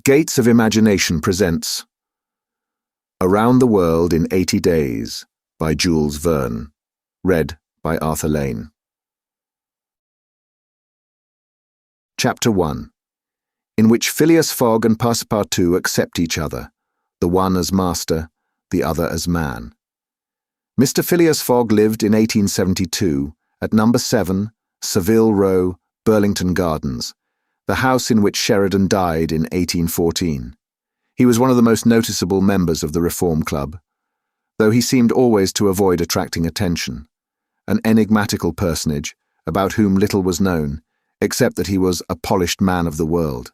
Gates of Imagination presents Around the World in 80 Days by Jules Verne, read by Arthur Lane. Chapter 1, in which Phileas Fogg and Passepartout accept each other, the one as master, the other as man. Mr. Phileas Fogg lived in 1872 at No. 7, Savile Row, Burlington Gardens, the house in which Sheridan died in 1814. He was one of the most noticeable members of the Reform Club, though he seemed always to avoid attracting attention, an enigmatical personage about whom little was known, except that he was a polished man of the world.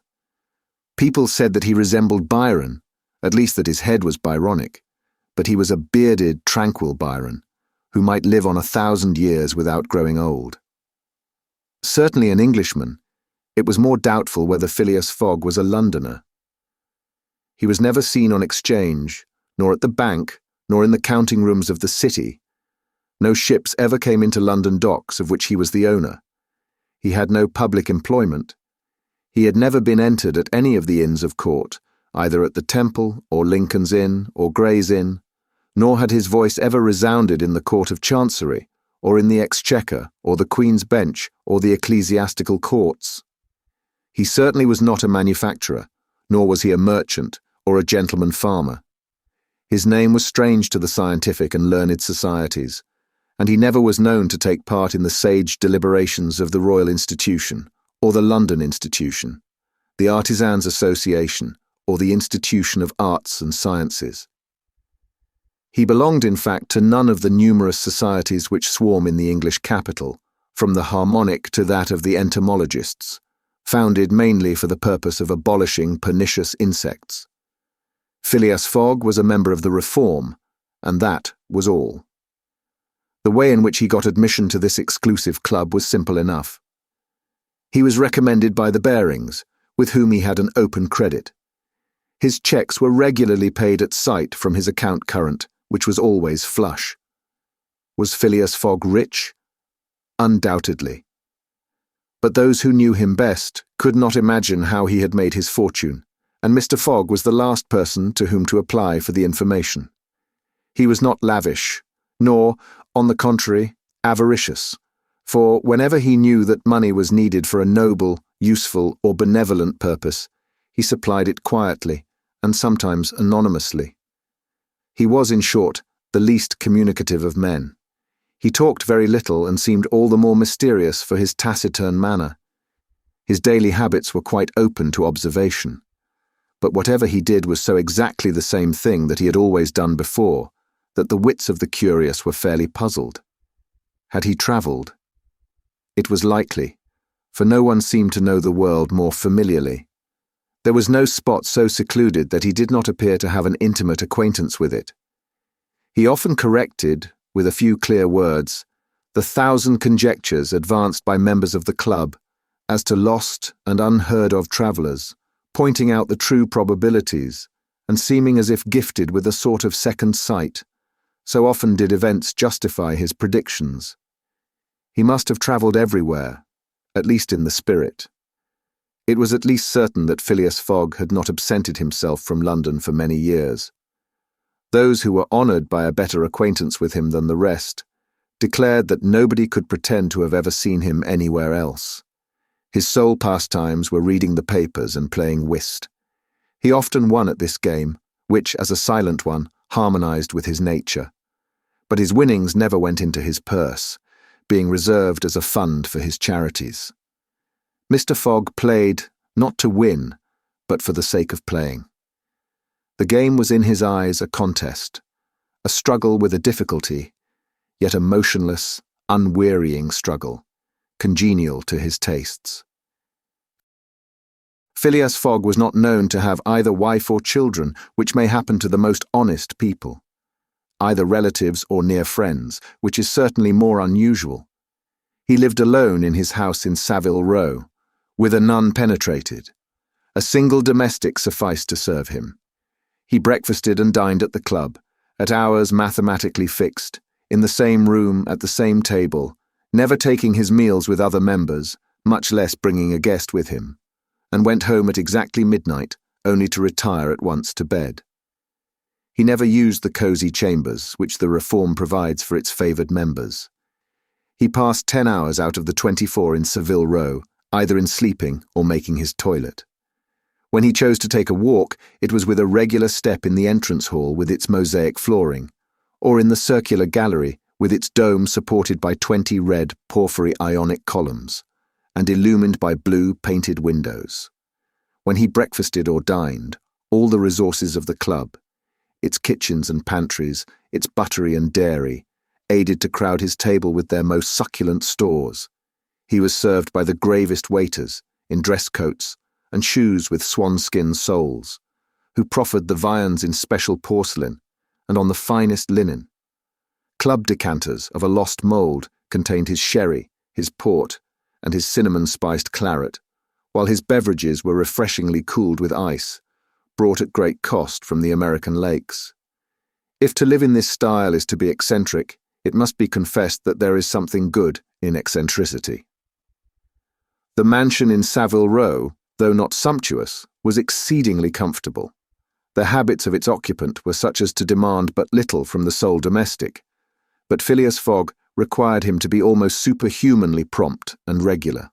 People said that he resembled Byron, at least that his head was Byronic, but he was a bearded, tranquil Byron, who might live on 1,000 years without growing old. Certainly an Englishman, it was more doubtful whether Phileas Fogg was a Londoner. He was never seen on exchange, nor at the bank, nor in the counting rooms of the city. No ships ever came into London docks of which he was the owner. He had no public employment. He had never been entered at any of the inns of court, either at the Temple, or Lincoln's Inn, or Gray's Inn, nor had his voice ever resounded in the Court of Chancery, or in the Exchequer, or the Queen's Bench, or the ecclesiastical courts. He certainly was not a manufacturer, nor was he a merchant or a gentleman farmer. His name was strange to the scientific and learned societies, and he never was known to take part in the sage deliberations of the Royal Institution, or the London Institution, the Artisans' Association, or the Institution of Arts and Sciences. He belonged, in fact, to none of the numerous societies which swarm in the English capital, from the harmonic to that of the entomologists, founded mainly for the purpose of abolishing pernicious insects. Phileas Fogg was a member of the Reform, and that was all. The way in which he got admission to this exclusive club was simple enough. He was recommended by the Barings, with whom he had an open credit. His cheques were regularly paid at sight from his account current, which was always flush. Was Phileas Fogg rich? Undoubtedly. But those who knew him best could not imagine how he had made his fortune, and Mr. Fogg was the last person to whom to apply for the information. He was not lavish, nor, on the contrary, avaricious, for whenever he knew that money was needed for a noble, useful, or benevolent purpose, he supplied it quietly, and sometimes anonymously. He was, in short, the least communicative of men. He talked very little and seemed all the more mysterious for his taciturn manner. His daily habits were quite open to observation, but whatever he did was so exactly the same thing that he had always done before, that the wits of the curious were fairly puzzled. Had he travelled? It was likely, for no one seemed to know the world more familiarly. There was no spot so secluded that he did not appear to have an intimate acquaintance with it. He often corrected, with a few clear words, the 1,000 conjectures advanced by members of the club as to lost and unheard-of travellers, pointing out the true probabilities, and seeming as if gifted with a sort of second sight. So often did events justify his predictions. He must have travelled everywhere, at least in the spirit. It was at least certain that Phileas Fogg had not absented himself from London for many years. Those who were honoured by a better acquaintance with him than the rest declared that nobody could pretend to have ever seen him anywhere else. His sole pastimes were reading the papers and playing whist. He often won at this game, which, as a silent one, harmonized with his nature. But his winnings never went into his purse, being reserved as a fund for his charities. Mr. Fogg played, not to win, but for the sake of playing. The game was in his eyes a contest, a struggle with a difficulty, yet a motionless, unwearying struggle, congenial to his tastes. Phileas Fogg was not known to have either wife or children, which may happen to the most honest people, either relatives or near friends, which is certainly more unusual. He lived alone in his house in Savile Row, whither none penetrated. A single domestic sufficed to serve him. He breakfasted and dined at the club, at hours mathematically fixed, in the same room, at the same table, never taking his meals with other members, much less bringing a guest with him, and went home at exactly midnight, only to retire at once to bed. He never used the cosy chambers which the Reform provides for its favoured members. He passed 10 hours out of the 24 in Savile Row, either in sleeping or making his toilet. When he chose to take a walk, it was with a regular step in the entrance hall with its mosaic flooring, or in the circular gallery with its dome supported by 20 red porphyry Ionic columns, and illumined by blue painted windows. When he breakfasted or dined, all the resources of the club, its kitchens and pantries, its buttery and dairy, aided to crowd his table with their most succulent stores. He was served by the gravest waiters, in dress coats, and shoes with swanskin soles, who proffered the viands in special porcelain, and on the finest linen. Club decanters of a lost mould contained his sherry, his port, and his cinnamon-spiced claret, while his beverages were refreshingly cooled with ice, brought at great cost from the American lakes. If to live in this style is to be eccentric, it must be confessed that there is something good in eccentricity. The mansion in Savile Row, though not sumptuous, was exceedingly comfortable. The habits of its occupant were such as to demand but little from the sole domestic, but Phileas Fogg required him to be almost superhumanly prompt and regular.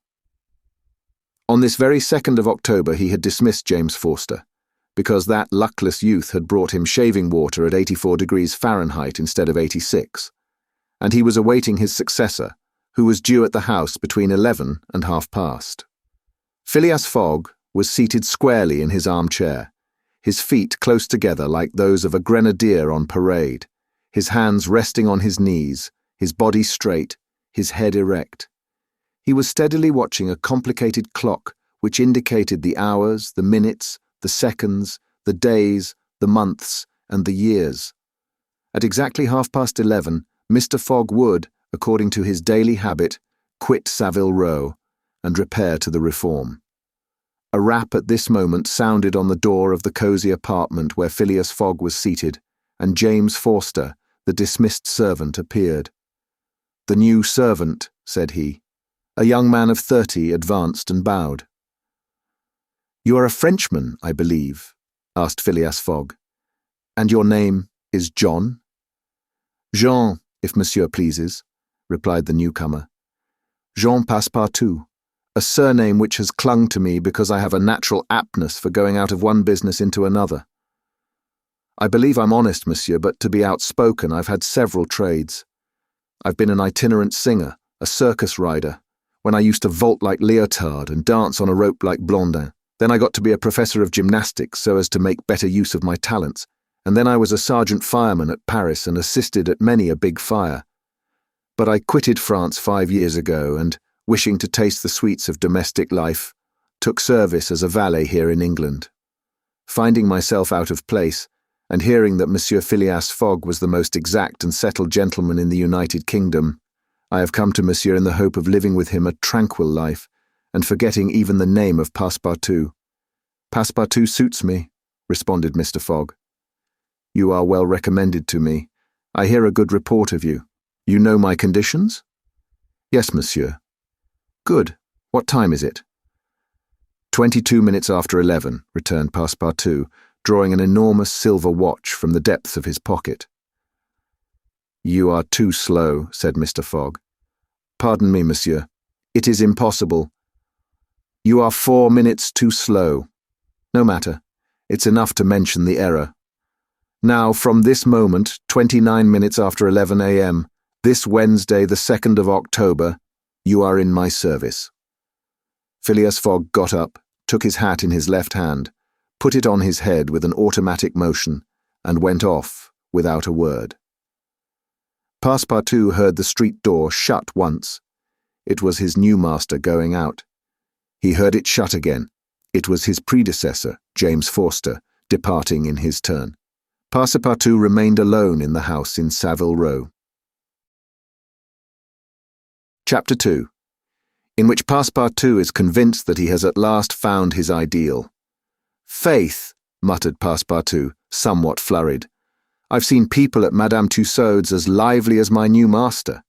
On this very 2nd of October he had dismissed James Forster, because that luckless youth had brought him shaving water at 84 degrees Fahrenheit instead of 86, and he was awaiting his successor, who was due at the house between 11 and past. Phileas Fogg was seated squarely in his armchair, his feet close together like those of a grenadier on parade, his hands resting on his knees, his body straight, his head erect. He was steadily watching a complicated clock which indicated the hours, the minutes, the seconds, the days, the months, and the years. At exactly 11:30, Mr. Fogg would, according to his daily habit, quit Savile Row and repair to the Reform. A rap at this moment sounded on the door of the cosy apartment where Phileas Fogg was seated, and James Forster, the dismissed servant, appeared. "The new servant," said he. A young man of 30 advanced and bowed. "You are a Frenchman, I believe?" asked Phileas Fogg. "And your name is John?" "Jean, if monsieur pleases," replied the newcomer. "Jean Passepartout, a surname which has clung to me because I have a natural aptness for going out of one business into another. I believe I'm honest, monsieur, but to be outspoken I've had several trades. I've been an itinerant singer, a circus rider, when I used to vault like Leotard and dance on a rope like Blondin. Then I got to be a professor of gymnastics so as to make better use of my talents, and then I was a sergeant fireman at Paris and assisted at many a big fire. But I quitted France 5 years ago and, wishing to taste the sweets of domestic life, took service as a valet here in England. Finding myself out of place, and hearing that Monsieur Phileas Fogg was the most exact and settled gentleman in the United Kingdom, I have come to Monsieur in the hope of living with him a tranquil life, and forgetting even the name of Passepartout. "Passepartout suits me," responded Mr. Fogg. "You are well recommended to me. I hear a good report of you. You know my conditions?" "Yes, monsieur." "Good. What time is it?" 22 minutes after 11, returned Passepartout, drawing an enormous silver watch from the depths of his pocket. "You are too slow," said Mr. Fogg. "Pardon me, monsieur. It is impossible. You are 4 minutes too slow. No matter. It's enough to mention the error. Now, from this moment, 29 minutes after 11 a.m., this Wednesday, the 2nd of October, you are in my service." Phileas Fogg got up, took his hat in his left hand, put it on his head with an automatic motion, and went off without a word. Passepartout heard the street door shut once. It was his new master going out. He heard it shut again. It was his predecessor, James Forster, departing in his turn. Passepartout remained alone in the house in Savile Row. Chapter 2, in which Passepartout is convinced that he has at last found his ideal. "Faith," muttered Passepartout, somewhat flurried. "I've seen people at Madame Tussaud's as lively as my new master."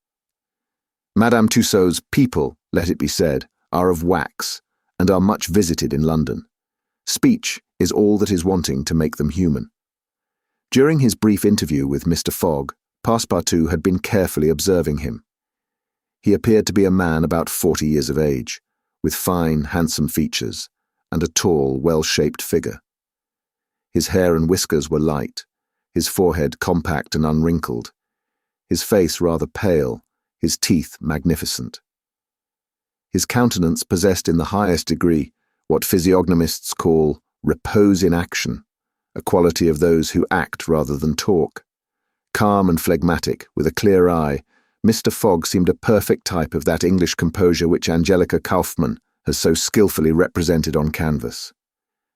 Madame Tussaud's people, let it be said, are of wax, and are much visited in London. Speech is all that is wanting to make them human. During his brief interview with Mr. Fogg, Passepartout had been carefully observing him. He appeared to be a man about 40 years of age, with fine, handsome features and a tall, well-shaped figure. His hair and whiskers were light, his forehead compact and unwrinkled, his face rather pale, his teeth magnificent. His countenance possessed in the highest degree what physiognomists call repose in action, a quality of those who act rather than talk. Calm and phlegmatic, with a clear eye, Mr. Fogg seemed a perfect type of that English composure which Angelica Kauffmann has so skillfully represented on canvas.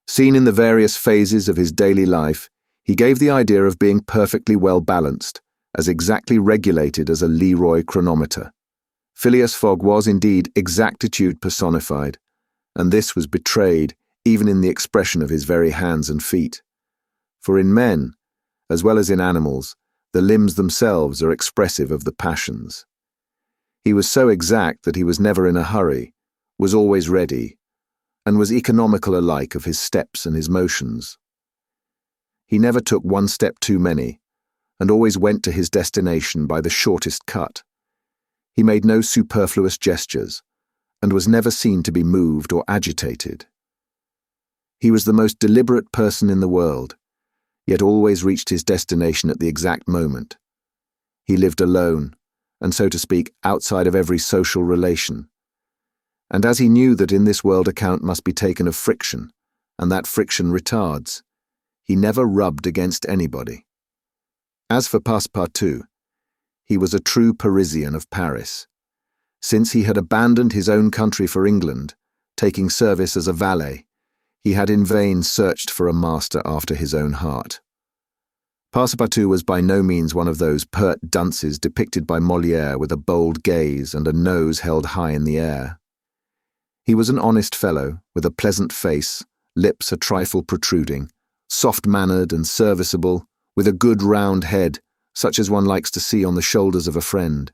Seen in the various phases of his daily life, he gave the idea of being perfectly well balanced, as exactly regulated as a Leroy chronometer. Phileas Fogg was indeed exactitude personified, and this was betrayed even in the expression of his very hands and feet. For in men, as well as in animals, the limbs themselves are expressive of the passions. He was so exact that he was never in a hurry, was always ready, and was economical alike of his steps and his motions. He never took one step too many, and always went to his destination by the shortest cut. He made no superfluous gestures, and was never seen to be moved or agitated. He was the most deliberate person in the world, yet always reached his destination at the exact moment. He lived alone, and so to speak, outside of every social relation. And as he knew that in this world account must be taken of friction, and that friction retards, he never rubbed against anybody. As for Passepartout, he was a true Parisian of Paris. Since he had abandoned his own country for England, taking service as a valet, he had in vain searched for a master after his own heart. Passepartout was by no means one of those pert dunces depicted by Molière with a bold gaze and a nose held high in the air. He was an honest fellow, with a pleasant face, lips a trifle protruding, soft-mannered and serviceable, with a good round head, such as one likes to see on the shoulders of a friend.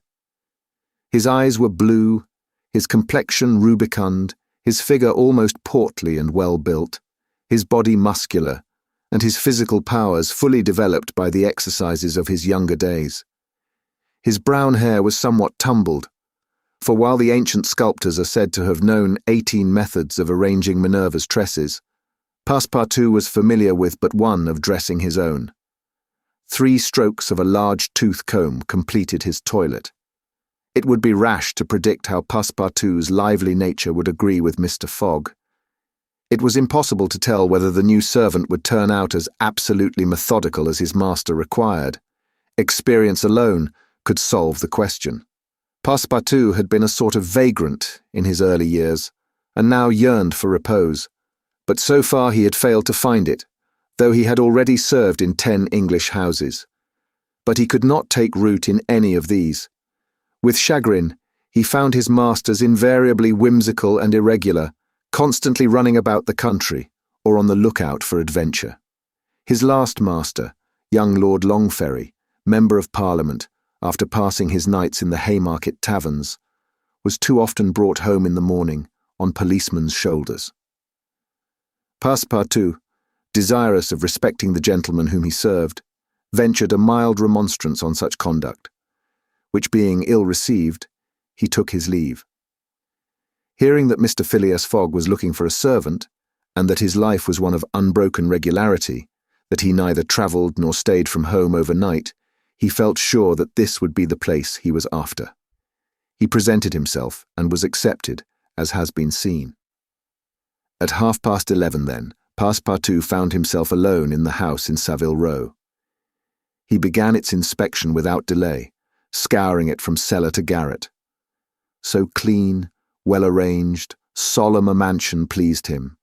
His eyes were blue, his complexion rubicund, his figure almost portly and well-built, his body muscular, and his physical powers fully developed by the exercises of his younger days. His brown hair was somewhat tumbled, for while the ancient sculptors are said to have known 18 methods of arranging Minerva's tresses, Passepartout was familiar with but one of dressing his own. 3 strokes of a large tooth comb completed his toilet. It would be rash to predict how Passepartout's lively nature would agree with Mr. Fogg. It was impossible to tell whether the new servant would turn out as absolutely methodical as his master required. Experience alone could solve the question. Passepartout had been a sort of vagrant in his early years, and now yearned for repose, but so far he had failed to find it, though he had already served in 10 English houses. But he could not take root in any of these. With chagrin, he found his masters invariably whimsical and irregular, constantly running about the country, or on the lookout for adventure. His last master, young Lord Longferry, Member of Parliament, after passing his nights in the Haymarket taverns, was too often brought home in the morning on policemen's shoulders. Passepartout, desirous of respecting the gentleman whom he served, ventured a mild remonstrance on such conduct, which being ill-received, he took his leave. Hearing that Mr. Phileas Fogg was looking for a servant, and that his life was one of unbroken regularity, that he neither travelled nor stayed from home overnight, he felt sure that this would be the place he was after. He presented himself and was accepted, as has been seen. At 11:30 then, Passepartout found himself alone in the house in Savile Row. He began its inspection without delay, scouring it from cellar to garret. So clean, well-arranged, solemn a mansion pleased him.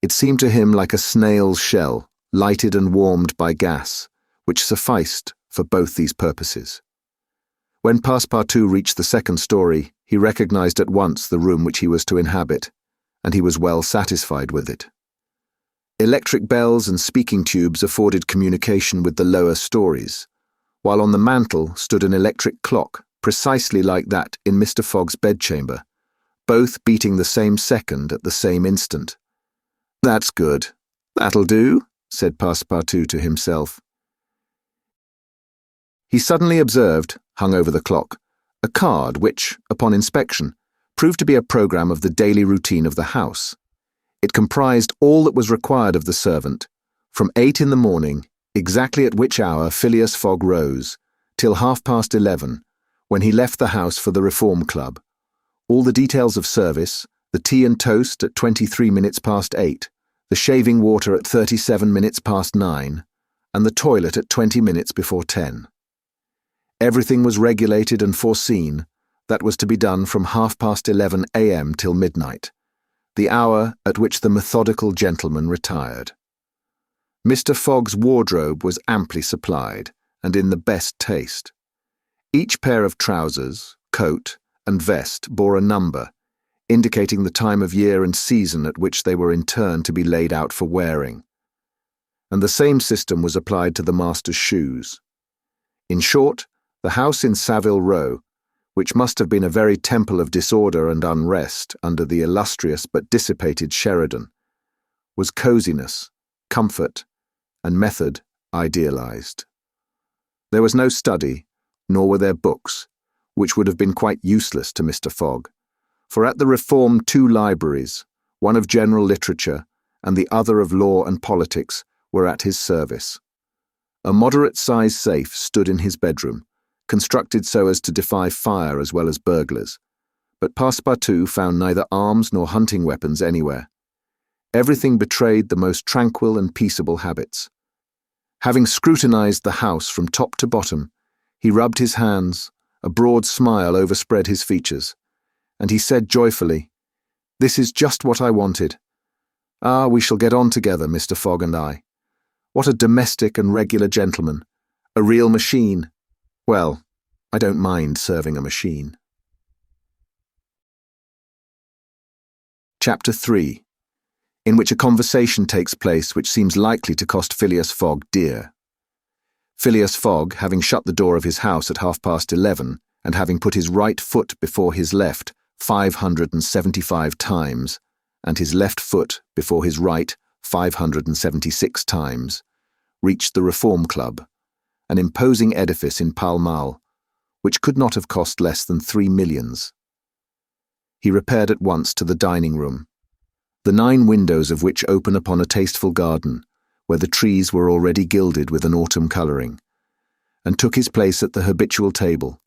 It seemed to him like a snail's shell, lighted and warmed by gas, which sufficed for both these purposes. When Passepartout reached the 2nd story, he recognized at once the room which he was to inhabit, and he was well satisfied with it. Electric bells and speaking tubes afforded communication with the lower stories, while on the mantel stood an electric clock precisely like that in Mr. Fogg's bedchamber, both beating the same second at the same instant. "That's good. That'll do," said Passepartout to himself. He suddenly observed, hung over the clock, a card which, upon inspection, proved to be a programme of the daily routine of the house. It comprised all that was required of the servant, from 8 in the morning, exactly at which hour Phileas Fogg rose, till 11:30, when he left the house for the Reform Club. All the details of service, the tea and toast at 23 minutes past 8, the shaving water at 37 minutes past 9, and the toilet at 20 minutes before 10. Everything was regulated and foreseen. That was to be done from 11:30 a.m. till midnight, the hour at which the methodical gentleman retired. Mr. Fogg's wardrobe was amply supplied, and in the best taste. Each pair of trousers, coat, and vest bore a number, indicating the time of year and season at which they were in turn to be laid out for wearing. And the same system was applied to the master's shoes. In short, the house in Savile Row, which must have been a very temple of disorder and unrest under the illustrious but dissipated Sheridan, was coziness, comfort, and method idealized. There was no study, nor were there books, which would have been quite useless to Mr. Fogg, for at the Reform 2 libraries, one of general literature and the other of law and politics, were at his service. A moderate-sized safe stood in his bedroom, constructed so as to defy fire as well as burglars, but Passepartout found neither arms nor hunting weapons anywhere. Everything betrayed the most tranquil and peaceable habits. Having scrutinized the house from top to bottom, he rubbed his hands, a broad smile overspread his features, and he said joyfully, "This is just what I wanted. Ah, we shall get on together, Mr. Fogg and I. What a domestic and regular gentleman. A real machine. Well, I don't mind serving a machine." Chapter 3, in which a conversation takes place which seems likely to cost Phileas Fogg dear. Phileas Fogg, having shut the door of his house at 11:30, and having put his right foot before his left 575 times, and his left foot before his right 576 times, reached the Reform Club, an imposing edifice in Pall Mall, which could not have cost less than 3 millions. He repaired at once to the dining room, the 9 windows of which open upon a tasteful garden, where the trees were already gilded with an autumn colouring, and took his place at the habitual table,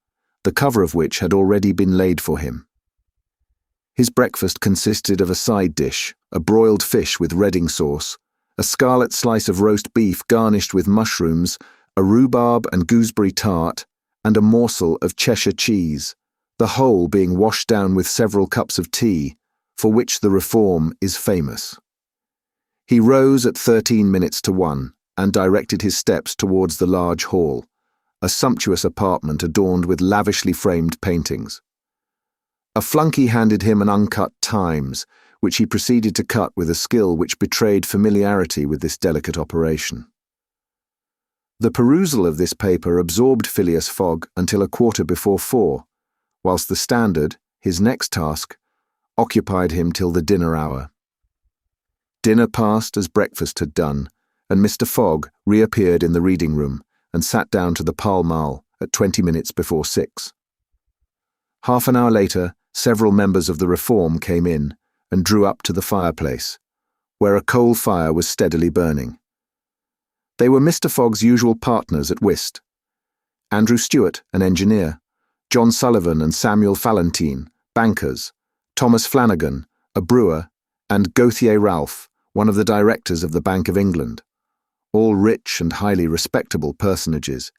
the cover of which had already been laid for him. His breakfast consisted of a side dish, a broiled fish with Reading sauce, a scarlet slice of roast beef garnished with mushrooms, a rhubarb and gooseberry tart, and a morsel of Cheshire cheese, the whole being washed down with several cups of tea, for which the Reform is famous. He rose at 13 minutes to 1 and directed his steps towards the large hall, a sumptuous apartment adorned with lavishly framed paintings. A flunky handed him an uncut Times, which he proceeded to cut with a skill which betrayed familiarity with this delicate operation. The perusal of this paper absorbed Phileas Fogg until 4:15, whilst the Standard, his next task, occupied him till the dinner hour. Dinner passed as breakfast had done, and Mr. Fogg reappeared in the reading room and sat down to the Pall Mall at 20 minutes before 6. Half an hour later, several members of the Reform came in and drew up to the fireplace, where a coal fire was steadily burning. They were Mr. Fogg's usual partners at whist: Andrew Stewart, an engineer, John Sullivan and Samuel Fallentin, bankers, Thomas Flanagan, a brewer, and Gauthier Ralph, one of the directors of the Bank of England, all rich and highly respectable personages,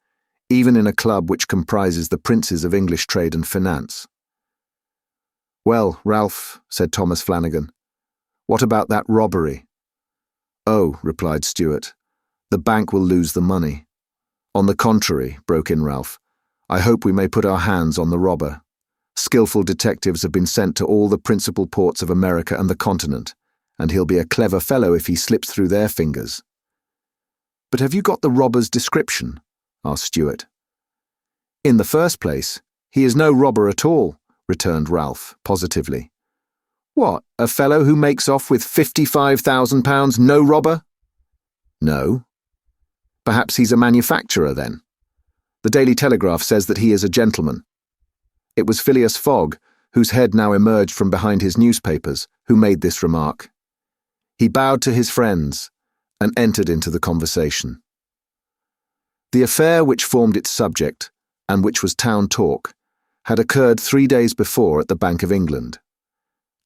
even in a club which comprises the princes of English trade and finance. "Well, Ralph," said Thomas Flanagan, "what about that robbery?" "Oh," replied Stewart, "the bank will lose the money." "On the contrary," broke in Ralph, "I hope we may put our hands on the robber. Skillful detectives have been sent to all the principal ports of America and the continent, and he'll be a clever fellow if he slips through their fingers." "But have you got the robber's description?" asked Stewart. "In the first place, he is no robber at all," returned Ralph, positively. What, a fellow who makes off with £55,000 no robber? No. Perhaps he's a manufacturer, then. The Daily Telegraph says that he is a gentleman. It was Phileas Fogg, whose head now emerged from behind his newspapers, who made this remark. He bowed to his friends and entered into the conversation. The affair which formed its subject, and which was town talk, had occurred 3 days before at the Bank of England.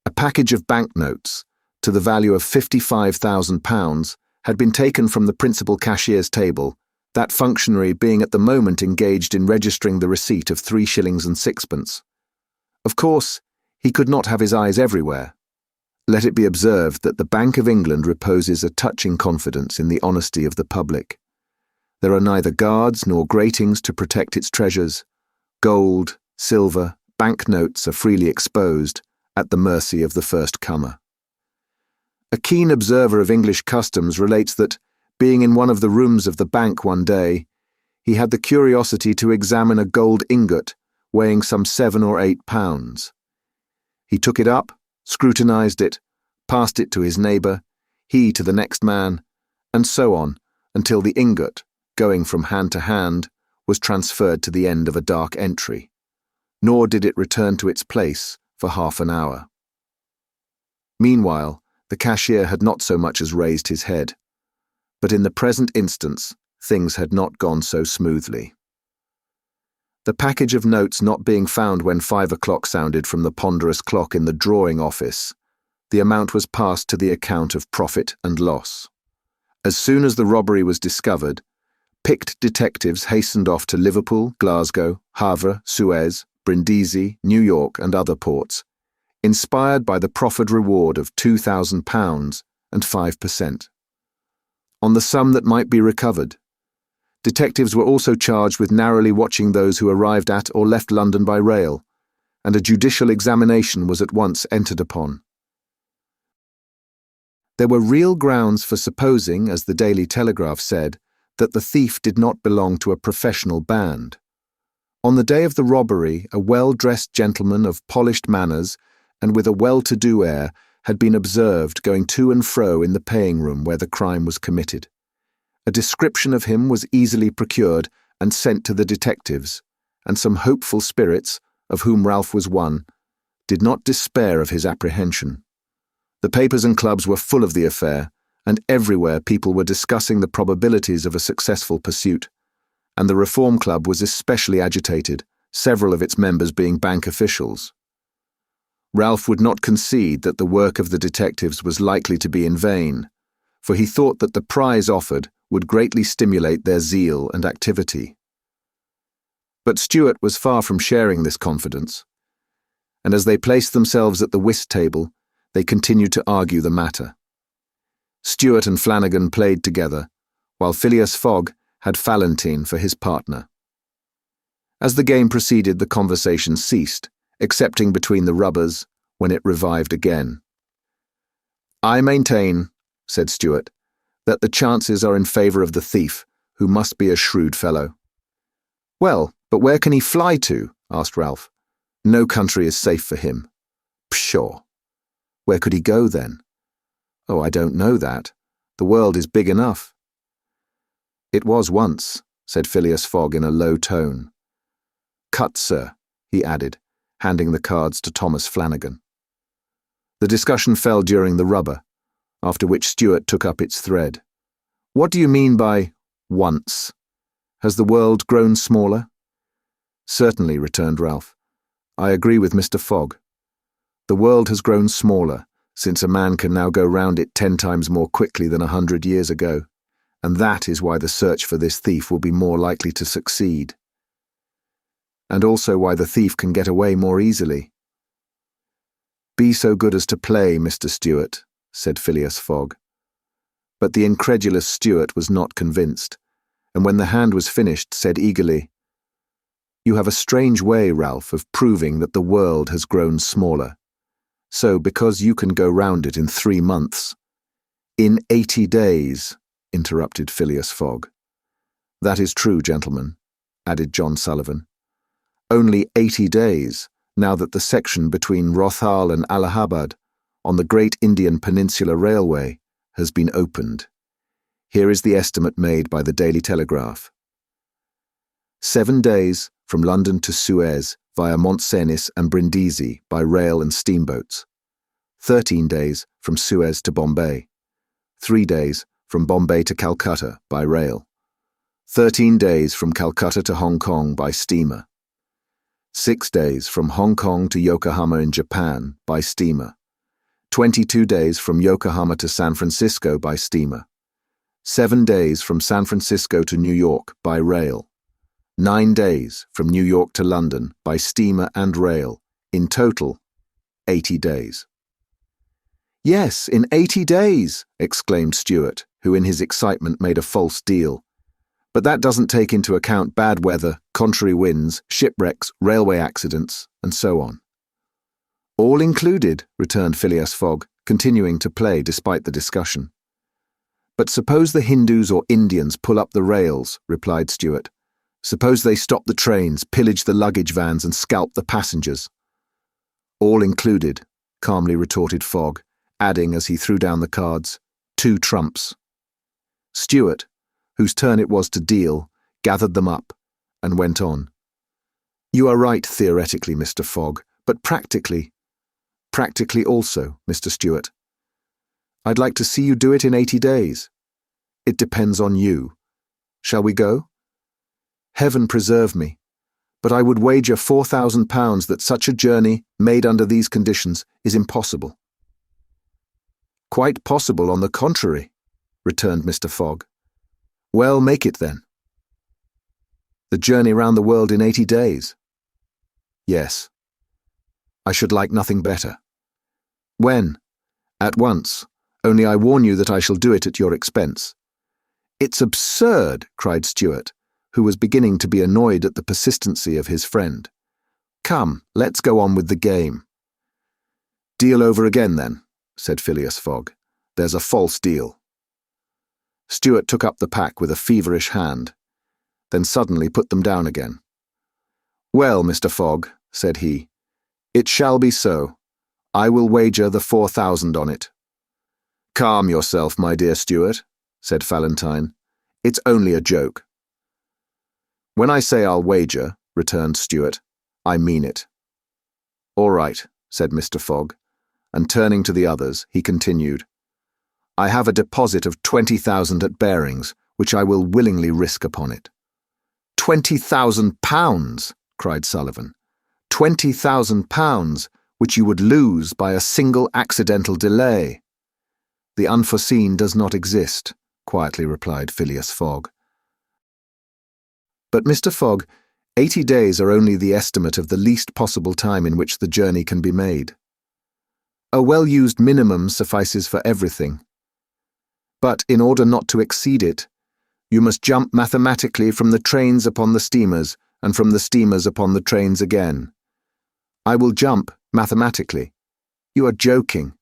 A package of banknotes, to the value of £55,000, had been taken from the principal cashier's table, that functionary being at the moment engaged in registering the receipt of 3 shillings and sixpence. Of course, he could not have his eyes everywhere. Let it be observed that the Bank of England reposes a touching confidence in the honesty of the public. There are neither guards nor gratings to protect its treasures. Gold, silver, banknotes are freely exposed, at the mercy of the first comer. A keen observer of English customs relates that, being in one of the rooms of the bank one day, he had the curiosity to examine a gold ingot weighing some 7 or 8 pounds. He took it up, scrutinized it, passed it to his neighbour, he to the next man, and so on, until the ingot, going from hand to hand, was transferred to the end of a dark entry, nor did it return to its place for half an hour. Meanwhile, the cashier had not so much as raised his head, but in the present instance, things had not gone so smoothly. The package of notes not being found when 5 o'clock sounded from the ponderous clock in the drawing office, the amount was passed to the account of profit and loss. As soon as the robbery was discovered, picked detectives hastened off to Liverpool, Glasgow, Havre, Suez, Brindisi, New York, and other ports, inspired by the proffered reward of £2,000 and 5%. On the sum that might be recovered, detectives were also charged with narrowly watching those who arrived at or left London by rail, and a judicial examination was at once entered upon. There were real grounds for supposing, as the Daily Telegraph said, that the thief did not belong to a professional band. On the day of the robbery, a well-dressed gentleman of polished manners and with a well-to-do air had been observed going to and fro in the paying room where the crime was committed. A description of him was easily procured and sent to the detectives, and some hopeful spirits, of whom Ralph was one, did not despair of his apprehension. The papers and clubs were full of the affair, and everywhere people were discussing the probabilities of a successful pursuit, and the Reform Club was especially agitated, several of its members being bank officials. Ralph would not concede that the work of the detectives was likely to be in vain, for he thought that the prize offered would greatly stimulate their zeal and activity. But Stuart was far from sharing this confidence, and as they placed themselves at the whist table, they continued to argue the matter. Stuart and Flanagan played together, while Phileas Fogg had Fallentin for his partner. As the game proceeded, the conversation ceased, excepting between the rubbers, when it revived again. "I maintain," said Stuart, "that the chances are in favour of the thief, who must be a shrewd fellow." "Well, but where can he fly to?" asked Ralph. "No country is safe for him." "Pshaw! Where could he go, then?" "Oh, I don't know that. The world is big enough." "It was once," said Phileas Fogg in a low tone. "Cut, sir," he added, handing the cards to Thomas Flanagan. The discussion fell during the rubber, after which Stuart took up its thread. "What do you mean by once? Has the world grown smaller?" "Certainly," returned Ralph. "I agree with Mr. Fogg. The world has grown smaller, since a man can now go round it 10 times more quickly than 100 years ago, and that is why the search for this thief will be more likely to succeed. And also why the thief can get away more easily." "Be so good as to play, Mr. Stuart," said Phileas Fogg. But the incredulous Stuart was not convinced, and when the hand was finished said eagerly, "You have a strange way, Ralph, of proving that the world has grown smaller. So, because you can go round it in 3 months—" "In 80 days," interrupted Phileas Fogg. "That is true, gentlemen," added John Sullivan. "Only 80 days, now that the section between Rothal and Allahabad, on the Great Indian Peninsula Railway has been opened. Here is the estimate made by the Daily Telegraph. 7 days from London to Suez via Mont Cenis and Brindisi by rail and steamboats. 13 days from Suez to Bombay. 3 days from Bombay to Calcutta by rail. 13 days from Calcutta to Hong Kong by steamer. 6 days from Hong Kong to Yokohama in Japan by steamer. 22 days from Yokohama to San Francisco by steamer. 7 days from San Francisco to New York by rail. 9 days from New York to London by steamer and rail. In total, 80 days. "Yes, in 80 days," exclaimed Stuart, who in his excitement made a false deal. "But that doesn't take into account bad weather, contrary winds, shipwrecks, railway accidents, and so on." "All included," returned Phileas Fogg, continuing to play despite the discussion. "But suppose the Hindus or Indians pull up the rails," replied Stuart. "Suppose they stop the trains, pillage the luggage vans, and scalp the passengers." "All included," calmly retorted Fogg, adding as he threw down the cards, 2 trumps. Stuart, whose turn it was to deal, gathered them up and went on. "You are right theoretically, Mr. Fogg, but practically also, Mr. Stuart. I'd like to see you do it in 80 days. It depends on you. Shall we go? Heaven preserve me, but I would wager £4,000 that such a journey, made under these conditions, is impossible." "Quite possible, on the contrary," returned Mr. Fogg. "Well, make it then." "The journey round the world in 80 days?" "Yes. I should like nothing better." "When?" "At once, only I warn you that I shall do it at your expense." "It's absurd," cried Stuart, who was beginning to be annoyed at the persistency of his friend. "Come, let's go on with the game." "Deal over again, then," said Phileas Fogg. "There's a false deal." Stuart took up the pack with a feverish hand, then suddenly put them down again. "Well, Mr. Fogg," said he, "it shall be so. I will wager the 4,000 on it." "Calm yourself, my dear Stuart," said Valentine. "It's only a joke." "When I say I'll wager," returned Stuart, "I mean it." "All right," said Mr. Fogg, and turning to the others, he continued, "I have a deposit of 20,000 at Bearings, which I will willingly risk upon it." £20,000, cried Sullivan. £20,000, which you would lose by a single accidental delay. "The unforeseen does not exist," quietly replied Phileas Fogg. "But, Mr. Fogg, 80 days are only the estimate of the least possible time in which the journey can be made. A well-used minimum suffices for everything. But in order not to exceed it, you must jump mathematically from the trains upon the steamers, and from the steamers upon the trains again." "I will jump mathematically." "You are joking."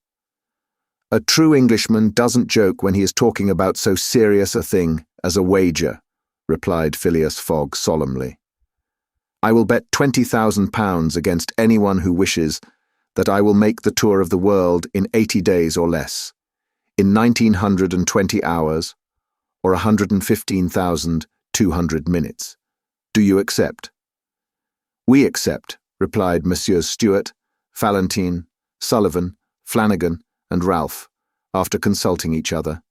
"A true Englishman doesn't joke when he is talking about so serious a thing as a wager," replied Phileas Fogg solemnly. "I will bet £20,000 against anyone who wishes that I will make the tour of the world in 80 days or less, in 1920 hours, or 115,200 minutes. Do you accept?" "We accept," replied Messieurs Stuart, Valentine, Sullivan, Flanagan, and Ralph, after consulting each other.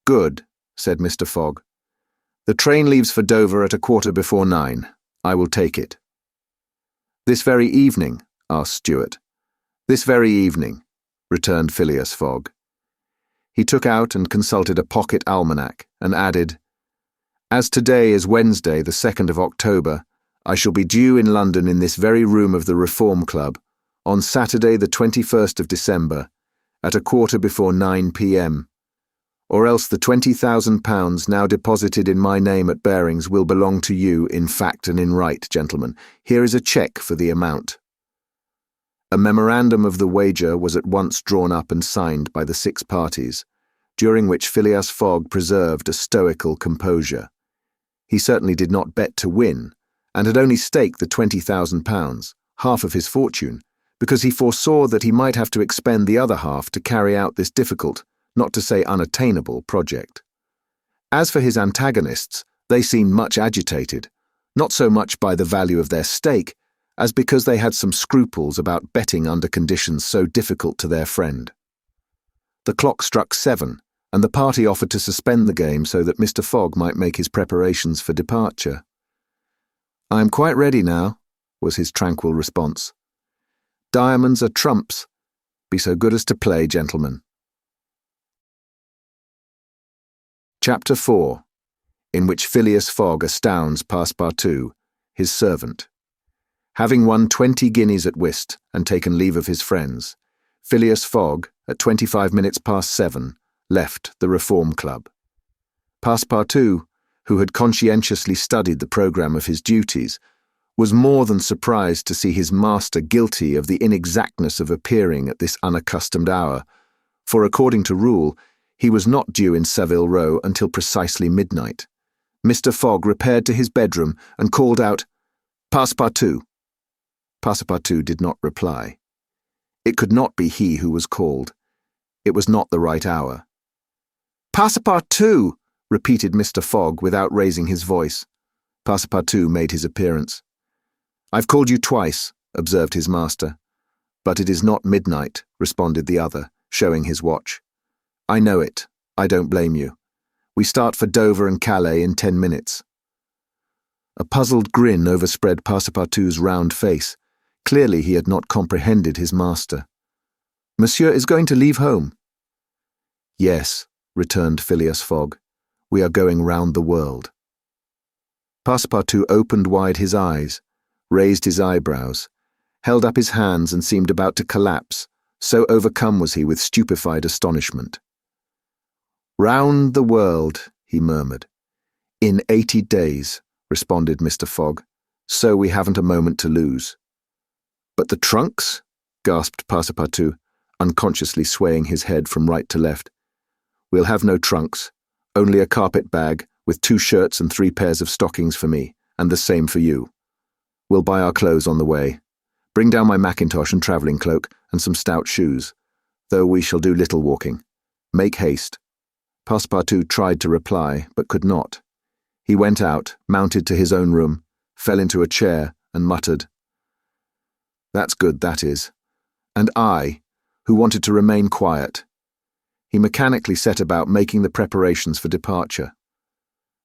"Good," said Mr. Fogg. "The train leaves for Dover at 9:15. I will take it." "This very evening?" asked Stuart. "This very evening," returned Phileas Fogg. He took out and consulted a pocket almanac, and added, "As today is Wednesday, the 2nd of October, I shall be due in London in this very room of the Reform Club, on Saturday the 21st of December, at 9:15 p.m., or else the £20,000 now deposited in my name at Bearings will belong to you in fact and in right, gentlemen. Here is a cheque for the amount." A memorandum of the wager was at once drawn up and signed by the 6 parties, during which Phileas Fogg preserved a stoical composure. He certainly did not bet to win, and had only staked the £20,000, half of his fortune, because he foresaw that he might have to expend the other half to carry out this difficult, not to say unattainable, project. As for his antagonists, they seemed much agitated, not so much by the value of their stake, as because they had some scruples about betting under conditions so difficult to their friend. The clock struck 7, and the party offered to suspend the game so that Mr. Fogg might make his preparations for departure. "I am quite ready now," was his tranquil response. "Diamonds are trumps. Be so good as to play, gentlemen." Chapter 4, in which Phileas Fogg astounds Passepartout, his servant. Having won 20 guineas at whist and taken leave of his friends, Phileas Fogg, at 25 minutes past 7, left the Reform Club. Passepartout, who had conscientiously studied the programme of his duties, was more than surprised to see his master guilty of the inexactness of appearing at this unaccustomed hour, for according to rule, he was not due in Savile Row until precisely midnight. Mr. Fogg repaired to his bedroom and called out, "Passepartout." Passepartout did not reply. It could not be he who was called. It was not the right hour. "Passepartout!" repeated Mr. Fogg without raising his voice. Passepartout made his appearance. "I've called you twice," observed his master. "But it is not midnight," responded the other, showing his watch. "I know it. I don't blame you. We start for Dover and Calais in 10 minutes. A puzzled grin overspread Passepartout's round face. Clearly he had not comprehended his master. "Monsieur is going to leave home?" "Yes," returned Phileas Fogg. "We are going round the world." Passepartout opened wide his eyes, raised his eyebrows, held up his hands and seemed about to collapse, so overcome was he with stupefied astonishment. "Round the world," he murmured. "In 80 days, responded Mr. Fogg, "so we haven't a moment to lose." "But the trunks?" gasped Passepartout, unconsciously swaying his head from right to left. "We'll have no trunks, only a carpet bag with 2 shirts and 3 pairs of stockings for me, and the same for you. We'll buy our clothes on the way. Bring down my mackintosh and travelling cloak and some stout shoes, though we shall do little walking. Make haste." Passepartout tried to reply, but could not. He went out, mounted to his own room, fell into a chair, and muttered, "That's good, that is. And I, who wanted to remain quiet." He mechanically set about making the preparations for departure.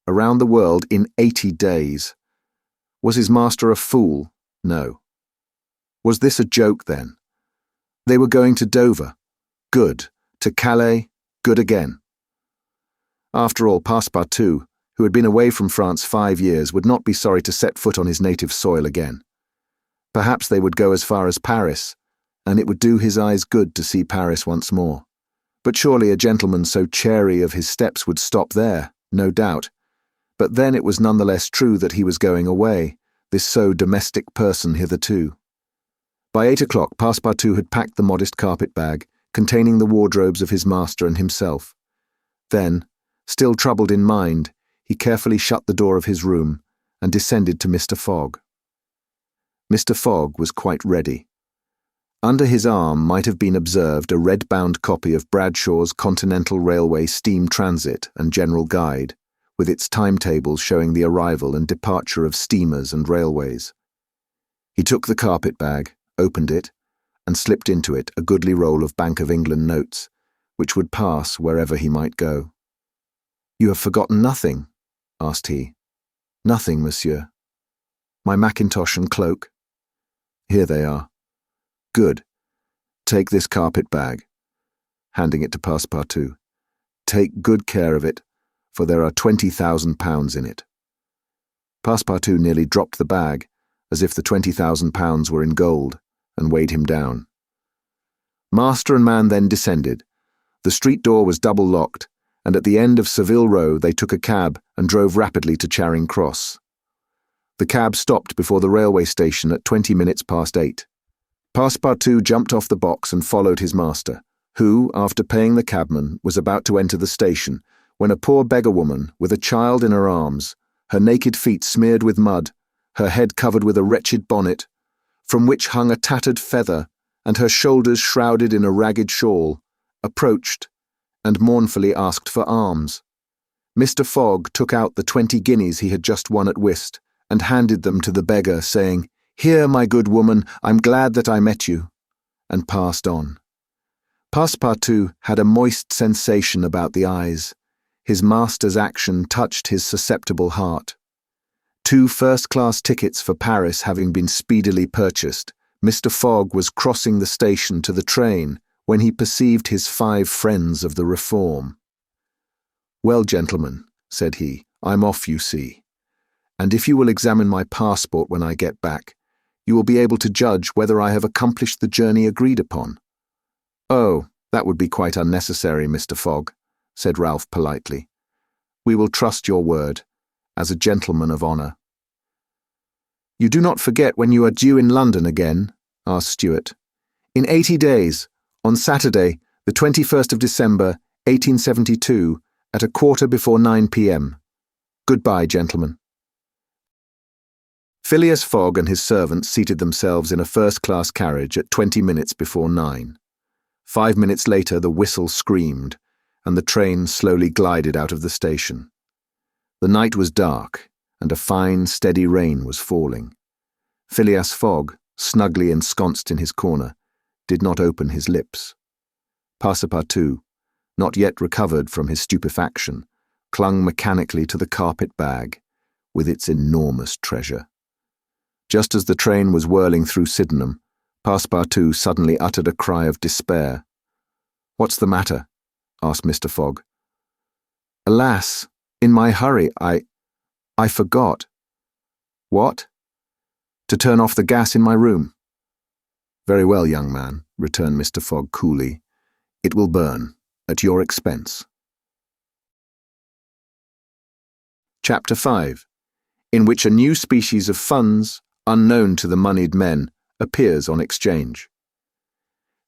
Around the world in 80 days. Was his master a fool? No. Was this a joke, then? They were going to Dover. Good. To Calais. Good again. After all, Passepartout, who had been away from France 5 years, would not be sorry to set foot on his native soil again. Perhaps they would go as far as Paris, and it would do his eyes good to see Paris once more. But surely a gentleman so chary of his steps would stop there, no doubt. But then it was none the less true that he was going away, this so domestic person hitherto. By 8 o'clock, Passepartout had packed the modest carpet bag, containing the wardrobes of his master and himself. Then, still troubled in mind, he carefully shut the door of his room and descended to Mr. Fogg. Mr. Fogg was quite ready. Under his arm might have been observed a red-bound copy of Bradshaw's Continental Railway Steam Transit and General Guide, with its timetables showing the arrival and departure of steamers and railways. He took the carpet bag, opened it, and slipped into it a goodly roll of Bank of England notes, which would pass wherever he might go. "You have forgotten nothing?" asked he. "Nothing, monsieur." "My mackintosh and cloak?" "Here they are." "Good. Take this carpet bag," handing it to Passepartout. "Take good care of it, for there are £20,000 in it." Passepartout nearly dropped the bag, as if the £20,000 were in gold, and weighed him down. Master and man then descended. The street door was double locked, and at the end of Savile Row they took a cab and drove rapidly to Charing Cross. The cab stopped before the railway station at 20 minutes past 8. Passepartout jumped off the box and followed his master, who, after paying the cabman, was about to enter the station, when a poor beggar woman, with a child in her arms, her naked feet smeared with mud, her head covered with a wretched bonnet, from which hung a tattered feather, and her shoulders shrouded in a ragged shawl, approached and mournfully asked for alms. Mr. Fogg took out the 20 guineas he had just won at whist and handed them to the beggar, saying, "Here, my good woman, I'm glad that I met you," and passed on. Passepartout had a moist sensation about the eyes. His master's action touched his susceptible heart. 2 first-class tickets for Paris having been speedily purchased, Mr. Fogg was crossing the station to the train when he perceived his 5 friends of the Reform. "Well, gentlemen," said he, "I'm off, you see. And if you will examine my passport when I get back, you will be able to judge whether I have accomplished the journey agreed upon." "Oh, that would be quite unnecessary, Mr. Fogg," said Ralph politely. "We will trust your word, as a gentleman of honour." "You do not forget when you are due in London again?" asked Stuart. "In 80 days, on Saturday, the 21st of December, 1872, at 9:15 p.m. Goodbye, gentlemen." Phileas Fogg and his servants seated themselves in a first-class carriage at 20 minutes before 9. 5 minutes later the whistle screamed, and the train slowly glided out of the station. The night was dark, and a fine, steady rain was falling. Phileas Fogg, snugly ensconced in his corner, did not open his lips. Passepartout, not yet recovered from his stupefaction, clung mechanically to the carpet bag, with its enormous treasure. Just as the train was whirling through Sydenham, Passepartout suddenly uttered a cry of despair. "What's the matter?" asked Mr. Fogg. "Alas, in my hurry, I forgot." "What?" "To turn off the gas in my room." "Very well, young man," returned Mr. Fogg coolly. "It will burn, at your expense." Chapter 5, in which a new species of funds, unknown to the moneyed men, appears on exchange.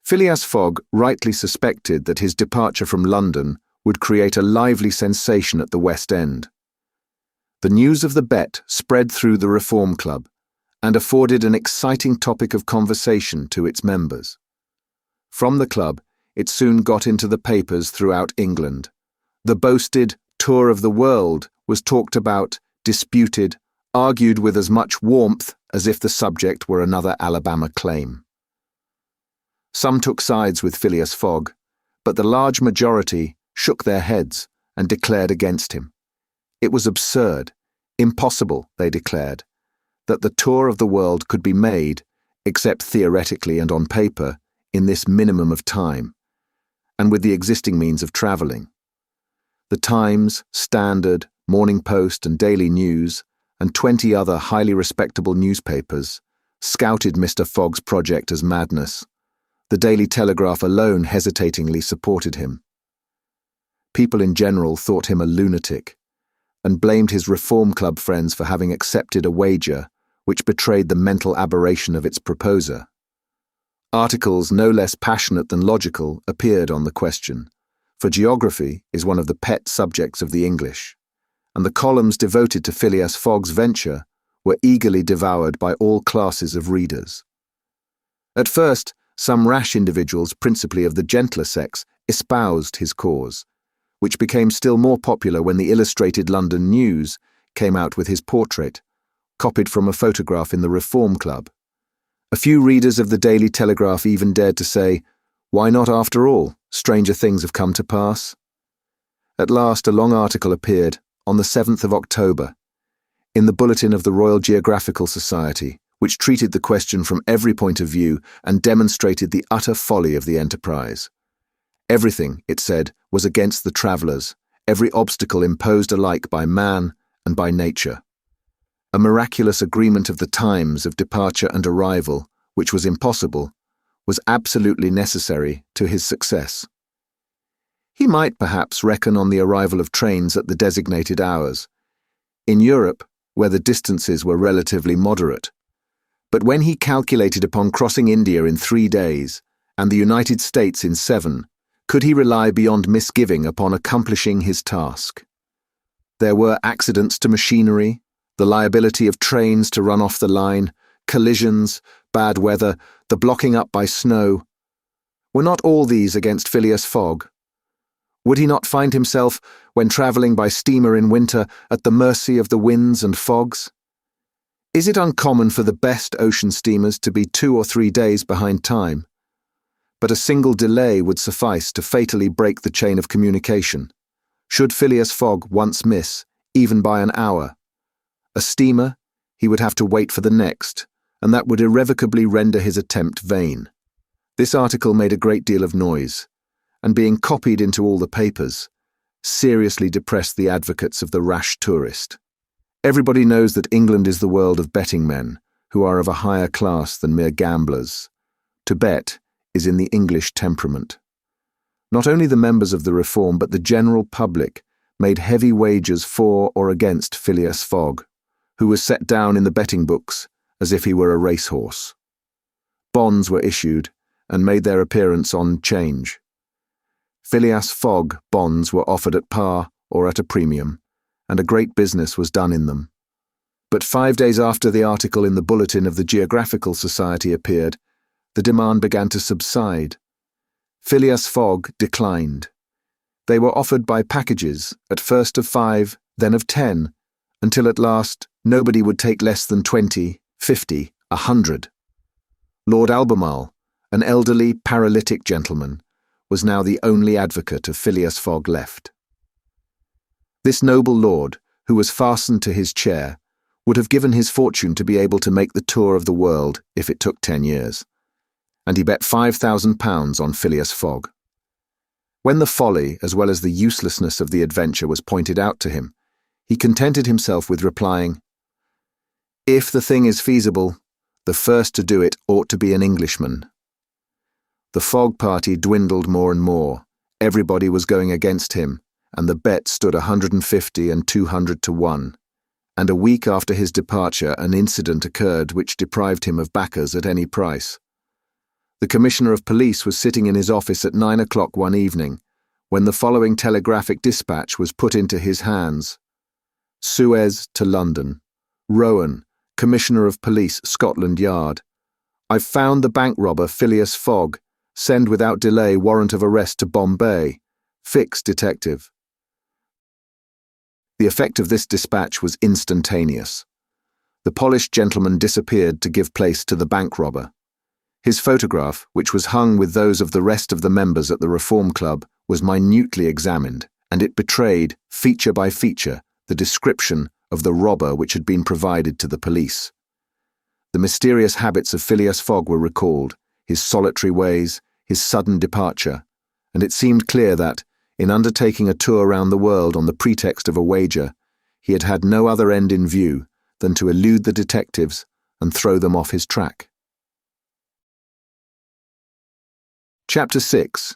Phileas Fogg rightly suspected that his departure from London would create a lively sensation at the West End. The news of the bet spread through the Reform Club, and afforded an exciting topic of conversation to its members. From the club, it soon got into the papers throughout England. The boasted tour of the world was talked about, disputed, argued with as much warmth as if the subject were another Alabama claim. Some took sides with Phileas Fogg, but the large majority shook their heads and declared against him. It was absurd, impossible, they declared, that the tour of the world could be made, except theoretically and on paper, in this minimum of time, and with the existing means of travelling. The Times, Standard, Morning Post and Daily News, and 20 other highly respectable newspapers, scouted Mr. Fogg's project as madness. The Daily Telegraph alone hesitatingly supported him. People in general thought him a lunatic, and blamed his Reform Club friends for having accepted a wager which betrayed the mental aberration of its proposer. Articles no less passionate than logical appeared on the question, for geography is one of the pet subjects of the English, and the columns devoted to Phileas Fogg's venture were eagerly devoured by all classes of readers. At first, some rash individuals, principally of the gentler sex, espoused his cause, which became still more popular when the Illustrated London News came out with his portrait, copied from a photograph in the Reform Club. A few readers of the Daily Telegraph even dared to say, "Why not after all? Stranger things have come to pass." At last a long article appeared, on the 7th of October, in the Bulletin of the Royal Geographical Society, which treated the question from every point of view and demonstrated the utter folly of the enterprise. Everything, it said, was against the travellers, every obstacle imposed alike by man and by nature. A miraculous agreement of the times of departure and arrival, which was impossible, was absolutely necessary to his success. He might perhaps reckon on the arrival of trains at the designated hours, in Europe, where the distances were relatively moderate. But when he calculated upon crossing India in 3 days, and the United States in 7, could he rely beyond misgiving upon accomplishing his task? There were accidents to machinery, the liability of trains to run off the line, collisions, bad weather, the blocking up by snow. Were not all these against Phileas Fogg? Would he not find himself, when travelling by steamer in winter, at the mercy of the winds and fogs? Is it uncommon for the best ocean steamers to be 2 or 3 days behind time? But a single delay would suffice to fatally break the chain of communication. Should Phileas Fogg once miss, even by an hour, a steamer, he would have to wait for the next, and that would irrevocably render his attempt vain. This article made a great deal of noise, and being copied into all the papers, seriously depressed the advocates of the rash tourist. Everybody knows that England is the world of betting men, who are of a higher class than mere gamblers. To bet is in the English temperament. Not only the members of the Reform, but the general public made heavy wagers for or against Phileas Fogg, who was set down in the betting books as if he were a racehorse. Bonds were issued and made their appearance on 'Change. Phileas Fogg bonds were offered at par or at a premium, and a great business was done in them. But 5 days after the article in the Bulletin of the Geographical Society appeared, the demand began to subside. Phileas Fogg declined. They were offered by packages, at first of 5, then of 10, until at last nobody would take less than 20, 50, 100. Lord Albemarle, an elderly paralytic gentleman, was now the only advocate of Phileas Fogg left. This noble lord, who was fastened to his chair, would have given his fortune to be able to make the tour of the world if it took 10 years, and he bet £5,000 on Phileas Fogg. When the folly as well as the uselessness of the adventure was pointed out to him, he contented himself with replying, "If the thing is feasible, the first to do it ought to be an Englishman." The Fogg party dwindled more and more. Everybody was going against him, and the bet stood 150 and 200 to 1. And a week after his departure an incident occurred which deprived him of backers at any price. The Commissioner of Police was sitting in his office at 9 o'clock one evening, when the following telegraphic dispatch was put into his hands. Suez to London. Rowan, Commissioner of Police, Scotland Yard. I've found the bank robber Phileas Fogg. Send without delay warrant of arrest to Bombay. Fix detective. The effect of this dispatch was instantaneous. The polished gentleman disappeared to give place to the bank robber. His photograph, which was hung with those of the rest of the members at the Reform Club, was minutely examined, and it betrayed, feature by feature, the description of the robber which had been provided to the police. The mysterious habits of Phileas Fogg were recalled, his solitary ways, his sudden departure, and it seemed clear that, in undertaking a tour round the world on the pretext of a wager, he had had no other end in view than to elude the detectives and throw them off his track. Chapter 6,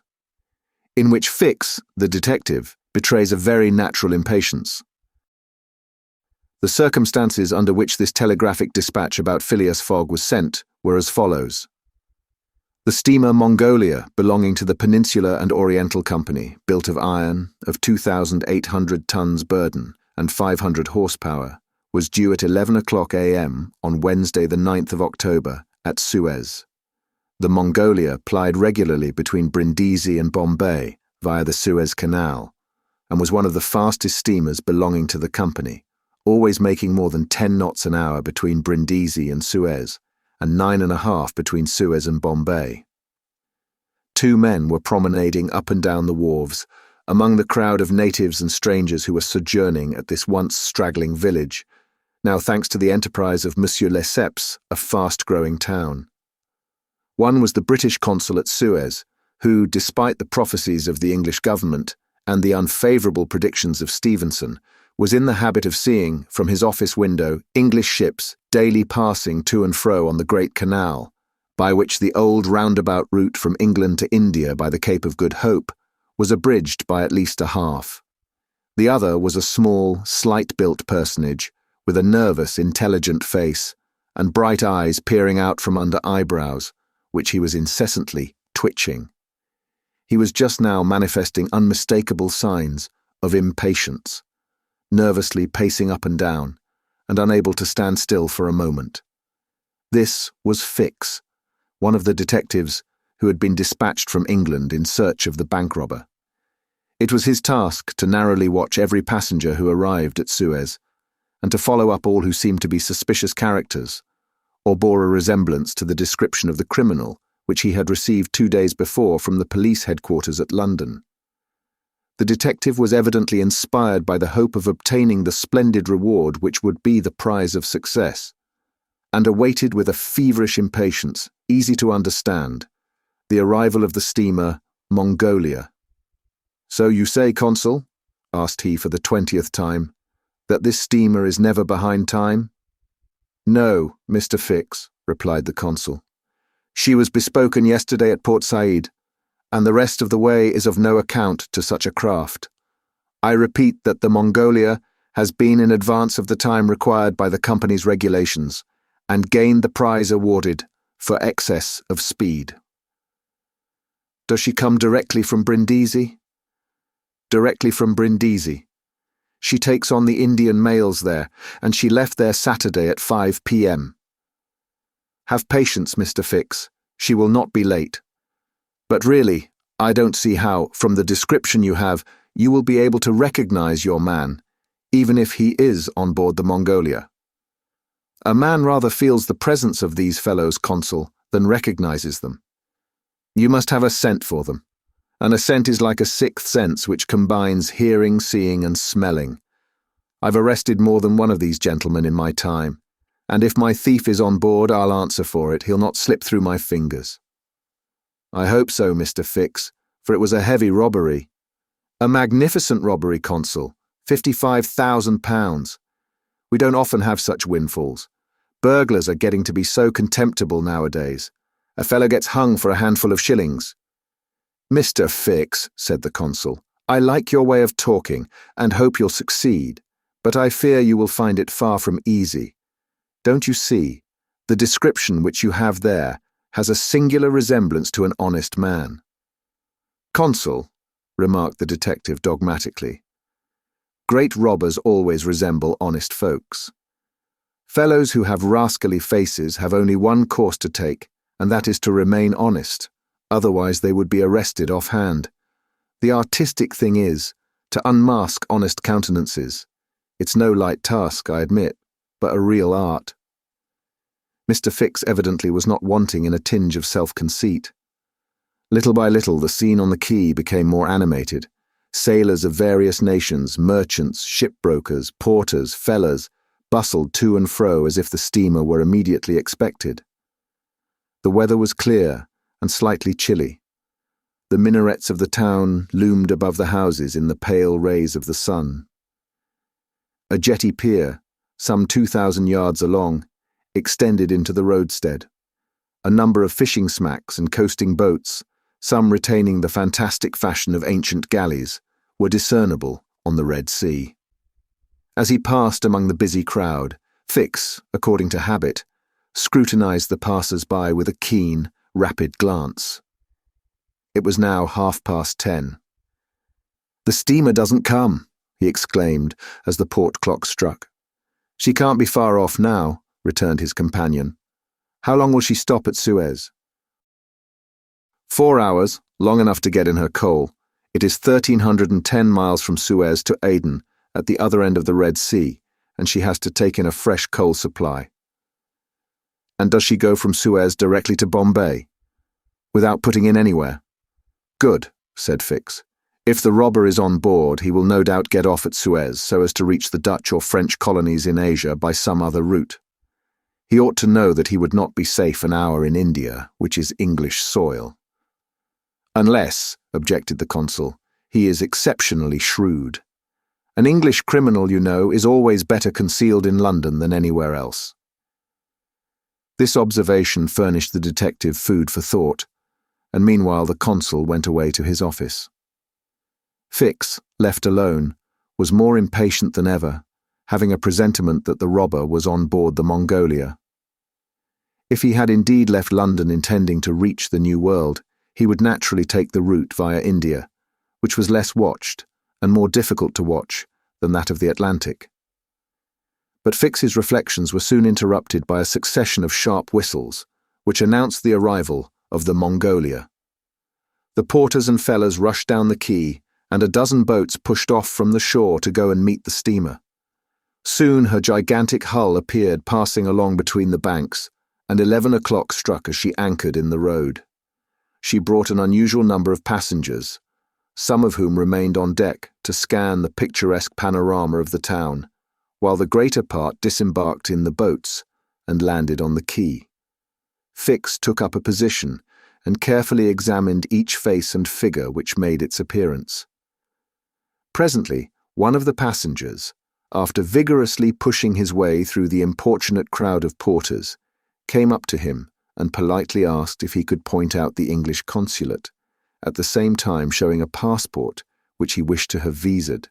in which Fix, the detective, betrays a very natural impatience. The circumstances under which this telegraphic dispatch about Phileas Fogg was sent were as follows. The steamer Mongolia, belonging to the Peninsular and Oriental Company, built of iron, of 2,800 tons burden and 500 horsepower, was due at 11 o'clock a.m. on Wednesday the 9th of October at Suez. The Mongolia plied regularly between Brindisi and Bombay via the Suez Canal, and was one of the fastest steamers belonging to the company, always making more than 10 knots an hour between Brindisi and Suez, and 9.5 between Suez and Bombay. 2 men were promenading up and down the wharves, among the crowd of natives and strangers who were sojourning at this once straggling village, now thanks to the enterprise of Monsieur Lesseps, a fast-growing town. One was the British consul at Suez, who, despite the prophecies of the English government and the unfavourable predictions of Stevenson, was in the habit of seeing, from his office window, English ships daily passing to and fro on the Great Canal, by which the old roundabout route from England to India by the Cape of Good Hope was abridged by at least a half. The other was a small, slight-built personage, with a nervous, intelligent face, and bright eyes peering out from under eyebrows, which he was incessantly twitching. He was just now manifesting unmistakable signs of impatience, nervously pacing up and down, and unable to stand still for a moment. This was Fix, one of the detectives who had been dispatched from England in search of the bank robber. It was his task to narrowly watch every passenger who arrived at Suez, and to follow up all who seemed to be suspicious characters, or bore a resemblance to the description of the criminal which he had received 2 days before from the police headquarters at London. The detective was evidently inspired by the hope of obtaining the splendid reward which would be the prize of success, and awaited with a feverish impatience, easy to understand, the arrival of the steamer Mongolia. "So you say, Consul," asked he for the 20th time, "that this steamer is never behind time?" "No, Mr. Fix," replied the consul. "She was bespoken yesterday at Port Said, and the rest of the way is of no account to such a craft. I repeat that the Mongolia has been in advance of the time required by the company's regulations, and gained the prize awarded for excess of speed." "Does she come directly from Brindisi?" "Directly from Brindisi. She takes on the Indian mails there, and she left there Saturday at 5 p.m. Have patience, Mr. Fix. She will not be late. But really, I don't see how, from the description you have, you will be able to recognize your man, even if he is on board the Mongolia. A man rather feels the presence of these fellows, Consul, than recognizes them. You must have a scent for them, and a scent is like a sixth sense which combines hearing, seeing, and smelling. I've arrested more than one of these gentlemen in my time, and if my thief is on board, I'll answer for it. He'll not slip through my fingers." "I hope so, Mr. Fix, for it was a heavy robbery." "A magnificent robbery, Consul. £55,000. We don't often have such windfalls. Burglars are getting to be so contemptible nowadays. A fellow gets hung for a handful of shillings." "Mr. Fix," said the consul, "I like your way of talking, and hope you'll succeed, but I fear you will find it far from easy. Don't you see, the description which you have there has a singular resemblance to an honest man." "Consul," remarked the detective dogmatically, "great robbers always resemble honest folks. Fellows who have rascally faces have only one course to take, and that is to remain honest, otherwise they would be arrested offhand. The artistic thing is to unmask honest countenances. It's no light task, I admit, but a real art." Mr. Fix evidently was not wanting in a tinge of self-conceit. Little by little the scene on the quay became more animated. Sailors of various nations, merchants, shipbrokers, porters, fellers, bustled to and fro as if the steamer were immediately expected. The weather was clear and slightly chilly. The minarets of the town loomed above the houses in the pale rays of the sun. A jetty pier, some 2,000 yards along, extended into the roadstead. A number of fishing smacks and coasting boats, some retaining the fantastic fashion of ancient galleys, were discernible on the Red Sea. As he passed among the busy crowd, Fix, according to habit, scrutinized the passers-by with a keen, rapid glance. It was now 10:30. "The steamer doesn't come," he exclaimed as the port clock struck. "She can't be far off now," returned his companion. "How long will she stop at Suez?" 4 hours, long enough to get in her coal. It is 1,310 miles from Suez to Aden, at the other end of the Red Sea, and she has to take in a fresh coal supply." "And does she go from Suez directly to Bombay, without putting in anywhere?" "Good," said Fix. "If the robber is on board, he will no doubt get off at Suez so as to reach the Dutch or French colonies in Asia by some other route. He ought to know that he would not be safe an hour in India, which is English soil." "Unless," objected the consul, "he is exceptionally shrewd. An English criminal, you know, is always better concealed in London than anywhere else." This observation furnished the detective food for thought, and meanwhile the consul went away to his office. Fix, left alone, was more impatient than ever, having a presentiment that the robber was on board the Mongolia. If he had indeed left London intending to reach the New World, he would naturally take the route via India, which was less watched and more difficult to watch than that of the Atlantic. But Fix's reflections were soon interrupted by a succession of sharp whistles, which announced the arrival of the Mongolia. The porters and fellers rushed down the quay, and a dozen boats pushed off from the shore to go and meet the steamer. Soon her gigantic hull appeared passing along between the banks, and 11 o'clock struck as she anchored in the road. She brought an unusual number of passengers, some of whom remained on deck to scan the picturesque panorama of the town, while the greater part disembarked in the boats and landed on the quay. Fix took up a position and carefully examined each face and figure which made its appearance. Presently, one of the passengers, after vigorously pushing his way through the importunate crowd of porters, came up to him and politely asked if he could point out the English consulate, at the same time showing a passport which he wished to have visaed.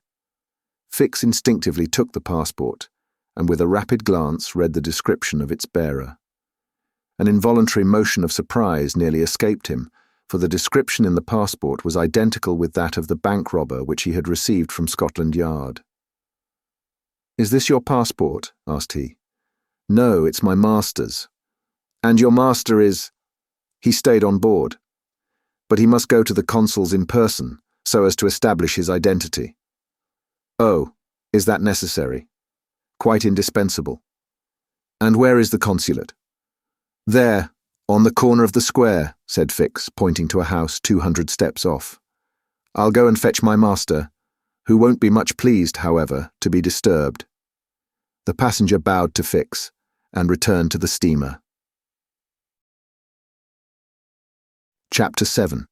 Fix instinctively took the passport, and with a rapid glance read the description of its bearer. An involuntary motion of surprise nearly escaped him, for the description in the passport was identical with that of the bank robber which he had received from Scotland Yard. "Is this your passport?" asked he. "No, it's my master's." "And your master is—" "He stayed on board. But he must go to the consul's in person, so as to establish his identity." "Oh, is that necessary?" "Quite indispensable." "And where is the consulate?" "There, on the corner of the square," said Fix, pointing to a house 200 steps off. "I'll go and fetch my master, who won't be much pleased, however, to be disturbed." The passenger bowed to Fix and returned to the steamer. Chapter 7,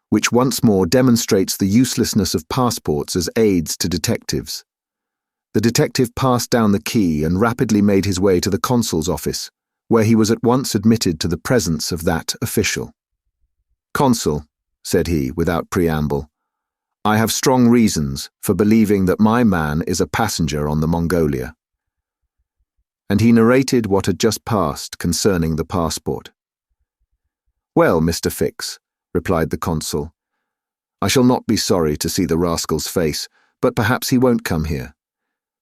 which once more demonstrates the uselessness of passports as aids to detectives. The detective passed down the quay and rapidly made his way to the consul's office, where he was at once admitted to the presence of that official. "Consul," said he, without preamble, "I have strong reasons for believing that my man is a passenger on the Mongolia." And he narrated what had just passed concerning the passport. "Well, Mr. Fix," replied the consul, "I shall not be sorry to see the rascal's face, but perhaps he won't come here.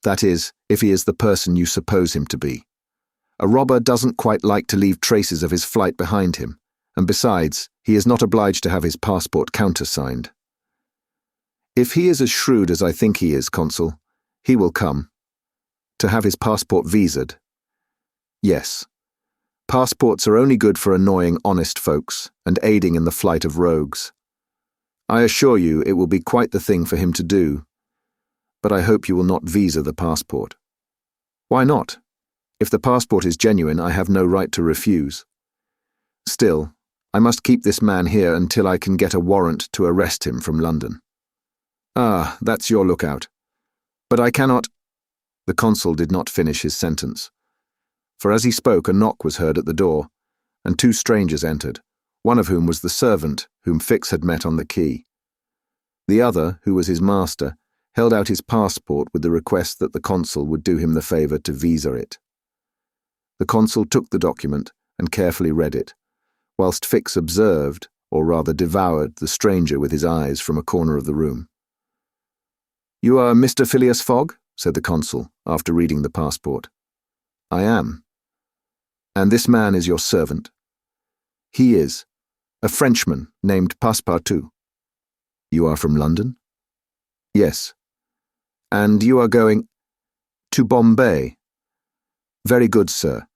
That is, if he is the person you suppose him to be. A robber doesn't quite like to leave traces of his flight behind him, and besides, he is not obliged to have his passport countersigned. If he is as shrewd as I think he is, Consul, he will come. To have his passport visaed. Yes. Passports are only good for annoying honest folks and aiding in the flight of rogues. I assure you it will be quite the thing for him to do. But I hope you will not visa the passport." "Why not? If the passport is genuine, I have no right to refuse. Still, I must keep this man here until I can get a warrant to arrest him from London." "Ah, that's your lookout. But I cannot—" The consul did not finish his sentence, for as he spoke a knock was heard at the door, and 2 strangers entered, one of whom was the servant whom Fix had met on the quay. The other, who was his master, held out his passport with the request that the consul would do him the favour to visa it. The consul took the document and carefully read it, whilst Fix observed, or rather devoured, the stranger with his eyes from a corner of the room. "You are Mr. Phileas Fogg?" said the consul, after reading the passport. "I am." "And this man is your servant?" "He is. A Frenchman named Passepartout." "You are from London?" "Yes." "And you are going—" "To Bombay." "Very good, sir.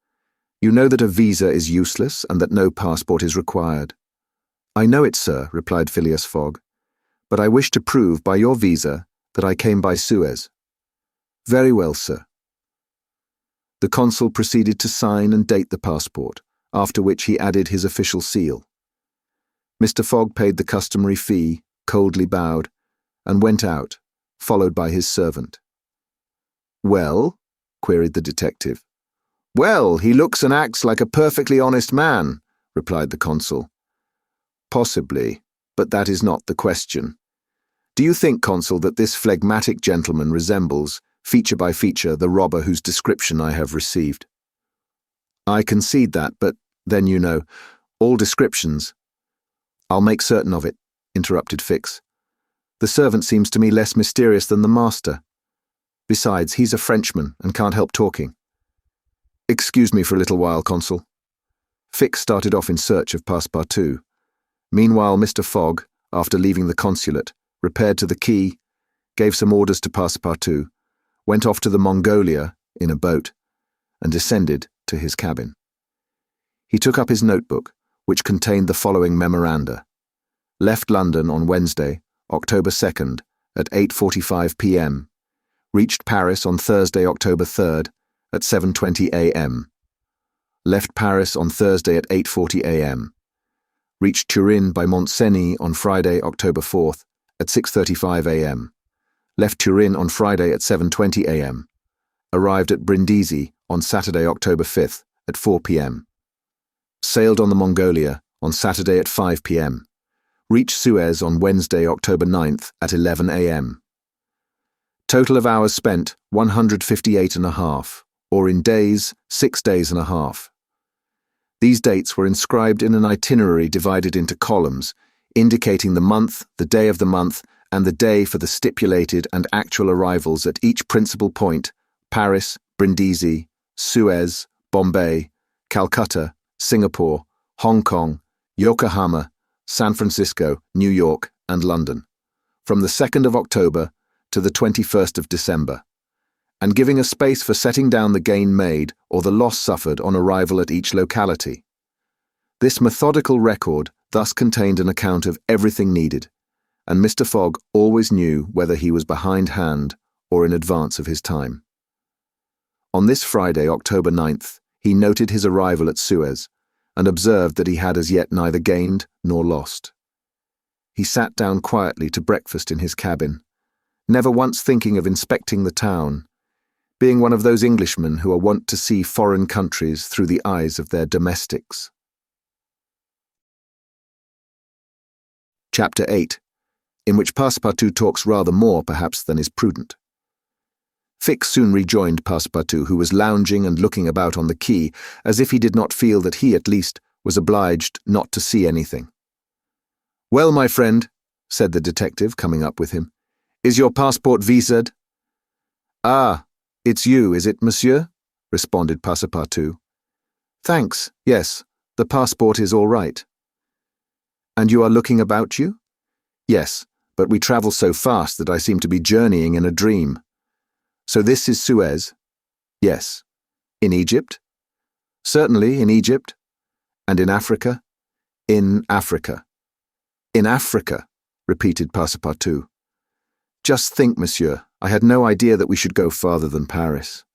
You know that a visa is useless and that no passport is required." "I know it, sir," replied Phileas Fogg, "but I wish to prove by your visa that I came by Suez." "Very well, sir." The consul proceeded to sign and date the passport, after which he added his official seal. Mr. Fogg paid the customary fee, coldly bowed, and went out, followed by his servant. "Well?" queried the detective. "Well, he looks and acts like a perfectly honest man," replied the consul. "Possibly, but that is not the question. Do you think, Consul, that this phlegmatic gentleman resembles, feature by feature, the robber whose description I have received?" "I concede that, but then, you know, all descriptions—" "I'll make certain of it," interrupted Fix. "The servant seems to me less mysterious than the master." Besides, he's a Frenchman and can't help talking. Excuse me for a little while, Consul. Fix started off in search of Passepartout. Meanwhile, Mr. Fogg, after leaving the consulate, repaired to the quay, gave some orders to Passepartout, went off to the Mongolia in a boat, and descended to his cabin. He took up his notebook, which contained the following memoranda. Left London on Wednesday, October 2nd, at 8:45 p.m. Reached Paris on Thursday, October 3rd, at 7:20 a.m. Left Paris on Thursday at 8:40 a.m. Reached Turin by Mont-Cenis on Friday, October 4th, at 6:35 a.m. Left Turin on Friday at 7:20 a.m. Arrived at Brindisi on Saturday, October 5th, at 4 p.m. Sailed on the Mongolia on Saturday at 5 p.m. Reached Suez on Wednesday, October 9th, at 11 a.m. Total of hours spent, 158.5, or in days, 6 days and a half. These dates were inscribed in an itinerary divided into columns, indicating the month, the day of the month, and the day for the stipulated and actual arrivals at each principal point: Paris, Brindisi, Suez, Bombay, Calcutta, Singapore, Hong Kong, Yokohama, San Francisco, New York, and London, from the 2nd of October to the 21st of December, and giving a space for setting down the gain made or the loss suffered on arrival at each locality. This methodical record thus contained an account of everything needed, and Mr. Fogg always knew whether he was behindhand or in advance of his time. On this Friday, October 9th, he noted his arrival at Suez, and observed that he had as yet neither gained nor lost. He sat down quietly to breakfast in his cabin, never once thinking of inspecting the town, being one of those Englishmen who are wont to see foreign countries through the eyes of their domestics. Chapter 8, in which Passepartout talks rather more, perhaps, than is prudent. Fix soon rejoined Passepartout, who was lounging and looking about on the quay, as if he did not feel that he, at least, was obliged not to see anything. "Well, my friend," said the detective, coming up with him, "is your passport visaed?" "Ah, it's you, is it, monsieur?" responded Passepartout. "Thanks, yes, the passport is all right." "And you are looking about you?" "Yes, but we travel so fast that I seem to be journeying in a dream." "So this is Suez?" "Yes." "In Egypt?" "Certainly, in Egypt." "And in Africa?" "In Africa." "In Africa," repeated Passepartout. "Just think, monsieur, I had no idea that we should go farther than Paris.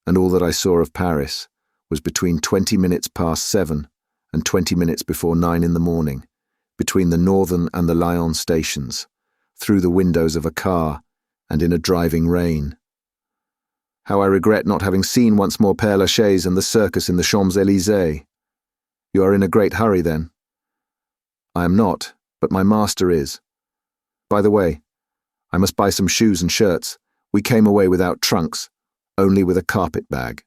And all that I saw of Paris was between 20 minutes past 7 and 20 minutes before 9 in the morning, between the Northern and the Lyons stations, through the windows of a car, and in a driving rain. How I regret not having seen once more Père Lachaise and the circus in the Champs-Élysées. You are in a great hurry, then?" "I am not, but my master is. By the way, I must buy some shoes and shirts. We came away without trunks, only with a carpet bag."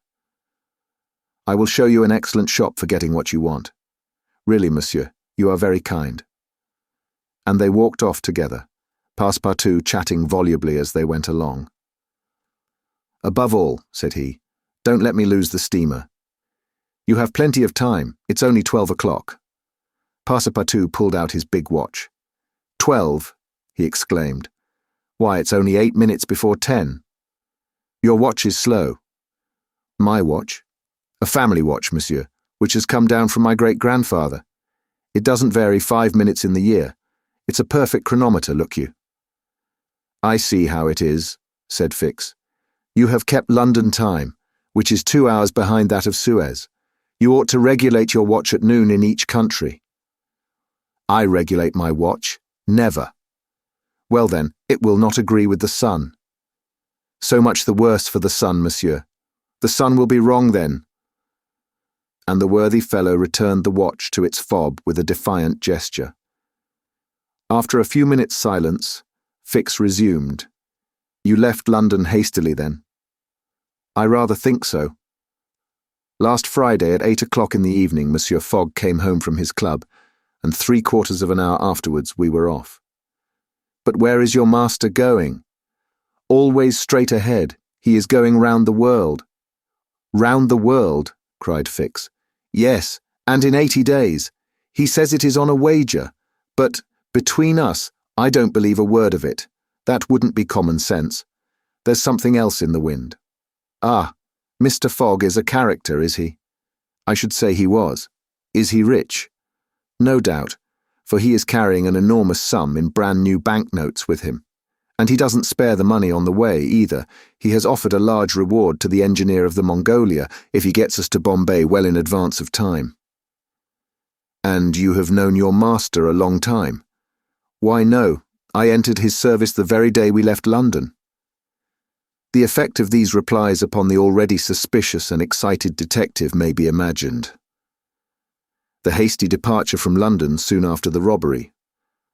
"I will show you an excellent shop for getting what you want. Really, monsieur, you are very kind." And they walked off together, Passepartout chatting volubly as they went along. "Above all," said he, "don't let me lose the steamer. You have plenty of time, it's only 12 o'clock. Passepartout pulled out his big watch. 12, he exclaimed. "Why, it's only 8 minutes before 10. Your watch is slow." "My watch?" "A family watch, monsieur, which has come down from my great-grandfather. It doesn't vary 5 minutes in the year. It's a perfect chronometer, look you." "I see how it is," said Fix. "You have kept London time, which is 2 hours behind that of Suez. You ought to regulate your watch at noon in each country." "I regulate my watch? Never." "Well then, it will not agree with the sun." "So much the worse for the sun, monsieur. The sun will be wrong then." And the worthy fellow returned the watch to its fob with a defiant gesture. After a few minutes' silence, Fix resumed. "You left London hastily then?" "I rather think so. Last Friday at 8 o'clock in the evening, Monsieur Fogg came home from his club, and 3/4 of an hour afterwards we were off." "But where is your master going?" Always straight ahead. He is going round the world." "Round the world?" cried Fix. "Yes, and in 80 days. He says it is on a wager. But, between us, I don't believe a word of it. That wouldn't be common sense. There's something else in the wind." "Ah, Mr. Fogg is a character, is he?" "I should say he was. Is he rich?" "No doubt, for he is carrying an enormous sum in brand new banknotes with him. And he doesn't spare the money on the way, either. He has offered a large reward to the engineer of the Mongolia if he gets us to Bombay well in advance of time." "And you have known your master a long time?" "Why, no. I entered his service the very day we left London." The effect of these replies upon the already suspicious and excited detective may be imagined. The hasty departure from London soon after the robbery,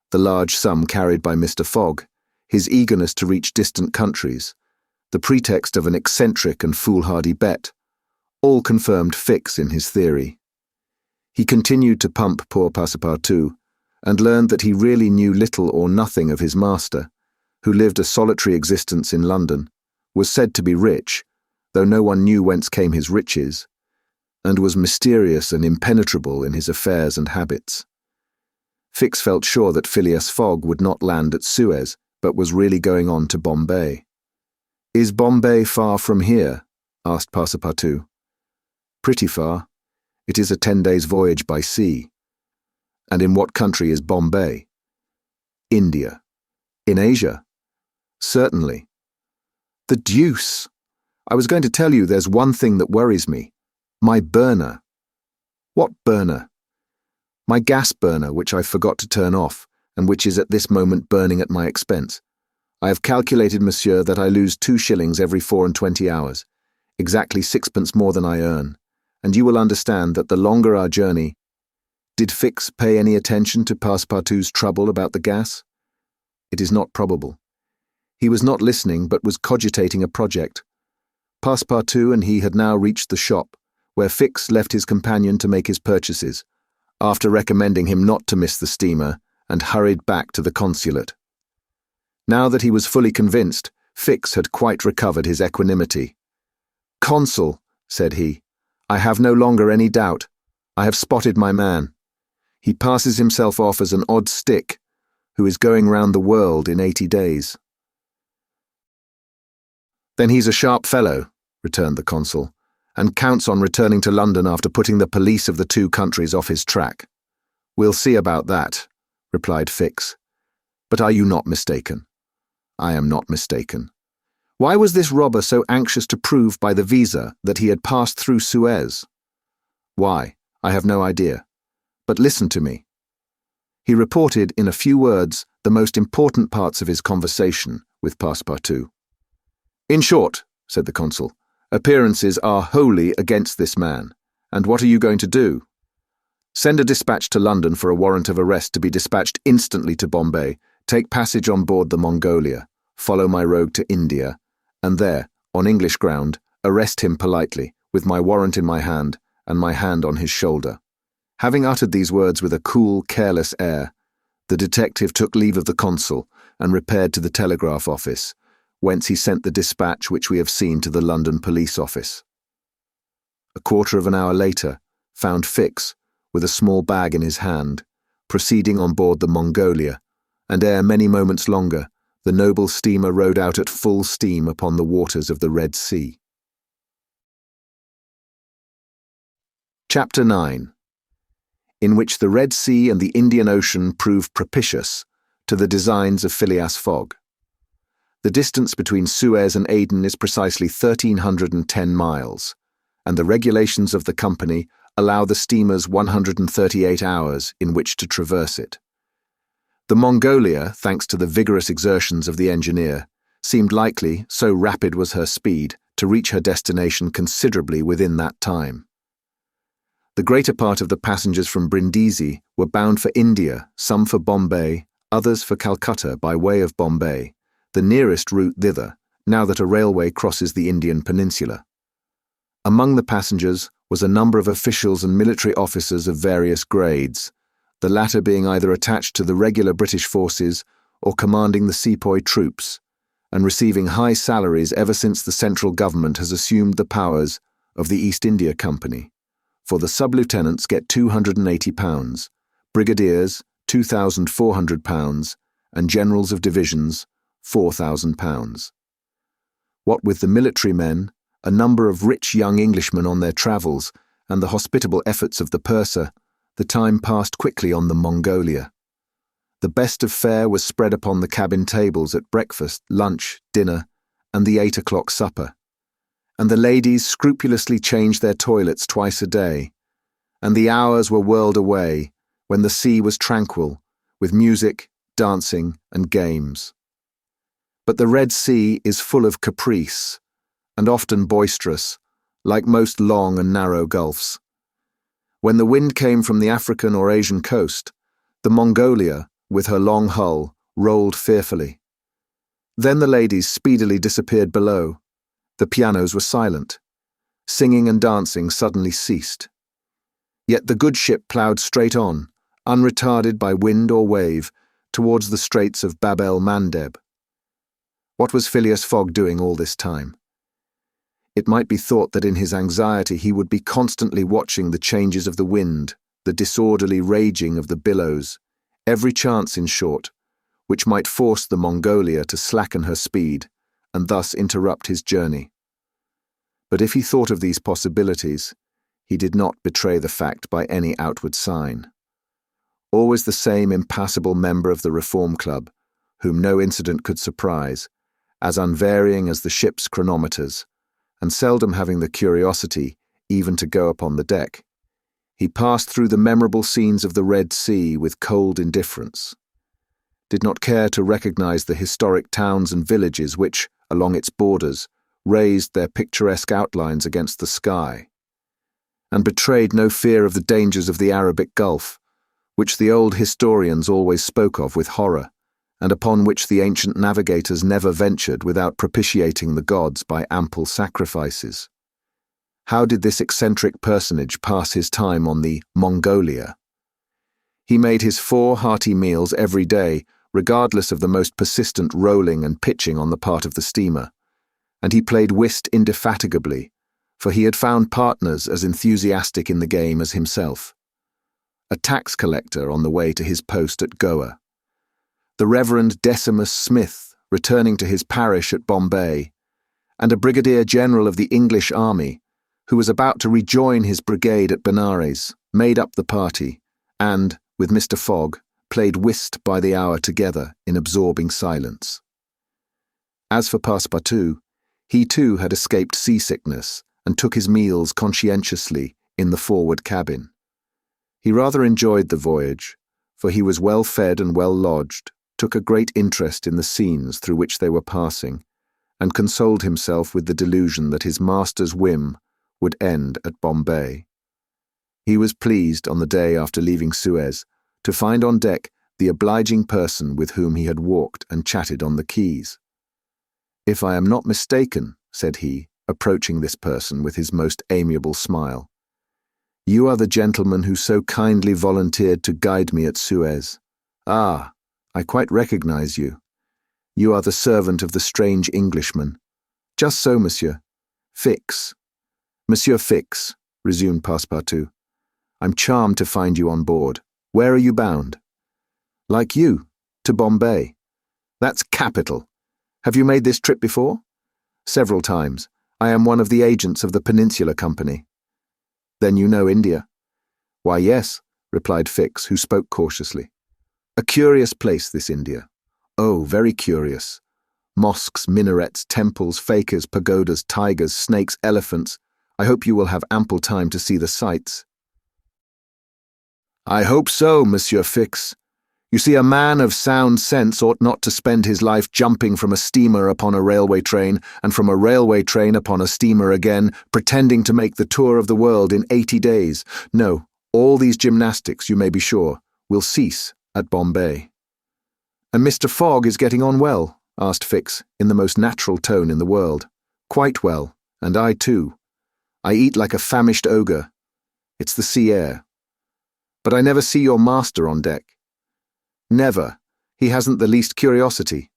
the large sum carried by Mr. Fogg, his eagerness to reach distant countries, the pretext of an eccentric and foolhardy bet, all confirmed Fix in his theory. He continued to pump poor Passepartout, and learned that he really knew little or nothing of his master, who lived a solitary existence in London, was said to be rich, though no one knew whence came his riches, and was mysterious and impenetrable in his affairs and habits. Fix felt sure that Phileas Fogg would not land at Suez, but was really going on to Bombay. "Is Bombay far from here?" asked Passepartout. "Pretty far. It is a 10 days' voyage by sea." "And in what country is Bombay?" "India." "In Asia?" "Certainly." "The deuce! I was going to tell you there's one thing that worries me. My burner." "What burner?" "My gas burner, which I forgot to turn off, and which is at this moment burning at my expense. I have calculated, monsieur, that I lose 2 shillings every 24 hours, exactly 6pence more than I earn, and you will understand that the longer our journey—" Did Fix pay any attention to Passepartout's trouble about the gas? It is not probable. He was not listening, but was cogitating a project. Passepartout and he had now reached the shop, where Fix left his companion to make his purchases, after recommending him not to miss the steamer, and hurried back to the consulate. Now that he was fully convinced, Fix had quite recovered his equanimity. "Consul," said he, "I have no longer any doubt. I have spotted my man. He passes himself off as an odd stick, who is going round the world in 80 days. "Then he's a sharp fellow," returned the consul, "and counts on returning to London after putting the police of the 2 countries off his track." "We'll see about that," replied Fix. "But are you not mistaken?" "I am not mistaken." "Why was this robber so anxious to prove by the visa that he had passed through Suez?" "Why, I have no idea. But listen to me." He reported in a few words the most important parts of his conversation with Passepartout. "In short," said the consul, "appearances are wholly against this man. And what are you going to do?" "Send a dispatch to London for a warrant of arrest to be dispatched instantly to Bombay, take passage on board the Mongolia, follow my rogue to India, and there, on English ground, arrest him politely, with my warrant in my hand, and my hand on his shoulder." Having uttered these words with a cool, careless air, the detective took leave of the consul and repaired to the telegraph office, whence he sent the dispatch which we have seen to the London police office. A quarter of an hour later, found Fix, with a small bag in his hand, proceeding on board the Mongolia, and ere many moments longer, the noble steamer rode out at full steam upon the waters of the Red Sea. Chapter 9. In which the Red Sea and the Indian Ocean prove propitious to the designs of Phileas Fogg. The distance between Suez and Aden is precisely 1,310 miles, and the regulations of the company allow the steamers 138 hours in which to traverse it. The Mongolia, thanks to the vigorous exertions of the engineer, seemed likely, so rapid was her speed, to reach her destination considerably within that time. The greater part of the passengers from Brindisi were bound for India, some for Bombay, others for Calcutta by way of Bombay, the nearest route thither, now that a railway crosses the Indian peninsula. Among the passengers was a number of officials and military officers of various grades, the latter being either attached to the regular British forces or commanding the sepoy troops, and receiving high salaries ever since the central government has assumed the powers of the East India Company, for the sub-lieutenants get £280, brigadiers £2,400, and generals of divisions £4,000. What with the military men, a number of rich young Englishmen on their travels, and the hospitable efforts of the purser, the time passed quickly on the Mongolia. The best of fare was spread upon the cabin tables at breakfast, lunch, dinner, and the 8 o'clock supper, and the ladies scrupulously changed their toilets twice a day, and the hours were whirled away when the sea was tranquil, with music, dancing, and games. But the Red Sea is full of caprice, and often boisterous, like most long and narrow gulfs. When the wind came from the African or Asian coast, the Mongolia, with her long hull, rolled fearfully. Then the ladies speedily disappeared below. The pianos were silent. Singing and dancing suddenly ceased. Yet the good ship ploughed straight on, unretarded by wind or wave, towards the straits of Bab el Mandeb. What was Phileas Fogg doing all this time? It might be thought that in his anxiety he would be constantly watching the changes of the wind, the disorderly raging of the billows, every chance, in short, which might force the Mongolia to slacken her speed and thus interrupt his journey. But if he thought of these possibilities, he did not betray the fact by any outward sign. Always the same impassible member of the Reform Club, whom no incident could surprise, as unvarying as the ship's chronometers, and seldom having the curiosity even to go upon the deck, he passed through the memorable scenes of the Red Sea with cold indifference, did not care to recognize the historic towns and villages which, along its borders, raised their picturesque outlines against the sky, and betrayed no fear of the dangers of the Arabic Gulf, which the old historians always spoke of with horror, and upon which the ancient navigators never ventured without propitiating the gods by ample sacrifices. How did this eccentric personage pass his time on the Mongolia? He made his 4 hearty meals every day, regardless of the most persistent rolling and pitching on the part of the steamer, and he played whist indefatigably, for he had found partners as enthusiastic in the game as himself. A tax collector on the way to his post at Goa, the Reverend Decimus Smith returning to his parish at Bombay, and a brigadier general of the English army, who was about to rejoin his brigade at Benares, made up the party, and, with Mr. Fogg, played whist by the hour together in absorbing silence. As for Passepartout, he too had escaped seasickness and took his meals conscientiously in the forward cabin. He rather enjoyed the voyage, for he was well fed and well lodged, took a great interest in the scenes through which they were passing, and consoled himself with the delusion that his master's whim would end at Bombay. He was pleased, on the day after leaving Suez, to find on deck the obliging person with whom he had walked and chatted on the quays. "If I am not mistaken," said he, approaching this person with his most amiable smile, "you are the gentleman who so kindly volunteered to guide me at Suez. Ah, I quite recognize you. You are the servant of the strange Englishman." "Just so, monsieur. Fix." "Monsieur Fix," resumed Passepartout, "I'm charmed to find you on board. Where are you bound?" "Like you, to Bombay." "That's capital. Have you made this trip before?" "Several times. I am one of the agents of the Peninsular Company." "Then you know India?" "Why, yes," replied Fix, who spoke cautiously. "A curious place, this India. Oh, very curious. Mosques, minarets, temples, fakirs, pagodas, tigers, snakes, elephants. I hope you will have ample time to see the sights." "I hope so, Monsieur Fix. You see, a man of sound sense ought not to spend his life jumping from a steamer upon a railway train, and from a railway train upon a steamer again, pretending to make the tour of the world in 80 days. No, all these gymnastics, you may be sure, will cease at Bombay." "And Mr. Fogg is getting on well?" asked Fix, in the most natural tone in the world. "Quite well, and I too. I eat like a famished ogre. It's the sea air. But I never see your master on deck." "Never. He hasn't the least curiosity."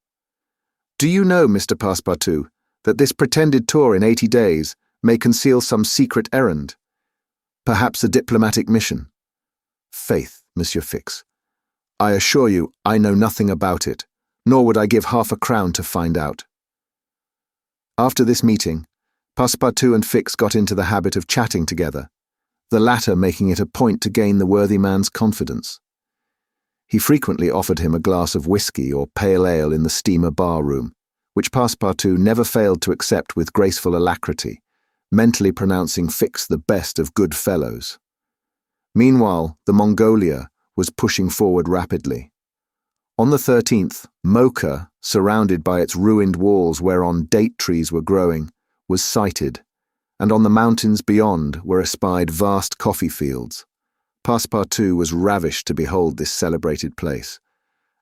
Do you know, Mr. Passepartout, that this pretended tour in 80 days may conceal some secret errand? Perhaps a diplomatic mission? Faith, Monsieur Fix, I assure you I know nothing about it, nor would I give half a crown to find out. After this meeting, Passepartout and Fix got into the habit of chatting together, the latter making it a point to gain the worthy man's confidence. He frequently offered him a glass of whisky or pale ale in the steamer bar-room, which Passepartout never failed to accept with graceful alacrity, mentally pronouncing Fix the best of good fellows. Meanwhile, the Mongolia was pushing forward rapidly. On the 13th, Mocha, surrounded by its ruined walls whereon date trees were growing, was sighted, and on the mountains beyond were espied vast coffee fields. Passepartout was ravished to behold this celebrated place,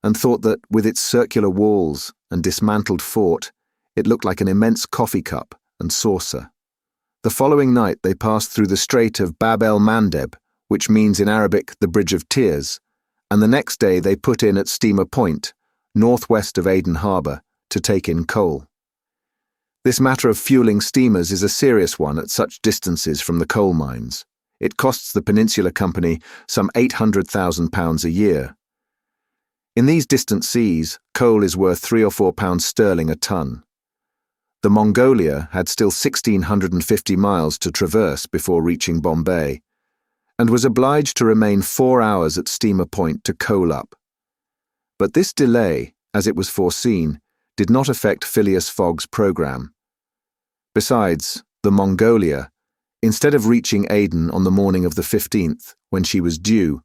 and thought that, with its circular walls and dismantled fort, it looked like an immense coffee cup and saucer. The following night they passed through the Strait of Bab el-Mandeb, which means in Arabic the Bridge of Tears, and the next day they put in at Steamer Point, northwest of Aden Harbour, to take in coal. This matter of fueling steamers is a serious one at such distances from the coal mines. It costs the Peninsular Company some £800,000 a year. In these distant seas, coal is worth £3 or £4 sterling a ton. The Mongolia had still 1,650 miles to traverse before reaching Bombay, and was obliged to remain 4 hours at Steamer Point to coal up. But this delay, as it was foreseen, did not affect Phileas Fogg's programme. Besides, the Mongolia, instead of reaching Aden on the morning of the 15th, when she was due,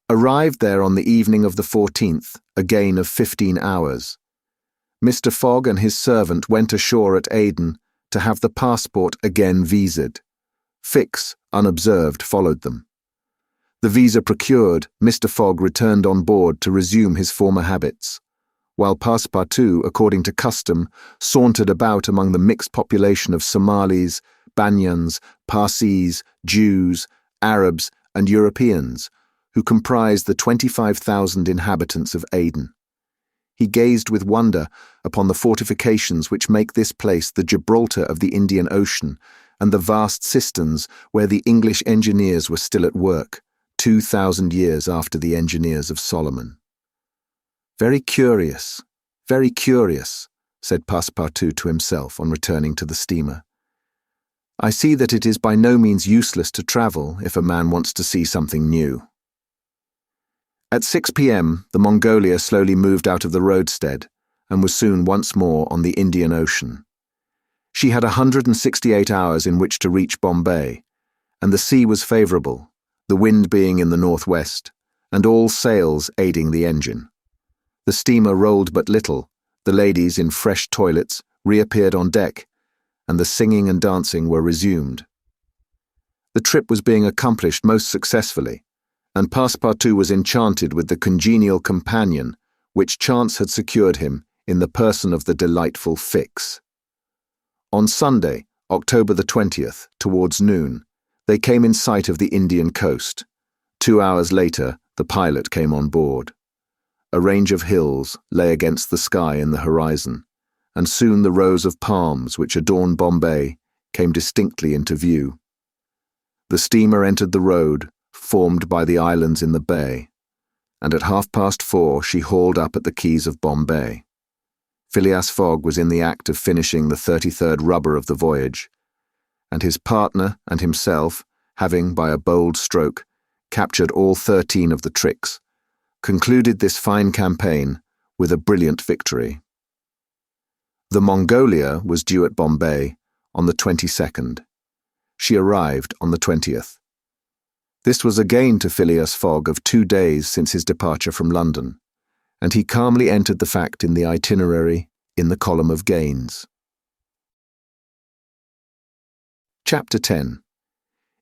arrived there on the evening of the 14th, a gain of 15 hours. Mr. Fogg and his servant went ashore at Aden to have the passport again visaed. Fix, unobserved, followed them. The visa procured, Mr. Fogg returned on board to resume his former habits, while Passepartout, according to custom, sauntered about among the mixed population of Somalis, Banyans, Parsees, Jews, Arabs, and Europeans, who comprised the 25,000 inhabitants of Aden. He gazed with wonder upon the fortifications which make this place the Gibraltar of the Indian Ocean, and the vast cisterns where the English engineers were still at work, 2,000 years after the engineers of Solomon. Very curious, said Passepartout to himself on returning to the steamer. I see that it is by no means useless to travel if a man wants to see something new. At 6 p.m, the Mongolia slowly moved out of the roadstead and was soon once more on the Indian Ocean. She had 168 hours in which to reach Bombay, and the sea was favourable, the wind being in the northwest, and all sails aiding the engine. The steamer rolled but little, the ladies in fresh toilets reappeared on deck, and the singing and dancing were resumed. The trip was being accomplished most successfully, and Passepartout was enchanted with the congenial companion which chance had secured him in the person of the delightful Fix. On Sunday, October the 20th, towards noon, they came in sight of the Indian coast. 2 hours later, the pilot came on board. A range of hills lay against the sky in the horizon, and soon the rows of palms which adorn Bombay came distinctly into view. The steamer entered the road, formed by the islands in the bay, and at 4:30 she hauled up at the quays of Bombay. Phileas Fogg was in the act of finishing the 33rd rubber of the voyage, and his partner and himself, having, by a bold stroke, captured all 13 of the tricks, concluded this fine campaign with a brilliant victory. The Mongolia was due at Bombay on the 22nd. She arrived on the 20th. This was a gain to Phileas Fogg of 2 days since his departure from London, and he calmly entered the fact in the itinerary in the column of gains. Chapter 10,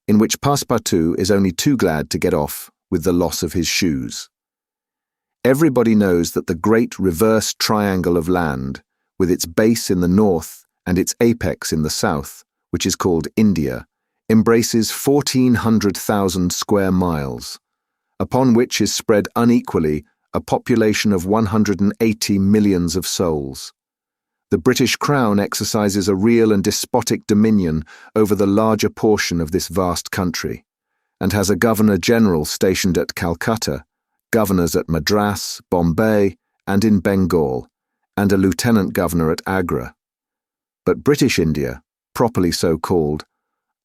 in which Passepartout is only too glad to get off with the loss of his shoes. Everybody knows that the great reverse triangle of land, with its base in the north and its apex in the south, which is called India, embraces 1,400,000 square miles, upon which is spread unequally a population of 180 millions of souls. The British Crown exercises a real and despotic dominion over the larger portion of this vast country, and has a Governor-General stationed at Calcutta, governors at Madras, Bombay, and in Bengal, and a Lieutenant Governor at Agra. But British India, properly so called,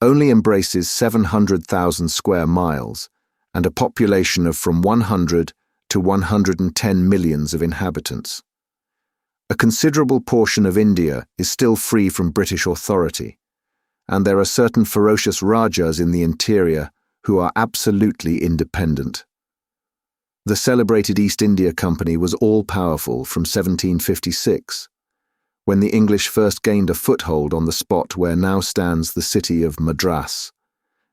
only embraces 700,000 square miles and a population of from 100 to 110 millions of inhabitants. A considerable portion of India is still free from British authority, and there are certain ferocious Rajas in the interior who are absolutely independent. The celebrated East India Company was all-powerful from 1756, when the English first gained a foothold on the spot where now stands the city of Madras,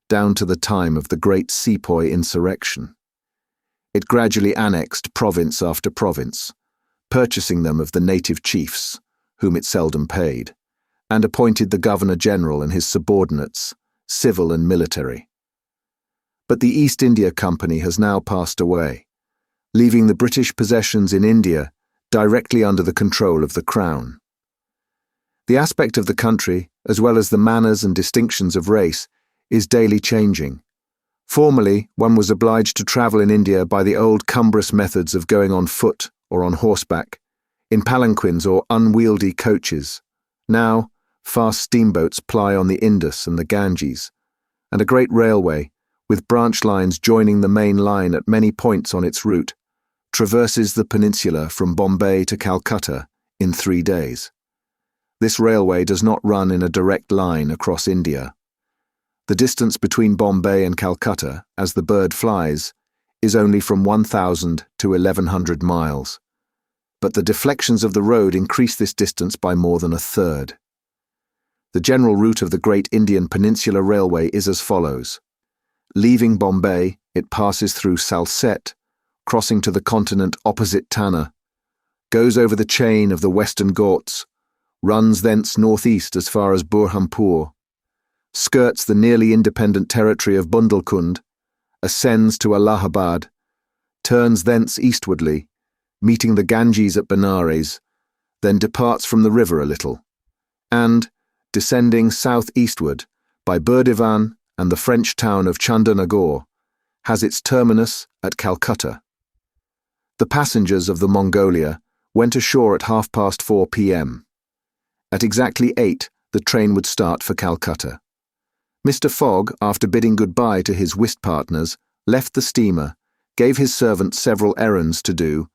down to the time of the great Sepoy insurrection. It gradually annexed province after province, purchasing them of the native chiefs, whom it seldom paid, and appointed the Governor-General and his subordinates, civil and military. But the East India Company has now passed away, leaving the British possessions in India directly under the control of the Crown. The aspect of the country, as well as the manners and distinctions of race, is daily changing. Formerly, one was obliged to travel in India by the old cumbrous methods of going on foot or on horseback, in palanquins or unwieldy coaches. Now, fast steamboats ply on the Indus and the Ganges, and a great railway, with branch lines joining the main line at many points on its route, traverses the peninsula from Bombay to Calcutta in 3 days. This railway does not run in a direct line across India. The distance between Bombay and Calcutta, as the bird flies, is only from 1,000 to 1,100 miles, but the deflections of the road increase this distance by more than a third. The general route of the Great Indian Peninsula Railway is as follows. Leaving Bombay, it passes through Salsette, crossing to the continent opposite Tanna, goes over the chain of the Western Ghats, runs thence northeast as far as Burhanpur, skirts the nearly independent territory of Bundelkund, ascends to Allahabad, turns thence eastwardly, meeting the Ganges at Benares, then departs from the river a little, and, descending southeastward by Burdivan and the French town of Chandernagore, has its terminus at Calcutta. The passengers of the Mongolia went ashore at 4:30 p.m. At exactly 8, the train would start for Calcutta. Mr. Fogg, after bidding goodbye to his whist partners, left the steamer, gave his servant several errands to do,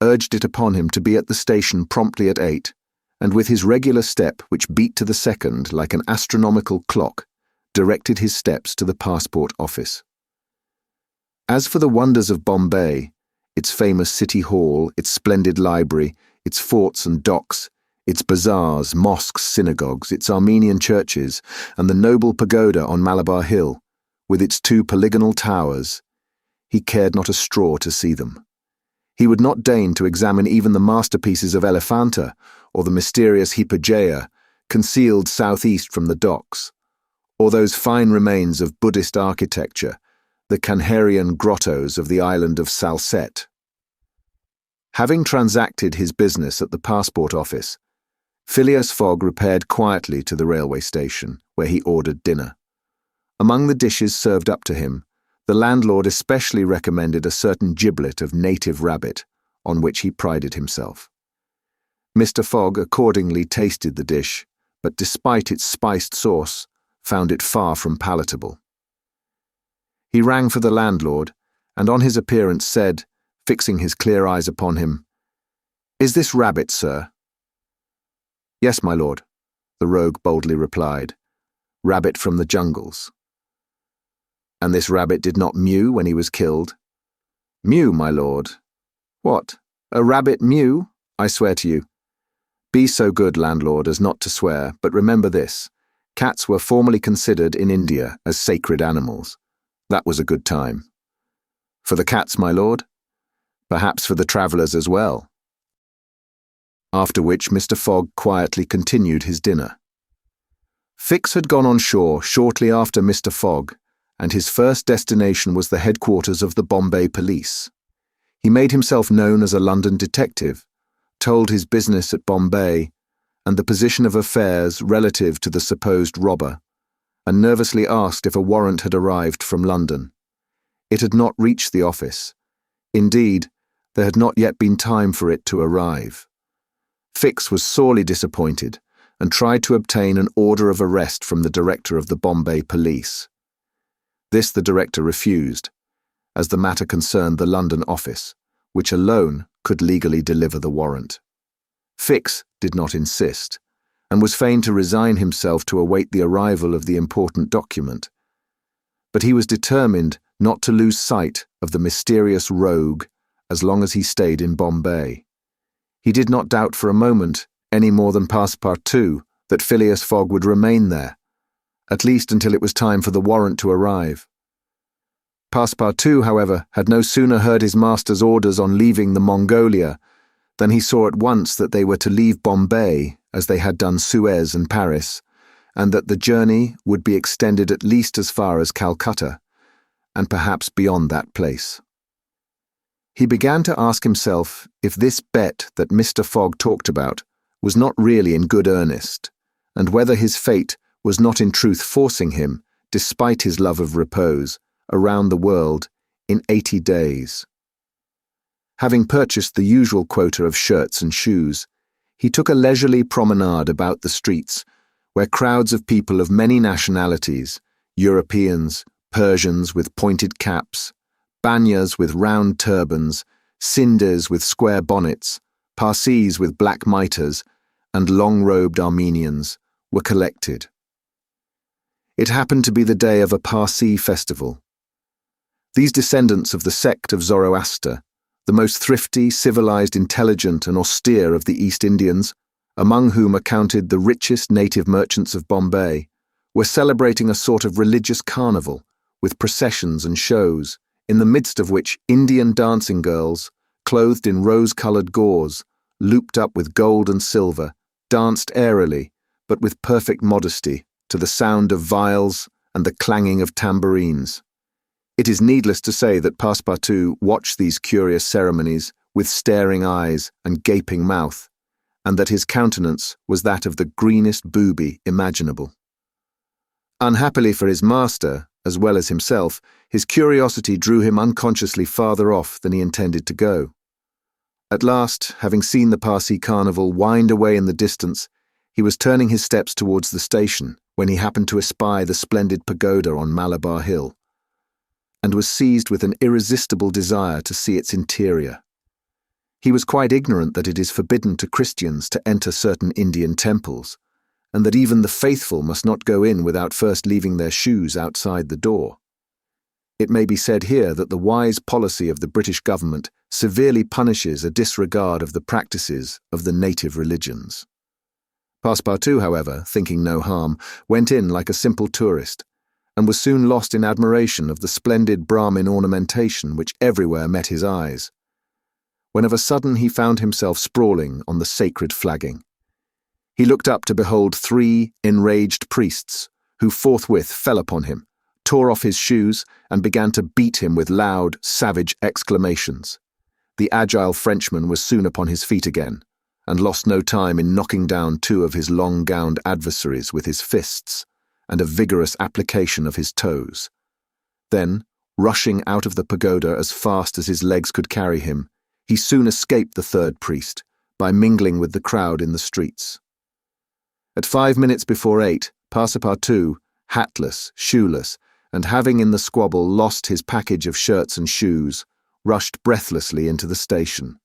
urged it upon him to be at the station promptly at 8, and with his regular step, which beat to the second like an astronomical clock, directed his steps to the passport office. As for the wonders of Bombay, its famous city hall, its splendid library, its forts and docks, its bazaars, mosques, synagogues, its Armenian churches, and the noble pagoda on Malabar Hill, with its 2 polygonal towers, he cared not a straw to see them. He would not deign to examine even the masterpieces of Elephanta or the mysterious Hypogeia, concealed southeast from the docks, or those fine remains of Buddhist architecture, the Kanharian grottos of the island of Salsette. Having transacted his business at the passport office, Phileas Fogg repaired quietly to the railway station, where he ordered dinner. Among the dishes served up to him, the landlord especially recommended a certain giblet of native rabbit, on which he prided himself. Mr. Fogg accordingly tasted the dish, but despite its spiced sauce, found it far from palatable. He rang for the landlord, and on his appearance said, fixing his clear eyes upon him, "Is this rabbit, sir?" "Yes, my lord," the rogue boldly replied. "Rabbit from the jungles." "And this rabbit did not mew when he was killed?" "Mew, my lord." "What, a rabbit mew? I swear to you." "Be so good, landlord, as not to swear, but remember this. Cats were formerly considered in India as sacred animals. That was a good time." "For the cats, my lord?" "Perhaps for the travellers as well." After which Mr. Fogg quietly continued his dinner. Fix had gone on shore shortly after Mr. Fogg, and his first destination was the headquarters of the Bombay police. He made himself known as a London detective, told his business at Bombay, and the position of affairs relative to the supposed robber, and nervously asked if a warrant had arrived from London. It had not reached the office. Indeed, there had not yet been time for it to arrive. Fix was sorely disappointed and tried to obtain an order of arrest from the director of the Bombay police. This the director refused, as the matter concerned the London office, which alone could legally deliver the warrant. Fix did not insist, and was fain to resign himself to await the arrival of the important document. But he was determined not to lose sight of the mysterious rogue as long as he stayed in Bombay. He did not doubt for a moment, any more than Passepartout, that Phileas Fogg would remain there, at least until it was time for the warrant to arrive. Passepartout, however, had no sooner heard his master's orders on leaving the Mongolia than he saw at once that they were to leave Bombay as they had done Suez and Paris, and that the journey would be extended at least as far as Calcutta, and perhaps beyond that place. He began to ask himself if this bet that Mr. Fogg talked about was not really in good earnest, and whether his fate was not in truth forcing him, despite his love of repose, around the world in 80 days. Having purchased the usual quota of shirts and shoes, he took a leisurely promenade about the streets, where crowds of people of many nationalities, Europeans, Persians with pointed caps, Banyas with round turbans, Sinda's with square bonnets, Parsees with black mitres, and long-robed Armenians were collected. It happened to be the day of a Parsee festival. These descendants of the sect of Zoroaster, the most thrifty, civilized, intelligent, and austere of the East Indians, among whom are counted the richest native merchants of Bombay, were celebrating a sort of religious carnival, with processions and shows, in the midst of which Indian dancing girls, clothed in rose-coloured gauze, looped up with gold and silver, danced airily, but with perfect modesty, to the sound of viols and the clanging of tambourines. It is needless to say that Passepartout watched these curious ceremonies with staring eyes and gaping mouth, and that his countenance was that of the greenest booby imaginable. Unhappily for his master, as well as himself, his curiosity drew him unconsciously farther off than he intended to go. At last, having seen the Parsee carnival wind away in the distance, he was turning his steps towards the station when he happened to espy the splendid pagoda on Malabar Hill, and was seized with an irresistible desire to see its interior. He was quite ignorant that it is forbidden to Christians to enter certain Indian temples, and that even the faithful must not go in without first leaving their shoes outside the door. It may be said here that the wise policy of the British government severely punishes a disregard of the practices of the native religions. Passepartout, however, thinking no harm, went in like a simple tourist, and was soon lost in admiration of the splendid Brahmin ornamentation which everywhere met his eyes, when of a sudden he found himself sprawling on the sacred flagging. He looked up to behold 3 enraged priests, who forthwith fell upon him, tore off his shoes, and began to beat him with loud, savage exclamations. The agile Frenchman was soon upon his feet again, and lost no time in knocking down 2 of his long-gowned adversaries with his fists, and a vigorous application of his toes. Then, rushing out of the pagoda as fast as his legs could carry him, he soon escaped the 3rd priest, by mingling with the crowd in the streets. At 5 minutes before 8, Passepartout, hatless, shoeless, and having in the squabble lost his package of shirts and shoes, rushed breathlessly into the station.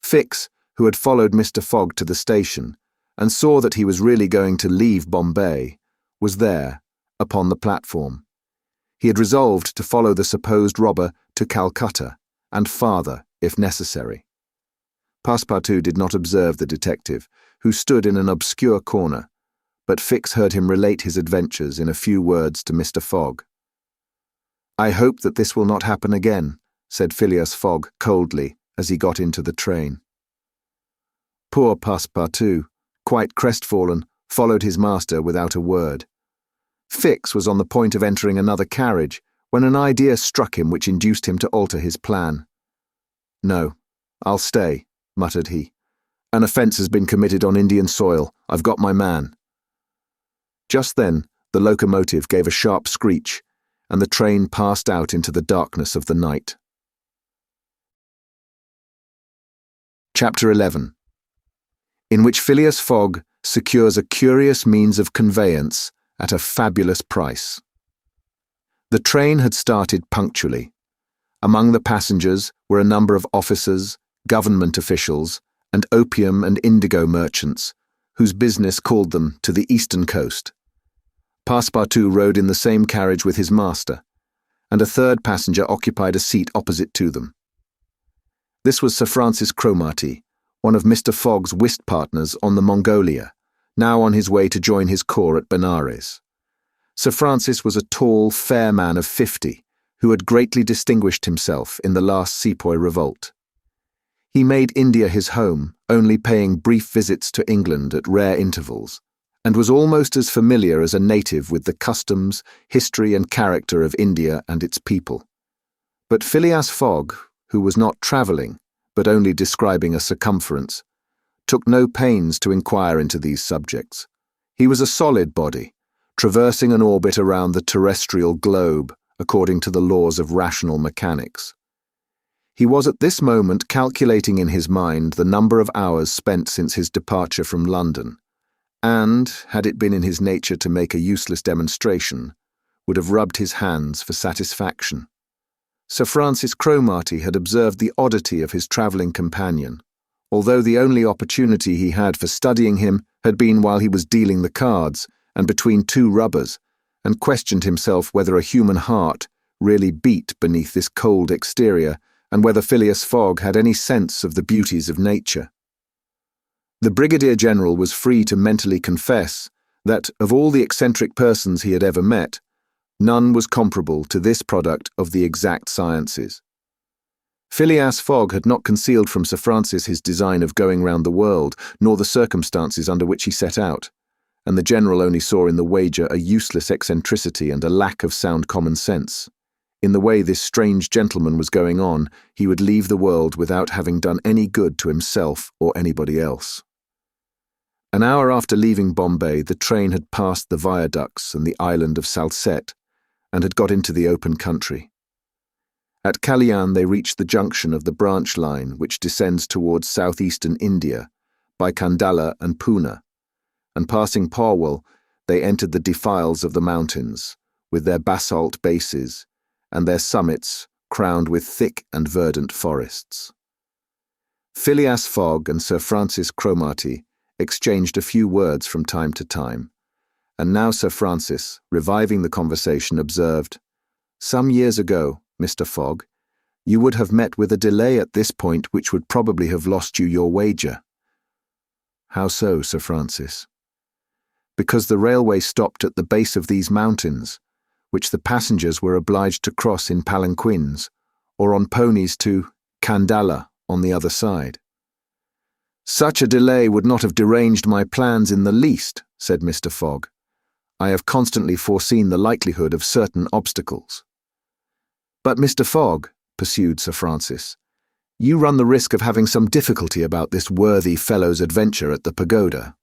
Fix, who had followed Mr. Fogg to the station, and saw that he was really going to leave Bombay, was there, upon the platform. He had resolved to follow the supposed robber to Calcutta, and farther, if necessary. Passepartout did not observe the detective, who stood in an obscure corner, but Fix heard him relate his adventures in a few words to Mr. Fogg. "I hope that this will not happen again," said Phileas Fogg coldly as he got into the train. Poor Passepartout, quite crestfallen, followed his master without a word. Fix was on the point of entering another carriage when an idea struck him which induced him to alter his plan. "No, I'll stay," muttered he, An offence has been committed on Indian soil. I've got my man." Just then, the locomotive gave a sharp screech, and the train passed out into the darkness of the night. Chapter 11, in which Phileas Fogg secures a curious means of conveyance at a fabulous price. The train had started punctually. Among the passengers were a number of officers, government officials, and opium and indigo merchants, whose business called them to the eastern coast. Passepartout rode in the same carriage with his master, and a third passenger occupied a seat opposite to them. This was Sir Francis Cromarty, one of Mr. Fogg's whist partners on the Mongolia, now on his way to join his corps at Benares. Sir Francis was a tall, fair man of 50, who had greatly distinguished himself in the last Sepoy revolt. He made India his home, only paying brief visits to England at rare intervals, and was almost as familiar as a native with the customs, history and character of India and its people. But Phileas Fogg, who was not travelling, but only describing a circumference, took no pains to inquire into these subjects. He was a solid body, traversing an orbit around the terrestrial globe according to the laws of rational mechanics. He was at this moment calculating in his mind the number of hours spent since his departure from London, and, had it been in his nature to make a useless demonstration, would have rubbed his hands for satisfaction. Sir Francis Cromarty had observed the oddity of his travelling companion, although the only opportunity he had for studying him had been while he was dealing the cards and between two rubbers, and questioned himself whether a human heart really beat beneath this cold exterior, and whether Phileas Fogg had any sense of the beauties of nature. The Brigadier General was free to mentally confess that, of all the eccentric persons he had ever met, none was comparable to this product of the exact sciences. Phileas Fogg had not concealed from Sir Francis his design of going round the world, nor the circumstances under which he set out, and the General only saw in the wager a useless eccentricity and a lack of sound common sense. In the way this strange gentleman was going on, he would leave the world without having done any good to himself or anybody else. An hour after leaving Bombay, the train had passed the viaducts and the island of Salsette, and had got into the open country. At Kalyan they reached the junction of the branch line which descends towards southeastern India, by Kandala and Poona, and passing Porwal, they entered the defiles of the mountains, with their basalt bases, and their summits crowned with thick and verdant forests. Phileas Fogg and Sir Francis Cromarty exchanged a few words from time to time, and now Sir Francis, reviving the conversation, observed, "Some years ago, Mr. Fogg, you would have met with a delay at this point which would probably have lost you your wager." "How so, Sir Francis?" "Because the railway stopped at the base of these mountains, which the passengers were obliged to cross in palanquins, or on ponies to Kandala on the other side." "Such a delay would not have deranged my plans in the least," said Mr. Fogg. "I have constantly foreseen the likelihood of certain obstacles." "But, Mr. Fogg," pursued Sir Francis, "you run the risk of having some difficulty about this worthy fellow's adventure at the pagoda."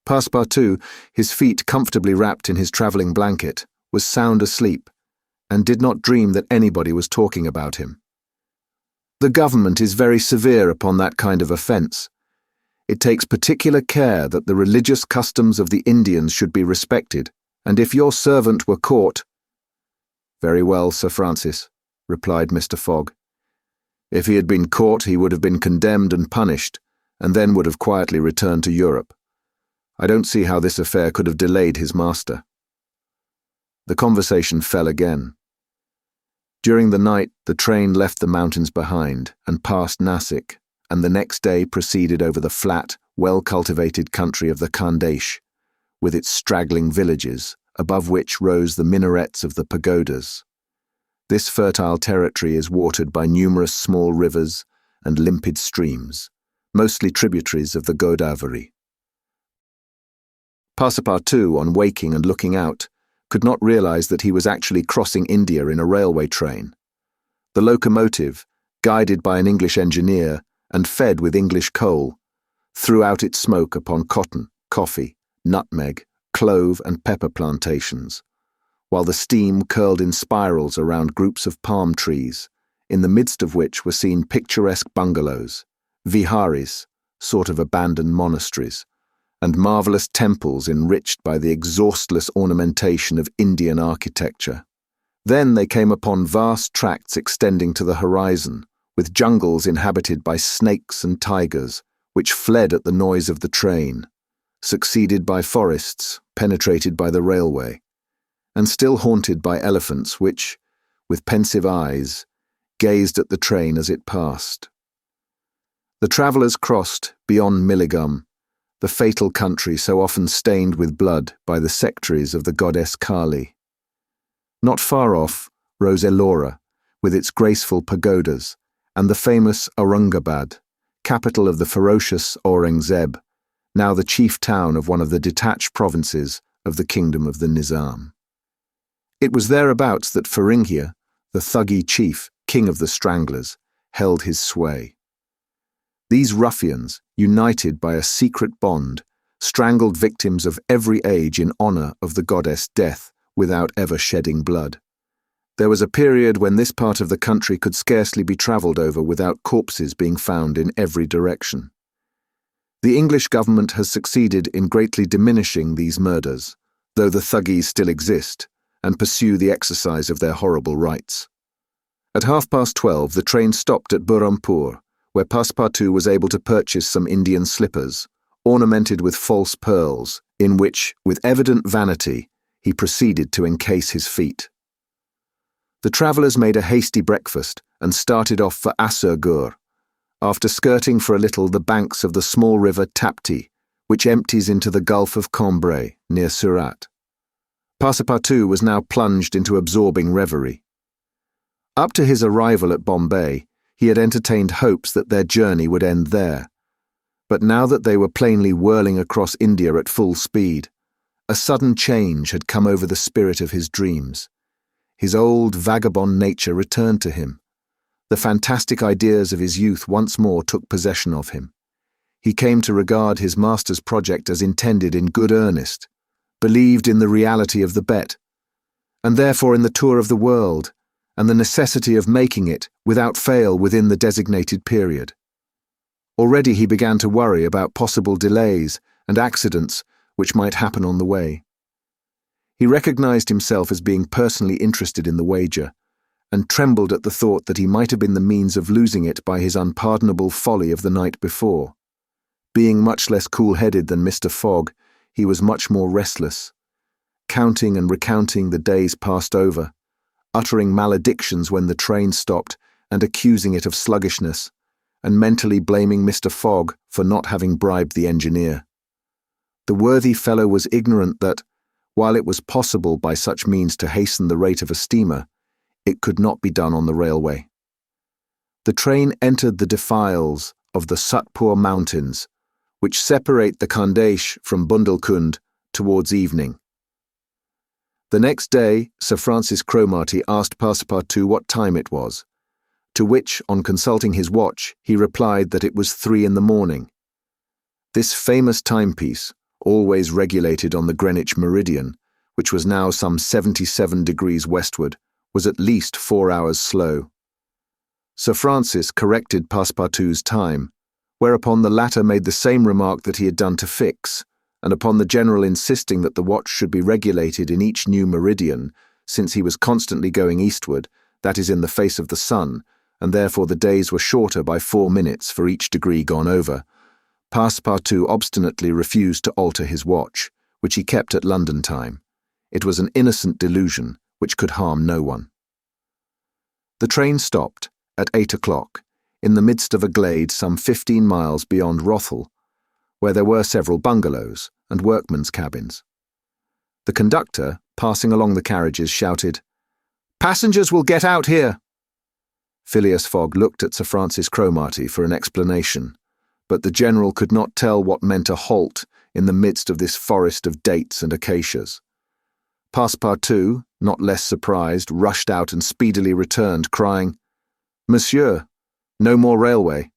Passepartout, his feet comfortably wrapped in his travelling blanket, was sound asleep, and did not dream that anybody was talking about him. "The government is very severe upon that kind of offence. It takes particular care that the religious customs of the Indians should be respected, and if your servant were caught—" "Very well, Sir Francis," replied Mr. Fogg. "If he had been caught, he would have been condemned and punished, and then would have quietly returned to Europe. I don't see how this affair could have delayed his master." The conversation fell again. During the night, the train left the mountains behind and passed Nasik, and the next day proceeded over the flat, well-cultivated country of the Khandesh, with its straggling villages, above which rose the minarets of the pagodas. This fertile territory is watered by numerous small rivers and limpid streams, mostly tributaries of the Godavari. Passepartout, on waking and looking out, could not realize that he was actually crossing India in a railway train. The locomotive, guided by an English engineer and fed with English coal, threw out its smoke upon cotton, coffee, nutmeg, clove and pepper plantations, while the steam curled in spirals around groups of palm trees, in the midst of which were seen picturesque bungalows, viharis, sort of abandoned monasteries, and marvelous temples enriched by the exhaustless ornamentation of Indian architecture. Then they came upon vast tracts extending to the horizon, with jungles inhabited by snakes and tigers, which fled at the noise of the train, succeeded by forests penetrated by the railway, and still haunted by elephants which, with pensive eyes, gazed at the train as it passed. The travellers crossed, beyond Milligum, the fatal country so often stained with blood by the sectaries of the goddess Kali. Not far off rose Ellora, with its graceful pagodas, and the famous Aurungabad, capital of the ferocious Aurangzeb, now the chief town of one of the detached provinces of the kingdom of the Nizam. It was thereabouts that Feringhia, the Thuggee chief, king of the stranglers, held his sway. These ruffians, united by a secret bond, strangled victims of every age in honour of the goddess Death without ever shedding blood. There was a period when this part of the country could scarcely be travelled over without corpses being found in every direction. The English government has succeeded in greatly diminishing these murders, though the Thuggees still exist and pursue the exercise of their horrible rights. At 12:30 the train stopped at Burrampur, where Passepartout was able to purchase some Indian slippers, ornamented with false pearls, in which, with evident vanity, he proceeded to encase his feet. The travellers made a hasty breakfast and started off for Assurgur, after skirting for a little the banks of the small river Tapti, which empties into the Gulf of Cambrai near Surat. Passepartout was now plunged into absorbing reverie. Up to his arrival at Bombay, he had entertained hopes that their journey would end there. But now that they were plainly whirling across India at full speed, a sudden change had come over the spirit of his dreams. His old vagabond nature returned to him. The fantastic ideas of his youth once more took possession of him. He came to regard his master's project as intended in good earnest, believed in the reality of the bet, and therefore in the tour of the world, and the necessity of making it without fail within the designated period. Already he began to worry about possible delays and accidents which might happen on the way. He recognized himself as being personally interested in the wager, and trembled at the thought that he might have been the means of losing it by his unpardonable folly of the night before. Being much less cool-headed than Mr. Fogg, he was much more restless, counting and recounting the days passed over, uttering maledictions when the train stopped and accusing it of sluggishness, and mentally blaming Mr. Fogg for not having bribed the engineer. The worthy fellow was ignorant that, while it was possible by such means to hasten the rate of a steamer, it could not be done on the railway. The train entered the defiles of the Satpur Mountains, which separate the Khandesh from Bundelkund towards evening. The next day, Sir Francis Cromarty asked Passepartout what time it was, to which, on consulting his watch, he replied that it was 3 in the morning. This famous timepiece, always regulated on the Greenwich meridian, which was now some 77 degrees westward, was at least 4 hours slow. Sir Francis corrected Passepartout's time, whereupon the latter made the same remark that he had done to Fix, and upon the general insisting that the watch should be regulated in each new meridian, since he was constantly going eastward, that is in the face of the sun, and therefore the days were shorter by 4 minutes for each degree gone over, Passepartout obstinately refused to alter his watch, which he kept at London time. It was an innocent delusion which could harm no one. The train stopped at 8 o'clock in the midst of a glade some 15 miles beyond Rothal, where there were several bungalows and workmen's cabins. The conductor, passing along the carriages, shouted, "Passengers will get out here!" Phileas Fogg looked at Sir Francis Cromarty for an explanation, but the general could not tell what meant a halt in the midst of this forest of dates and acacias. Passepartout, not less surprised, rushed out and speedily returned, crying, "Monsieur, no more railway."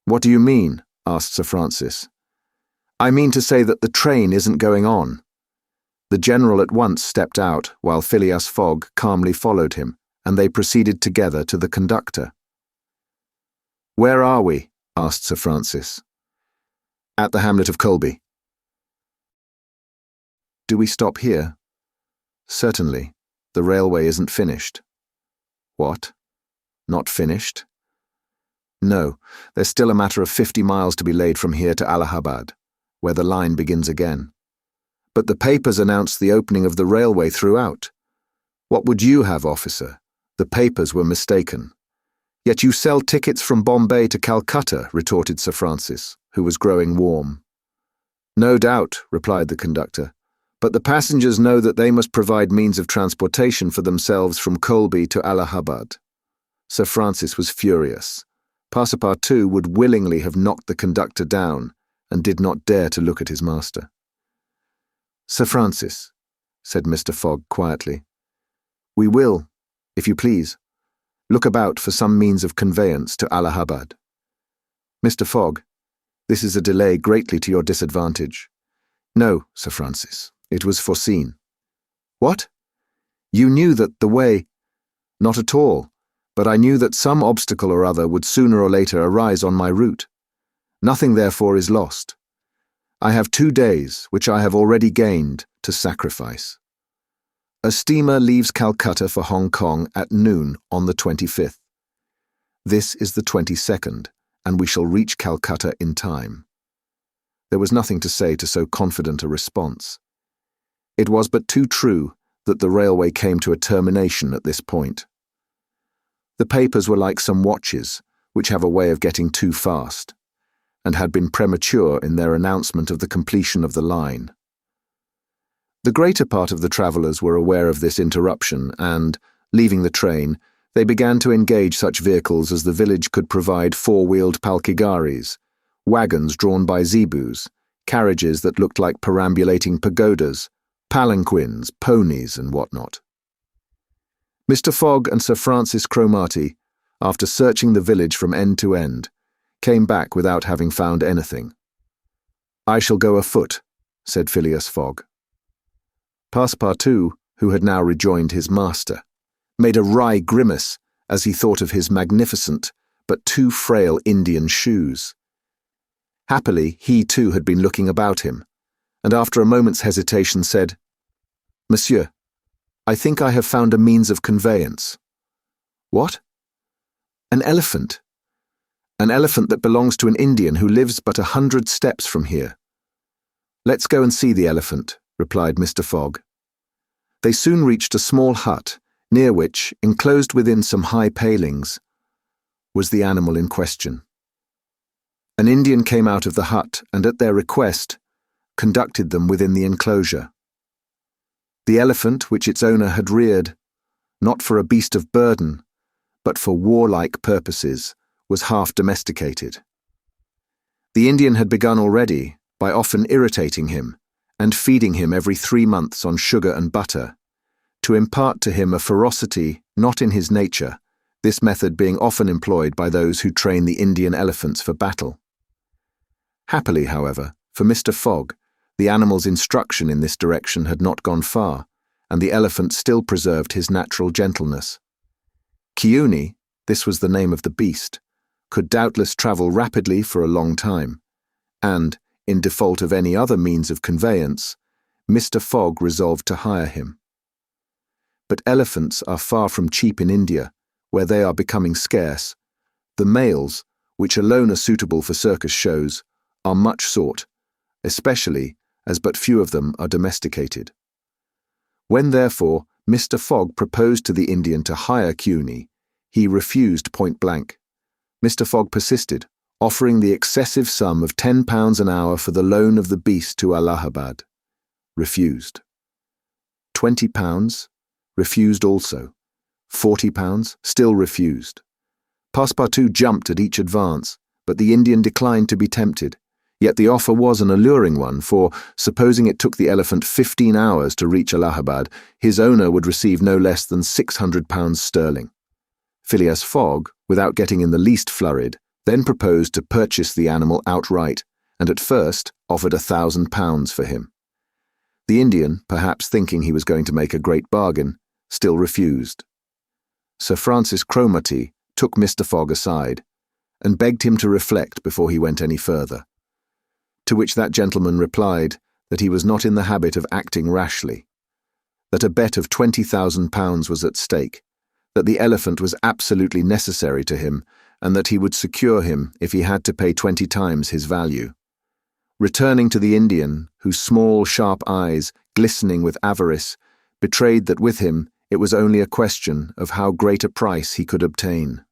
"What do you mean?" asked Sir Francis. "I mean to say that the train isn't going on." The general at once stepped out, while Phileas Fogg calmly followed him, and they proceeded together to the conductor. "Where are we?" asked Sir Francis. "At the hamlet of Colby." "Do we stop here?" "Certainly. The railway isn't finished." "What? Not finished?" "No, there's still a matter of 50 miles to be laid from here to Allahabad, where the line begins again. But the papers announced the opening of the railway throughout. What would you have, officer? The papers were mistaken." "Yet you sell tickets from Bombay to Calcutta," retorted Sir Francis, who was growing warm. "No doubt," replied the conductor, "but the passengers know that they must provide means of transportation for themselves from Colby to Allahabad." Sir Francis was furious. Passepartout would willingly have knocked the conductor down, and did not dare to look at his master. "Sir Francis," said Mr. Fogg quietly, "we will, if you please, look about for some means of conveyance to Allahabad. Mr. Fogg, this is a delay greatly to your disadvantage." "No, Sir Francis, it was foreseen." "What? You knew that the way—" "Not at all, but I knew that some obstacle or other would sooner or later arise on my route. Nothing, therefore, is lost. I have 2 days, which I have already gained, to sacrifice. A steamer leaves Calcutta for Hong Kong at noon on the 25th. This is the 22nd, and we shall reach Calcutta in time." There was nothing to say to so confident a response. It was but too true that the railway came to a termination at this point. The papers were like some watches, which have a way of getting too fast, and had been premature in their announcement of the completion of the line. The greater part of the travellers were aware of this interruption and, leaving the train, they began to engage such vehicles as the village could provide 4-wheeled palkigaris, wagons drawn by zebus, carriages that looked like perambulating pagodas, palanquins, ponies, and what not. Mr. Fogg and Sir Francis Cromarty, after searching the village from end to end, came back without having found anything. "I shall go afoot," said Phileas Fogg. Passepartout, who had now rejoined his master, made a wry grimace as he thought of his magnificent but too frail Indian shoes. Happily, he too had been looking about him, and after a moment's hesitation said, "Monsieur, I think I have found a means of conveyance." "What?" "An elephant. An elephant that belongs to an Indian who lives but 100 steps from here." "Let's go and see the elephant," replied Mr. Fogg. They soon reached a small hut, near which, enclosed within some high palings, was the animal in question. An Indian came out of the hut and, at their request, conducted them within the enclosure. The elephant, which its owner had reared, not for a beast of burden, but for warlike purposes, was half domesticated. The Indian had begun already by often irritating him and feeding him every 3 months on sugar and butter, to impart to him a ferocity not in his nature, this method being often employed by those who train the Indian elephants for battle. Happily, however, for Mr. Fogg, the animal's instruction in this direction had not gone far, and the elephant still preserved his natural gentleness. XVIII, this was the name of the beast, could doubtless travel rapidly for a long time, and, in default of any other means of conveyance, Mr. Fogg resolved to hire him. But elephants are far from cheap in India, where they are becoming scarce. The males, which alone are suitable for circus shows, are much sought, especially as but few of them are domesticated. When, therefore, Mr. Fogg proposed to the Indian to hire XVIII, he refused point blank. Mr. Fogg persisted, offering the excessive sum of £10 an hour for the loan of the beast to Allahabad. Refused. £20? Refused also. £40? Still refused. Passepartout jumped at each advance, but the Indian declined to be tempted. Yet the offer was an alluring one, for, supposing it took the elephant 15 hours to reach Allahabad, his owner would receive no less than £600 sterling. Phileas Fogg, without getting in the least flurried, then proposed to purchase the animal outright, and at first offered £1,000 for him. The Indian, perhaps thinking he was going to make a great bargain, still refused. Sir Francis Cromarty took Mr. Fogg aside and begged him to reflect before he went any further, to which that gentleman replied that he was not in the habit of acting rashly, that a bet of £20,000 was at stake, that the elephant was absolutely necessary to him, and that he would secure him if he had to pay 20 times his value. Returning to the Indian, whose small, sharp eyes, glistening with avarice, betrayed that with him it was only a question of how great a price he could obtain.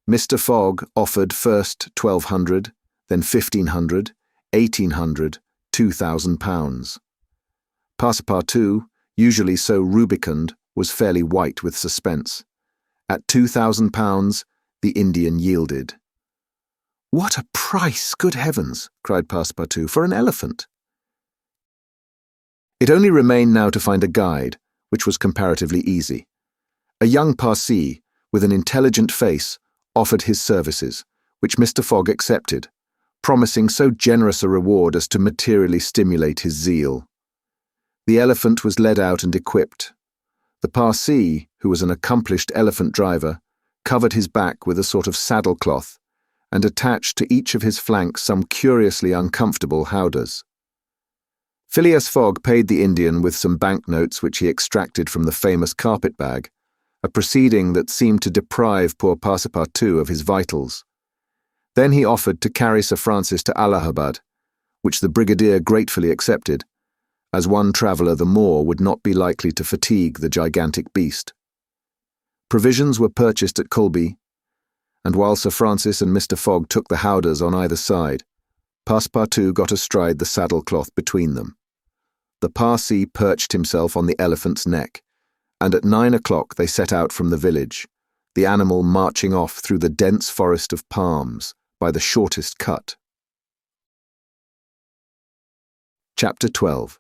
Mr. Fogg offered first £1,200, then £1,500, £1,800, £2,000. Passepartout, usually so rubicund, was fairly white with suspense. At £2,000, the Indian yielded. "What a price, good heavens!" cried Passepartout, "for an elephant!" It only remained now to find a guide, which was comparatively easy. A young Parsee, with an intelligent face, offered his services, which Mr. Fogg accepted, promising so generous a reward as to materially stimulate his zeal. The elephant was led out and equipped. The Parsee, who was an accomplished elephant driver, covered his back with a sort of saddle-cloth and attached to each of his flanks some curiously uncomfortable howdahs. Phileas Fogg paid the Indian with some banknotes which he extracted from the famous carpet-bag, a proceeding that seemed to deprive poor Passepartout of his vitals. Then he offered to carry Sir Francis to Allahabad, which the brigadier gratefully accepted, as one traveller the more would not be likely to fatigue the gigantic beast. Provisions were purchased at Colby, and while Sir Francis and Mr. Fogg took the howdahs on either side, Passepartout got astride the saddle-cloth between them. The Parsee perched himself on the elephant's neck, and at 9 o'clock they set out from the village, the animal marching off through the dense forest of palms by the shortest cut. Chapter 12,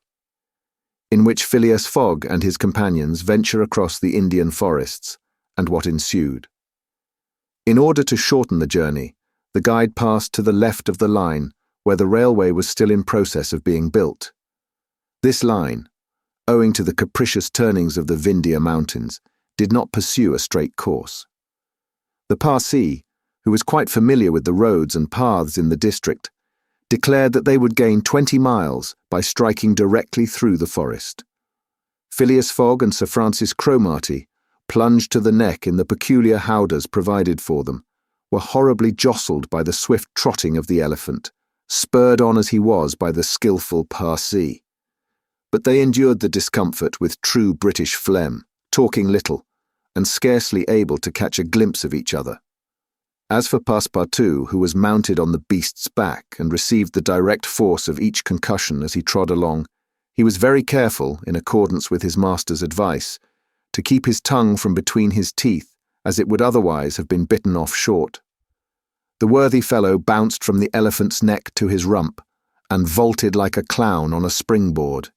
in which Phileas Fogg and his companions venture across the Indian forests, and what ensued. In order to shorten the journey, the guide passed to the left of the line where the railway was still in process of being built. This line, owing to the capricious turnings of the Vindhya mountains, did not pursue a straight course. The Parsee, who was quite familiar with the roads and paths in the district, declared that they would gain 20 miles by striking directly through the forest. Phileas Fogg and Sir Francis Cromarty, plunged to the neck in the peculiar howdahs provided for them, were horribly jostled by the swift trotting of the elephant, spurred on as he was by the skilful Parsee. But they endured the discomfort with true British phlegm, talking little, and scarcely able to catch a glimpse of each other. As for Passepartout, who was mounted on the beast's back and received the direct force of each concussion as he trod along, he was very careful, in accordance with his master's advice, to keep his tongue from between his teeth, as it would otherwise have been bitten off short. The worthy fellow bounced from the elephant's neck to his rump, and vaulted like a clown on a springboard.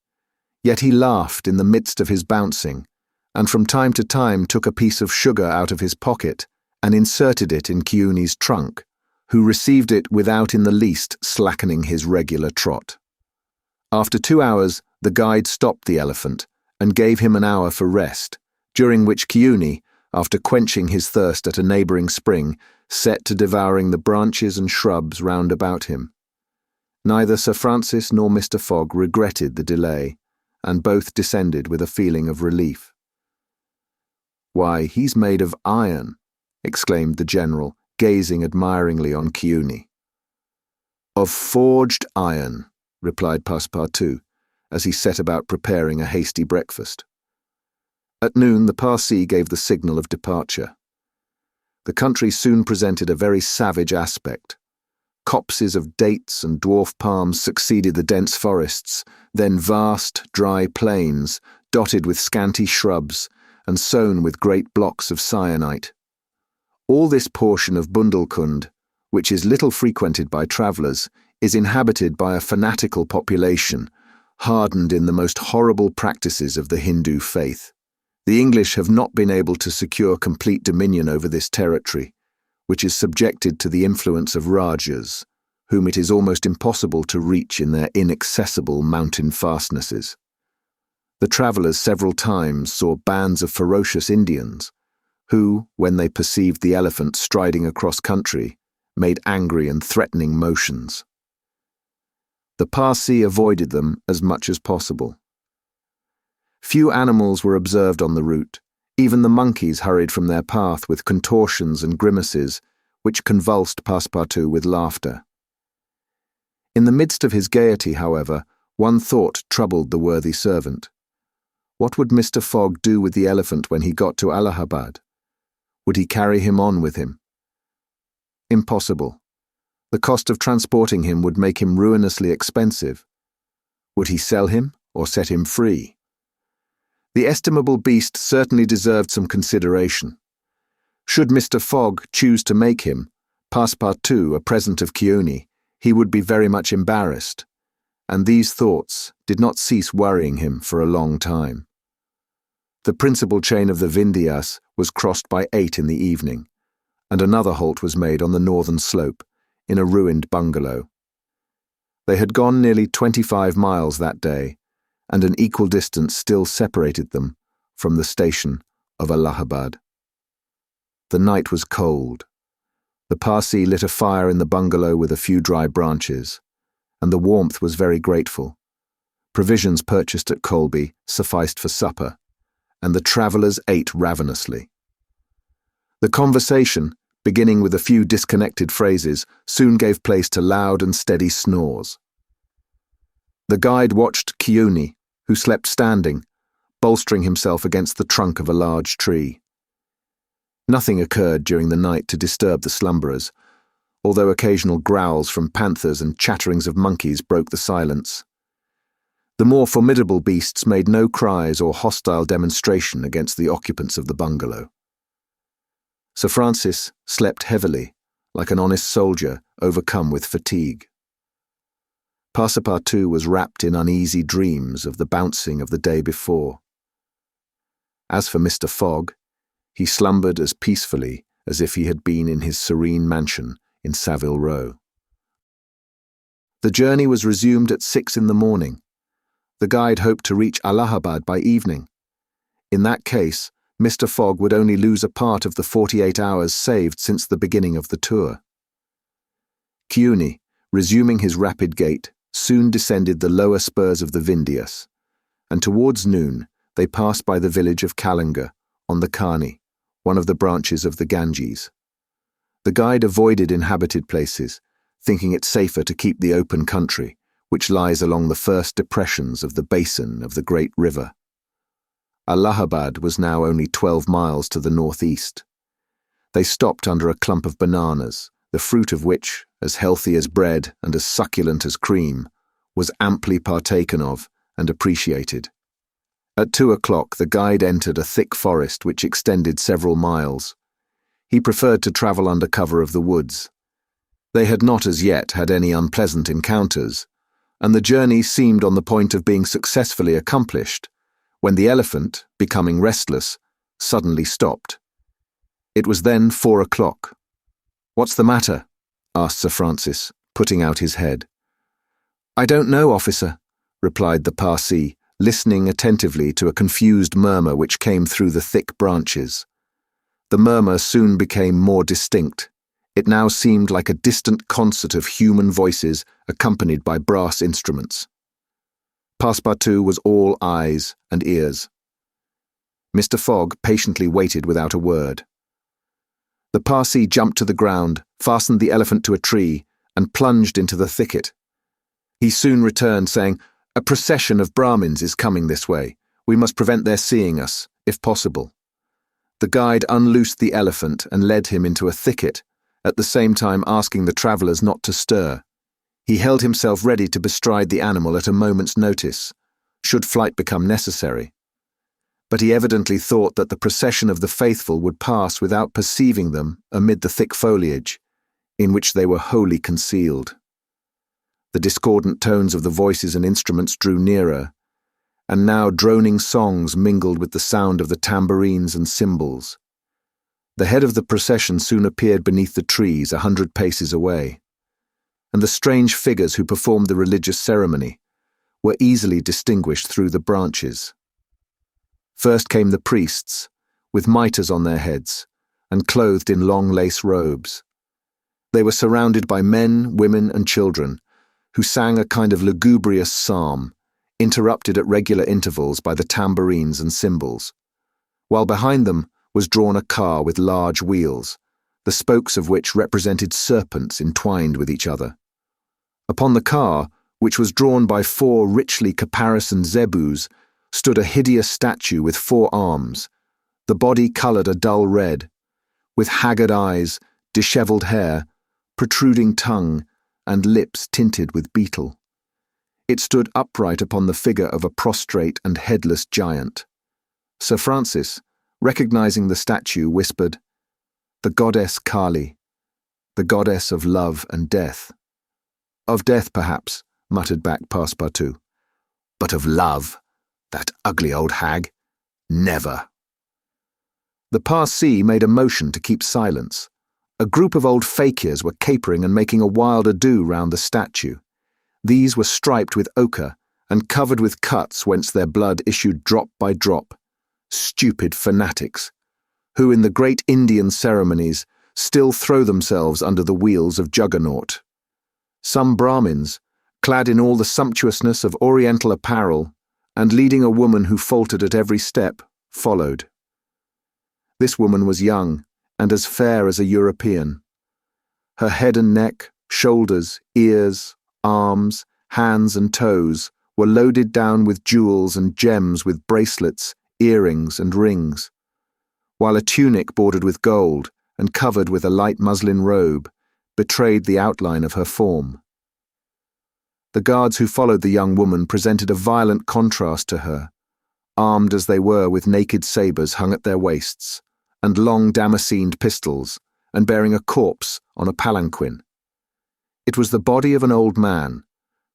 Yet he laughed in the midst of his bouncing, and from time to time took a piece of sugar out of his pocket and inserted it in Chiuni's trunk, who received it without in the least slackening his regular trot. After 2 hours, the guide stopped the elephant and gave him an hour for rest, during which Chiuni, after quenching his thirst at a neighbouring spring, set to devouring the branches and shrubs round about him. Neither Sir Francis nor Mr. Fogg regretted the delay, and both descended with a feeling of relief. "Why, he's made of iron," exclaimed the general, gazing admiringly on Chiuni. "Of forged iron," replied Passepartout, as he set about preparing a hasty breakfast. At noon the Parsee gave the signal of departure. The country soon presented a very savage aspect. Copses of dates and dwarf palms succeeded the dense forests, then vast, dry plains, dotted with scanty shrubs, and sown with great blocks of syenite. All this portion of Bundelkund, which is little frequented by travellers, is inhabited by a fanatical population, hardened in the most horrible practices of the Hindu faith. The English have not been able to secure complete dominion over this territory, which is subjected to the influence of rajas, whom it is almost impossible to reach in their inaccessible mountain fastnesses. The travellers several times saw bands of ferocious Indians, who, when they perceived the elephant striding across country, made angry and threatening motions. The Parsi avoided them as much as possible. Few animals were observed on the route. Even the monkeys hurried from their path with contortions and grimaces which convulsed Passepartout with laughter. In the midst of his gaiety, however, one thought troubled the worthy servant. What would Mr. Fogg do with the elephant when he got to Allahabad? Would he carry him on with him? Impossible. The cost of transporting him would make him ruinously expensive. Would he sell him or set him free? The estimable beast certainly deserved some consideration. Should Mr. Fogg choose to make him, Passepartout, a present of XIII, he would be very much embarrassed, and these thoughts did not cease worrying him for a long time. The principal chain of the Vindhyas was crossed by 8 in the evening, and another halt was made on the northern slope, in a ruined bungalow. They had gone nearly 25 miles that day, and an equal distance still separated them from the station of Allahabad. The night was cold. The Parsi lit a fire in the bungalow with a few dry branches, and the warmth was very grateful. Provisions purchased at Colby sufficed for supper, and the travellers ate ravenously. The conversation, beginning with a few disconnected phrases, soon gave place to loud and steady snores. The guide watched XIII, who slept standing, bolstering himself against the trunk of a large tree. Nothing occurred during the night to disturb the slumberers, although occasional growls from panthers and chatterings of monkeys broke the silence. The more formidable beasts made no cries or hostile demonstration against the occupants of the bungalow. Sir Francis slept heavily, like an honest soldier overcome with fatigue. Passepartout was wrapped in uneasy dreams of the bouncing of the day before. As for Mr. Fogg, he slumbered as peacefully as if he had been in his serene mansion in Savile Row. The journey was resumed at 6 in the morning. The guide hoped to reach Allahabad by evening. In that case, Mr. Fogg would only lose a part of the 48 hours saved since the beginning of the tour. XIII, resuming his rapid gait, soon descended the lower spurs of the Vindhyas, and towards noon they passed by the village of Kalinga on the Kani, one of the branches of the Ganges. The guide avoided inhabited places, thinking it safer to keep the open country, which lies along the first depressions of the basin of the great river. Allahabad was now only 12 miles to the northeast. They stopped under a clump of bananas, the fruit of which, as healthy as bread and as succulent as cream, was amply partaken of and appreciated. At 2 o'clock the guide entered a thick forest which extended several miles. He preferred to travel under cover of the woods. They had not as yet had any unpleasant encounters, and the journey seemed on the point of being successfully accomplished, when the elephant, becoming restless, suddenly stopped. It was then 4 o'clock. "What's the matter?" asked Sir Francis, putting out his head. "I don't know, officer," replied the Parsi, listening attentively to a confused murmur which came through the thick branches. The murmur soon became more distinct. It now seemed like a distant concert of human voices accompanied by brass instruments. Passepartout was all eyes and ears. Mr. Fogg patiently waited without a word. The Parsi jumped to the ground, fastened the elephant to a tree, and plunged into the thicket. He soon returned, saying, "A procession of Brahmins is coming this way. We must prevent their seeing us, if possible." The guide unloosed the elephant and led him into a thicket, at the same time asking the travellers not to stir. He held himself ready to bestride the animal at a moment's notice, should flight become necessary. But he evidently thought that the procession of the faithful would pass without perceiving them amid the thick foliage, in which they were wholly concealed. The discordant tones of the voices and instruments drew nearer, and now droning songs mingled with the sound of the tambourines and cymbals. The head of the procession soon appeared beneath the trees 100 paces away, and the strange figures who performed the religious ceremony were easily distinguished through the branches. First came the priests, with mitres on their heads, and clothed in long lace robes. They were surrounded by men, women, and children, who sang a kind of lugubrious psalm, interrupted at regular intervals by the tambourines and cymbals, while behind them was drawn a car with large wheels, the spokes of which represented serpents entwined with each other. Upon the car, which was drawn by 4 richly caparisoned zebus, stood a hideous statue with 4 arms, the body coloured a dull red, with haggard eyes, dishevelled hair, protruding tongue, and lips tinted with beetle. It stood upright upon the figure of a prostrate and headless giant. Sir Francis, recognizing the statue, whispered, "The goddess Kali, the goddess of love and death." "Of death, perhaps," muttered back Passepartout. "But of love, that ugly old hag, never." The Parsee made a motion to keep silence. A group of old fakirs were capering and making a wild ado round the statue. These were striped with ochre and covered with cuts whence their blood issued drop by drop. Stupid fanatics, who in the great Indian ceremonies still throw themselves under the wheels of Juggernaut. Some Brahmins, clad in all the sumptuousness of Oriental apparel, and leading a woman who faltered at every step, followed. This woman was young and as fair as a European. Her head and neck, shoulders, ears, arms, hands and toes were loaded down with jewels and gems, with bracelets, earrings and rings, while a tunic bordered with gold and covered with a light muslin robe betrayed the outline of her form. The guards who followed the young woman presented a violent contrast to her, armed as they were with naked sabres hung at their waists, and long damascened pistols, and bearing a corpse on a palanquin. It was the body of an old man,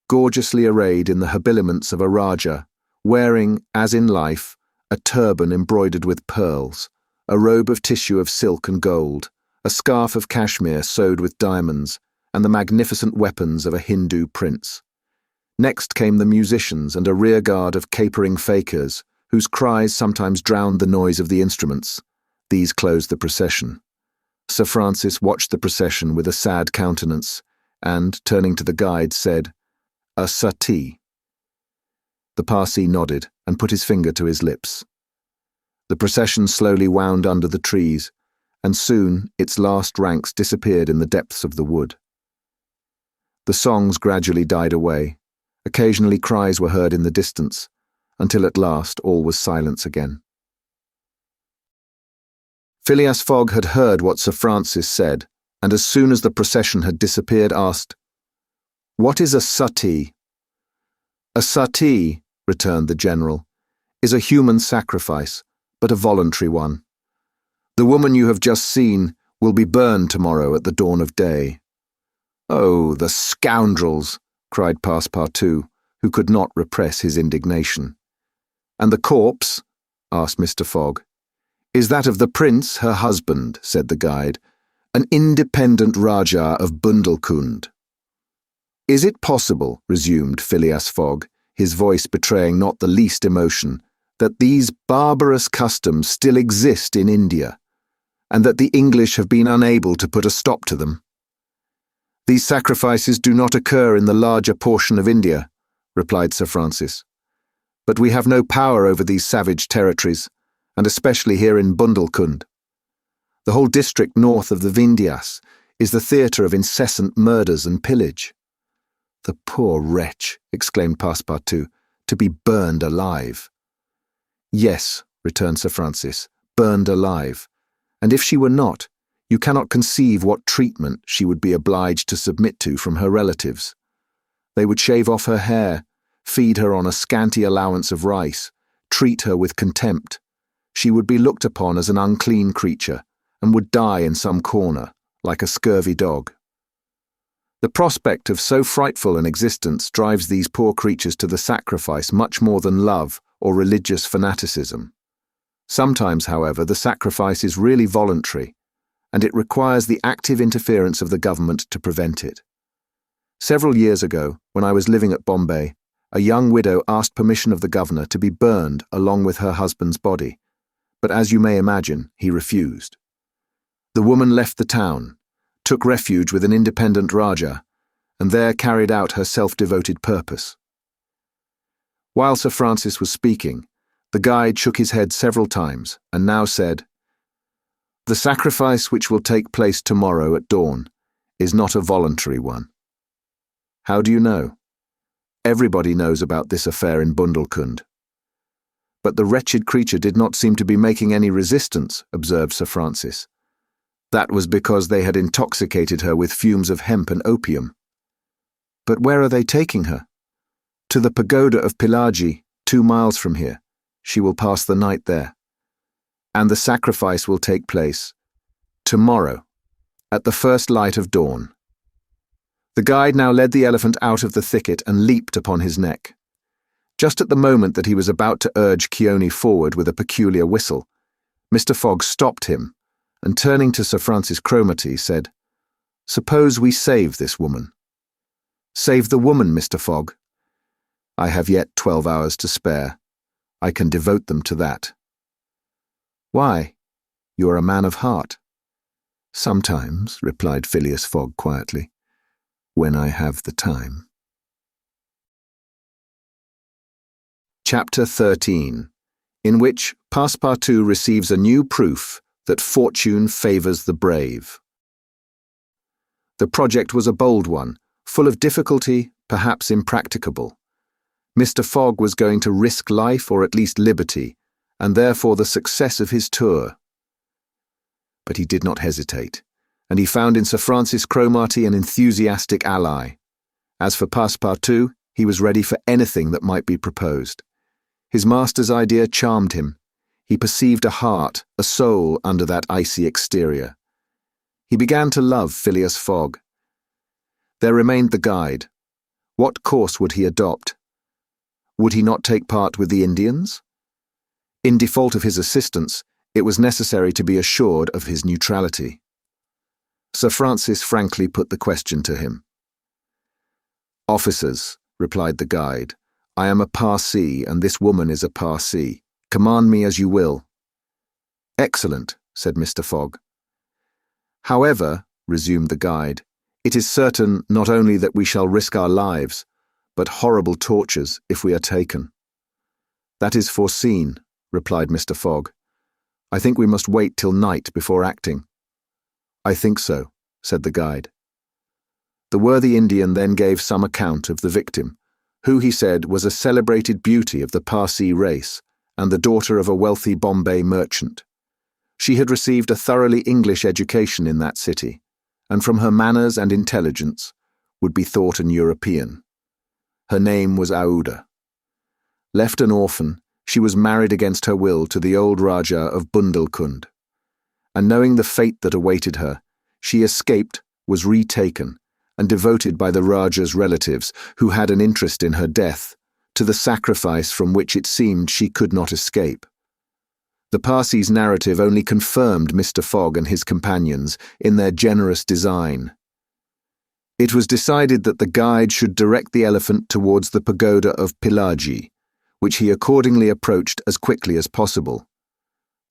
gorgeously arrayed in the habiliments of a Rajah, wearing, as in life, a turban embroidered with pearls, a robe of tissue of silk and gold, a scarf of cashmere sewed with diamonds, and the magnificent weapons of a Hindu prince. Next came the musicians and a rearguard of capering fakirs, whose cries sometimes drowned the noise of the instruments. These closed the procession. Sir Francis watched the procession with a sad countenance, and, turning to the guide, said, "A suttee." The Parsee nodded and put his finger to his lips. The procession slowly wound under the trees, and soon its last ranks disappeared in the depths of the wood. The songs gradually died away. Occasionally cries were heard in the distance, until at last all was silence again. Phileas Fogg had heard what Sir Francis said, and as soon as the procession had disappeared asked, "What is a suttee?" "A suttee," returned the general, "is a human sacrifice, but a voluntary one. The woman you have just seen will be burned tomorrow at the dawn of day." "Oh, the scoundrels!" cried Passepartout, who could not repress his indignation. "And the corpse?" asked Mr. Fogg. "Is that of the prince, her husband," said the guide, "an independent Rajah of Bundelkund." "Is it possible," resumed Phileas Fogg, his voice betraying not the least emotion, "that these barbarous customs still exist in India, and that the English have been unable to put a stop to them?" "These sacrifices do not occur in the larger portion of India," replied Sir Francis. "But we have no power over these savage territories, and especially here in Bundelkund. The whole district north of the Vindhyas is the theatre of incessant murders and pillage." "The poor wretch," exclaimed Passepartout, "to be burned alive." "Yes," returned Sir Francis, "burned alive. And if she were not, you cannot conceive what treatment she would be obliged to submit to from her relatives. They would shave off her hair, feed her on a scanty allowance of rice, treat her with contempt. She would be looked upon as an unclean creature, and would die in some corner, like a scurvy dog. The prospect of so frightful an existence drives these poor creatures to the sacrifice much more than love or religious fanaticism. Sometimes, however, the sacrifice is really voluntary, and it requires the active interference of the government to prevent it. Several years ago, when I was living at Bombay, a young widow asked permission of the governor to be burned along with her husband's body, but as you may imagine, he refused. The woman left the town, took refuge with an independent Raja, and there carried out her self-devoted purpose. While Sir Francis was speaking, the guide shook his head several times and now said, "The sacrifice which will take place tomorrow at dawn is not a voluntary one." "How do you know?" "Everybody knows about this affair in Bundelkund." "But the wretched creature did not seem to be making any resistance," observed Sir Francis. "That was because they had intoxicated her with fumes of hemp and opium." "But where are they taking her?" "To the pagoda of Pillaji, 2 miles from here. She will pass the night there. And the sacrifice will take place tomorrow, at the first light of dawn." The guide now led the elephant out of the thicket and leaped upon his neck. Just at the moment that he was about to urge Keone forward with a peculiar whistle, Mr. Fogg stopped him, and turning to Sir Francis Cromarty, said, "Suppose we save this woman." "Save the woman, Mr. Fogg?" "I have yet 12 hours to spare. I can devote them to that." "Why? You are a man of heart." "Sometimes," replied Phileas Fogg quietly, "when I have the time." Chapter 13, in which Passepartout receives a new proof that fortune favours the brave. The project was a bold one, full of difficulty, perhaps impracticable. Mr. Fogg was going to risk life or at least liberty, and therefore the success of his tour. But he did not hesitate, and he found in Sir Francis Cromarty an enthusiastic ally. As for Passepartout, he was ready for anything that might be proposed. His master's idea charmed him. He perceived a heart, a soul under that icy exterior. He began to love Phileas Fogg. There remained the guide. What course would he adopt? Would he not take part with the Indians? In default of his assistance, it was necessary to be assured of his neutrality. Sir Francis frankly put the question to him. "Officers," replied the guide, "I am a Parsee, and this woman is a Parsee. Command me as you will." "Excellent," said Mr. Fogg. "However," resumed the guide, "it is certain not only that we shall risk our lives, but horrible tortures if we are taken." "That is foreseen," replied Mr. Fogg. "I think we must wait till night before acting." "I think so," said the guide. The worthy Indian then gave some account of the victim, who, he said, was a celebrated beauty of the Parsee race and the daughter of a wealthy Bombay merchant. She had received a thoroughly English education in that city, and from her manners and intelligence would be thought an European. Her name was Aouda. Left an orphan, she was married against her will to the old Raja of Bundelkund, and knowing the fate that awaited her, she escaped, was retaken, and devoted by the Raja's relatives, who had an interest in her death, to the sacrifice from which it seemed she could not escape. The Parsee's narrative only confirmed Mr. Fogg and his companions in their generous design. It was decided that the guide should direct the elephant towards the pagoda of Pillaji, which he accordingly approached as quickly as possible.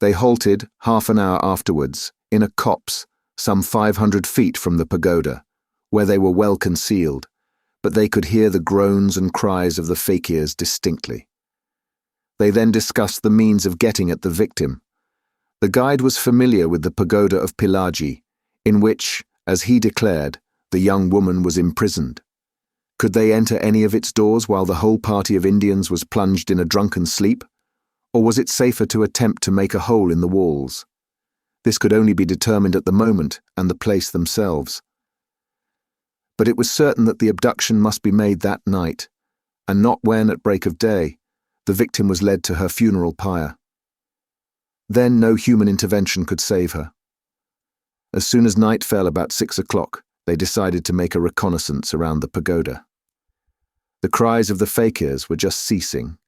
They halted, half an hour afterwards, in a copse, some 500 feet from the pagoda, where they were well concealed, but they could hear the groans and cries of the fakirs distinctly. They then discussed the means of getting at the victim. The guide was familiar with the pagoda of Pillaji, in which, as he declared, the young woman was imprisoned. Could they enter any of its doors while the whole party of Indians was plunged in a drunken sleep? Or was it safer to attempt to make a hole in the walls? This could only be determined at the moment and the place themselves. But it was certain that the abduction must be made that night, and not when, at break of day, the victim was led to her funeral pyre. Then no human intervention could save her. As soon as night fell, about 6 o'clock, they decided to make a reconnaissance around the pagoda. The cries of the fakirs were just ceasing.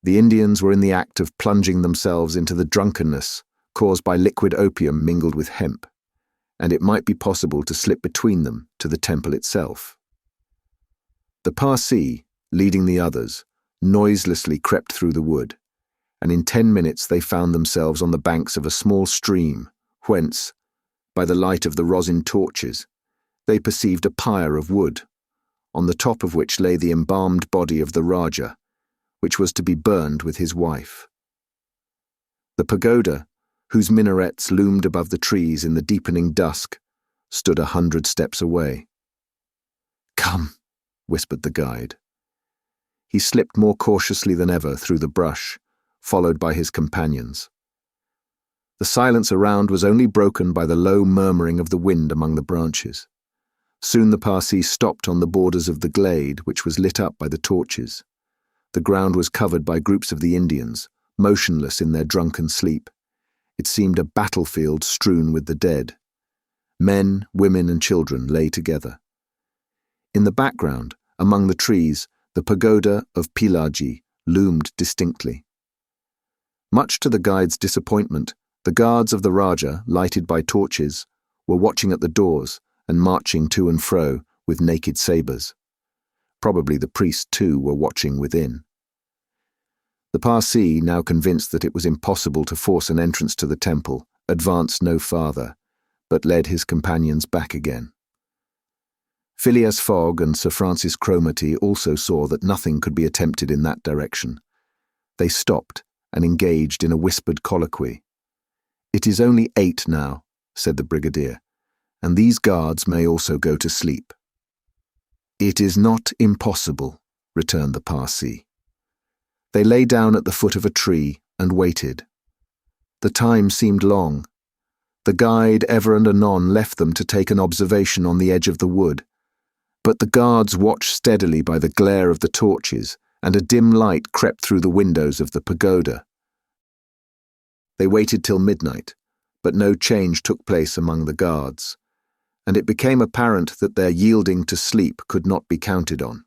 The Indians were in the act of plunging themselves into the drunkenness caused by liquid opium mingled with hemp, and it might be possible to slip between them to the temple itself. The Parsee, leading the others, noiselessly crept through the wood, and in 10 minutes they found themselves on the banks of a small stream, whence, by the light of the rosin torches, they perceived a pyre of wood, on the top of which lay the embalmed body of the Rajah, which was to be burned with his wife. The pagoda, whose minarets loomed above the trees in the deepening dusk, stood 100 steps away. "Come," whispered the guide. He slipped more cautiously than ever through the brush, followed by his companions. The silence around was only broken by the low murmuring of the wind among the branches. Soon the Parsee stopped on the borders of the glade, which was lit up by the torches. The ground was covered by groups of the Indians, motionless in their drunken sleep. It seemed a battlefield strewn with the dead. Men, women, and children lay together. In the background, among the trees, the pagoda of Pilaji loomed distinctly. Much to the guide's disappointment, the guards of the Rajah, lighted by torches, were watching at the doors and marching to and fro with naked sabres. Probably the priests, too, were watching within. The Parsee, now convinced that it was impossible to force an entrance to the temple, advanced no farther, but led his companions back again. Phileas Fogg and Sir Francis Cromarty also saw that nothing could be attempted in that direction. They stopped and engaged in a whispered colloquy. "It is only 8 now," said the brigadier, "and these guards may also go to sleep." "It is not impossible," returned the Parsee. They lay down at the foot of a tree and waited. The time seemed long. The guide ever and anon left them to take an observation on the edge of the wood, but the guards watched steadily by the glare of the torches, and a dim light crept through the windows of the pagoda. They waited till midnight, but no change took place among the guards, and it became apparent that their yielding to sleep could not be counted on.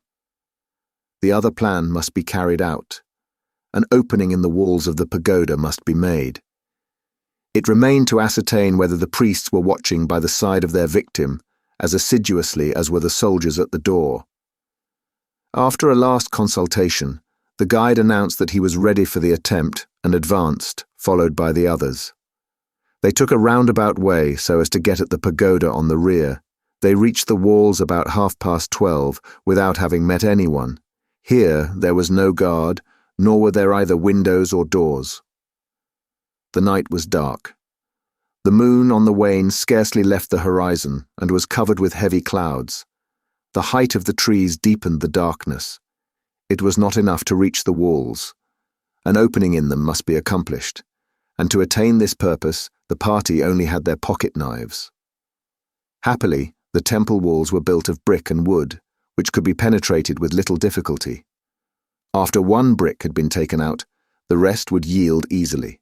The other plan must be carried out. An opening in the walls of the pagoda must be made. It remained to ascertain whether the priests were watching by the side of their victim as assiduously as were the soldiers at the door. After a last consultation, the guide announced that he was ready for the attempt and advanced, followed by the others. They took a roundabout way so as to get at the pagoda on the rear. They reached the walls about 12:30 without having met anyone. Here there was no guard, nor were there either windows or doors. The night was dark. The moon on the wane scarcely left the horizon and was covered with heavy clouds. The height of the trees deepened the darkness. It was not enough to reach the walls. An opening in them must be accomplished, and to attain this purpose, the party only had their pocket knives. Happily, the temple walls were built of brick and wood, which could be penetrated with little difficulty. After one brick had been taken out, the rest would yield easily.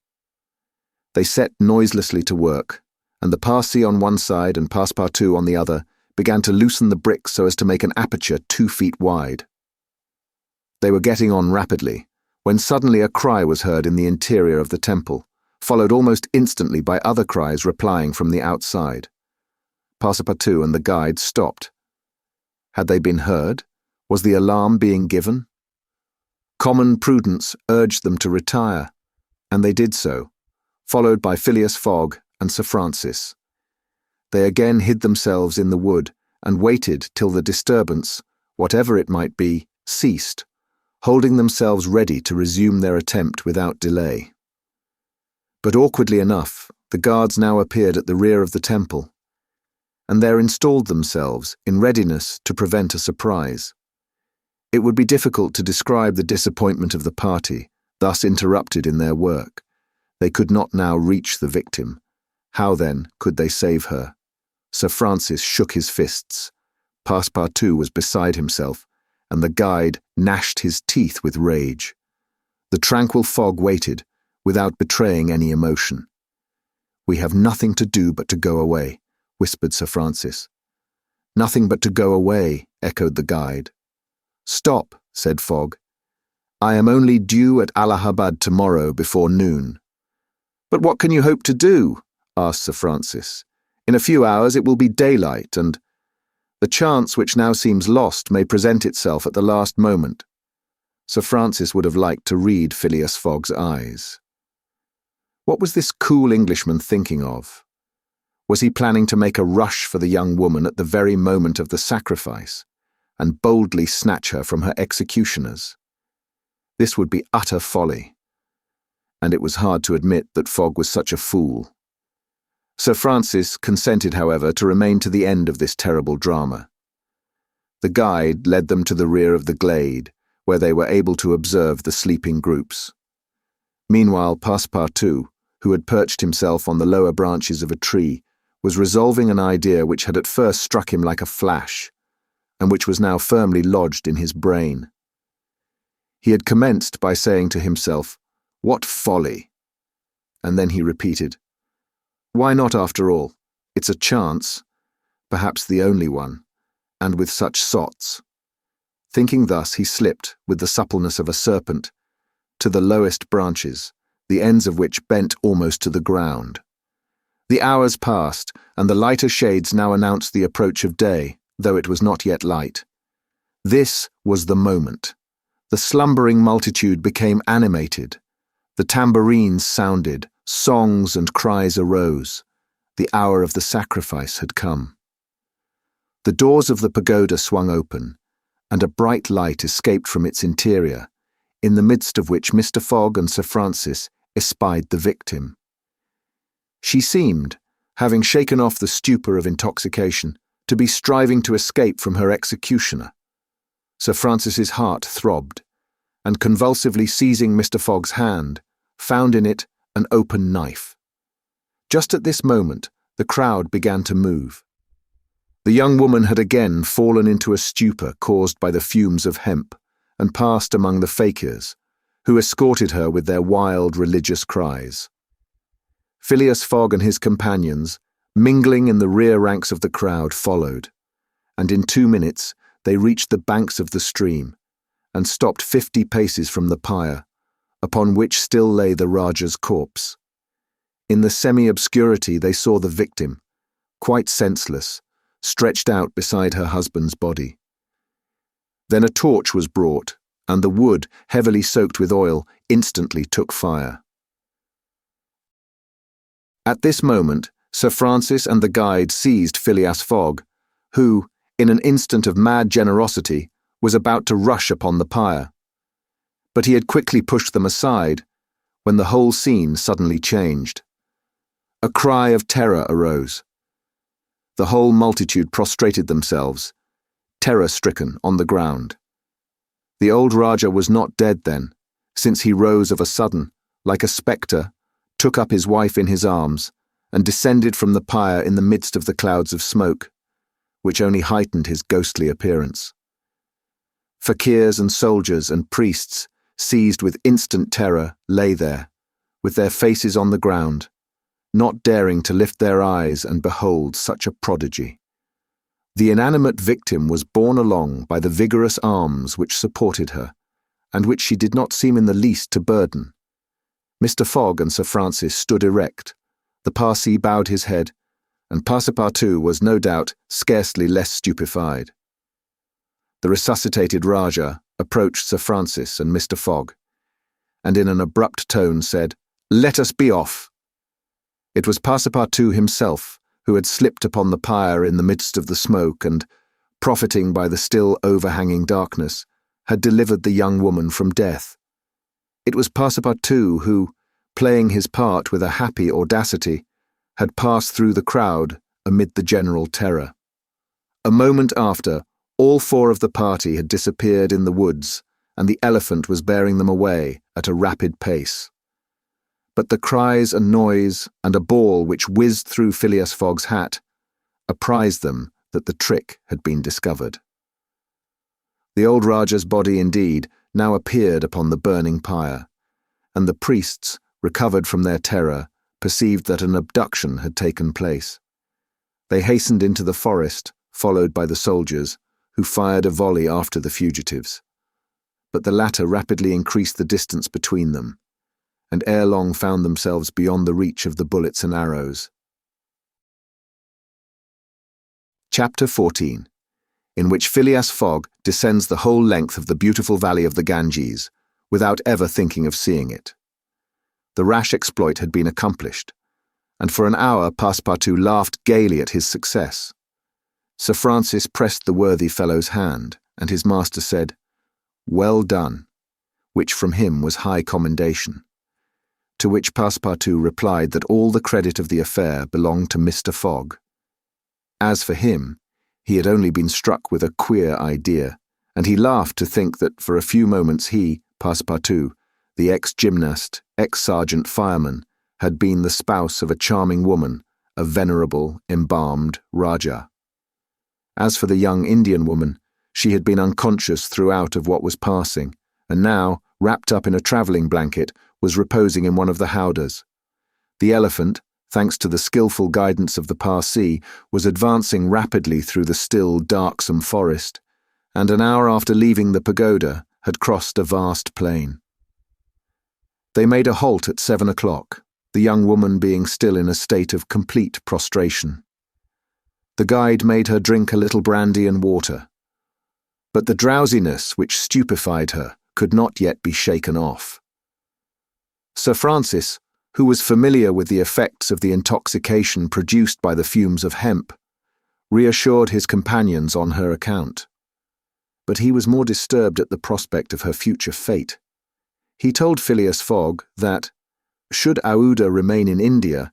They set noiselessly to work, and the Parsee on one side and Passepartout on the other began to loosen the bricks so as to make an aperture 2 feet wide. They were getting on rapidly, when suddenly a cry was heard in the interior of the temple, followed almost instantly by other cries replying from the outside. Passepartout and the guide stopped. Had they been heard? Was the alarm being given? Common prudence urged them to retire, and they did so, followed by Phileas Fogg and Sir Francis. They again hid themselves in the wood and waited till the disturbance, whatever it might be, ceased, holding themselves ready to resume their attempt without delay. But awkwardly enough, the guards now appeared at the rear of the temple, and there installed themselves in readiness to prevent a surprise. It would be difficult to describe the disappointment of the party, thus interrupted in their work. They could not now reach the victim. How, then, could they save her? Sir Francis shook his fists. Passepartout was beside himself, and the guide gnashed his teeth with rage. The tranquil Fogg waited, without betraying any emotion. "We have nothing to do but to go away," whispered Sir Francis. "Nothing but to go away," echoed the guide. "Stop," said Fogg. I am only due at Allahabad tomorrow before noon." "But what can you hope to do?" asked Sir Francis. "In a few hours it will be daylight, and the chance which now seems lost may present itself at the last moment." Sir Francis would have liked to read Phileas Fogg's eyes. What was this cool Englishman thinking of? Was he planning to make a rush for the young woman at the very moment of the sacrifice, and boldly snatch her from her executioners? This would be utter folly, and it was hard to admit that Fogg was such a fool. Sir Francis consented, however, to remain to the end of this terrible drama. The guide led them to the rear of the glade, where they were able to observe the sleeping groups. Meanwhile, Passepartout, who had perched himself on the lower branches of a tree, was resolving an idea which had at first struck him like a flash, and which was now firmly lodged in his brain. He had commenced by saying to himself, "What folly!" And then he repeated, "Why not after all? It's a chance, perhaps the only one, and with such sots." Thinking thus, he slipped, with the suppleness of a serpent, to the lowest branches, the ends of which bent almost to the ground. The hours passed, and the lighter shades now announced the approach of day, though it was not yet light. This was the moment. The slumbering multitude became animated. The tambourines sounded, songs and cries arose. The hour of the sacrifice had come. The doors of the pagoda swung open, and a bright light escaped from its interior, in the midst of which Mr. Fogg and Sir Francis espied the victim. She seemed, having shaken off the stupor of intoxication, to be striving to escape from her executioner. Sir Francis's heart throbbed, and convulsively seizing Mr. Fogg's hand, found in it an open knife. Just at this moment, the crowd began to move. The young woman had again fallen into a stupor caused by the fumes of hemp, and passed among the fakirs, who escorted her with their wild religious cries. Phileas Fogg and his companions, mingling in the rear ranks of the crowd, followed, and in 2 minutes they reached the banks of the stream, and stopped 50 paces from the pyre, upon which still lay the Rajah's corpse. In the semi-obscurity they saw the victim, quite senseless, stretched out beside her husband's body. Then a torch was brought, and the wood, heavily soaked with oil, instantly took fire. At this moment, Sir Francis and the guide seized Phileas Fogg, who, in an instant of mad generosity, was about to rush upon the pyre. But he had quickly pushed them aside, when the whole scene suddenly changed. A cry of terror arose. The whole multitude prostrated themselves, terror-stricken, on the ground. The old Rajah was not dead then, since he rose of a sudden, like a spectre, took up his wife in his arms, and descended from the pyre in the midst of the clouds of smoke, which only heightened his ghostly appearance. Fakirs and soldiers and priests, seized with instant terror, lay there, with their faces on the ground, not daring to lift their eyes and behold such a prodigy. The inanimate victim was borne along by the vigorous arms which supported her, and which she did not seem in the least to burden. Mr. Fogg and Sir Francis stood erect, the Parsee bowed his head, and Passepartout was no doubt scarcely less stupefied. The resuscitated Rajah approached Sir Francis and Mr. Fogg, and in an abrupt tone said, "Let us be off." It was Passepartout himself who had slipped upon the pyre in the midst of the smoke and, profiting by the still overhanging darkness, had delivered the young woman from death. It was Passepartout who, playing his part with a happy audacity, had passed through the crowd amid the general terror. A moment after, all 4 of the party had disappeared in the woods, and the elephant was bearing them away at a rapid pace. But the cries and noise and a ball which whizzed through Phileas Fogg's hat apprised them that the trick had been discovered. The old Rajah's body, indeed, now appeared upon the burning pyre, and the priests, recovered from their terror, perceived that an abduction had taken place. They hastened into the forest, followed by the soldiers, who fired a volley after the fugitives. but the latter rapidly increased the distance between them, and ere long found themselves beyond the reach of the bullets and arrows. Chapter 14, in which Phileas Fogg descends the whole length of the beautiful valley of the Ganges, without ever thinking of seeing it. The rash exploit had been accomplished, and for an hour Passepartout laughed gaily at his success. Sir Francis pressed the worthy fellow's hand, and his master said, "Well done," which from him was high commendation. To which Passepartout replied that all the credit of the affair belonged to Mr. Fogg. As for him, he had only been struck with a queer idea, and he laughed to think that for a few moments he, Passepartout, the ex-gymnast, ex-sergeant fireman, had been the spouse of a charming woman, a venerable, embalmed Rajah. As for the young Indian woman, she had been unconscious throughout of what was passing, and now, wrapped up in a travelling blanket, was reposing in one of the howdahs. The elephant, thanks to the skilful guidance of the Parsee, was advancing rapidly through the still, darksome forest, and an hour after leaving the pagoda, had crossed a vast plain. They made a halt at 7 o'clock, the young woman being still in a state of complete prostration. The guide made her drink a little brandy and water, but the drowsiness which stupefied her could not yet be shaken off. Sir Francis, who was familiar with the effects of the intoxication produced by the fumes of hemp, reassured his companions on her account. But he was more disturbed at the prospect of her future fate. He told Phileas Fogg that, should Aouda remain in India,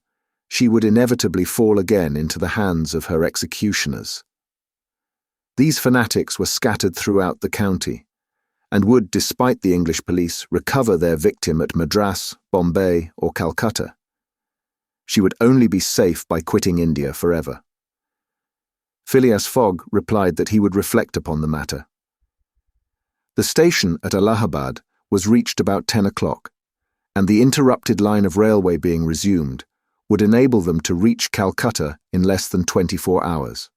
she would inevitably fall again into the hands of her executioners. These fanatics were scattered throughout the county, and would, despite the English police, recover their victim at Madras, Bombay, or Calcutta. She would only be safe by quitting India forever. Phileas Fogg replied that he would reflect upon the matter. The station at Allahabad was reached about 10 o'clock, and the interrupted line of railway being resumed, would enable them to reach Calcutta in less than 24 hours.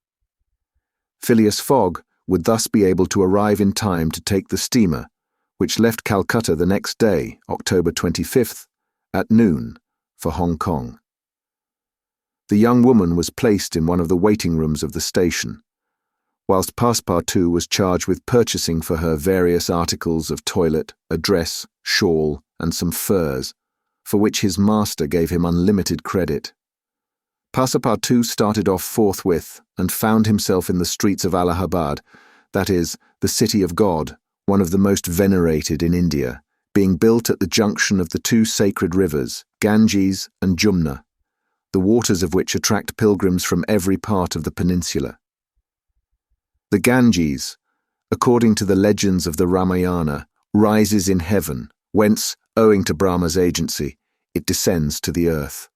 Phileas Fogg would thus be able to arrive in time to take the steamer, which left Calcutta the next day, October 25th, at noon, for Hong Kong. The young woman was placed in one of the waiting rooms of the station, whilst Passepartout was charged with purchasing for her various articles of toilet, a dress, shawl, and some furs, for which his master gave him unlimited credit. Passepartout started off forthwith and found himself in the streets of Allahabad, that is, the city of God, one of the most venerated in India, being built at the junction of the two sacred rivers, Ganges and Jumna, the waters of which attract pilgrims from every part of the peninsula. The Ganges, according to the legends of the Ramayana, rises in heaven, whence, owing to Brahma's agency, it descends to the earth.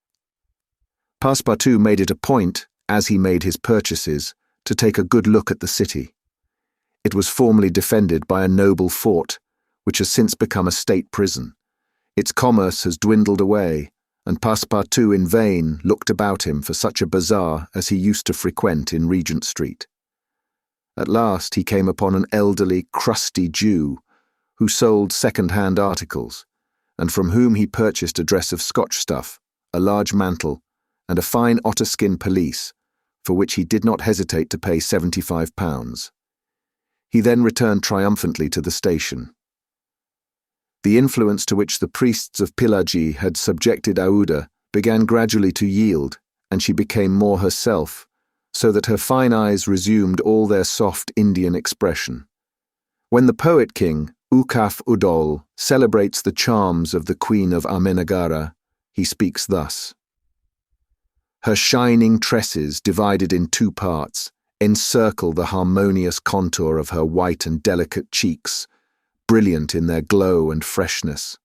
Passepartout made it a point, as he made his purchases, to take a good look at the city. It was formerly defended by a noble fort, which has since become a state prison. Its commerce has dwindled away, and Passepartout in vain looked about him for such a bazaar as he used to frequent in Regent Street. At last he came upon an elderly, crusty Jew, who sold second-hand articles, and from whom he purchased a dress of Scotch stuff, a large mantle, and a fine otter-skin pelisse, for which he did not hesitate to pay £75. He then returned triumphantly to the station. The influence to which the priests of Pillaji had subjected Aouda began gradually to yield, and she became more herself, so that her fine eyes resumed all their soft Indian expression. When the poet-king, Ukaf Udol, celebrates the charms of the Queen of Amenagara, he speaks thus: "Her shining tresses, divided in two parts, encircle the harmonious contour of her white and delicate cheeks, brilliant in their glow and freshness.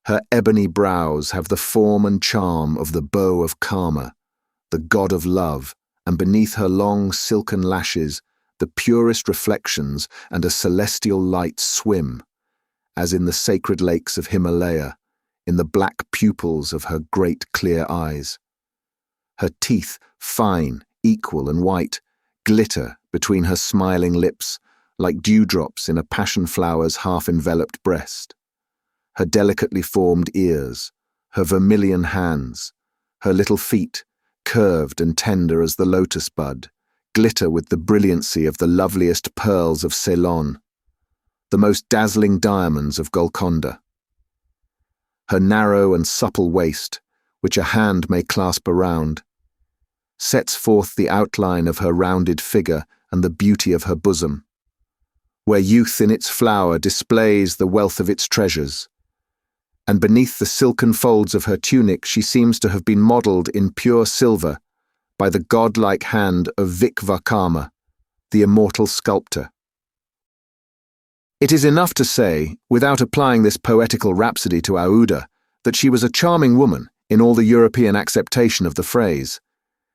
Her ebony brows have the form and charm of the bow of Karma, the god of love, and beneath her long silken lashes the purest reflections and a celestial light swim, as in the sacred lakes of Himalaya, in the black pupils of her great clear eyes. Her teeth, fine, equal and white, glitter between her smiling lips like dewdrops in a passion flower's half-enveloped breast. Her delicately formed ears, her vermilion hands, her little feet, curved and tender as the lotus bud, glitter with the brilliancy of the loveliest pearls of Ceylon, the most dazzling diamonds of Golconda. Her narrow and supple waist, which a hand may clasp around, sets forth the outline of her rounded figure and the beauty of her bosom, where youth in its flower displays the wealth of its treasures, and beneath the silken folds of her tunic she seems to have been modelled in pure silver by the godlike hand of VIII, the immortal sculptor. It is enough to say, without applying this poetical rhapsody to Aouda, that she was a charming woman in all the European acceptation of the phrase.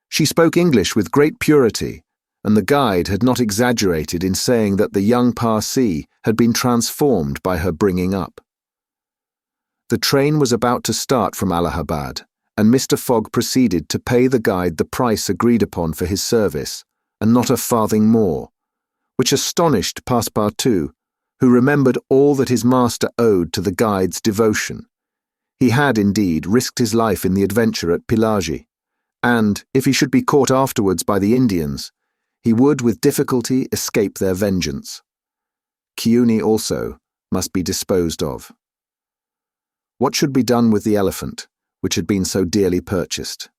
She spoke English with great purity, and the guide had not exaggerated in saying that the young Parsee had been transformed by her bringing up. The train was about to start from Allahabad, and Mr. Fogg proceeded to pay the guide the price agreed upon for his service, and not a farthing more, which astonished Passepartout, who remembered all that his master owed to the guide's devotion. He had, indeed, risked his life in the adventure at Pelagie, and, if he should be caught afterwards by the Indians, he would with difficulty escape their vengeance. XIII also must be disposed of. What should be done with the elephant, which had been so dearly purchased?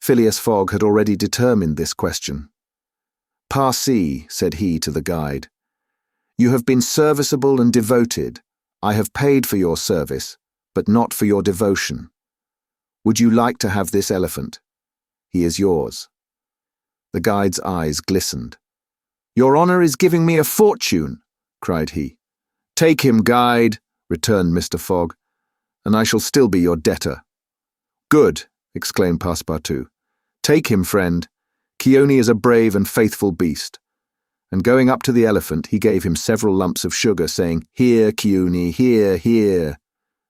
Phileas Fogg had already determined this question. "Parsee," said he to the guide, "you have been serviceable and devoted. I have paid for your service, but not for your devotion. Would you like to have this elephant? He is yours." The guide's eyes glistened. "Your honour is giving me a fortune," cried he. "Take him, guide," returned Mr. Fogg, "and I shall still be your debtor." "Good," exclaimed Passepartout. "Take him, friend. XIII is a brave and faithful beast." And going up to the elephant, he gave him several lumps of sugar, saying, "Here, XIII, here, here."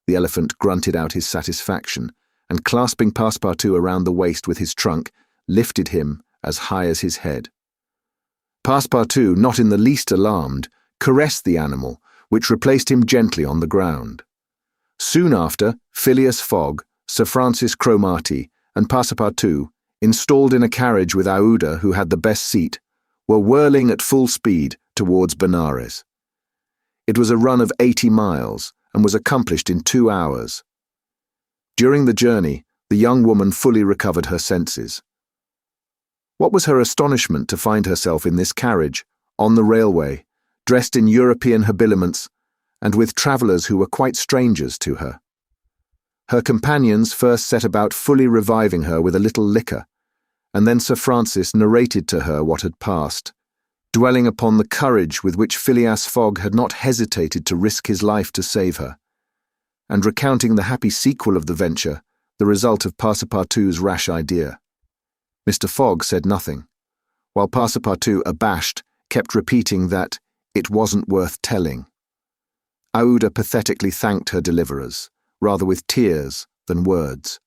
The elephant grunted out his satisfaction, and clasping Passepartout around the waist with his trunk, lifted him as high as his head. Passepartout, not in the least alarmed, caressed the animal, which replaced him gently on the ground. Soon after, Phileas Fogg, Sir Francis Cromarty, and Passepartout, installed in a carriage with Aouda, who had the best seat, were whirling at full speed towards Benares. It was a run of 80 miles, and was accomplished in 2 hours. During the journey, the young woman fully recovered her senses. What was her astonishment to find herself in this carriage, on the railway, dressed in European habiliments, and with travellers who were quite strangers to her. Her companions first set about fully reviving her with a little liquor, and then Sir Francis narrated to her what had passed, dwelling upon the courage with which Phileas Fogg had not hesitated to risk his life to save her, and recounting the happy sequel of the venture, the result of Passepartout's rash idea. Mr. Fogg said nothing, while Passepartout, abashed, kept repeating that it wasn't worth telling. Aouda pathetically thanked her deliverers, rather with tears than words.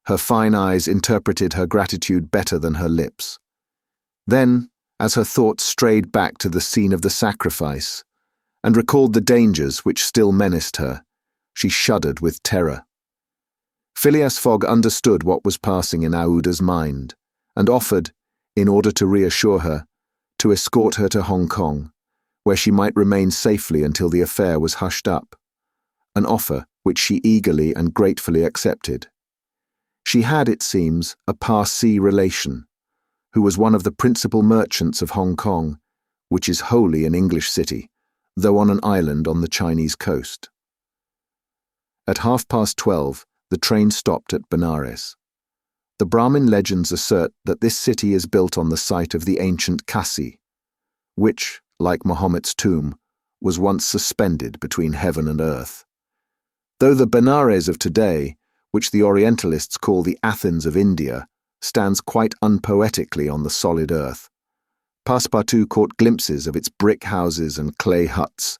Her fine eyes interpreted her gratitude better than her lips. Then, as her thoughts strayed back to the scene of the sacrifice, and recalled the dangers which still menaced her, she shuddered with terror. Phileas Fogg understood what was passing in Aouda's mind, and offered, in order to reassure her, to escort her to Hong Kong, where she might remain safely until the affair was hushed up, an offer which she eagerly and gratefully accepted. She had, it seems, a Parsee relation, who was one of the principal merchants of Hong Kong, which is wholly an English city, though on an island on the Chinese coast. At 12:30, the train stopped at Benares. The Brahmin legends assert that this city is built on the site of the ancient Kasi, which, like Mahomet's tomb, was once suspended between heaven and earth. Though the Benares of today, which the Orientalists call the Athens of India, stands quite unpoetically on the solid earth, Passepartout caught glimpses of its brick houses and clay huts,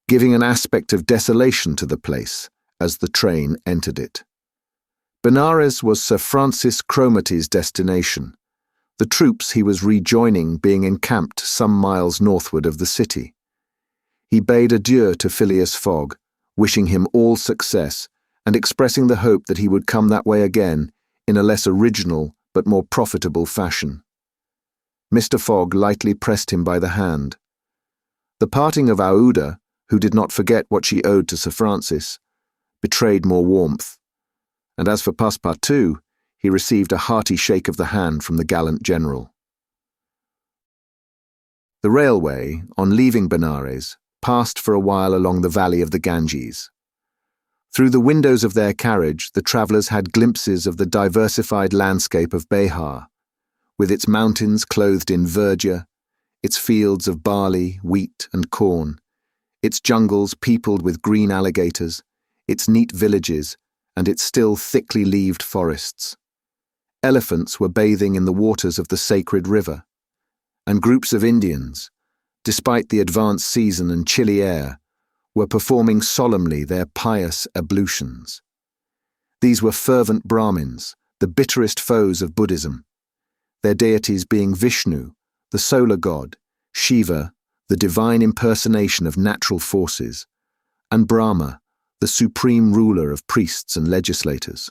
giving an aspect of desolation to the place as the train entered it. Benares was Sir Francis Cromarty's destination, the troops he was rejoining being encamped some miles northward of the city. He bade adieu to Phileas Fogg, wishing him all success and expressing the hope that he would come that way again in a less original but more profitable fashion. Mr. Fogg lightly pressed him by the hand. The parting of Aouda, who did not forget what she owed to Sir Francis, betrayed more warmth, and as for Passepartout, he received a hearty shake of the hand from the gallant general. The railway, on leaving Benares, passed for a while along the valley of the Ganges. Through the windows of their carriage, the travellers had glimpses of the diversified landscape of Behar, with its mountains clothed in verdure, its fields of barley, wheat, and corn, its jungles peopled with green alligators, its neat villages, and its still thickly leaved forests. Elephants were bathing in the waters of the sacred river, and groups of Indians, despite the advanced season and chilly air, were performing solemnly their pious ablutions. These were fervent Brahmins, the bitterest foes of Buddhism, their deities being Vishnu, the solar god, Shiva, the divine impersonation of natural forces, and Brahma, the supreme ruler of priests and legislators.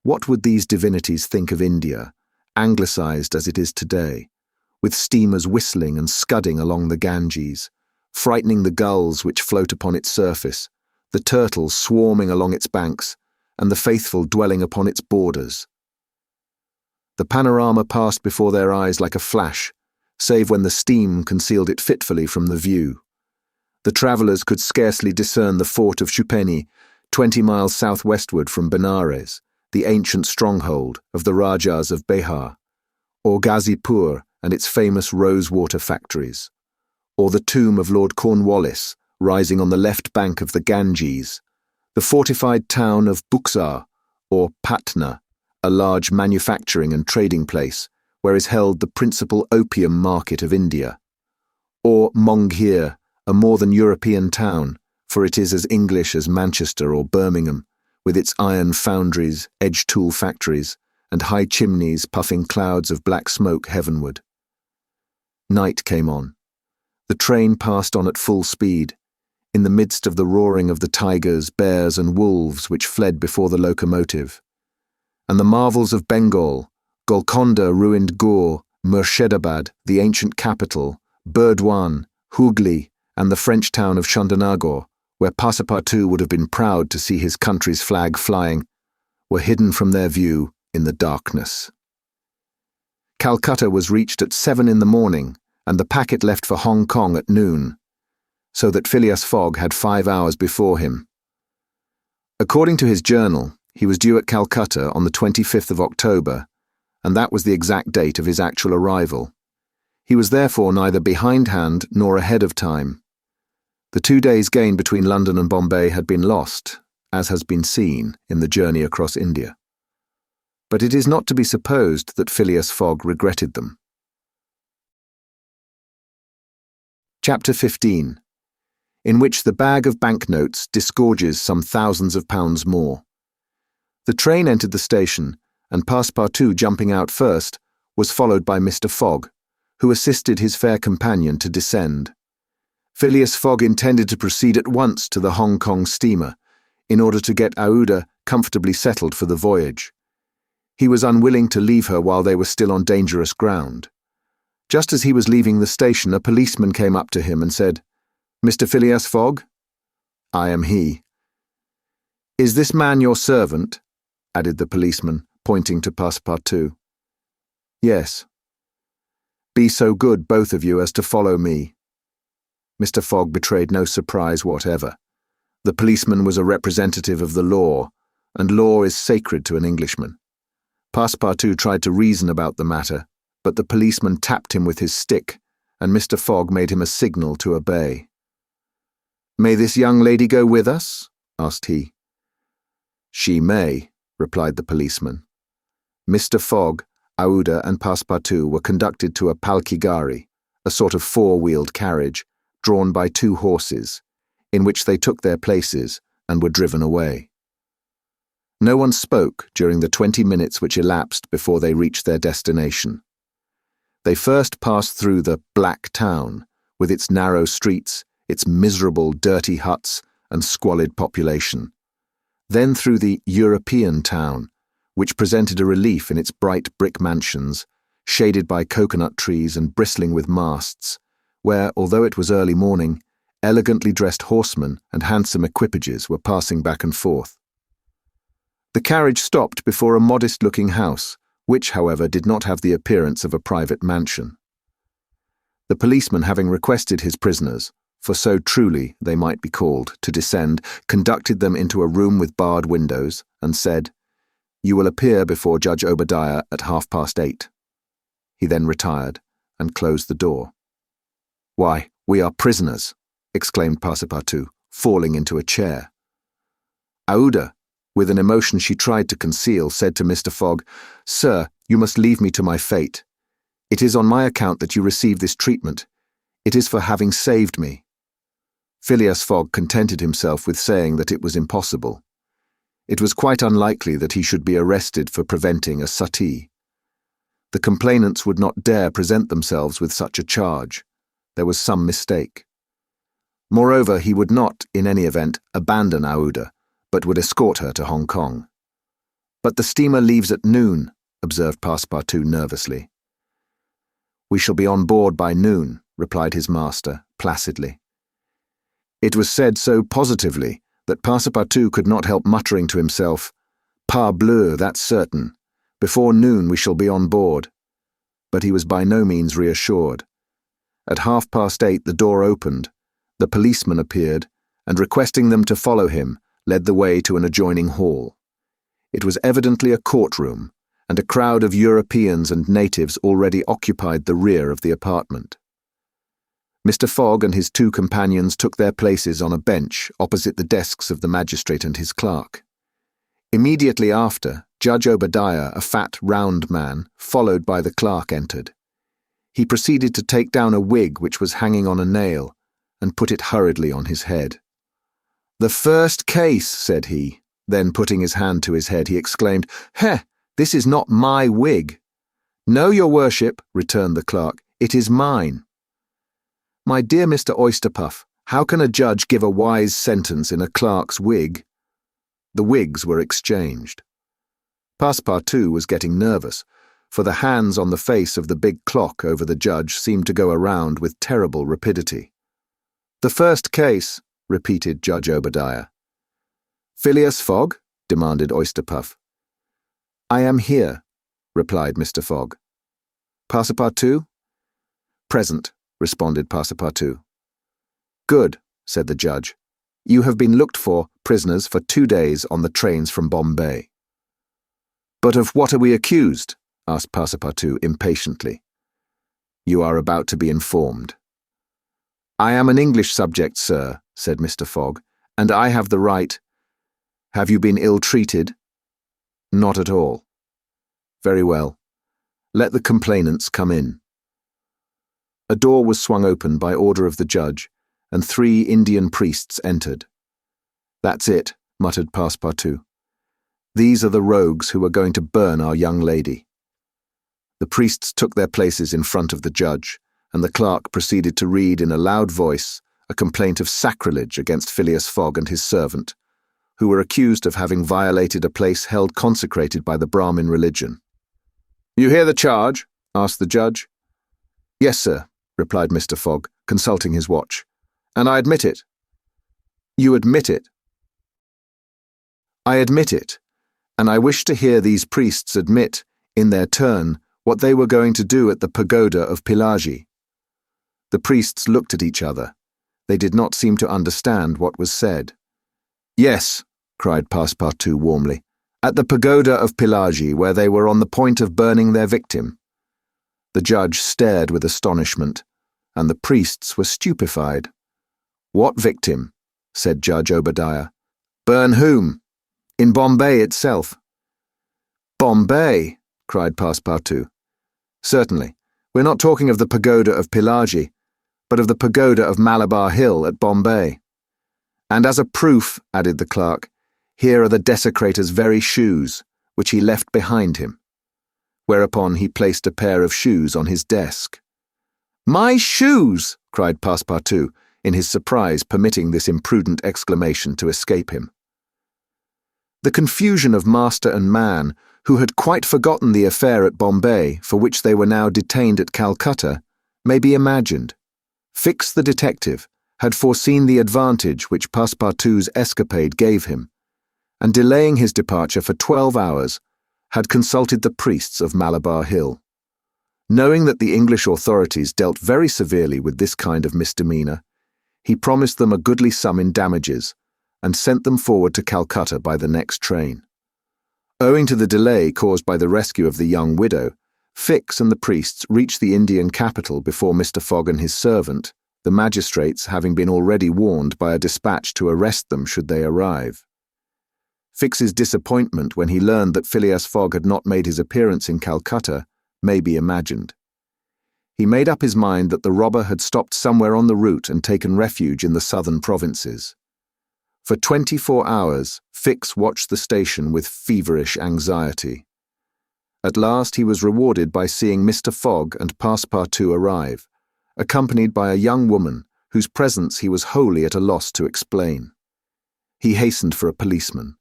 What would these divinities think of India, anglicized as it is today, with steamers whistling and scudding along the Ganges, frightening the gulls which float upon its surface, the turtles swarming along its banks, and the faithful dwelling upon its borders? The panorama passed before their eyes like a flash, save when the steam concealed it fitfully from the view. The travellers could scarcely discern the fort of Chupeni, 20 miles southwestward from Benares, the ancient stronghold of the Rajas of Behar, or Ghazipur and its famous rose-water factories, or the tomb of Lord Cornwallis rising on the left bank of the Ganges, the fortified town of Buxar, or Patna, a large manufacturing and trading place where is held the principal opium market of India, or Monghir, a more than European town, for it is as English as Manchester or Birmingham, with its iron foundries, edge-tool factories, and high chimneys puffing clouds of black smoke heavenward. Night came on. The train passed on at full speed, in the midst of the roaring of the tigers, bears, and wolves which fled before the locomotive. And the marvels of Bengal, Golconda ruined Gur, Murshidabad, the ancient capital, Burdwan, Hooghly, and the French town of Chandernagore, where Passepartout would have been proud to see his country's flag flying, were hidden from their view in the darkness. Calcutta was reached at 7 in the morning, and the packet left for Hong Kong at noon, so that Phileas Fogg had 5 hours before him. According to his journal, he was due at Calcutta on the 25th of October, and that was the exact date of his actual arrival. He was therefore neither behindhand nor ahead of time. The 2 days' gain between London and Bombay had been lost, as has been seen, in the journey across India. But it is not to be supposed that Phileas Fogg regretted them. Chapter 15, in which the bag of banknotes disgorges some thousands of pounds more. The train entered the station, and Passepartout, jumping out first, was followed by Mr. Fogg, who assisted his fair companion to descend. Phileas Fogg intended to proceed at once to the Hong Kong steamer, in order to get Aouda comfortably settled for the voyage. He was unwilling to leave her while they were still on dangerous ground. Just as he was leaving the station, a policeman came up to him and said, "Mr. Phileas Fogg?" "I am he." "Is this man your servant?" added the policeman, pointing to Passepartout. "Yes." "Be so good, both of you, as to follow me." Mr. Fogg betrayed no surprise whatever. The policeman was a representative of the law, and law is sacred to an Englishman. Passepartout tried to reason about the matter, but the policeman tapped him with his stick, and Mr. Fogg made him a signal to obey. "May this young lady go with us?" asked he. "She may," replied the policeman. Mr. Fogg, Aouda, and Passepartout were conducted to a palki gari, a sort of four-wheeled carriage, drawn by 2 horses, in which they took their places and were driven away. No one spoke during the 20 minutes which elapsed before they reached their destination. They first passed through the Black Town, with its narrow streets, its miserable, dirty huts, and squalid population. Then through the European town, which presented a relief in its bright brick mansions, shaded by coconut trees and bristling with masts, where, although it was early morning, elegantly dressed horsemen and handsome equipages were passing back and forth. The carriage stopped before a modest-looking house, which, however, did not have the appearance of a private mansion. The policeman, having requested his prisoners, for so truly they might be called, to descend, conducted them into a room with barred windows, and said, "You will appear before Judge Obadiah at 8:30. He then retired, and closed the door. "Why, we are prisoners," exclaimed Passepartout, falling into a chair. Aouda, with an emotion she tried to conceal, said to Mr. Fogg, "Sir, you must leave me to my fate. It is on my account that you receive this treatment. It is for having saved me." Phileas Fogg contented himself with saying that it was impossible. It was quite unlikely that he should be arrested for preventing a suttee. The complainants would not dare present themselves with such a charge. There was some mistake. Moreover, he would not, in any event, abandon Aouda, but would escort her to Hong Kong. "But the steamer leaves at noon," observed Passepartout nervously. "We shall be on board by noon," replied his master, placidly. It was said so positively that Passepartout could not help muttering to himself, "Parbleu, that's certain. Before noon we shall be on board." But he was by no means reassured. At 8:30 the door opened, the policeman appeared, and requesting them to follow him, led the way to an adjoining hall. It was evidently a courtroom, and a crowd of Europeans and natives already occupied the rear of the apartment. Mr. Fogg and his two companions took their places on a bench opposite the desks of the magistrate and his clerk. Immediately after, Judge Obadiah, a fat, round man, followed by the clerk, entered. He proceeded to take down a wig which was hanging on a nail, and put it hurriedly on his head. "The first case," said he. Then, putting his hand to his head, he exclaimed, "Heh, this is not my wig." "No, your worship," returned the clerk, "it is mine." "My dear Mr. Oysterpuff, how can a judge give a wise sentence in a clerk's wig?" The wigs were exchanged. Passepartout was getting nervous, for the hands on the face of the big clock over the judge seemed to go around with terrible rapidity. "The first case," repeated Judge Obadiah. "Phileas Fogg?" demanded Oysterpuff. "I am here," replied Mr. Fogg. "Passepartout?" "Present," responded Passepartout. "Good," said the judge. "You have been looked for, prisoners, for 2 days on the trains from Bombay." "But of what are we accused?" asked Passepartout impatiently. "You are about to be informed." "I am an English subject, sir," said Mr. Fogg, "and I have the right—" "Have you been ill-treated?" "Not at all." "Very well. Let the complainants come in." A door was swung open by order of the judge, and 3 Indian priests entered. "That's it," muttered Passepartout. "These are the rogues who are going to burn our young lady." The priests took their places in front of the judge, and the clerk proceeded to read in a loud voice a complaint of sacrilege against Phileas Fogg and his servant, who were accused of having violated a place held consecrated by the Brahmin religion. "You hear the charge?" asked the judge. "Yes, sir," replied Mr. Fogg, consulting his watch. "And I admit it." "You admit it?" "I admit it, and I wish to hear these priests admit, in their turn, what they were going to do at the pagoda of Pelagie." The priests looked at each other. They did not seem to understand what was said. "Yes," cried Passepartout warmly, "at the pagoda of Pelagie, where they were on the point of burning their victim." The judge stared with astonishment, and the priests were stupefied. "What victim?" said Judge Obadiah. "Burn whom? In Bombay itself." "Bombay!" cried Passepartout. "Certainly. We're not talking of the pagoda of Pelagie, but of the pagoda of Malabar Hill at Bombay. And as a proof," added the clerk, "here are the desecrator's very shoes, which he left behind him." whereupon he placed a pair of shoes on his desk. "My shoes!" cried Passepartout, in his surprise permitting this imprudent exclamation to escape him. The confusion of master and man, who had quite forgotten the affair at Bombay, for which they were now detained at Calcutta, may be imagined. Fix the detective had foreseen the advantage which Passepartout's escapade gave him, and delaying his departure for 12 hours, had consulted the priests of Malabar Hill. Knowing that the English authorities dealt very severely with this kind of misdemeanour, he promised them a goodly sum in damages, and sent them forward to Calcutta by the next train. Owing to the delay caused by the rescue of the young widow, Fix and the priests reached the Indian capital before Mr. Fogg and his servant, the magistrates having been already warned by a dispatch to arrest them should they arrive. Fix's disappointment when he learned that Phileas Fogg had not made his appearance in Calcutta may be imagined. He made up his mind that the robber had stopped somewhere on the route and taken refuge in the southern provinces. For 24 hours, Fix watched the station with feverish anxiety. At last he was rewarded by seeing Mr. Fogg and Passepartout arrive, accompanied by a young woman whose presence he was wholly at a loss to explain. He hastened for a policeman,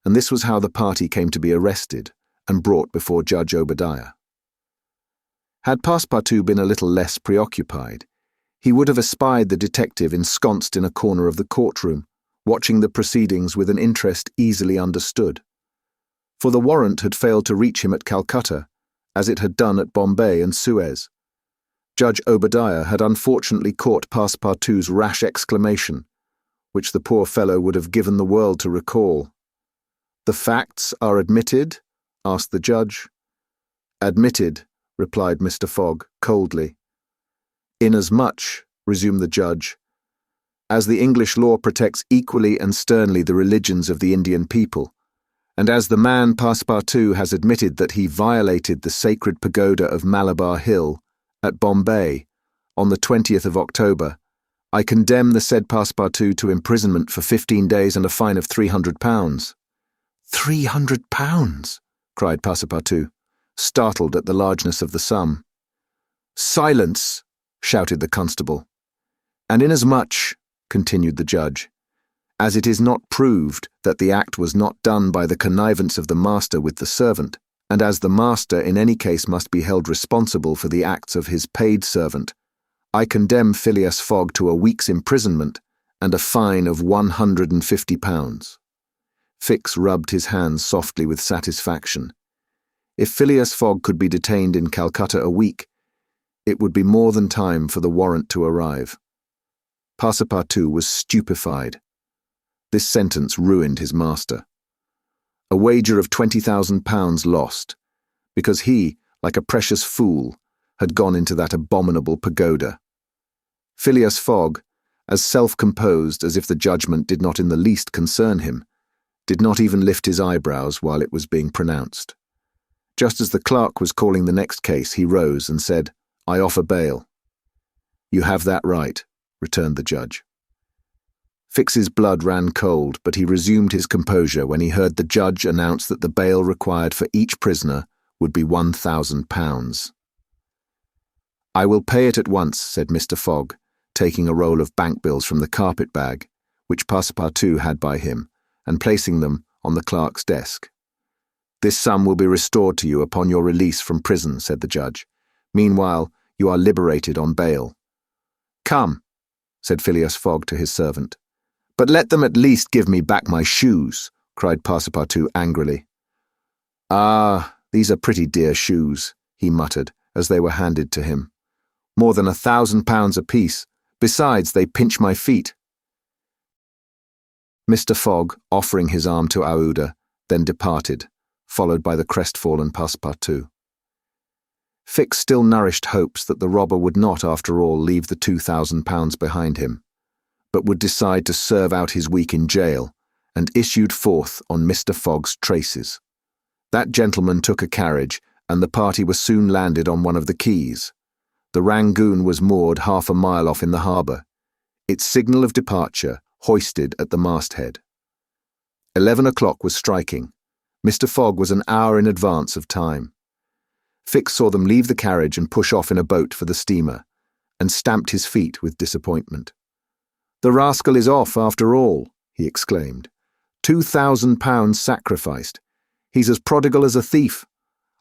and this was how the party came to be arrested and brought before Judge Obadiah. Had Passepartout been a little less preoccupied, he would have espied the detective ensconced in a corner of the courtroom, watching the proceedings with an interest easily understood. For the warrant had failed to reach him at Calcutta, as it had done at Bombay and Suez. Judge Obadiah had unfortunately caught Passepartout's rash exclamation, which the poor fellow would have given the world to recall. "The facts are admitted?" asked the judge. "Admitted," replied Mr. Fogg, coldly. "Inasmuch," resumed the judge, "as the English law protects equally and sternly the religions of the Indian people, and as the man Passepartout has admitted that he violated the sacred pagoda of Malabar Hill, at Bombay, on the 20th of October, I condemn the said Passepartout to imprisonment for 15 days and a fine of £300. £300? cried Passepartout, startled at the largeness of the sum. "Silence!" shouted the constable. "And inasmuch," continued the judge, "as it is not proved that the act was not done by the connivance of the master with the servant, and as the master in any case must be held responsible for the acts of his paid servant, I condemn Phileas Fogg to a week's imprisonment and a fine of £150. Fix rubbed his hands softly with satisfaction. If Phileas Fogg could be detained in Calcutta a week, it would be more than time for the warrant to arrive. Passepartout was stupefied. This sentence ruined his master. A wager of £20,000 lost, because he, like a precious fool, had gone into that abominable pagoda. Phileas Fogg, as self-composed as if the judgment did not in the least concern him, did not even lift his eyebrows while it was being pronounced. Just as the clerk was calling the next case, he rose and said, "I offer bail." "You have that right," returned the judge. Fix's blood ran cold, but he resumed his composure when he heard the judge announce that the bail required for each prisoner would be £1,000. "I will pay it at once," said Mr. Fogg, taking a roll of bank bills from the carpet bag, which Passepartout had by him, and placing them on the clerk's desk. "This sum will be restored to you upon your release from prison," said the judge. "Meanwhile, you are liberated on bail." "Come," said Phileas Fogg to his servant. "But let them at least give me back my shoes," cried Passepartout angrily. "Ah, these are pretty dear shoes," he muttered as they were handed to him. "More than £1,000 apiece. Besides, they pinch my feet." Mr. Fogg, offering his arm to Aouda, then departed, followed by the crestfallen Passepartout. Fix still nourished hopes that the robber would not, after all, leave the £2,000 behind him, but would decide to serve out his week in jail, and issued forth on Mr. Fogg's traces. That gentleman took a carriage, and the party was soon landed on one of the quays. The Rangoon was moored half a mile off in the harbour, its signal of departure hoisted at the masthead. 11 o'clock was striking. Mr. Fogg was an hour in advance of time. Fix saw them leave the carriage and push off in a boat for the steamer, and stamped his feet with disappointment. "The rascal is off after all," he exclaimed. £2,000 sacrificed. He's as prodigal as a thief.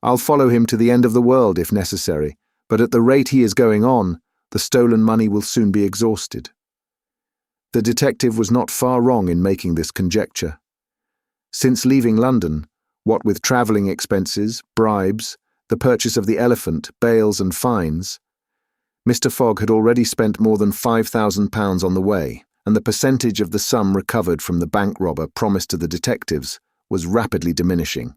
I'll follow him to the end of the world if necessary, but at the rate he is going on, the stolen money will soon be exhausted." The detective was not far wrong in making this conjecture. Since leaving London, what with travelling expenses, bribes, the purchase of the elephant, bails and fines, Mr. Fogg had already spent more than £5,000 on the way, and the percentage of the sum recovered from the bank robber promised to the detectives was rapidly diminishing.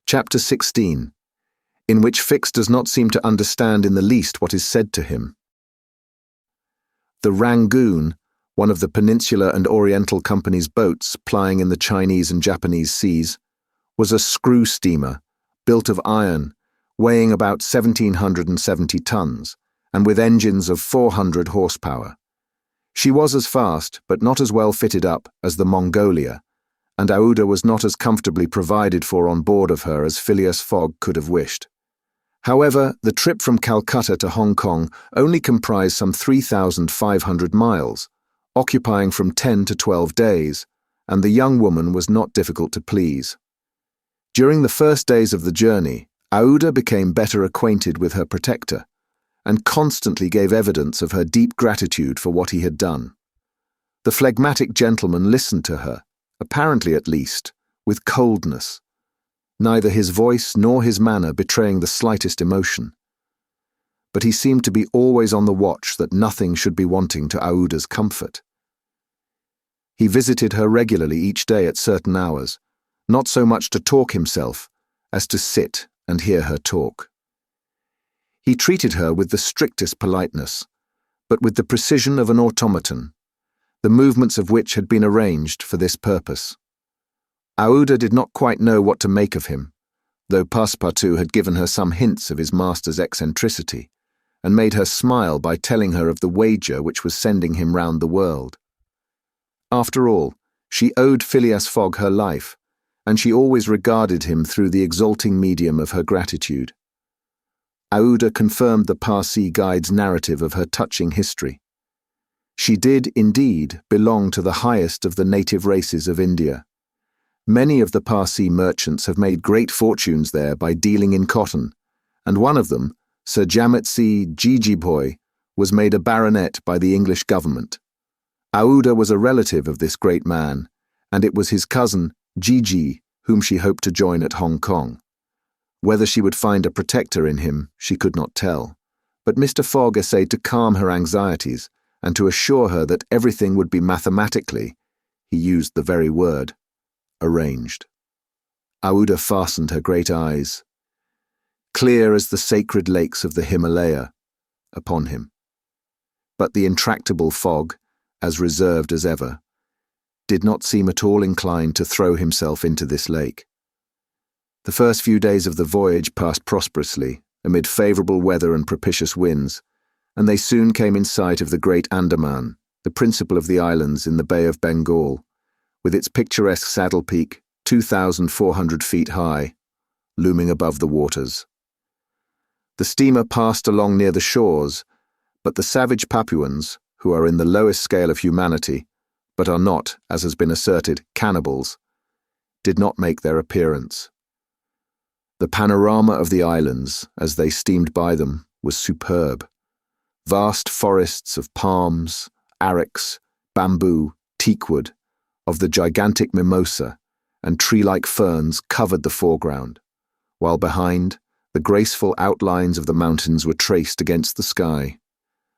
Chapter 16, in which Fix does not seem to understand in the least what is said to him. The Rangoon, one of the Peninsular and Oriental Company's boats plying in the Chinese and Japanese seas, was a screw steamer, built of iron, weighing about 1,770 tons, and with engines of 400 horsepower. She was as fast, but not as well fitted up, as the Mongolia, and Aouda was not as comfortably provided for on board of her as Phileas Fogg could have wished. However, the trip from Calcutta to Hong Kong only comprised some 3,500 miles, occupying from 10 to 12 days, and the young woman was not difficult to please. During the first days of the journey, Aouda became better acquainted with her protector, and constantly gave evidence of her deep gratitude for what he had done. The phlegmatic gentleman listened to her, apparently at least, with coldness, neither his voice nor his manner betraying the slightest emotion. But he seemed to be always on the watch that nothing should be wanting to Aouda's comfort. He visited her regularly each day at certain hours, not so much to talk himself as to sit and hear her talk. He treated her with the strictest politeness, but with the precision of an automaton, the movements of which had been arranged for this purpose. Aouda did not quite know what to make of him, though Passepartout had given her some hints of his master's eccentricity, and made her smile by telling her of the wager which was sending him round the world. After all, she owed Phileas Fogg her life, and she always regarded him through the exalting medium of her gratitude. Aouda confirmed the Parsi guide's narrative of her touching history. She did, indeed, belong to the highest of the native races of India. Many of the Parsi merchants have made great fortunes there by dealing in cotton, and one of them, Sir Jametsi Jejeebhoy, was made a baronet by the English government. Aouda was a relative of this great man, and it was his cousin, Jiji, whom she hoped to join at Hong Kong. Whether she would find a protector in him, she could not tell, but Mr. Fogg essayed to calm her anxieties and to assure her that everything would be mathematically, he used the very word, arranged. Aouda fastened her great eyes, clear as the sacred lakes of the Himalaya, upon him. But the intractable Fogg, as reserved as ever, did not seem at all inclined to throw himself into this lake. The first few days of the voyage passed prosperously, amid favourable weather and propitious winds, and they soon came in sight of the great Andaman, the principal of the islands in the Bay of Bengal, with its picturesque saddle peak, 2,400 feet high, looming above the waters. The steamer passed along near the shores, but the savage Papuans, who are in the lowest scale of humanity, but are not, as has been asserted, cannibals, did not make their appearance. The panorama of the islands, as they steamed by them, was superb. Vast forests of palms, arrax, bamboo, teakwood, of the gigantic mimosa, and tree-like ferns covered the foreground, while behind, the graceful outlines of the mountains were traced against the sky,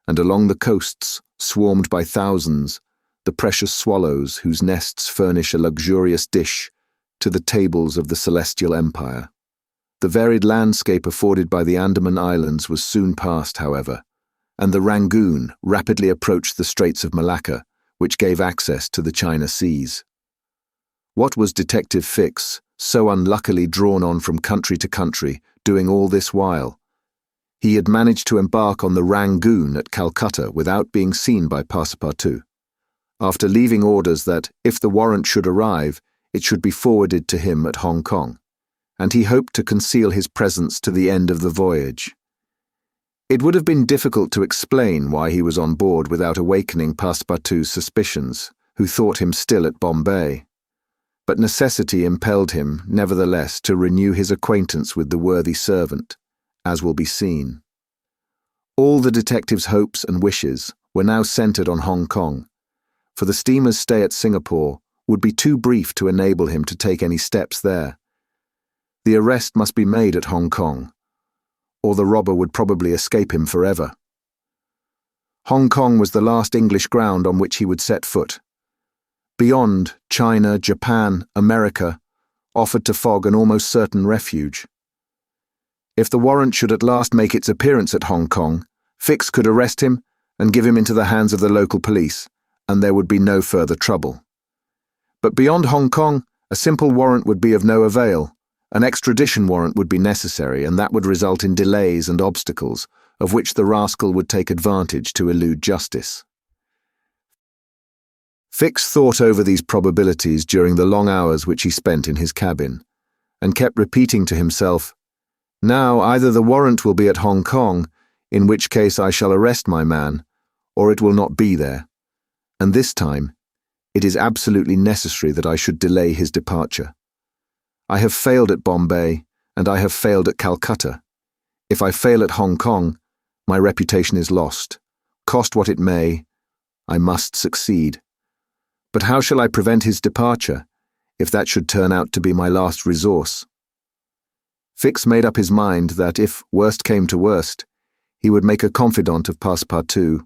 and along the coasts, swarmed by thousands, the precious swallows whose nests furnish a luxurious dish to the tables of the celestial empire. The varied landscape afforded by the Andaman Islands was soon past, however, and the Rangoon rapidly approached the Straits of Malacca, which gave access to the China Seas. What was Detective Fix, so unluckily drawn on from country to country, doing all this while? He had managed to embark on the Rangoon at Calcutta without being seen by Passepartout, after leaving orders that, if the warrant should arrive, it should be forwarded to him at Hong Kong, and he hoped to conceal his presence to the end of the voyage. It would have been difficult to explain why he was on board without awakening Passepartout's suspicions, who thought him still at Bombay. But necessity impelled him, nevertheless, to renew his acquaintance with the worthy servant, as will be seen. All the detective's hopes and wishes were now centred on Hong Kong, for the steamer's stay at Singapore would be too brief to enable him to take any steps there. The arrest must be made at Hong Kong, or the robber would probably escape him forever. Hong Kong was the last English ground on which he would set foot. Beyond, China, Japan, America offered to Fogg an almost certain refuge. If the warrant should at last make its appearance at Hong Kong, Fix could arrest him and give him into the hands of the local police, and there would be no further trouble. But beyond Hong Kong, a simple warrant would be of no avail. An extradition warrant would be necessary, and that would result in delays and obstacles, of which the rascal would take advantage to elude justice. Fix thought over these probabilities during the long hours which he spent in his cabin, and kept repeating to himself, "Now either the warrant will be at Hong Kong, in which case I shall arrest my man, or it will not be there, and this time it is absolutely necessary that I should delay his departure. I have failed at Bombay, and I have failed at Calcutta. If I fail at Hong Kong, my reputation is lost. Cost what it may, I must succeed. But how shall I prevent his departure, if that should turn out to be my last resource?" Fix made up his mind that if worst came to worst, he would make a confidant of Passepartout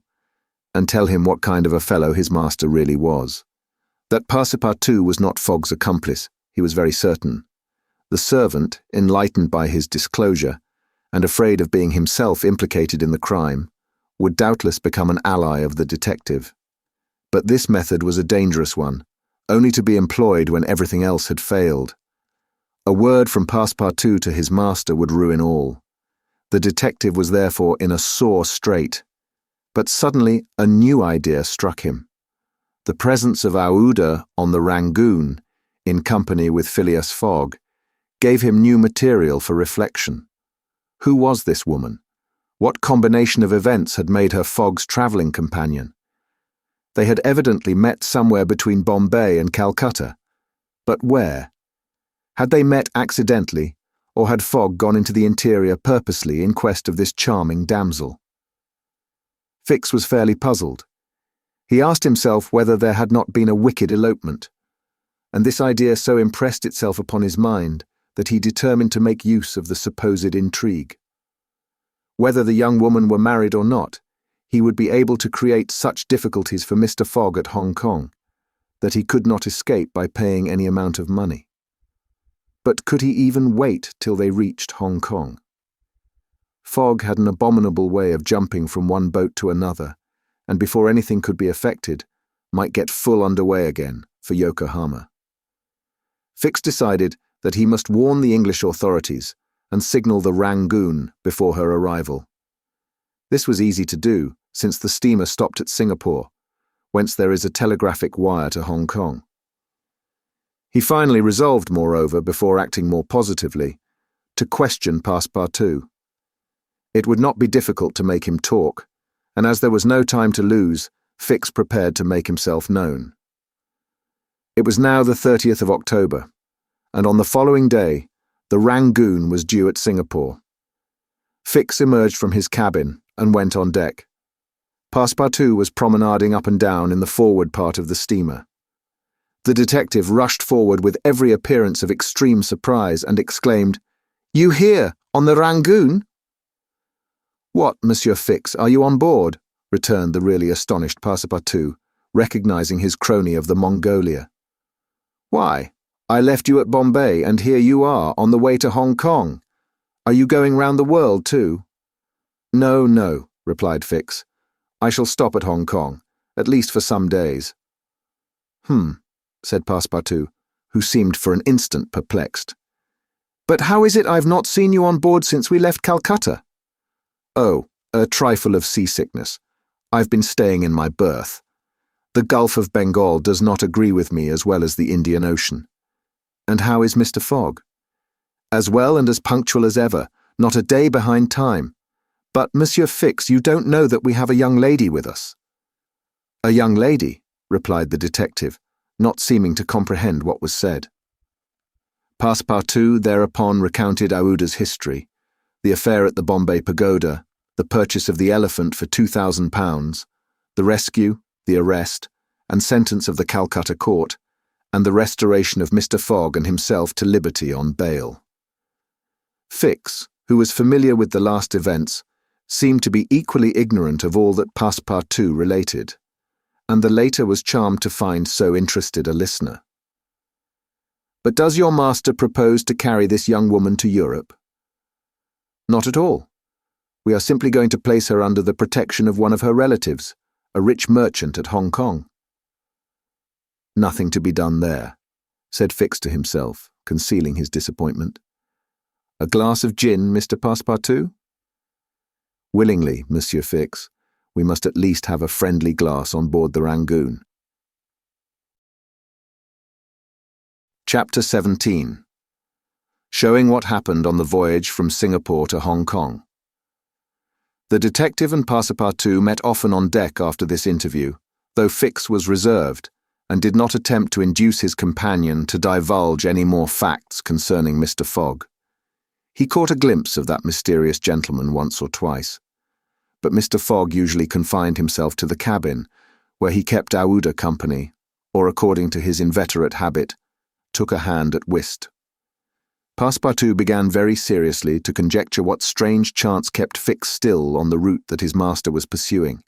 and tell him what kind of a fellow his master really was. That Passepartout was not Fogg's accomplice, he was very certain. The servant, enlightened by his disclosure, and afraid of being himself implicated in the crime, would doubtless become an ally of the detective. But this method was a dangerous one, only to be employed when everything else had failed. A word from Passepartout to his master would ruin all. The detective was therefore in a sore strait. But suddenly a new idea struck him. The presence of Aouda on the Rangoon, in company with Phileas Fogg, gave him new material for reflection. Who was this woman? What combination of events had made her Fogg's travelling companion? They had evidently met somewhere between Bombay and Calcutta. But where? Had they met accidentally, or had Fogg gone into the interior purposely in quest of this charming damsel? Fix was fairly puzzled. He asked himself whether there had not been a wicked elopement, and this idea so impressed itself upon his mind that he determined to make use of the supposed intrigue. Whether the young woman were married or not, he would be able to create such difficulties for Mr. Fogg at Hong Kong that he could not escape by paying any amount of money. But could he even wait till they reached Hong Kong? Fogg had an abominable way of jumping from one boat to another, and before anything could be effected, might get full underway again for Yokohama. Fix decided that he must warn the English authorities and signal the Rangoon before her arrival. This was easy to do, since the steamer stopped at Singapore, whence there is a telegraphic wire to Hong Kong. He finally resolved, moreover, before acting more positively, to question Passepartout. It would not be difficult to make him talk, and as there was no time to lose, Fix prepared to make himself known. It was now the 30th of October, and on the following day, the Rangoon was due at Singapore. Fix emerged from his cabin and went on deck. Passepartout was promenading up and down in the forward part of the steamer. The detective rushed forward with every appearance of extreme surprise and exclaimed, "You here, on the Rangoon?" "What, Monsieur Fix, are you on board?" returned the really astonished Passepartout, recognizing his crony of the Mongolia. "Why, I left you at Bombay, and here you are, on the way to Hong Kong. Are you going round the world too?" No, replied Fix. "I shall stop at Hong Kong, at least for some days." Said Passepartout, who seemed for an instant perplexed. "But how is it I've not seen you on board since we left Calcutta?" "Oh, a trifle of seasickness. I've been staying in my berth. The Gulf of Bengal does not agree with me as well as the Indian Ocean." "And how is Mr. Fogg?" As well and as punctual as ever, not a day behind time. But, Monsieur Fix, you don't know that we have a young lady with us." "A young lady," replied the detective, not seeming to comprehend what was said. Passepartout thereupon recounted Aouda's history, the affair at the Bombay Pagoda, the purchase of the elephant for £2,000, the rescue, the arrest, and sentence of the Calcutta court, and the restoration of Mr. Fogg and himself to liberty on bail. Fix, who was familiar with the last events, seemed to be equally ignorant of all that Passepartout related, and the later was charmed to find so interested a listener. "But does your master propose to carry this young woman to Europe?" "Not at all. We are simply going to place her under the protection of one of her relatives, a rich merchant at Hong Kong." "Nothing to be done there," said Fix to himself, concealing his disappointment. "A glass of gin, Mr. Passepartout?" "Willingly, Monsieur Fix. We must at least have a friendly glass on board the Rangoon." Chapter 17. Showing what happened on the voyage from Singapore to Hong Kong. The detective and Passepartout met often on deck after this interview, though Fix was reserved, and did not attempt to induce his companion to divulge any more facts concerning Mr. Fogg. He caught a glimpse of that mysterious gentleman once or twice, but Mr. Fogg usually confined himself to the cabin, where he kept Aouda company, or according to his inveterate habit, took a hand at whist. Passepartout began very seriously to conjecture what strange chance kept Fix still on the route that his master was pursuing.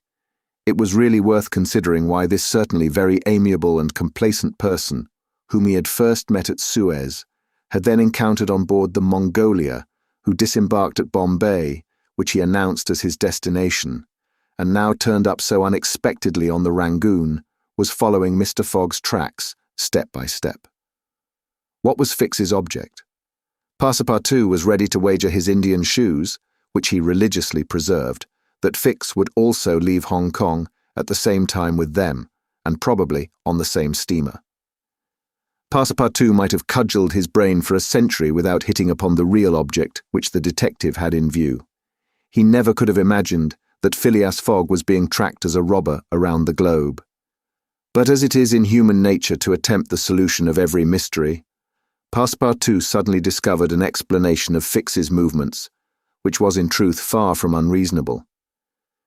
It was really worth considering why this certainly very amiable and complacent person, whom he had first met at Suez, had then encountered on board the Mongolia, who disembarked at Bombay, which he announced as his destination, and now turned up so unexpectedly on the Rangoon, was following Mr. Fogg's tracks, step by step. What was Fix's object? Passepartout was ready to wager his Indian shoes, which he religiously preserved, that Fix would also leave Hong Kong at the same time with them, and probably on the same steamer. Passepartout might have cudgelled his brain for a century without hitting upon the real object which the detective had in view. He never could have imagined that Phileas Fogg was being tracked as a robber around the globe. But as it is in human nature to attempt the solution of every mystery, Passepartout suddenly discovered an explanation of Fix's movements, which was in truth far from unreasonable.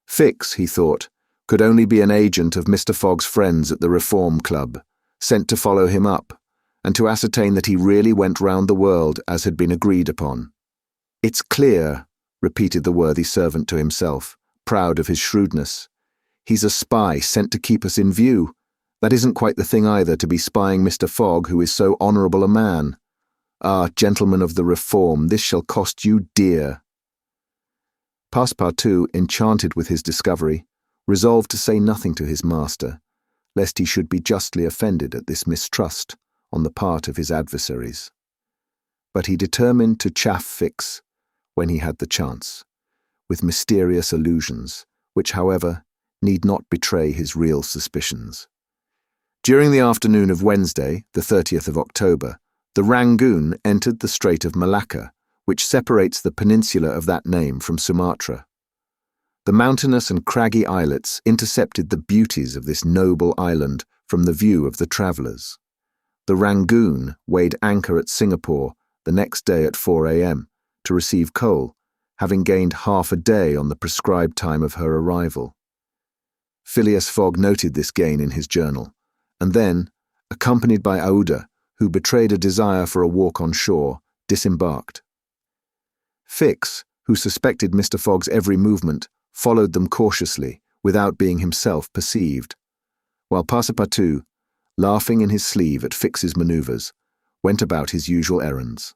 Fix, he thought, could only be an agent of Mr. Fogg's friends at the Reform Club, sent to follow him up, and to ascertain that he really went round the world as had been agreed upon. "It's clear," repeated the worthy servant to himself, proud of his shrewdness. "He's a spy sent to keep us in view. That isn't quite the thing either, to be spying Mr. Fogg, who is so honourable a man. Ah, gentlemen of the Reform, this shall cost you dear." Passepartout, enchanted with his discovery, resolved to say nothing to his master, lest he should be justly offended at this mistrust on the part of his adversaries. But he determined to chaff Fix, when he had the chance, with mysterious allusions, which, however, need not betray his real suspicions. During the afternoon of Wednesday, the 30th of October, the Rangoon entered the Strait of Malacca, which separates the peninsula of that name from Sumatra. The mountainous and craggy islets intercepted the beauties of this noble island from the view of the travellers. The Rangoon weighed anchor at Singapore the next day at 4 a.m. to receive coal, having gained half a day on the prescribed time of her arrival. Phileas Fogg noted this gain in his journal, and then, accompanied by Aouda, who betrayed a desire for a walk on shore, disembarked. Fix, who suspected Mr. Fogg's every movement, followed them cautiously, without being himself perceived, while Passepartout, laughing in his sleeve at Fix's manoeuvres, went about his usual errands.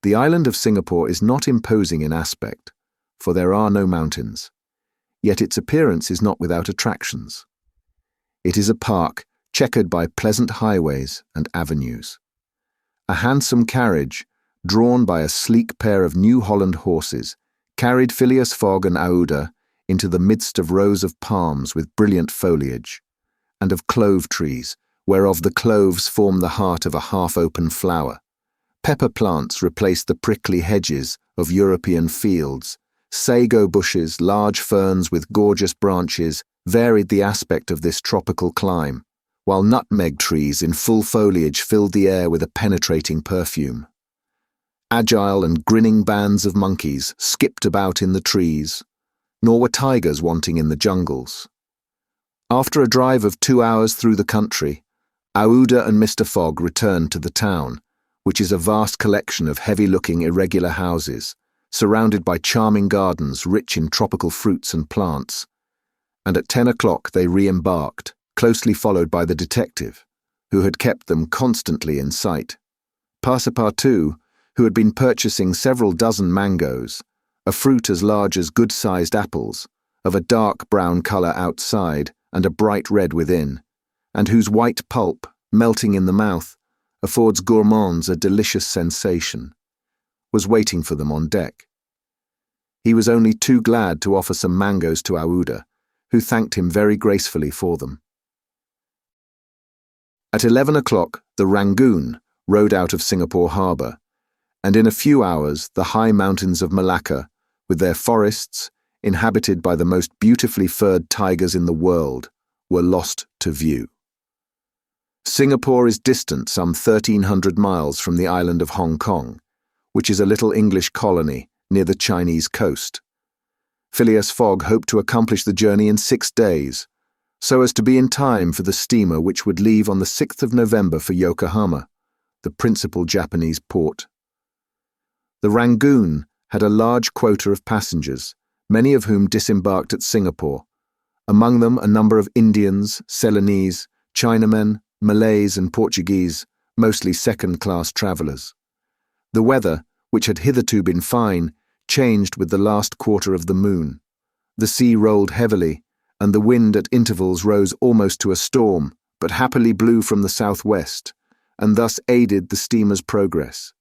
The island of Singapore is not imposing in aspect, for there are no mountains, yet its appearance is not without attractions. It is a park checkered by pleasant highways and avenues. A handsome carriage, drawn by a sleek pair of New Holland horses, carried Phileas Fogg and Aouda into the midst of rows of palms with brilliant foliage, and of clove trees, whereof the cloves form the heart of a half-open flower, Pepper plants replaced the prickly hedges of European fields. Sago bushes, large ferns with gorgeous branches, varied the aspect of this tropical clime, while nutmeg trees in full foliage filled the air with a penetrating perfume. Agile and grinning bands of monkeys skipped about in the trees, nor were tigers wanting in the jungles. After a drive of 2 hours through the country, Aouda and Mr. Fogg returned to the town, which is a vast collection of heavy-looking irregular houses, surrounded by charming gardens rich in tropical fruits and plants, and at 10 o'clock they re-embarked, closely followed by the detective, who had kept them constantly in sight. Passepartout, who had been purchasing several dozen mangoes, a fruit as large as good-sized apples, of a dark brown colour outside and a bright red within, and whose white pulp, melting in the mouth, affords gourmands a delicious sensation, was waiting for them on deck. He was only too glad to offer some mangoes to Aouda, who thanked him very gracefully for them. At 11 o'clock, the Rangoon rode out of Singapore harbour, and in a few hours the high mountains of Malacca, with their forests, inhabited by the most beautifully furred tigers in the world, were lost to view. Singapore is distant some 1,300 miles from the island of Hong Kong, which is a little English colony near the Chinese coast. Phileas Fogg hoped to accomplish the journey in 6 days, so as to be in time for the steamer which would leave on the 6th of November for Yokohama, the principal Japanese port. The Rangoon had a large quota of passengers, many of whom disembarked at Singapore, among them a number of Indians, Ceylonese, Chinamen, Malays and Portuguese, mostly second-class travellers. The weather, which had hitherto been fine, changed with the last quarter of the moon. The sea rolled heavily, and the wind at intervals rose almost to a storm, but happily blew from the southwest, and thus aided the steamer's progress.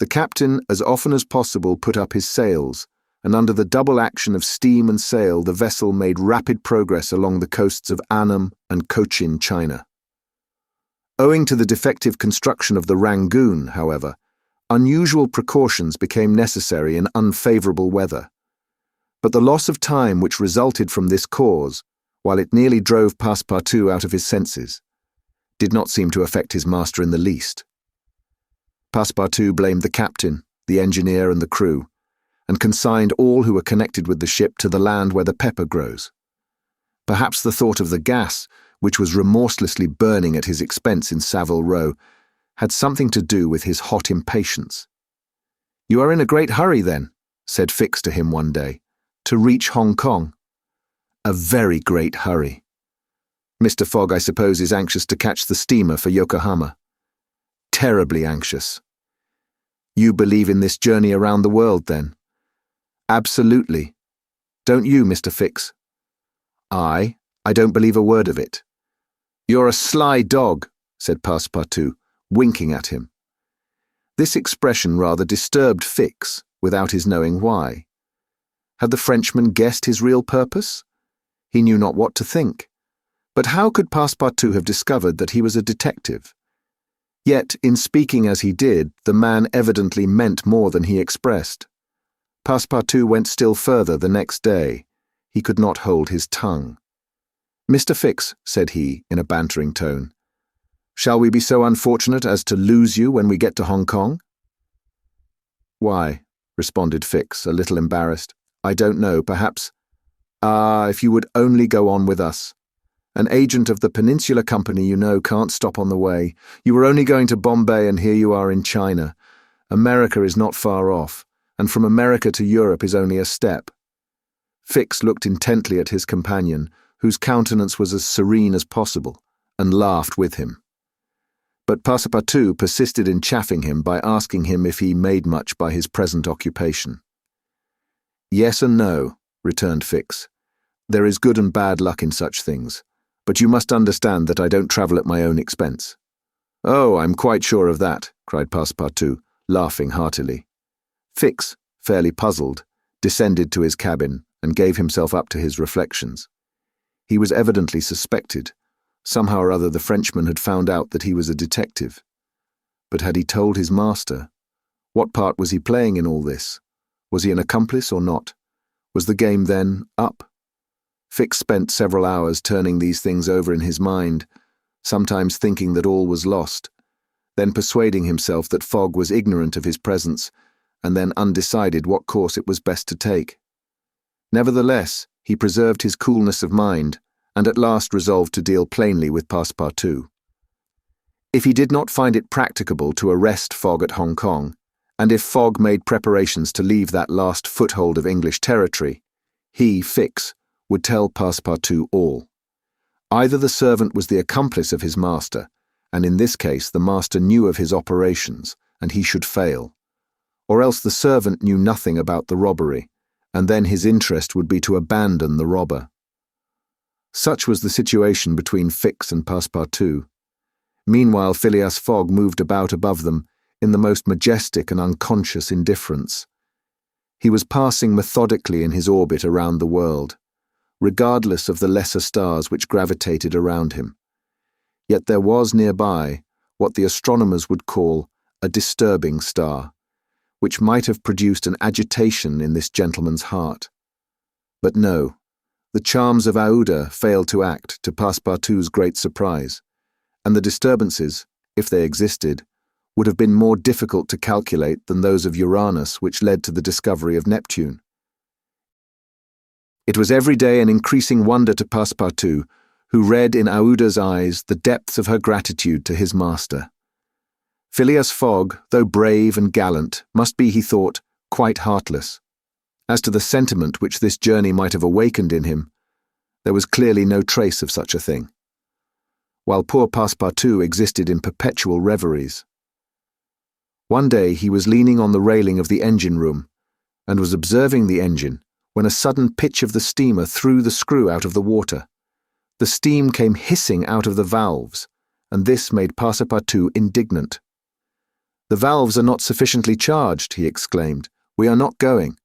The captain as often as possible put up his sails, and under the double action of steam and sail the vessel made rapid progress along the coasts of Annam and Cochin China. Owing to the defective construction of the Rangoon, however, unusual precautions became necessary in unfavourable weather. But the loss of time which resulted from this cause, while it nearly drove Passepartout out of his senses, did not seem to affect his master in the least. Passepartout blamed the captain, the engineer and the crew, and consigned all who were connected with the ship to the land where the pepper grows. Perhaps the thought of the gas, which was remorselessly burning at his expense in Savile Row, had something to do with his hot impatience. "You are in a great hurry, then," said Fix to him one day, "to reach Hong Kong." "A very great hurry." "Mr. Fogg, I suppose, is anxious to catch the steamer for Yokohama." "Terribly anxious." "You believe in this journey around the world, then?" "Absolutely. Don't you, Mr. Fix?" "I don't believe a word of it." "You're a sly dog," said Passepartout, winking at him. This expression rather disturbed Fix, without his knowing why. Had the Frenchman guessed his real purpose? He knew not what to think. But how could Passepartout have discovered that he was a detective? Yet, in speaking as he did, the man evidently meant more than he expressed. Passepartout went still further the next day. He could not hold his tongue. "Mr. Fix," said he, in a bantering tone, "shall we be so unfortunate as to lose you when we get to Hong Kong?" "Why," responded Fix, a little embarrassed, "I don't know, perhaps—" "Ah, if you would only go on with us. An agent of the Peninsular Company, you know, can't stop on the way. You were only going to Bombay, and here you are in China. America is not far off, and from America to Europe is only a step." Fix looked intently at his companion, whose countenance was as serene as possible, and laughed with him. But Passepartout persisted in chaffing him by asking him if he made much by his present occupation. "Yes and no," returned Fix. "There is good and bad luck in such things, but you must understand that I don't travel at my own expense." "Oh, I'm quite sure of that," cried Passepartout, laughing heartily. Fix, fairly puzzled, descended to his cabin and gave himself up to his reflections. He was evidently suspected. Somehow or other the Frenchman had found out that he was a detective. But had he told his master? What part was he playing in all this? Was he an accomplice or not? Was the game then up? Fix spent several hours turning these things over in his mind, sometimes thinking that all was lost, then persuading himself that Fogg was ignorant of his presence, and then undecided what course it was best to take. Nevertheless, he preserved his coolness of mind, and at last resolved to deal plainly with Passepartout. If he did not find it practicable to arrest Fogg at Hong Kong, and if Fogg made preparations to leave that last foothold of English territory, he, Fix, would tell Passepartout all. Either the servant was the accomplice of his master, and in this case the master knew of his operations, and he should fail, or else the servant knew nothing about the robbery, and then his interest would be to abandon the robber. Such was the situation between Fix and Passepartout. Meanwhile Phileas Fogg moved about above them in the most majestic and unconscious indifference. He was passing methodically in his orbit around the world, regardless of the lesser stars which gravitated around him. Yet there was nearby what the astronomers would call a disturbing star, which might have produced an agitation in this gentleman's heart. But no, the charms of Aouda failed to act, to Passepartout's great surprise, and the disturbances, if they existed, would have been more difficult to calculate than those of Uranus which led to the discovery of Neptune. It was every day an increasing wonder to Passepartout, who read in Aouda's eyes the depths of her gratitude to his master. Phileas Fogg, though brave and gallant, must be, he thought, quite heartless. As to the sentiment which this journey might have awakened in him, there was clearly no trace of such a thing, while poor Passepartout existed in perpetual reveries. One day he was leaning on the railing of the engine-room, and was observing the engine, when a sudden pitch of the steamer threw the screw out of the water. The steam came hissing out of the valves, and this made Passepartout indignant. "The valves are not sufficiently charged," he exclaimed. "We are not going.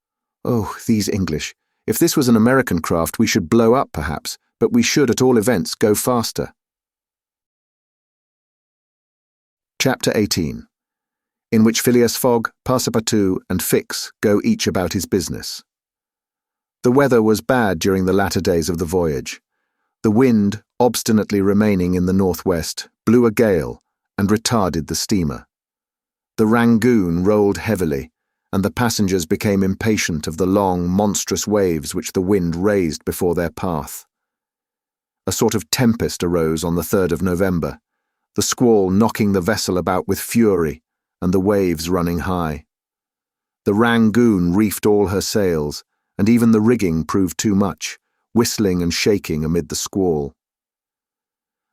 Oh, these English! If this was an American craft we should blow up perhaps, but we should at all events go faster." Chapter 18, in which Phileas Fogg, Passepartout, and Fix go each about his business. The weather was bad during the latter days of the voyage. The wind, obstinately remaining in the northwest, blew a gale and retarded the steamer. The Rangoon rolled heavily, and the passengers became impatient of the long, monstrous waves which the wind raised before their path. A sort of tempest arose on the 3rd of November, the squall knocking the vessel about with fury, and the waves running high. The Rangoon reefed all her sails, and even the rigging proved too much, whistling and shaking amid the squall.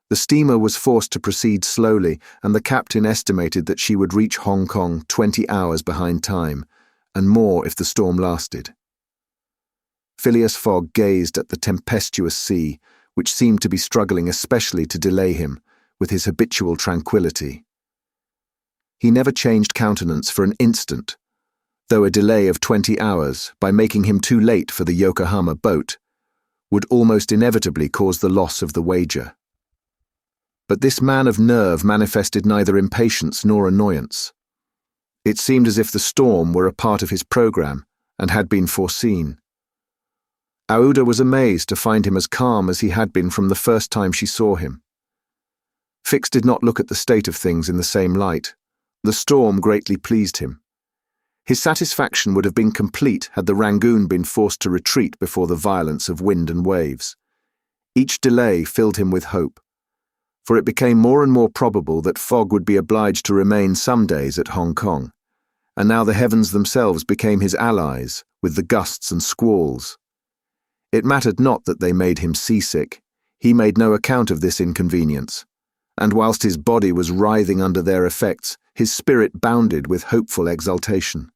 The steamer was forced to proceed slowly, and the captain estimated that she would reach Hong Kong 20 hours behind time, and more if the storm lasted. Phileas Fogg gazed at the tempestuous sea, which seemed to be struggling especially to delay him, with his habitual tranquillity. He never changed countenance for an instant, though a delay of 20 hours, by making him too late for the Yokohama boat, would almost inevitably cause the loss of the wager. But this man of nerve manifested neither impatience nor annoyance. It seemed as if the storm were a part of his program and had been foreseen. Aouda was amazed to find him as calm as he had been from the first time she saw him. Fix did not look at the state of things in the same light. The storm greatly pleased him. His satisfaction would have been complete had the Rangoon been forced to retreat before the violence of wind and waves. Each delay filled him with hope, for it became more and more probable that Fogg would be obliged to remain some days at Hong Kong, and now the heavens themselves became his allies with the gusts and squalls. It mattered not that they made him seasick. He made no account of this inconvenience, and whilst his body was writhing under their effects, his spirit bounded with hopeful exultation.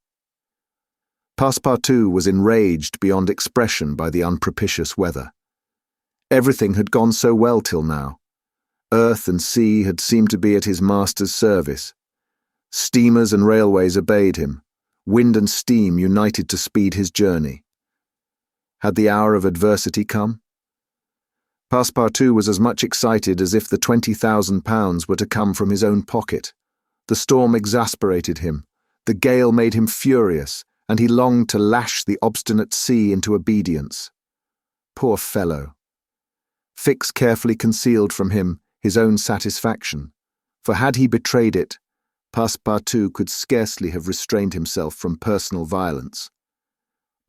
Passepartout was enraged beyond expression by the unpropitious weather. Everything had gone so well till now. Earth and sea had seemed to be at his master's service. Steamers and railways obeyed him. Wind and steam united to speed his journey. Had the hour of adversity come? Passepartout was as much excited as if the £20,000 were to come from his own pocket, The storm exasperated him, the gale made him furious, and he longed to lash the obstinate sea into obedience. Poor fellow! Fix carefully concealed from him his own satisfaction, for had he betrayed it, Passepartout could scarcely have restrained himself from personal violence.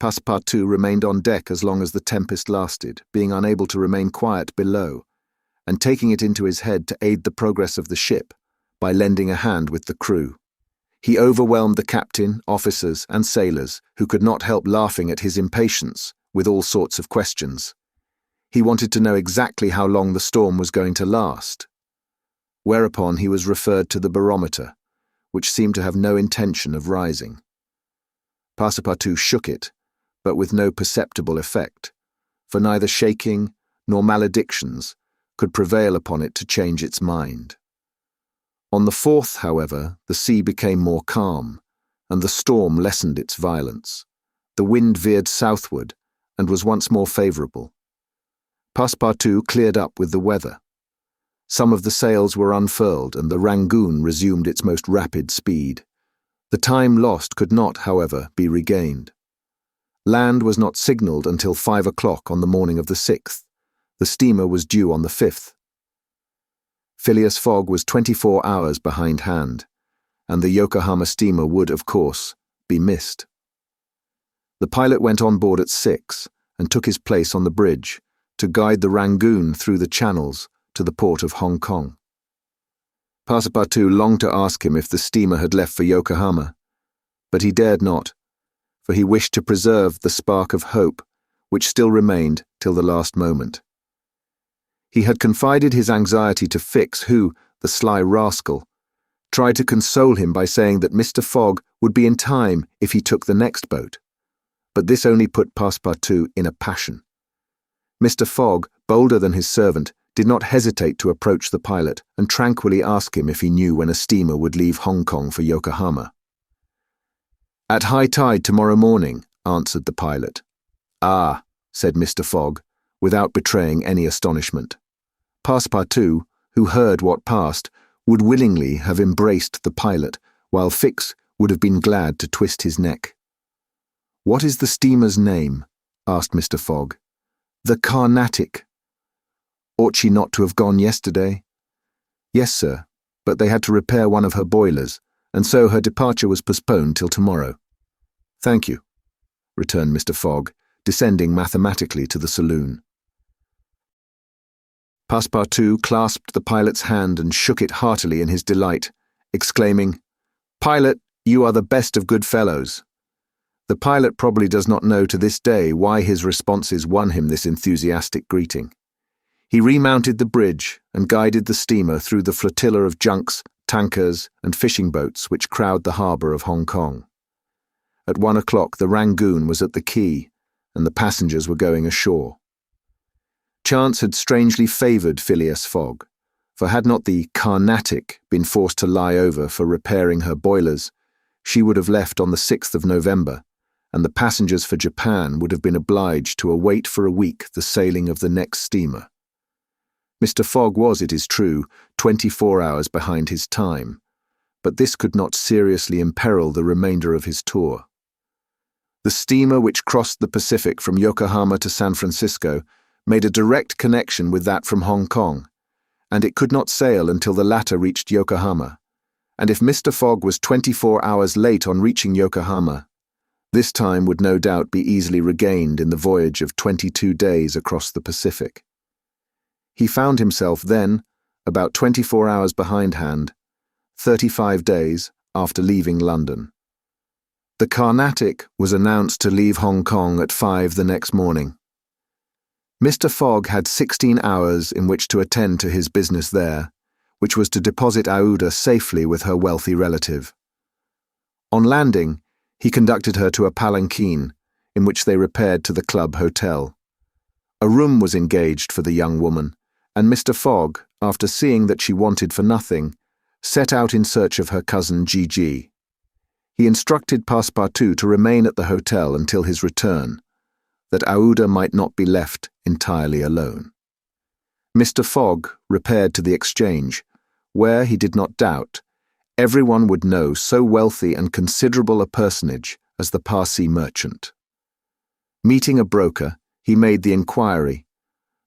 Passepartout remained on deck as long as the tempest lasted, being unable to remain quiet below, and taking it into his head to aid the progress of the ship by lending a hand with the crew. He overwhelmed the captain, officers, and sailors, who could not help laughing at his impatience, with all sorts of questions. He wanted to know exactly how long the storm was going to last. Whereupon he was referred to the barometer, which seemed to have no intention of rising. Passepartout shook it, but with no perceptible effect, for neither shaking nor maledictions could prevail upon it to change its mind. On the 4th, however, the sea became more calm, and the storm lessened its violence. The wind veered southward, and was once more favourable. Passepartout cleared up with the weather. Some of the sails were unfurled, and the Rangoon resumed its most rapid speed. The time lost could not, however, be regained. Land was not signalled until 5 o'clock on the morning of the 6th. The steamer was due on the 5th. Phileas Fogg was 24 hours behindhand, and the Yokohama steamer would, of course, be missed. The pilot went on board at 6 and took his place on the bridge to guide the Rangoon through the channels to the port of Hong Kong. Passepartout longed to ask him if the steamer had left for Yokohama, but he dared not, for he wished to preserve the spark of hope which still remained till the last moment. He had confided his anxiety to Fix, who, the sly rascal, tried to console him by saying that Mr. Fogg would be in time if he took the next boat. But this only put Passepartout in a passion. Mr. Fogg, bolder than his servant, did not hesitate to approach the pilot and tranquilly ask him if he knew when a steamer would leave Hong Kong for Yokohama. "At high tide tomorrow morning," answered the pilot. "Ah," said Mr. Fogg, without betraying any astonishment. Passepartout, who heard what passed, would willingly have embraced the pilot, while Fix would have been glad to twist his neck. "What is the steamer's name?" asked Mr. Fogg. "The Carnatic." "Ought she not to have gone yesterday?" "Yes, sir, but they had to repair one of her boilers, and so her departure was postponed till tomorrow." "Thank you," returned Mr. Fogg, descending mathematically to the saloon. Passepartout clasped the pilot's hand and shook it heartily in his delight, exclaiming, "Pilot, you are the best of good fellows." The pilot probably does not know to this day why his responses won him this enthusiastic greeting. He remounted the bridge and guided the steamer through the flotilla of junks, tankers, and fishing boats which crowd the harbour of Hong Kong. At 1 o'clock the Rangoon was at the quay, and the passengers were going ashore. Chance had strangely favoured Phileas Fogg, for had not the Carnatic been forced to lie over for repairing her boilers, she would have left on the 6th of November, and the passengers for Japan would have been obliged to await for a week the sailing of the next steamer. Mr. Fogg was, it is true, 24 hours behind his time, but this could not seriously imperil the remainder of his tour. The steamer which crossed the Pacific from Yokohama to San Francisco made a direct connection with that from Hong Kong, and it could not sail until the latter reached Yokohama, and if Mr. Fogg was 24 hours late on reaching Yokohama, this time would no doubt be easily regained in the voyage of 22 days across the Pacific. He found himself then, about 24 hours behindhand, 35 days after leaving London. The Carnatic was announced to leave Hong Kong at 5 the next morning. Mr. Fogg had 16 hours in which to attend to his business there, which was to deposit Aouda safely with her wealthy relative. On landing, he conducted her to a palanquin, in which they repaired to the club hotel. A room was engaged for the young woman, and Mr. Fogg, after seeing that she wanted for nothing, set out in search of her cousin Gigi. He instructed Passepartout to remain at the hotel until his return, that Aouda might not be left entirely alone. Mr. Fogg repaired to the Exchange, where, he did not doubt, everyone would know so wealthy and considerable a personage as the Parsi merchant. Meeting a broker, he made the inquiry,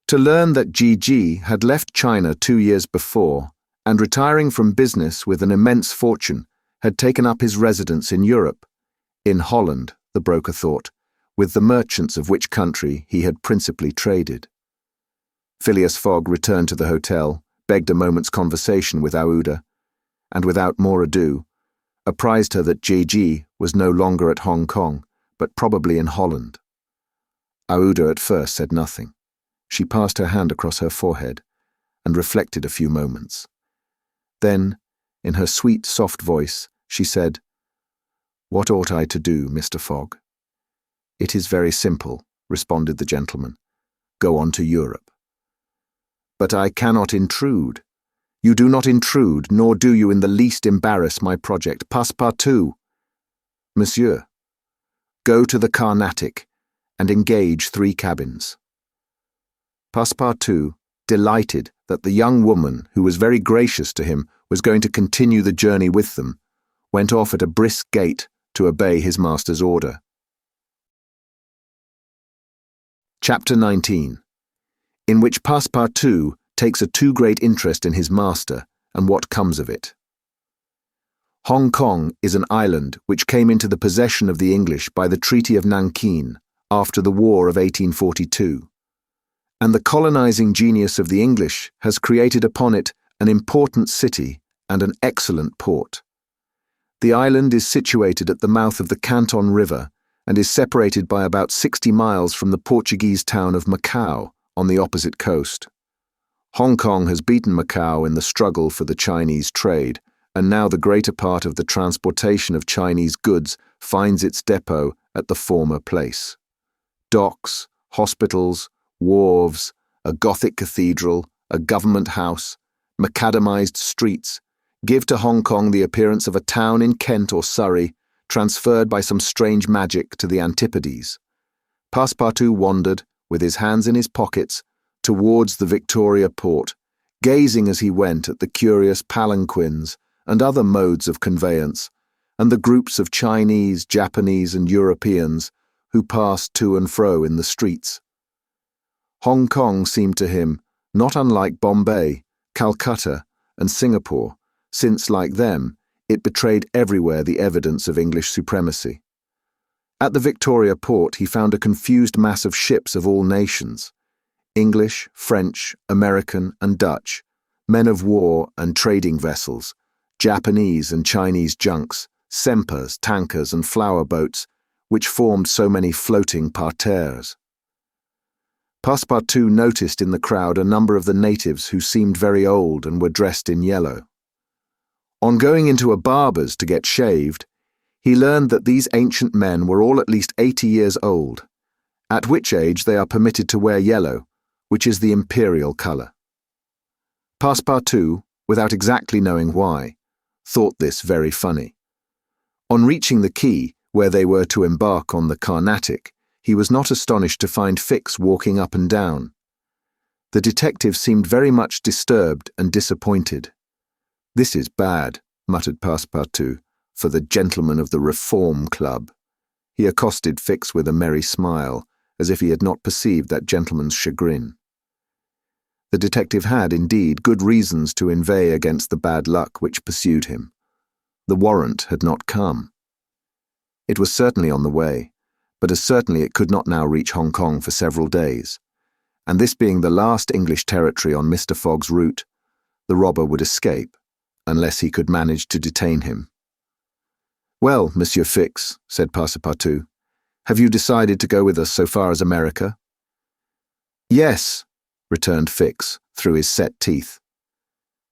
to learn that Gigi had left China 2 years before and, retiring from business with an immense fortune, had taken up his residence in Europe, in Holland, the broker thought, with the merchants of which country he had principally traded. Phileas Fogg returned to the hotel, begged a moment's conversation with Aouda, and without more ado, apprised her that Gigi was no longer at Hong Kong, but probably in Holland. Aouda at first said nothing. She passed her hand across her forehead and reflected a few moments. Then, in her sweet, soft voice, she said, "What ought I to do, Mr. Fogg?" "It is very simple," responded the gentleman. "Go on to Europe." "But I cannot intrude." "You do not intrude, nor do you in the least embarrass my project. Passepartout." "Monsieur, go to the Carnatic and engage 3 cabins." Passepartout, delighted that the young woman, who was very gracious to him, was going to continue the journey with them, went off at a brisk gait to obey his master's order. Chapter 19, in which Passepartout takes a too great interest in his master and what comes of it. Hong Kong is an island which came into the possession of the English by the Treaty of Nankin after the War of 1842, and the colonizing genius of the English has created upon it an important city and an excellent port. The island is situated at the mouth of the Canton River and is separated by about 60 miles from the Portuguese town of Macau on the opposite coast. Hong Kong has beaten Macau in the struggle for the Chinese trade, and now the greater part of the transportation of Chinese goods finds its depot at the former place. Docks, hospitals, wharves, a Gothic cathedral, a government house, macadamized streets, give to Hong Kong the appearance of a town in Kent or Surrey, transferred by some strange magic to the antipodes. Passepartout wandered, with his hands in his pockets, towards the Victoria Port, gazing as he went at the curious palanquins and other modes of conveyance, and the groups of Chinese, Japanese, and Europeans who passed to and fro in the streets. Hong Kong seemed to him not unlike Bombay, Calcutta, and Singapore, since, like them, it betrayed everywhere the evidence of English supremacy. At the Victoria Port he found a confused mass of ships of all nations, English, French, American, and Dutch, men of war and trading vessels, Japanese and Chinese junks, sempers, tankers, and flower boats, which formed so many floating parterres. Passepartout noticed in the crowd a number of the natives who seemed very old and were dressed in yellow. On going into a barber's to get shaved, he learned that these ancient men were all at least 80 years old, at which age they are permitted to wear yellow, which is the imperial colour. Passepartout, without exactly knowing why, thought this very funny. On reaching the quay, where they were to embark on the Carnatic, he was not astonished to find Fix walking up and down. The detective seemed very much disturbed and disappointed. "This is bad," muttered Passepartout, "for the gentleman of the Reform Club." He accosted Fix with a merry smile, as if he had not perceived that gentleman's chagrin. The detective had, indeed, good reasons to inveigh against the bad luck which pursued him. The warrant had not come. It was certainly on the way, but as certainly it could not now reach Hong Kong for several days, and this being the last English territory on Mr. Fogg's route, the robber would escape, unless he could manage to detain him. "Well, Monsieur Fix," said Passepartout, "have you decided to go with us so far as America?" "Yes," returned Fix, through his set teeth.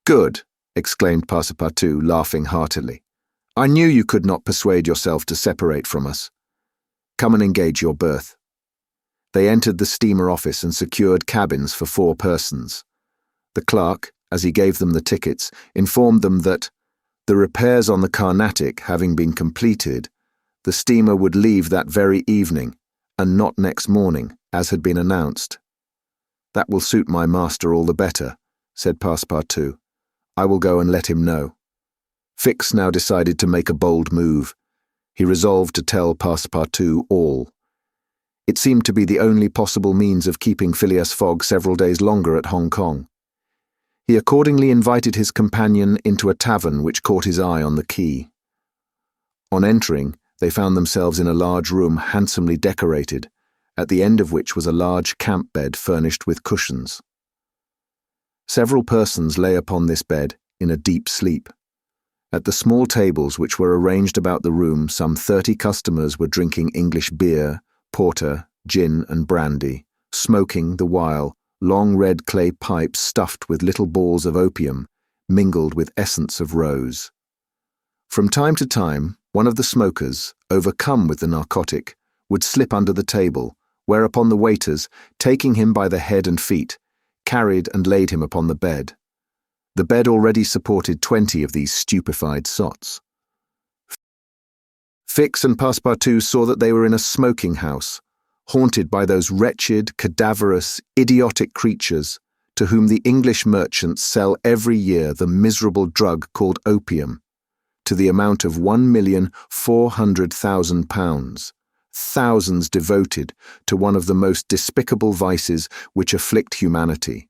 "Good," exclaimed Passepartout, laughing heartily. "I knew you could not persuade yourself to separate from us. Come and engage your berth." They entered the steamer office and secured cabins for 4 persons. The clerk, as he gave them the tickets, informed them that, the repairs on the Carnatic having been completed, the steamer would leave that very evening, and not next morning, as had been announced. "That will suit my master all the better," said Passepartout. "I will go and let him know." Fix now decided to make a bold move. He resolved to tell Passepartout all. It seemed to be the only possible means of keeping Phileas Fogg several days longer at Hong Kong. He accordingly invited his companion into a tavern which caught his eye on the quay. On entering, they found themselves in a large room handsomely decorated, at the end of which was a large camp bed furnished with cushions. Several persons lay upon this bed in a deep sleep. At the small tables which were arranged about the room, some 30 customers were drinking English beer, porter, gin and brandy, smoking, the while, long red clay pipes stuffed with little balls of opium, mingled with essence of rose. From time to time, one of the smokers, overcome with the narcotic, would slip under the table, whereupon the waiters, taking him by the head and feet, carried and laid him upon the bed. The bed already supported 20 of these stupefied sots. Fix and Passepartout saw that they were in a smoking house, haunted by those wretched, cadaverous, idiotic creatures to whom the English merchants sell every year the miserable drug called opium, to the amount of £1,400,000, thousands devoted to one of the most despicable vices which afflict humanity.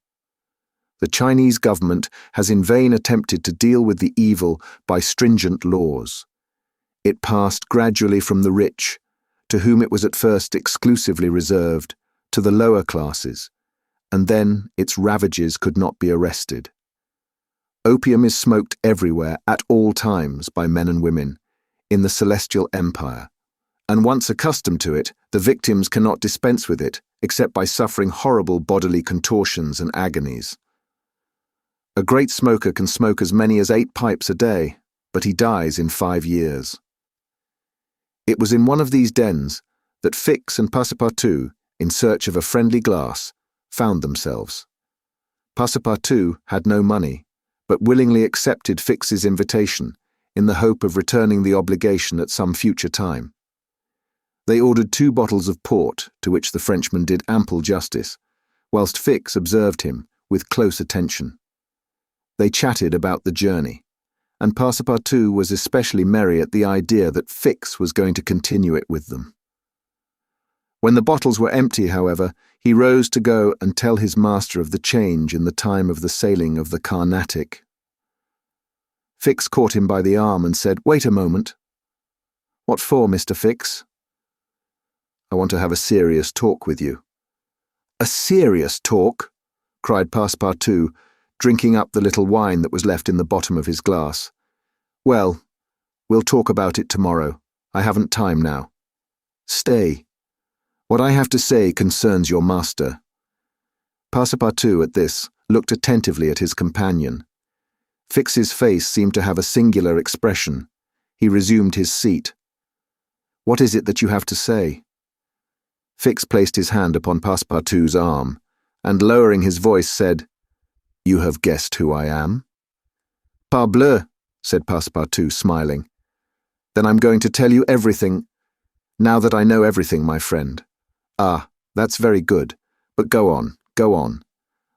The Chinese government has in vain attempted to deal with the evil by stringent laws. It passed gradually from the rich, to whom it was at first exclusively reserved, to the lower classes, and then its ravages could not be arrested. Opium is smoked everywhere at all times by men and women, in the Celestial Empire, and once accustomed to it, the victims cannot dispense with it except by suffering horrible bodily contortions and agonies. A great smoker can smoke as many as 8 pipes a day, but he dies in 5 years. It was in one of these dens that Fix and Passepartout, in search of a friendly glass, found themselves. Passepartout had no money, but willingly accepted Fix's invitation in the hope of returning the obligation at some future time. They ordered 2 bottles of port, to which the Frenchman did ample justice, whilst Fix observed him with close attention. They chatted about the journey, and Passepartout was especially merry at the idea that Fix was going to continue it with them. When the bottles were empty, however, he rose to go and tell his master of the change in the time of the sailing of the Carnatic. Fix caught him by the arm and said, "Wait a moment." "What for, Mr. Fix?" "I want to have a serious talk with you." "A serious talk?" cried Passepartout, drinking up the little wine that was left in the bottom of his glass. "Well, we'll talk about it tomorrow. I haven't time now." "Stay. What I have to say concerns your master." Passepartout, at this, looked attentively at his companion. Fix's face seemed to have a singular expression. He resumed his seat. "What is it that you have to say?" Fix placed his hand upon Passepartout's arm, and lowering his voice said, "You have guessed who I am?" "Parbleu," said Passepartout, smiling. "Then I'm going to tell you everything, now that I know everything, my friend." "Ah, that's very good, but go on, go on.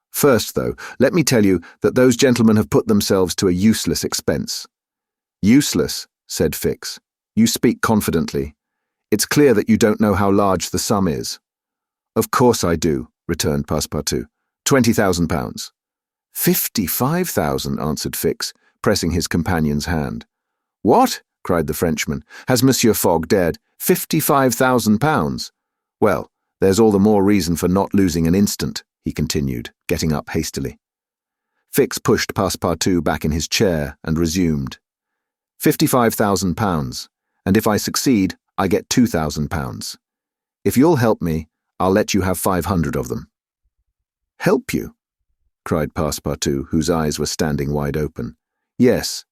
First, though, let me tell you that those gentlemen have put themselves to a useless expense." "Useless," said Fix. "You speak confidently. It's clear that you don't know how large the sum is." "Of course I do," returned Passepartout. £20,000. "55,000, answered Fix, pressing his companion's hand. "What?" cried the Frenchman. "Has Monsieur Fogg dared £55,000? Well, there's all the more reason for not losing an instant," he continued, getting up hastily. Fix pushed Passepartout back in his chair and resumed. £55,000, and if I succeed, I get £2,000. If you'll help me, I'll let you have 500 of them." "Help you?" cried Passepartout, whose eyes were standing wide open. "Yes.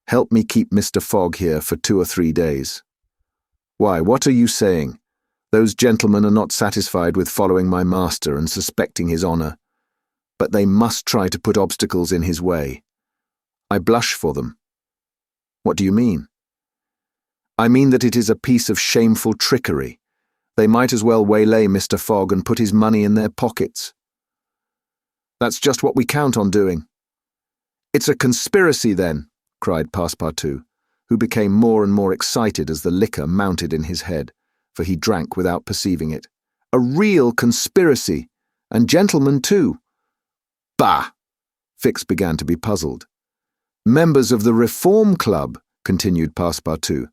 Help me keep Mr. Fogg here for 2 or 3 days." "Why, what are you saying? Those gentlemen are not satisfied with following my master and suspecting his honour, but they must try to put obstacles in his way. I blush for them." "What do you mean?" "I mean that it is a piece of shameful trickery. They might as well waylay Mr. Fogg and put his money in their pockets." "That's just what we count on doing." "It's a conspiracy, then," cried Passepartout, who became more and more excited as the liquor mounted in his head, for he drank without perceiving it. A real conspiracy, and gentlemen too. Bah! Fix began to be puzzled. Members of the Reform Club, continued Passepartout.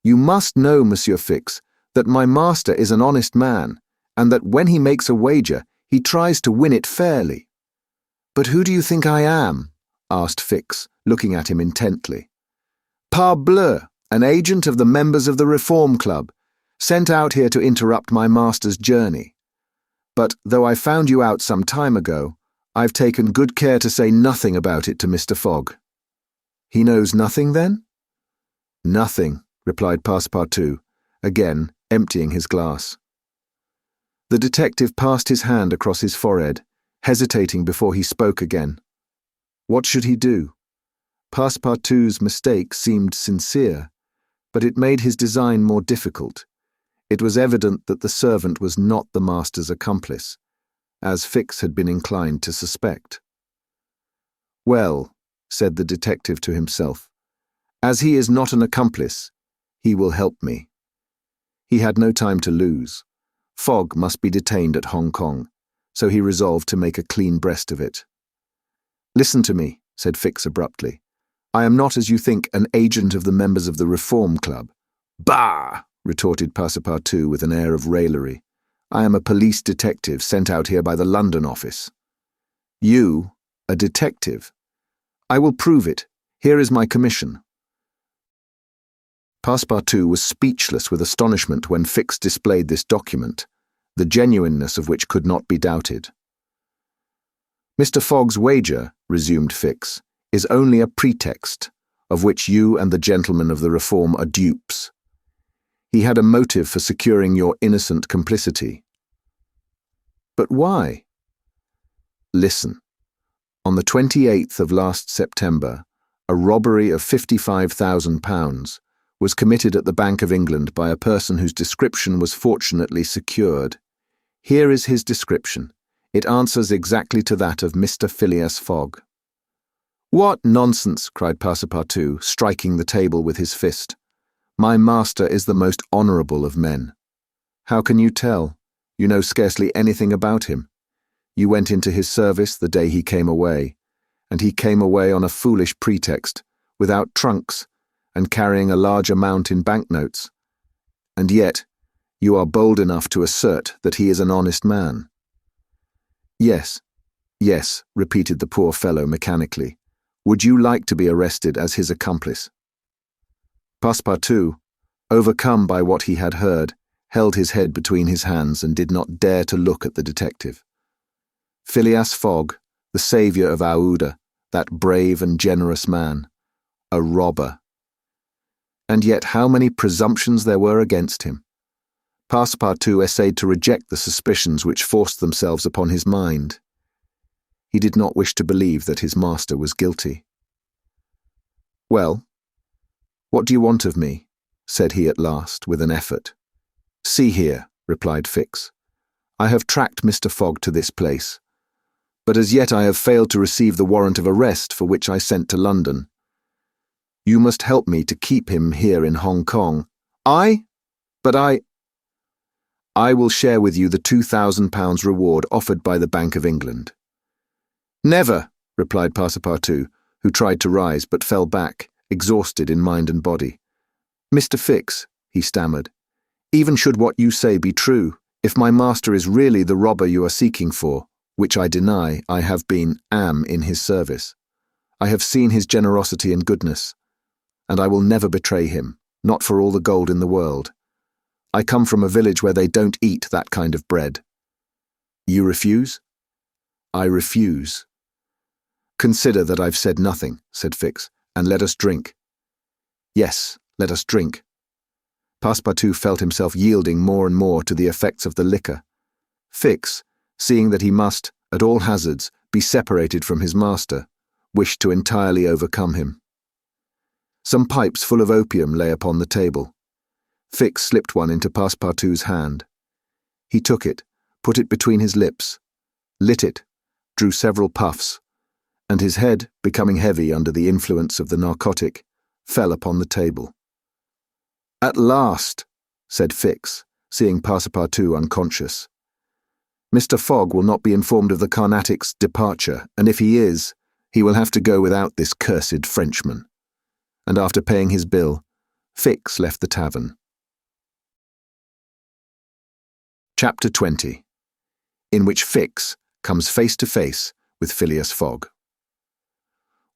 You must know, Monsieur Fix, that my master is an honest man, and that when he makes a wager, he tries to win it fairly. But who do you think I am? Asked Fix, looking at him intently. Parbleu, an agent of the members of the Reform Club, sent out here to interrupt my master's journey. But though I found you out some time ago, I've taken good care to say nothing about it to Mr. Fogg. He knows nothing, then? Nothing, replied Passepartout, again emptying his glass. The detective passed his hand across his forehead, hesitating before he spoke again. What should he do? Passepartout's mistake seemed sincere, but it made his design more difficult. It was evident that the servant was not the master's accomplice, as Fix had been inclined to suspect. Well, said the detective to himself, as he is not an accomplice, he will help me. He had no time to lose. Fogg must be detained at Hong Kong, so he resolved to make a clean breast of it. Listen to me, said Fix abruptly. I am not, as you think, an agent of the members of the Reform Club. Bah! Retorted Passepartout with an air of raillery. I am a police detective sent out here by the London office. You, a detective? I will prove it. Here is my commission. Passepartout was speechless with astonishment when Fix displayed this document, the genuineness of which could not be doubted. Mr. Fogg's wager, resumed Fix, is only a pretext, of which you and the gentlemen of the Reform are dupes. He had a motive for securing your innocent complicity. But why? Listen. On the 28th of last September, a robbery of £55,000 was committed at the Bank of England by a person whose description was fortunately secured. Here is his description. It answers exactly to that of Mr. Phileas Fogg. What nonsense, cried Passepartout, striking the table with his fist. My master is the most honourable of men. How can you tell? You know scarcely anything about him. You went into his service the day he came away, and he came away on a foolish pretext, without trunks, and carrying a large amount in banknotes. And yet, you are bold enough to assert that he is an honest man. Yes, yes, repeated the poor fellow mechanically. Would you like to be arrested as his accomplice? Passepartout, overcome by what he had heard, held his head between his hands and did not dare to look at the detective. Phileas Fogg, the saviour of Aouda, that brave and generous man, a robber. And yet how many presumptions there were against him. Passepartout essayed to reject the suspicions which forced themselves upon his mind. He did not wish to believe that his master was guilty. Well, what do you want of me? Said he at last, with an effort. See here, replied Fix. I have tracked Mr. Fogg to this place, but as yet I have failed to receive the warrant of arrest for which I sent to London. You must help me to keep him here in Hong Kong. I? But I will share with you the £2,000 reward offered by the Bank of England. Never, replied Passepartout, who tried to rise but fell back, exhausted in mind and body. Mr. Fix, he stammered, even should what you say be true, if my master is really the robber you are seeking for, which I deny I have am in his service, I have seen his generosity and goodness, and I will never betray him, not for all the gold in the world. I come from a village where they don't eat that kind of bread. You refuse? I refuse. Consider that I've said nothing, said Fix, and let us drink. Yes, let us drink. Passepartout felt himself yielding more and more to the effects of the liquor. Fix, seeing that he must, at all hazards, be separated from his master, wished to entirely overcome him. Some pipes full of opium lay upon the table. Fix slipped one into Passepartout's hand. He took it, put it between his lips, lit it, drew several puffs, and his head, becoming heavy under the influence of the narcotic, fell upon the table. "At last," said Fix, seeing Passepartout unconscious. "Mr. Fogg will not be informed of the Carnatic's departure, and if he is, he will have to go without this cursed Frenchman." And after paying his bill, Fix left the tavern. Chapter 20, in which Fix comes face to face with Phileas Fogg.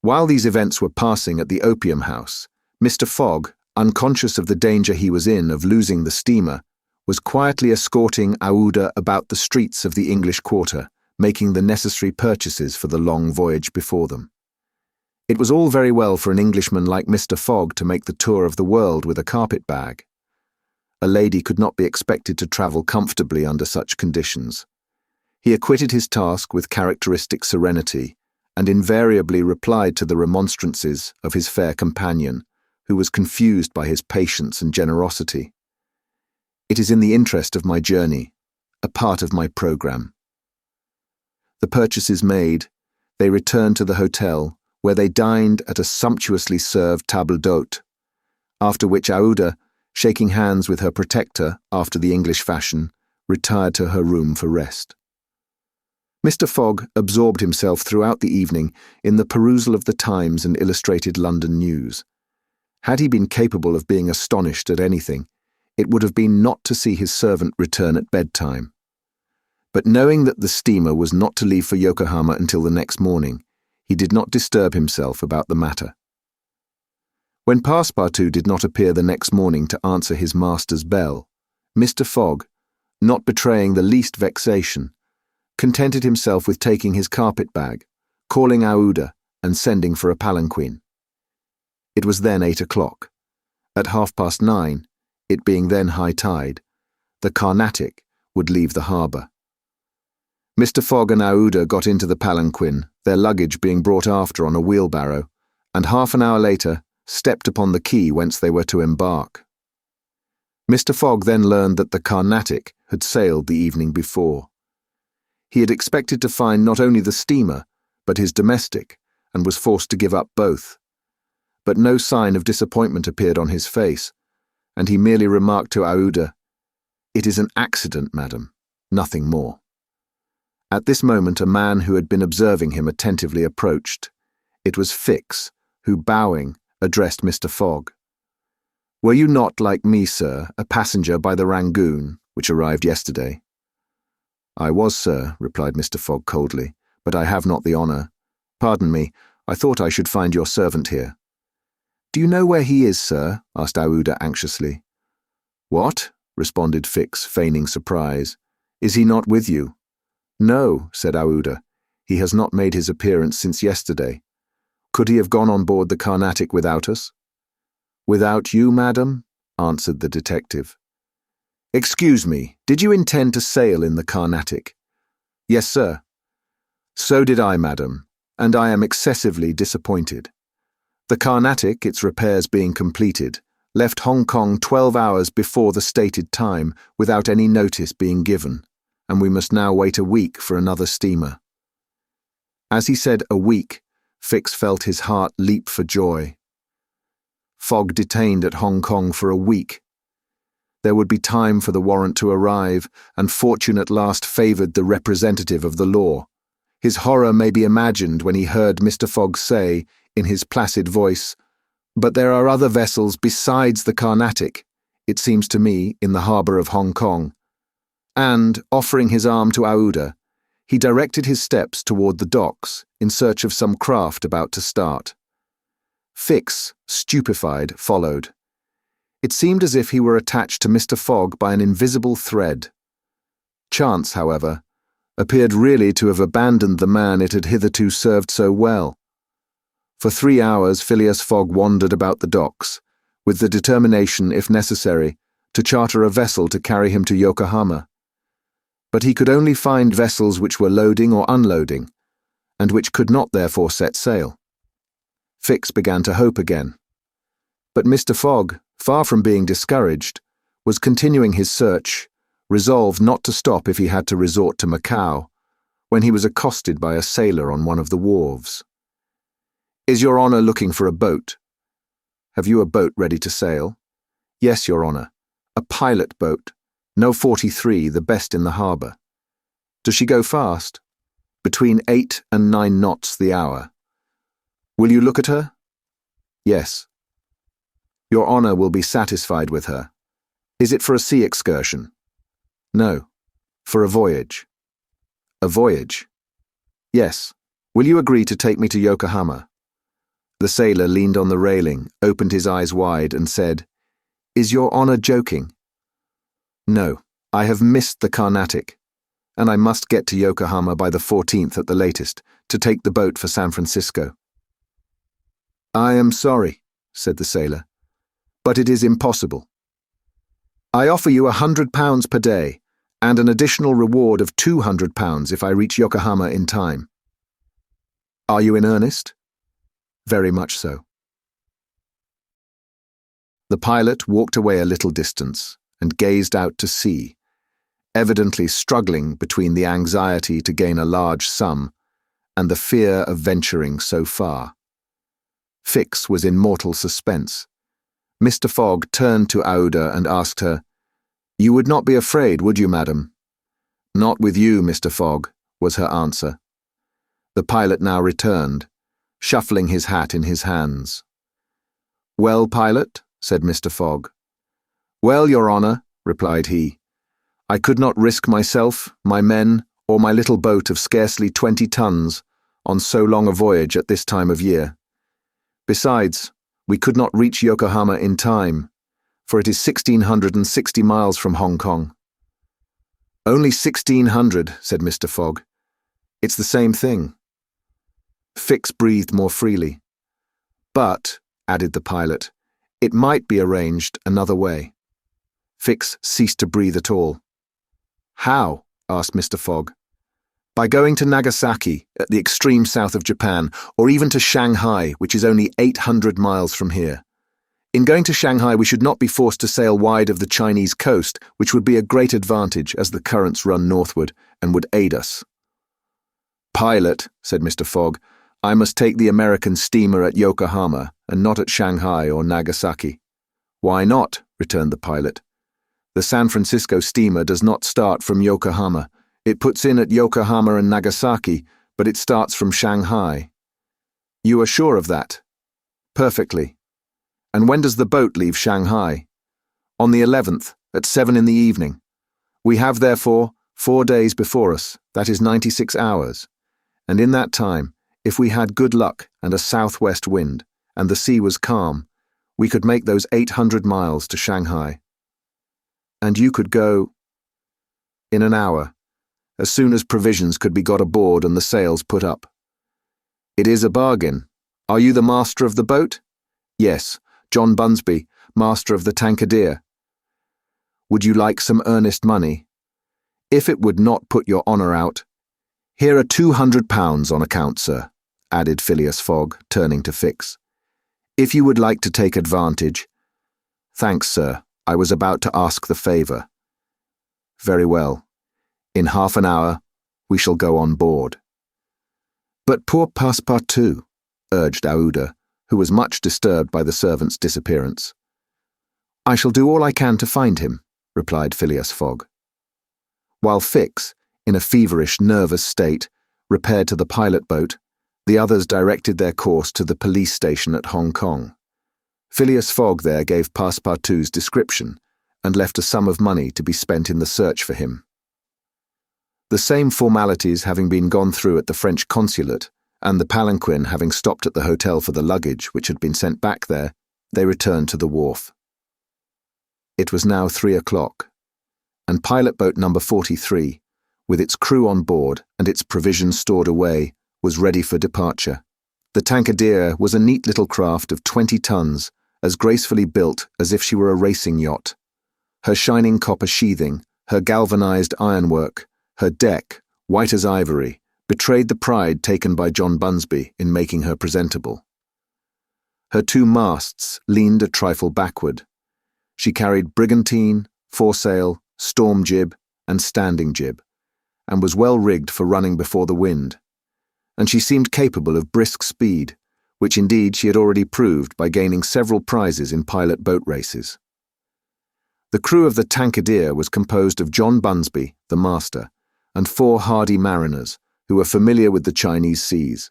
While these events were passing at the opium house, Mr. Fogg, unconscious of the danger he was in of losing the steamer, was quietly escorting Aouda about the streets of the English quarter, making the necessary purchases for the long voyage before them. It was all very well for an Englishman like Mr. Fogg to make the tour of the world with a carpet-bag. A lady could not be expected to travel comfortably under such conditions. He acquitted his task with characteristic serenity, and invariably replied to the remonstrances of his fair companion, who was confused by his patience and generosity. "It is in the interest of my journey, a part of my programme." The purchases made, they returned to the hotel, where they dined at a sumptuously served table d'hôte, after which Aouda, shaking hands with her protector after the English fashion, retired to her room for rest. Mr. Fogg absorbed himself throughout the evening in the perusal of the Times and Illustrated London News. Had he been capable of being astonished at anything, it would have been not to see his servant return at bedtime. But knowing that the steamer was not to leave for Yokohama until the next morning, he did not disturb himself about the matter. When Passepartout did not appear the next morning to answer his master's bell, Mr. Fogg, not betraying the least vexation, contented himself with taking his carpet-bag, calling Aouda, and sending for a palanquin. It was then 8 o'clock. At 9:30, it being then high tide, the Carnatic would leave the harbour. Mr. Fogg and Aouda got into the palanquin, their luggage being brought after on a wheelbarrow, and half an hour later stepped upon the quay whence they were to embark. Mr. Fogg then learned that the Carnatic had sailed the evening before. He had expected to find not only the steamer, but his domestic, and was forced to give up both. But no sign of disappointment appeared on his face, and he merely remarked to Aouda, "It is an accident, madam, nothing more." At this moment a man who had been observing him attentively approached. It was Fix, who, bowing, addressed Mr. Fogg. "Were you not, like me, sir, a passenger by the Rangoon, which arrived yesterday?" "I was, sir," replied Mr. Fogg coldly, "but I have not the honour. Pardon me, I thought I should find your servant here." "Do you know where he is, sir?" asked Aouda anxiously. "What?" responded Fix, feigning surprise. "Is he not with you?" "No," said Aouda. "He has not made his appearance since yesterday. Could he have gone on board the Carnatic without us?" "Without you, madam?" answered the detective. "Excuse me, did you intend to sail in the Carnatic?" "Yes, sir." "So did I, madam, and I am excessively disappointed. The Carnatic, its repairs being completed, left Hong Kong 12 hours before the stated time without any notice being given, and we must now wait a week for another steamer." As he said "a week," Fix felt his heart leap for joy. Fogg detained at Hong Kong for a week. There would be time for the warrant to arrive, and fortune at last favoured the representative of the law. His horror may be imagined when he heard Mr. Fogg say, in his placid voice, "But there are other vessels besides the Carnatic, it seems to me, in the harbour of Hong Kong." And, offering his arm to Aouda, he directed his steps toward the docks in search of some craft about to start. Fix, stupefied, followed. It seemed as if he were attached to Mr. Fogg by an invisible thread. Chance, however, appeared really to have abandoned the man it had hitherto served so well. For 3 hours Phileas Fogg wandered about the docks, with the determination, if necessary, to charter a vessel to carry him to Yokohama. But he could only find vessels which were loading or unloading, and which could not therefore set sail. Fix began to hope again. But Mr. Fogg, far from being discouraged, was continuing his search, resolved not to stop if he had to resort to Macau, when he was accosted by a sailor on one of the wharves. Is your honour looking for a boat? Have you a boat ready to sail? Yes, your honour. A pilot boat. No 43, the best in the harbour. Does she go fast? Between 8 and 9 knots the hour. Will you look at her? Yes. Your honour will be satisfied with her. Is it for a sea excursion? No. For a voyage. A voyage? Yes. Will you agree to take me to Yokohama? The sailor leaned on the railing, opened his eyes wide, and said, Is your honour joking? No, I have missed the Carnatic, and I must get to Yokohama by the 14th at the latest, to take the boat for San Francisco. I am sorry, said the sailor, but it is impossible. I offer you £100 per day, and an additional reward of £200 if I reach Yokohama in time. Are you in earnest? Very much so. The pilot walked away a little distance and gazed out to sea, evidently struggling between the anxiety to gain a large sum and the fear of venturing so far. Fix was in mortal suspense. Mr. Fogg turned to Aouda and asked her, You would not be afraid, would you, madam? Not with you, Mr. Fogg, was her answer. The pilot now returned, shuffling his hat in his hands. Well, pilot, said Mr. Fogg. Well, your honour, replied he. I could not risk myself, my men, or my little boat of scarcely 20 tons on so long a voyage at this time of year. Besides, we could not reach Yokohama in time, for it is 1,660 miles from Hong Kong. Only 1,600, said Mr. Fogg. It's the same thing. Fix breathed more freely. But, added the pilot, it might be arranged another way. Fix ceased to breathe at all. How? Asked Mr. Fogg. By going to Nagasaki, at the extreme south of Japan, or even to Shanghai, which is only 800 miles from here. In going to Shanghai, we should not be forced to sail wide of the Chinese coast, which would be a great advantage as the currents run northward and would aid us. Pilot, said Mr. Fogg, I must take the American steamer at Yokohama and not at Shanghai or Nagasaki. Why not? Returned the pilot. The San Francisco steamer does not start from Yokohama. It puts in at Yokohama and Nagasaki, but it starts from Shanghai. You are sure of that? Perfectly. And when does the boat leave Shanghai? On the 11th, at 7 in the evening. We have, therefore, 4 days before us, that is 96 hours. And in that time, if we had good luck and a southwest wind, and the sea was calm, we could make those 800 miles to Shanghai. And you could go in an hour, as soon as provisions could be got aboard and the sails put up. It is a bargain. Are you the master of the boat? Yes, John Bunsby, master of the Tankadere. Would you like some earnest money? If it would not put your honour out, here are £200 on account, sir, added Phileas Fogg, turning to Fix. If you would like to take advantage. Thanks, sir. I was about to ask the favour. Very well. In half an hour, we shall go on board. But poor Passepartout, urged Aouda, who was much disturbed by the servant's disappearance. I shall do all I can to find him, replied Phileas Fogg. While Fix, in a feverish, nervous state, repaired to the pilot boat, the others directed their course to the police station at Hong Kong. Phileas Fogg there gave Passepartout's description and left a sum of money to be spent in the search for him. The same formalities having been gone through at the French consulate, and the palanquin having stopped at the hotel for the luggage which had been sent back there, they returned to the wharf. It was now 3 o'clock, and pilot boat number 43, with its crew on board and its provisions stored away, was ready for departure. The Tankadere was a neat little craft of 20 tons, as gracefully built as if she were a racing yacht. Her shining copper sheathing, her galvanized ironwork, her deck, white as ivory, betrayed the pride taken by John Bunsby in making her presentable. Her 2 masts leaned a trifle backward. She carried brigantine, foresail, storm jib, and standing jib, and was well rigged for running before the wind, and she seemed capable of brisk speed, which indeed she had already proved by gaining several prizes in pilot boat races. The crew of the Tankadere was composed of John Bunsby, the master, and 4 hardy mariners who were familiar with the Chinese seas.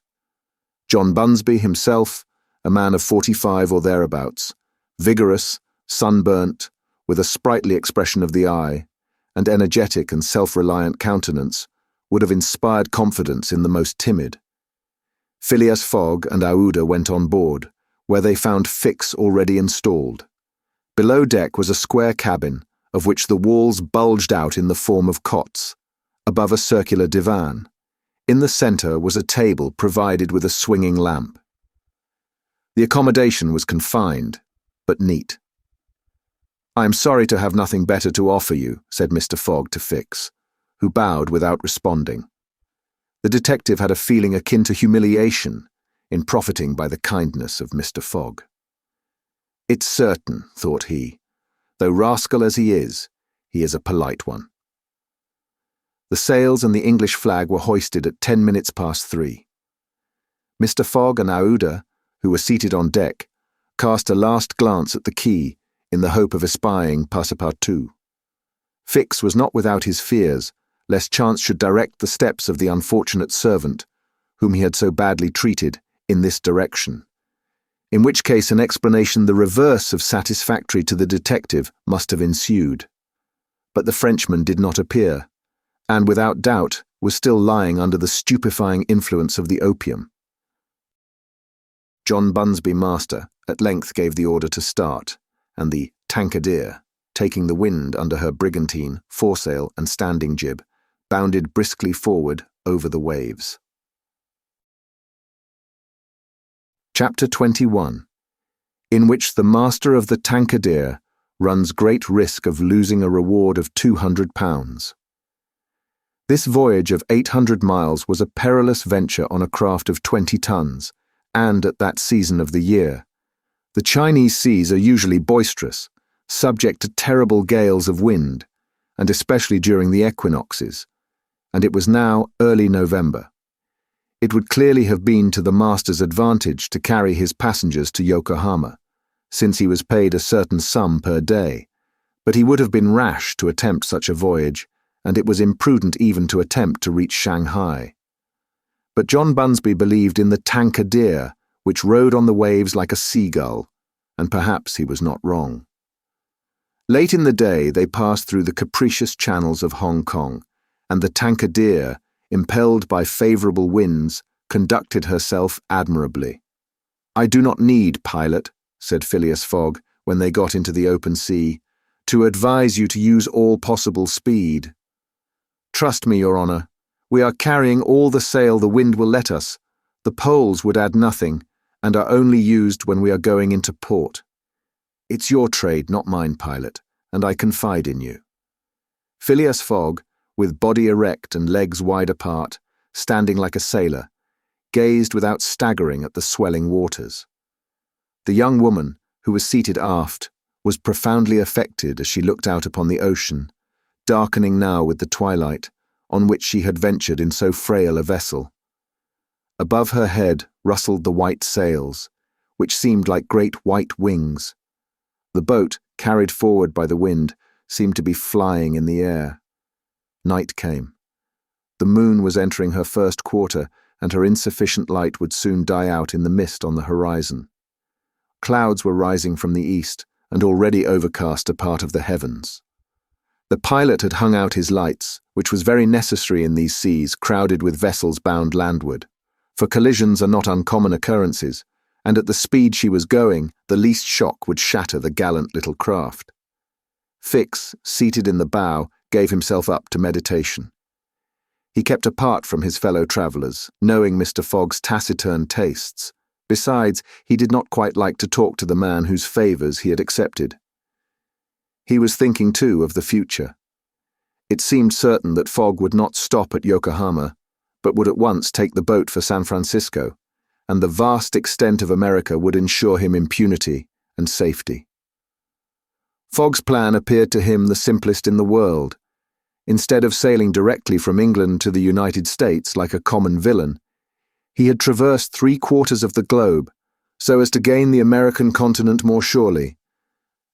John Bunsby himself, a man of 45 or thereabouts, vigorous, sunburnt, with a sprightly expression of the eye, and energetic and self-reliant countenance, would have inspired confidence in the most timid. Phileas Fogg and Aouda went on board, where they found Fix already installed. Below deck was a square cabin, of which the walls bulged out in the form of cots, above a circular divan. In the centre was a table provided with a swinging lamp. The accommodation was confined, but neat. "I am sorry to have nothing better to offer you," said Mr. Fogg to Fix, who bowed without responding. The detective had a feeling akin to humiliation in profiting by the kindness of Mr. Fogg. "It's certain," thought he, "though rascal as he is a polite one." The sails and the English flag were hoisted at 10 minutes past 3. Mr. Fogg and Aouda, who were seated on deck, cast a last glance at the quay in the hope of espying Passepartout. Fix was not without his fears, lest chance should direct the steps of the unfortunate servant, whom he had so badly treated, in this direction, in which case an explanation the reverse of satisfactory to the detective must have ensued. But the Frenchman did not appear, and without doubt was still lying under the stupefying influence of the opium. John Bunsby, master, at length gave the order to start, and the Tankadere, taking the wind under her brigantine, foresail and standing jib, bounded briskly forward over the waves. Chapter 21, in which the master of the Tankadere runs great risk of losing a reward of £200. This voyage of 800 miles was a perilous venture on a craft of 20 tons, and at that season of the year. The Chinese seas are usually boisterous, subject to terrible gales of wind, and especially during the equinoxes, and it was now early November. It would clearly have been to the master's advantage to carry his passengers to Yokohama, since he was paid a certain sum per day, but he would have been rash to attempt such a voyage, and it was imprudent even to attempt to reach Shanghai. But John Bunsby believed in the Tankadere, which rode on the waves like a seagull, and perhaps he was not wrong. Late in the day they passed through the capricious channels of Hong Kong, and the Tankadere, impelled by favourable winds, conducted herself admirably. "I do not need, pilot," said Phileas Fogg, when they got into the open sea, "to advise you to use all possible speed. Trust me, Your Honour, we are carrying all the sail the wind will let us. The poles would add nothing, and are only used when we are going into port. It's your trade, not mine, pilot, and I confide in you." Phileas Fogg, with body erect and legs wide apart, standing like a sailor, gazed without staggering at the swelling waters. The young woman, who was seated aft, was profoundly affected as she looked out upon the ocean, darkening now with the twilight, on which she had ventured in so frail a vessel. Above her head rustled the white sails, which seemed like great white wings. The boat, carried forward by the wind, seemed to be flying in the air. Night came. The moon was entering her first quarter, and her insufficient light would soon die out in the mist on the horizon. Clouds were rising from the east, and already overcast a part of the heavens. The pilot had hung out his lights, which was very necessary in these seas crowded with vessels bound landward, for collisions are not uncommon occurrences, and at the speed she was going, the least shock would shatter the gallant little craft. Fix, seated in the bow, gave himself up to meditation. He kept apart from his fellow travellers, knowing Mr. Fogg's taciturn tastes. Besides, he did not quite like to talk to the man whose favours he had accepted. He was thinking, too, of the future. It seemed certain that Fogg would not stop at Yokohama, but would at once take the boat for San Francisco, and the vast extent of America would ensure him impunity and safety. Fogg's plan appeared to him the simplest in the world. Instead of sailing directly from England to the United States like a common villain, he had traversed 3/4 of the globe so as to gain the American continent more surely,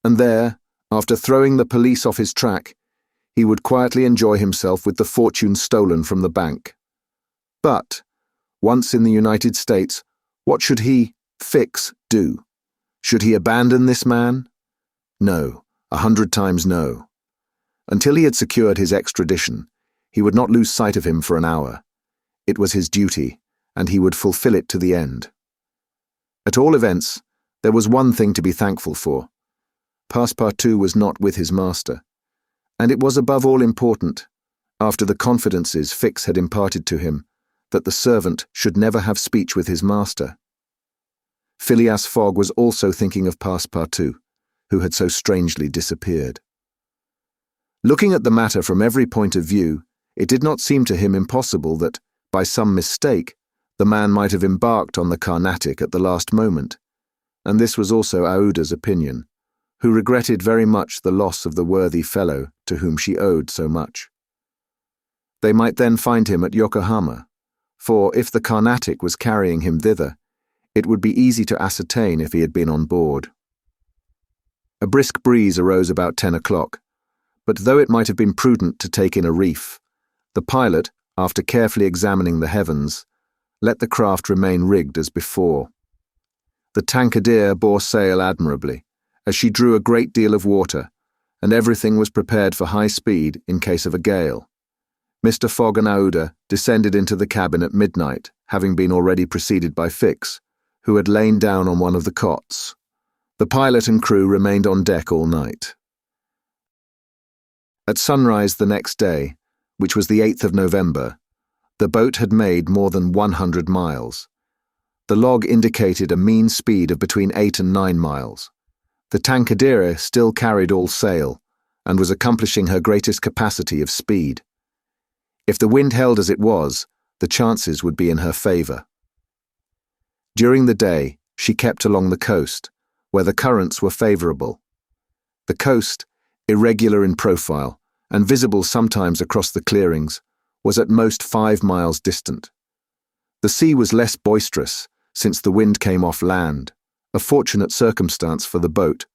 and there, after throwing the police off his track, he would quietly enjoy himself with the fortune stolen from the bank. But, once in the United States, what should he, Fix, do? Should he abandon this man? No, 100 times no. Until he had secured his extradition, he would not lose sight of him for an hour. It was his duty, and he would fulfill it to the end. At all events, there was one thing to be thankful for. Passepartout was not with his master, and it was above all important, after the confidences Fix had imparted to him, that the servant should never have speech with his master. Phileas Fogg was also thinking of Passepartout, who had so strangely disappeared. Looking at the matter from every point of view, it did not seem to him impossible that, by some mistake, the man might have embarked on the Carnatic at the last moment, and this was also Aouda's opinion, who regretted very much the loss of the worthy fellow to whom she owed so much. They might then find him at Yokohama, for if the Carnatic was carrying him thither, it would be easy to ascertain if he had been on board. A brisk breeze arose about 10 o'clock, but though it might have been prudent to take in a reef, the pilot, after carefully examining the heavens, let the craft remain rigged as before. The Tankadere bore sail admirably, as she drew a great deal of water, and everything was prepared for high speed in case of a gale. Mr. Fogg and Aouda descended into the cabin at midnight, having been already preceded by Fix, who had lain down on one of the cots. The pilot and crew remained on deck all night. At sunrise the next day, which was the 8th of November, the boat had made more than 100 miles. The log indicated a mean speed of between 8 and 9 miles. The Tankadere still carried all sail, and was accomplishing her greatest capacity of speed. If the wind held as it was, the chances would be in her favour. During the day, she kept along the coast, where the currents were favourable. The coast, irregular in profile, and visible sometimes across the clearings, was at most 5 miles distant. The sea was less boisterous, since the wind came off land, a fortunate circumstance for the boat,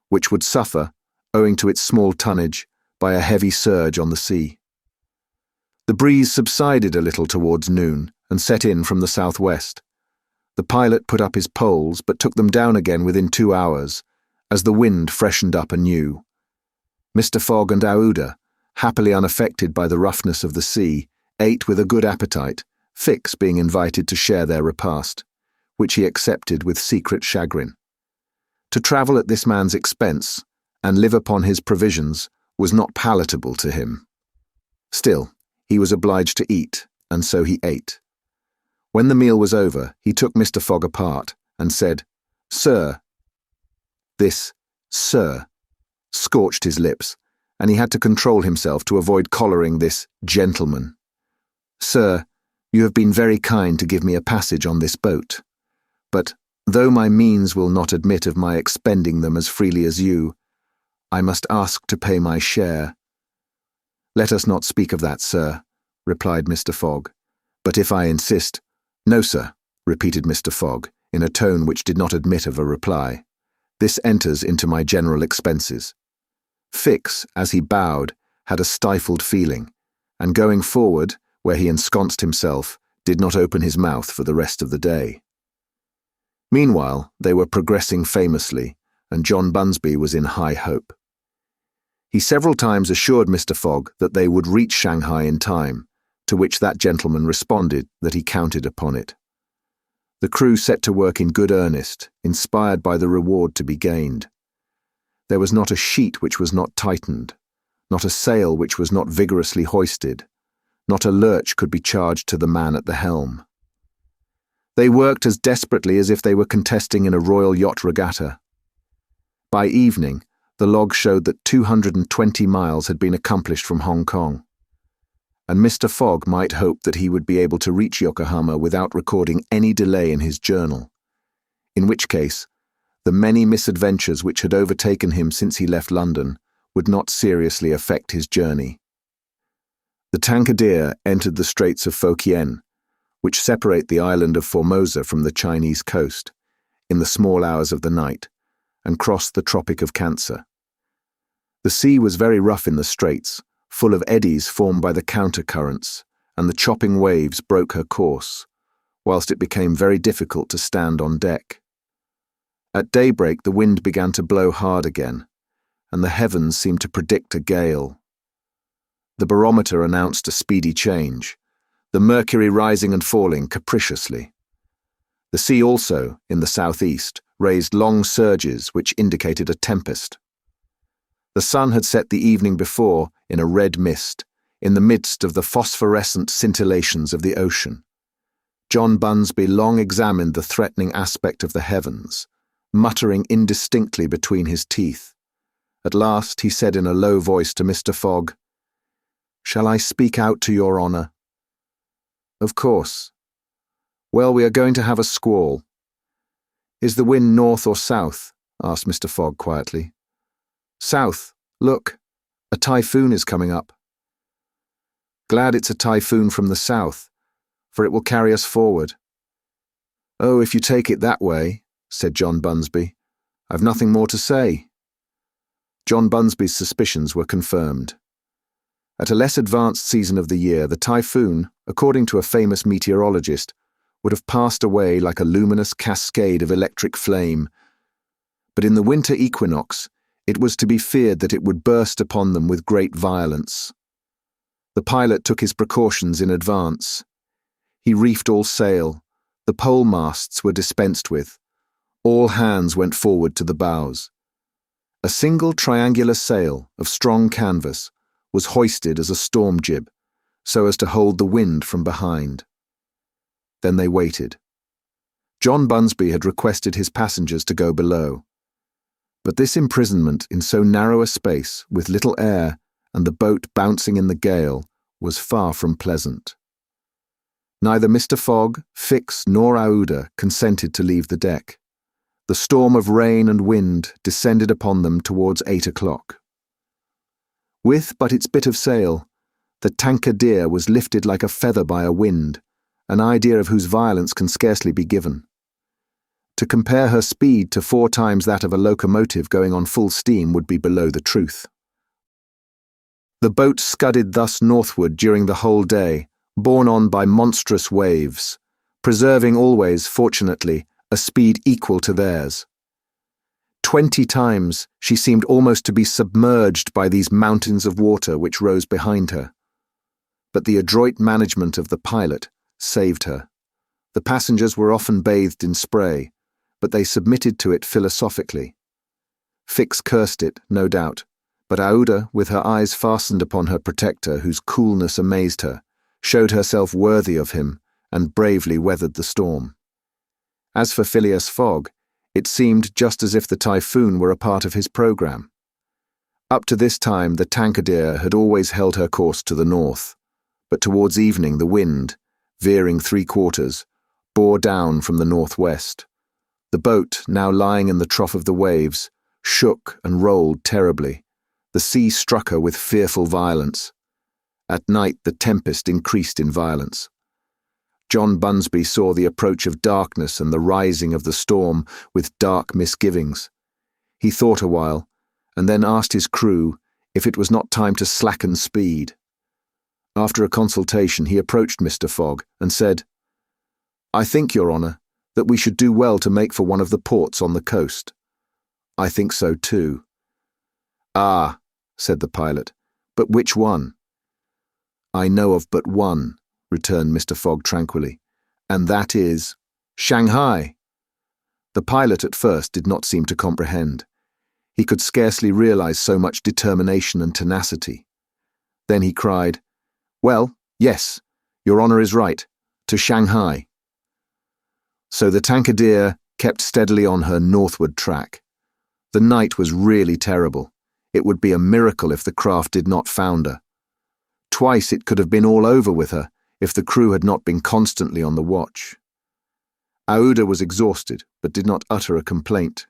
which would suffer, owing to its small tonnage, by a heavy surge on the sea. The breeze subsided a little towards noon and set in from the southwest. The pilot put up his poles but took them down again within 2 hours, as the wind freshened up anew. Mr. Fogg and Aouda, happily unaffected by the roughness of the sea, ate with a good appetite, Fix being invited to share their repast, which he accepted with secret chagrin. To travel at this man's expense, and live upon his provisions, was not palatable to him. Still, he was obliged to eat, and so he ate. When the meal was over, he took Mr. Fogg apart, and said, "Sir." This "sir" scorched his lips, and he had to control himself to avoid collaring this gentleman. "Sir, you have been very kind to give me a passage on this boat. But, though my means will not admit of my expending them as freely as you, I must ask to pay my share." "Let us not speak of that, sir," replied Mr. Fogg. "But if I insist—" "No, sir," repeated Mr. Fogg, in a tone which did not admit of a reply. "This enters into my general expenses." Fix, as he bowed, had a stifled feeling, and going forward, where he ensconced himself, did not open his mouth for the rest of the day. Meanwhile, they were progressing famously, and John Bunsby was in high hope. He several times assured Mr. Fogg that they would reach Shanghai in time, to which that gentleman responded that he counted upon it. The crew set to work in good earnest, inspired by the reward to be gained. There was not a sheet which was not tightened, not a sail which was not vigorously hoisted, not a lurch could be charged to the man at the helm. They worked as desperately as if they were contesting in a royal yacht regatta. By evening, the log showed that 220 miles had been accomplished from Hong Kong, and Mr. Fogg might hope that he would be able to reach Yokohama without recording any delay in his journal, in which case, the many misadventures which had overtaken him since he left London would not seriously affect his journey. The Tankadere entered the Straits of Fokien, which separate the island of Formosa from the Chinese coast, in the small hours of the night, and crossed the Tropic of Cancer. The sea was very rough in the straits, full of eddies formed by the counter-currents, and the chopping waves broke her course, whilst it became very difficult to stand on deck. At daybreak the wind began to blow hard again, and the heavens seemed to predict a gale. The barometer announced a speedy change, the mercury rising and falling capriciously. The sea also, in the southeast, raised long surges which indicated a tempest. The sun had set the evening before in a red mist, in the midst of the phosphorescent scintillations of the ocean. John Bunsby long examined the threatening aspect of the heavens, muttering indistinctly between his teeth. At last he said in a low voice to Mr. Fogg, "Shall I speak out to your honour?" "Of course." "Well, we are going to have a squall." "Is the wind north or south?" asked Mr. Fogg quietly. "South. Look, a typhoon is coming up." "Glad it's a typhoon from the south, for it will carry us forward." "Oh, if you take it that way," said John Bunsby, "I've nothing more to say." John Bunsby's suspicions were confirmed. At a less advanced season of the year, the typhoon, according to a famous meteorologist, would have passed away like a luminous cascade of electric flame. But in the winter equinox, it was to be feared that it would burst upon them with great violence. The pilot took his precautions in advance. He reefed all sail, the pole masts were dispensed with, all hands went forward to the bows. A single triangular sail of strong canvas was hoisted as a storm jib, so as to hold the wind from behind. Then they waited. John Bunsby had requested his passengers to go below. But this imprisonment in so narrow a space, with little air and the boat bouncing in the gale, was far from pleasant. Neither Mr. Fogg, Fix, nor Aouda consented to leave the deck. The storm of rain and wind descended upon them towards 8 o'clock. With but its bit of sail, the Tankadere was lifted like a feather by a wind, an idea of whose violence can scarcely be given. To compare her speed to 4 times that of a locomotive going on full steam would be below the truth. The boat scudded thus northward during the whole day, borne on by monstrous waves, preserving always, fortunately, a speed equal to theirs. 20 times she seemed almost to be submerged by these mountains of water which rose behind her. But the adroit management of the pilot saved her. The passengers were often bathed in spray, but they submitted to it philosophically. Fix cursed it, no doubt, but Aouda, with her eyes fastened upon her protector, whose coolness amazed her, showed herself worthy of him and bravely weathered the storm. As for Phileas Fogg, it seemed just as if the typhoon were a part of his programme. Up to this time the Tankadere had always held her course to the north, but towards evening the wind, veering 3/4, bore down from the northwest. The boat, now lying in the trough of the waves, shook and rolled terribly. The sea struck her with fearful violence. At night the tempest increased in violence. John Bunsby saw the approach of darkness and the rising of the storm with dark misgivings. He thought a while, and then asked his crew if it was not time to slacken speed. After a consultation he approached Mr. Fogg and said, "I think, Your Honour, that we should do well to make for one of the ports on the coast." "I think so too." "Ah," said the pilot, "but which one?" "I know of but one," returned Mr. Fogg tranquilly, "and that is Shanghai." The pilot at first did not seem to comprehend. He could scarcely realize so much determination and tenacity. Then he cried, "Well, yes, Your Honour is right, to Shanghai." So the Tankadere kept steadily on her northward track. The night was really terrible. It would be a miracle if the craft did not founder. Twice it could have been all over with her if the crew had not been constantly on the watch. Aouda was exhausted, but did not utter a complaint.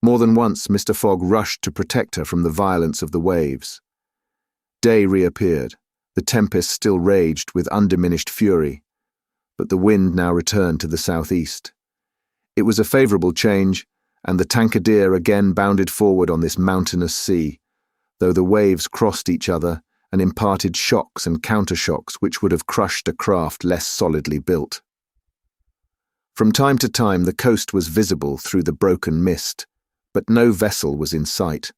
More than once Mr. Fogg rushed to protect her from the violence of the waves. Day reappeared. The tempest still raged with undiminished fury, but the wind now returned to the southeast. It was a favourable change, and the Tankadere again bounded forward on this mountainous sea, though the waves crossed each other and imparted shocks and countershocks which would have crushed a craft less solidly built. From time to time the coast was visible through the broken mist, but no vessel was in sight.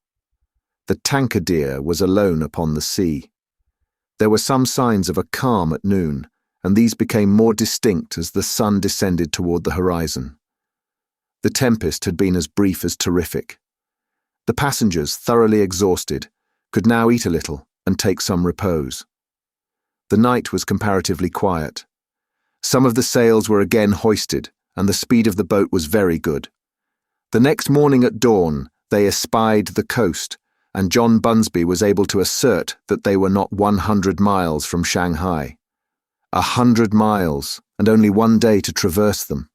The Tankadere was alone upon the sea. There were some signs of a calm at noon, and these became more distinct as the sun descended toward the horizon. The tempest had been as brief as terrific. The passengers, thoroughly exhausted, could now eat a little and take some repose. The night was comparatively quiet. Some of the sails were again hoisted, and the speed of the boat was very good. The next morning at dawn, they espied the coast, and John Bunsby was able to assert that they were not 100 miles from Shanghai. 100 miles, and only one day to traverse them.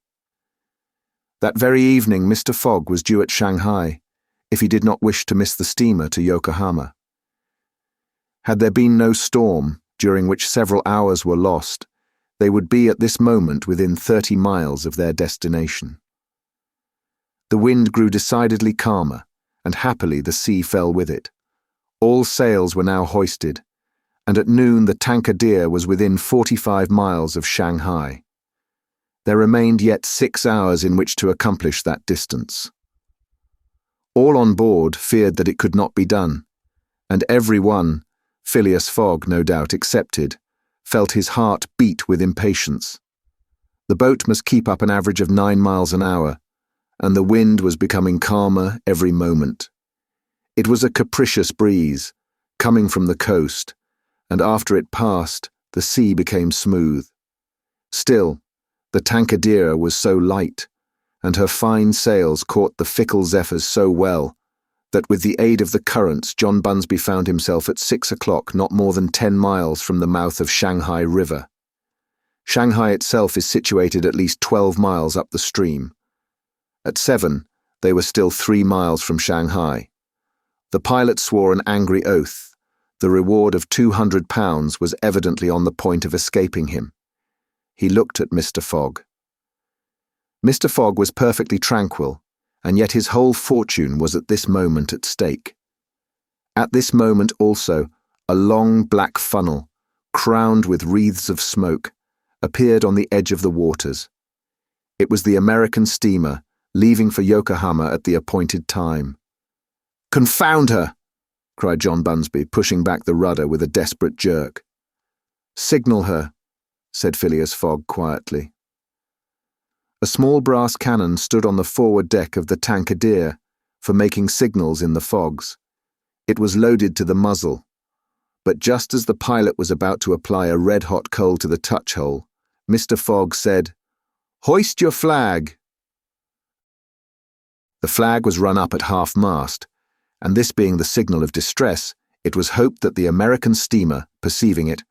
That very evening Mr. Fogg was due at Shanghai, if he did not wish to miss the steamer to Yokohama. Had there been no storm, during which several hours were lost, they would be at this moment within 30 miles of their destination. The wind grew decidedly calmer, and happily the sea fell with it. All sails were now hoisted, and at noon the Tankadere was within 45 miles of Shanghai. There remained yet 6 hours in which to accomplish that distance. All on board feared that it could not be done, and every one, Phileas Fogg no doubt excepted, felt his heart beat with impatience. The boat must keep up an average of 9 miles an hour, and the wind was becoming calmer every moment. It was a capricious breeze, coming from the coast, and after it passed, the sea became smooth. Still, the Tankadere was so light, and her fine sails caught the fickle zephyrs so well, that with the aid of the currents John Bunsby found himself at 6 o'clock not more than 10 miles from the mouth of Shanghai River. Shanghai itself is situated at least 12 miles up the stream. At 7, they were still 3 miles from Shanghai. The pilot swore an angry oath. The reward of £200 was evidently on the point of escaping him. He looked at Mr. Fogg. Mr. Fogg was perfectly tranquil, and yet his whole fortune was at this moment at stake. At this moment also, a long black funnel, crowned with wreaths of smoke, appeared on the edge of the waters. It was the American steamer, leaving for Yokohama at the appointed time. "Confound her!" cried John Bunsby, pushing back the rudder with a desperate jerk. "Signal her," said Phileas Fogg quietly. A small brass cannon stood on the forward deck of the Tankadere for making signals in the fogs. It was loaded to the muzzle, but just as the pilot was about to apply a red-hot coal to the touch-hole, Mr. Fogg said, "Hoist your flag." The flag was run up at half-mast, and this being the signal of distress, it was hoped that the American steamer, perceiving it,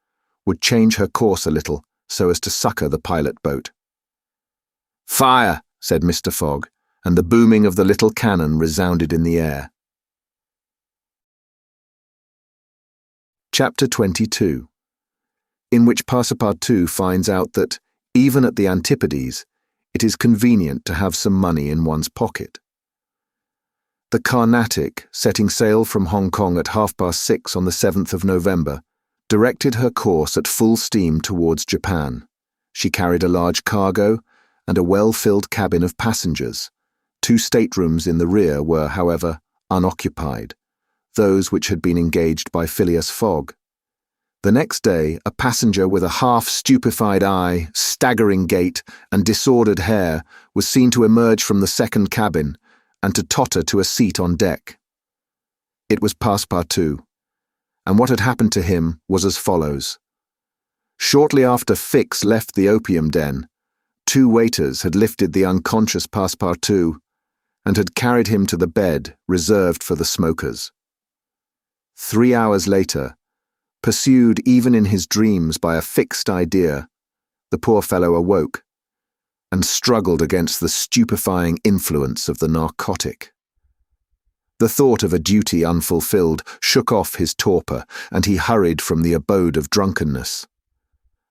would change her course a little so as to succour the pilot boat. "Fire!" said Mr. Fogg, and the booming of the little cannon resounded in the air. Chapter 22, in which Passepartout finds out that, even at the antipodes, it is convenient to have some money in one's pocket. The Carnatic, setting sail from Hong Kong at 6:30 on the 7th of November, directed her course at full steam towards Japan. She carried a large cargo and a well-filled cabin of passengers. 2 staterooms in the rear were, however, unoccupied, those which had been engaged by Phileas Fogg. The next day, a passenger with a half-stupefied eye, staggering gait, and disordered hair was seen to emerge from the second cabin and to totter to a seat on deck. It was Passepartout, and what had happened to him was as follows. Shortly after Fix left the opium den, 2 waiters had lifted the unconscious Passepartout and had carried him to the bed reserved for the smokers. 3 hours later, pursued even in his dreams by a fixed idea, the poor fellow awoke and struggled against the stupefying influence of the narcotic. The thought of a duty unfulfilled shook off his torpor, and he hurried from the abode of drunkenness.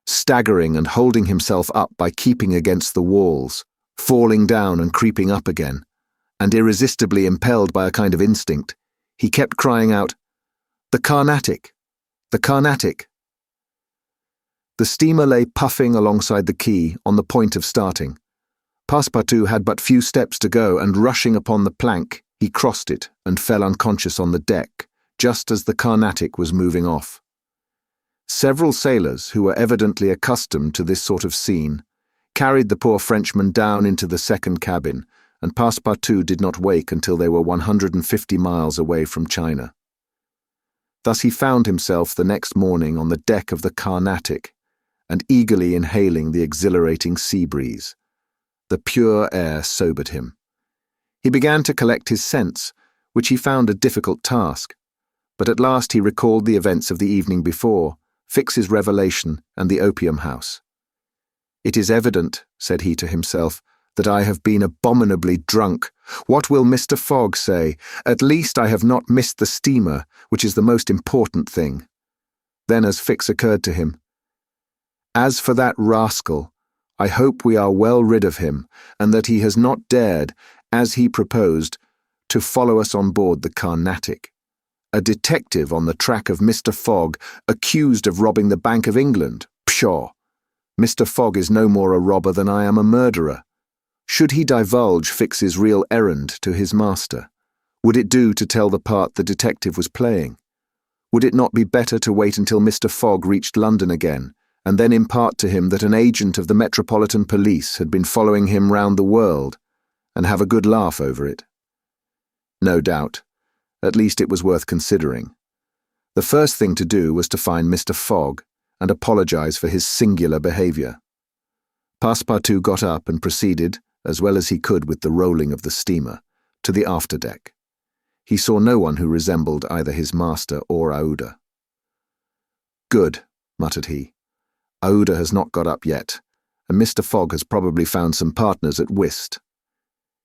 Staggering and holding himself up by keeping against the walls, falling down and creeping up again, and irresistibly impelled by a kind of instinct, he kept crying out, "The Carnatic! The Carnatic!" The steamer lay puffing alongside the quay on the point of starting. Passepartout had but few steps to go, and rushing upon the plank, he crossed it and fell unconscious on the deck, just as the Carnatic was moving off. Several sailors, who were evidently accustomed to this sort of scene, carried the poor Frenchman down into the second cabin, and Passepartout did not wake until they were 150 miles away from China. Thus he found himself the next morning on the deck of the Carnatic, and eagerly inhaling the exhilarating sea breeze. The pure air sobered him. He began to collect his sense, which he found a difficult task, but at last he recalled the events of the evening before, Fix's revelation, and the opium house. "It is evident," said he to himself, "that I have been abominably drunk. What will Mr. Fogg say? At least I have not missed the steamer, which is the most important thing." Then, as Fix occurred to him, "As for that rascal, I hope we are well rid of him, and that he has not dared, as he proposed, to follow us on board the Carnatic. A detective on the track of Mr. Fogg, accused of robbing the Bank of England. Pshaw! Mr. Fogg is no more a robber than I am a murderer. Should he divulge Fix's real errand to his master? Would it do to tell the part the detective was playing? Would it not be better to wait until Mr. Fogg reached London again, and then impart to him that an agent of the Metropolitan Police had been following him round the world, and have a good laugh over it? No doubt. At least it was worth considering. The first thing to do was to find Mr. Fogg and apologize for his singular behavior. Passepartout got up and proceeded, as well as he could with the rolling of the steamer, to the afterdeck. He saw no one who resembled either his master or Aouda. "Good," muttered he. "Aouda has not got up yet, and Mr. Fogg has probably found some partners at whist."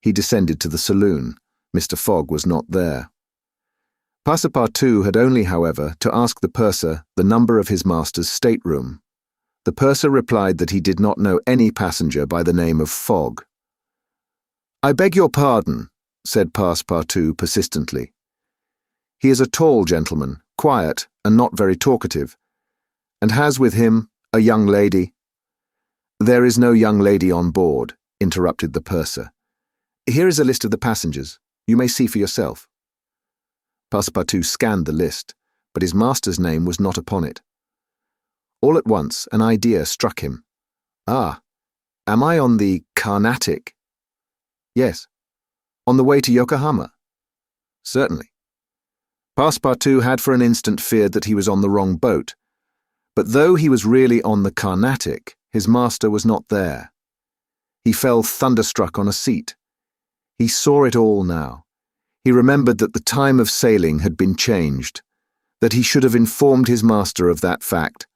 He descended to the saloon. Mr. Fogg was not there. Passepartout had only, however, to ask the purser the number of his master's stateroom. The purser replied that he did not know any passenger by the name of Fogg. "I beg your pardon," said Passepartout persistently. "He is a tall gentleman, quiet and not very talkative, and has with him a young lady." "There is no young lady on board," interrupted the purser. "Here is a list of the passengers. You may see for yourself." Passepartout scanned the list, but his master's name was not upon it. All at once an idea struck him. "Ah, am I on the Carnatic?" "Yes." "On the way to Yokohama?" "Certainly." Passepartout had for an instant feared that he was on the wrong boat, but though he was really on the Carnatic, his master was not there. He fell thunderstruck on a seat. He saw it all now. He remembered that the time of sailing had been changed, that he should have informed his master of that fact,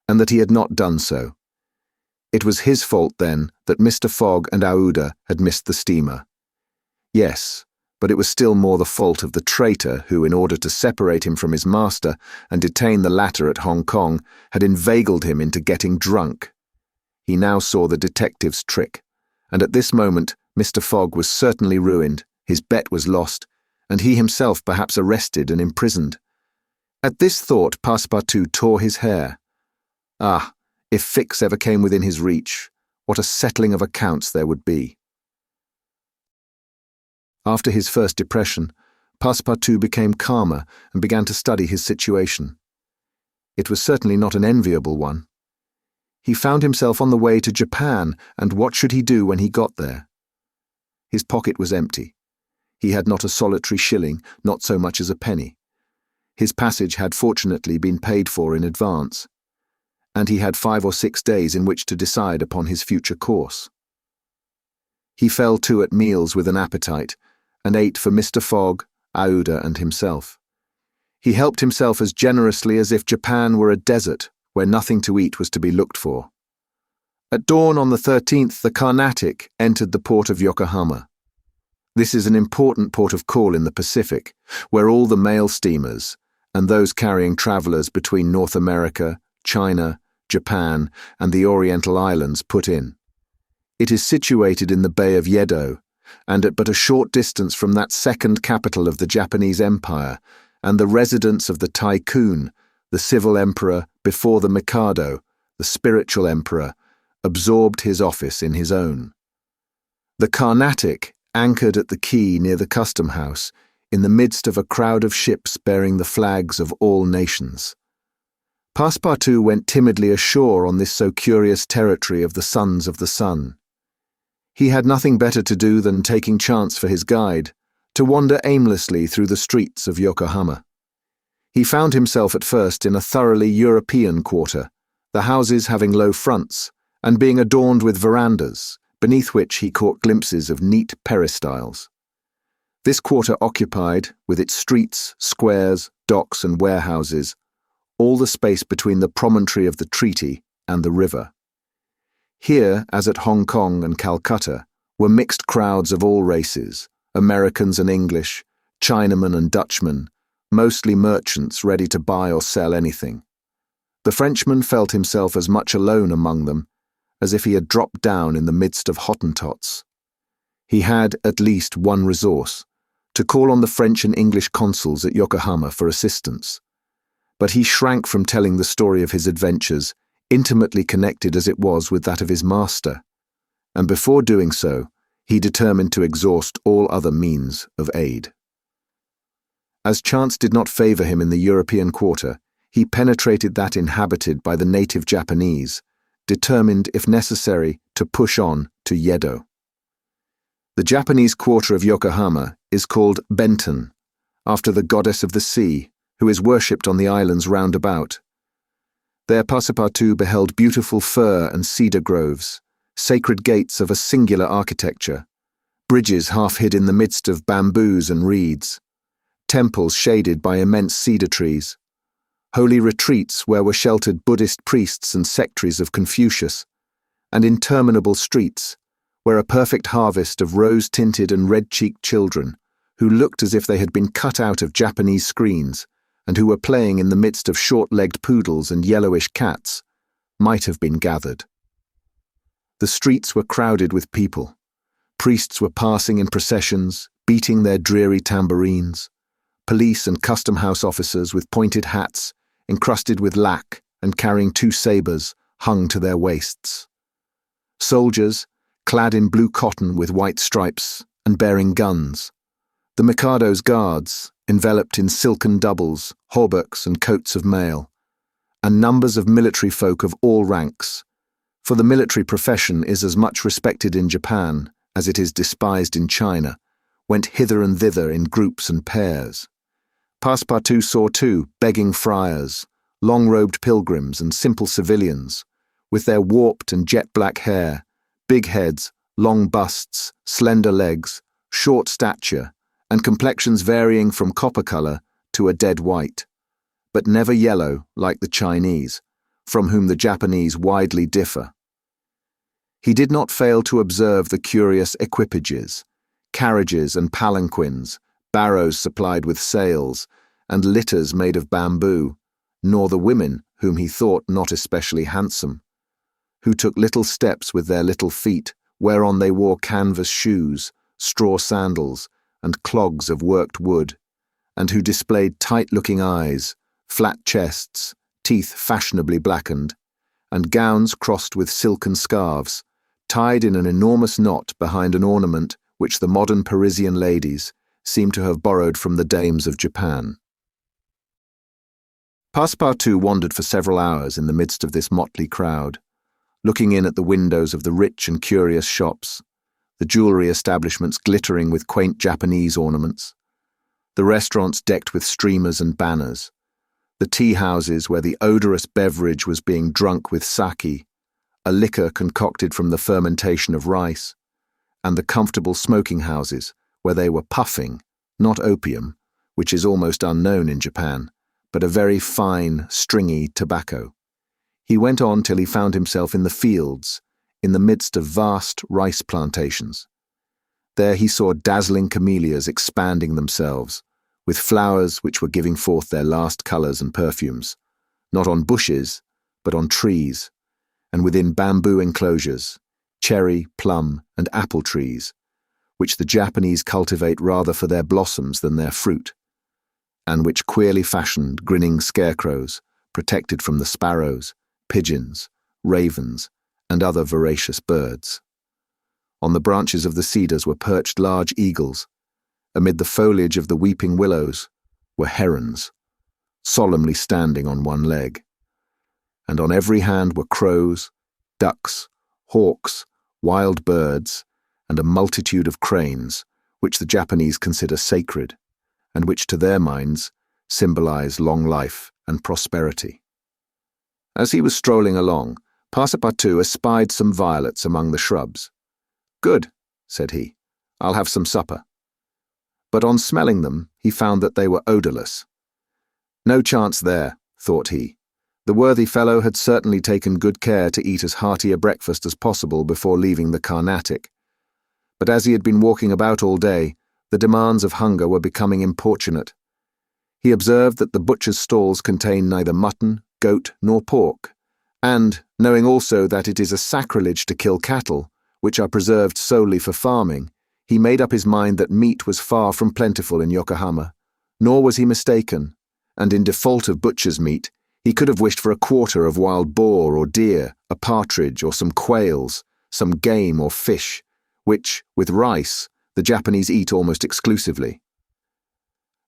and that he had not done so. It was his fault, then, that Mr. Fogg and Aouda had missed the steamer. Yes, but it was still more the fault of the traitor who, in order to separate him from his master and detain the latter at Hong Kong, had inveigled him into getting drunk. He now saw the detective's trick, and at this moment Mr. Fogg was certainly ruined. His bet was lost, and he himself perhaps arrested and imprisoned. At this thought Passepartout tore his hair. Ah, if Fix ever came within his reach, what a settling of accounts there would be. After his first depression, Passepartout became calmer and began to study his situation. It was certainly not an enviable one. He found himself on the way to Japan, and what should he do when he got there? His pocket was empty. He had not a solitary shilling, not so much as a penny. His passage had fortunately been paid for in advance, and he had 5 or 6 days in which to decide upon his future course. He fell to at meals with an appetite, and ate for Mr. Fogg, Aouda, and himself. He helped himself as generously as if Japan were a desert where nothing to eat was to be looked for. At dawn on the 13th, the Carnatic entered the port of Yokohama. This is an important port of call in the Pacific, where all the mail steamers, and those carrying travellers between North America, China, Japan, and the Oriental Islands put in. It is situated in the Bay of Yedo, and at but a short distance from that second capital of the Japanese Empire, and the residence of the Tycoon, the civil emperor before the Mikado, the spiritual emperor, absorbed his office in his own. The Carnatic anchored at the quay near the custom house, in the midst of a crowd of ships bearing the flags of all nations. Passepartout went timidly ashore on this so curious territory of the Sons of the Sun. He had nothing better to do than, taking chance for his guide, to wander aimlessly through the streets of Yokohama. He found himself at first in a thoroughly European quarter, the houses having low fronts, and being adorned with verandas, beneath which he caught glimpses of neat peristyles. This quarter occupied, with its streets, squares, docks and warehouses, all the space between the promontory of the treaty and the river. Here, as at Hong Kong and Calcutta, were mixed crowds of all races, Americans and English, Chinamen and Dutchmen, mostly merchants ready to buy or sell anything. The Frenchman felt himself as much alone among them as if he had dropped down in the midst of Hottentots. He had at least one resource, to call on the French and English consuls at Yokohama for assistance. But he shrank from telling the story of his adventures, intimately connected as it was with that of his master, and before doing so, he determined to exhaust all other means of aid. As chance did not favor him in the European quarter, he penetrated that inhabited by the native Japanese, determined, if necessary, to push on to Yedo. The Japanese quarter of Yokohama is called Benten, after the goddess of the sea, who is worshipped on the islands round about. There Passepartout beheld beautiful fir and cedar groves, sacred gates of a singular architecture, bridges half hid in the midst of bamboos and reeds, temples shaded by immense cedar trees, holy retreats where were sheltered Buddhist priests and sectaries of Confucius, and interminable streets where a perfect harvest of rose-tinted and red-cheeked children, who looked as if they had been cut out of Japanese screens, and who were playing in the midst of short-legged poodles and yellowish cats, might have been gathered. The streets were crowded with people. Priests were passing in processions, beating their dreary tambourines. Police and custom house officers with pointed hats, encrusted with lac and carrying 2 sabres, hung to their waists. Soldiers, clad in blue cotton with white stripes and bearing guns. The Mikado's guards, enveloped in silken doubles, hauberks and coats of mail, and numbers of military folk of all ranks, for the military profession is as much respected in Japan as it is despised in China, went hither and thither in groups and pairs. Passepartout saw too begging friars, long-robed pilgrims and simple civilians, with their warped and jet-black hair, big heads, long busts, slender legs, short stature, and complexions varying from copper color to a dead white, but never yellow like the Chinese, from whom the Japanese widely differ. He did not fail to observe the curious equipages, carriages and palanquins, barrows supplied with sails, and litters made of bamboo, nor the women, whom he thought not especially handsome, who took little steps with their little feet, whereon they wore canvas shoes, straw sandals, and clogs of worked wood, and who displayed tight-looking eyes, flat chests, teeth fashionably blackened, and gowns crossed with silken scarves, tied in an enormous knot behind an ornament which the modern Parisian ladies seem to have borrowed from the dames of Japan. Passepartout wandered for several hours in the midst of this motley crowd, looking in at the windows of the rich and curious shops, the jewellery establishments glittering with quaint Japanese ornaments, the restaurants decked with streamers and banners, the tea-houses where the odorous beverage was being drunk with sake, a liquor concocted from the fermentation of rice, and the comfortable smoking houses where they were puffing, not opium, which is almost unknown in Japan, but a very fine, stringy tobacco. He went on till he found himself in the fields, in the midst of vast rice plantations. There he saw dazzling camellias expanding themselves, with flowers which were giving forth their last colours and perfumes, not on bushes, but on trees, and within bamboo enclosures, cherry, plum, and apple trees, which the Japanese cultivate rather for their blossoms than their fruit, and which queerly fashioned, grinning scarecrows, protected from the sparrows, pigeons, ravens, and other voracious birds. On the branches of the cedars were perched large eagles. Amid the foliage of the weeping willows were herons, solemnly standing on one leg. And on every hand were crows, ducks, hawks, wild birds, and a multitude of cranes, which the Japanese consider sacred, and which to their minds symbolize long life and prosperity. As he was strolling along, Passepartout espied some violets among the shrubs. "Good," said he, "I'll have some supper." But on smelling them, he found that they were odorless. No chance there, thought he. The worthy fellow had certainly taken good care to eat as hearty a breakfast as possible before leaving the Carnatic. But as he had been walking about all day, the demands of hunger were becoming importunate. He observed that the butcher's stalls contain neither mutton, goat, nor pork, and, knowing also that it is a sacrilege to kill cattle, which are preserved solely for farming, he made up his mind that meat was far from plentiful in Yokohama, nor was he mistaken, and in default of butcher's meat, he could have wished for a quarter of wild boar or deer, a partridge or some quails, some game or fish, which, with rice, the Japanese eat almost exclusively.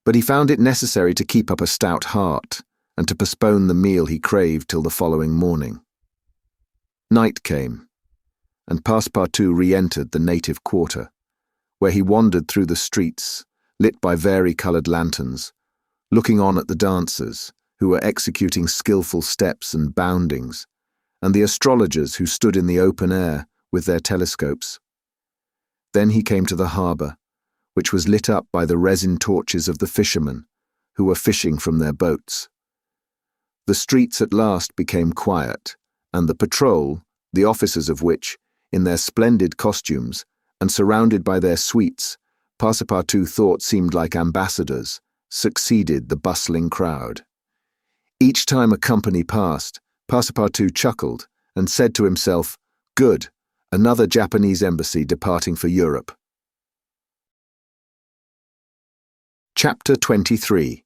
But he found it necessary to keep up a stout heart, and to postpone the meal he craved till the following morning. Night came, and Passepartout re-entered the native quarter, where he wandered through the streets, lit by vari-coloured lanterns, looking on at the dancers, who were executing skilful steps and boundings, and the astrologers who stood in the open air with their telescopes. Then he came to the harbour, which was lit up by the resin torches of the fishermen, who were fishing from their boats. The streets at last became quiet, and the patrol, the officers of which, in their splendid costumes, and surrounded by their suites, Passepartout thought seemed like ambassadors, succeeded the bustling crowd. Each time a company passed, Passepartout chuckled and said to himself, "Good, another Japanese embassy departing for Europe." Chapter 23,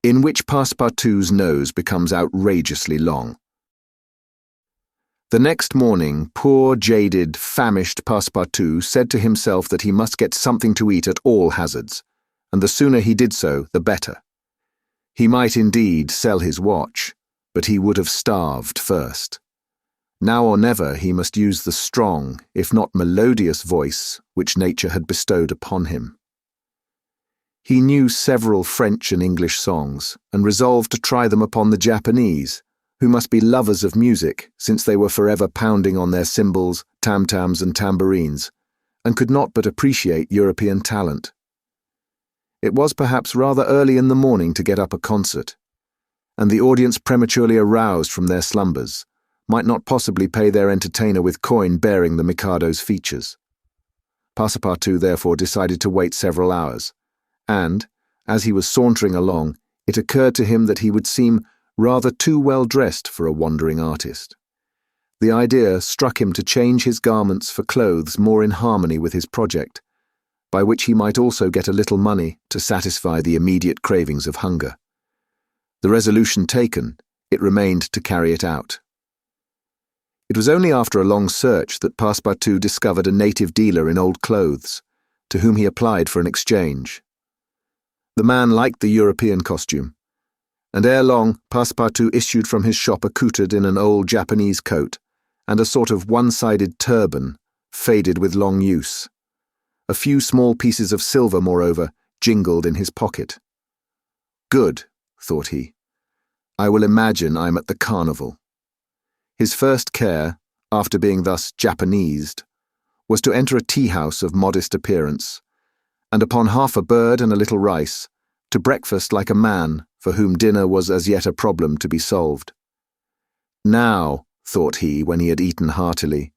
in which Passepartout's nose becomes outrageously long. The next morning, poor, jaded, famished Passepartout said to himself that he must get something to eat at all hazards, and the sooner he did so, the better. He might indeed sell his watch, but he would have starved first. Now or never he must use the strong, if not melodious voice which nature had bestowed upon him. He knew several French and English songs, and resolved to try them upon the Japanese, who must be lovers of music, since they were forever pounding on their cymbals, tam-tams and tambourines, and could not but appreciate European talent. It was perhaps rather early in the morning to get up a concert, and the audience prematurely aroused from their slumbers might not possibly pay their entertainer with coin bearing the Mikado's features. Passepartout therefore decided to wait several hours, and, as he was sauntering along, it occurred to him that he would seem rather too well dressed for a wandering artist. The idea struck him to change his garments for clothes more in harmony with his project, by which he might also get a little money to satisfy the immediate cravings of hunger. The resolution taken, it remained to carry it out. It was only after a long search that Passepartout discovered a native dealer in old clothes, to whom he applied for an exchange. The man liked the European costume, and ere long Passepartout issued from his shop accoutred in an old Japanese coat and a sort of one-sided turban, faded with long use. A few small pieces of silver, moreover, jingled in his pocket. "Good," thought he. "I will imagine I'm at the carnival." His first care, after being thus Japanesed, was to enter a tea-house of modest appearance, and upon half a bird and a little rice, to breakfast like a man for whom dinner was as yet a problem to be solved. "Now," thought he when he had eaten heartily,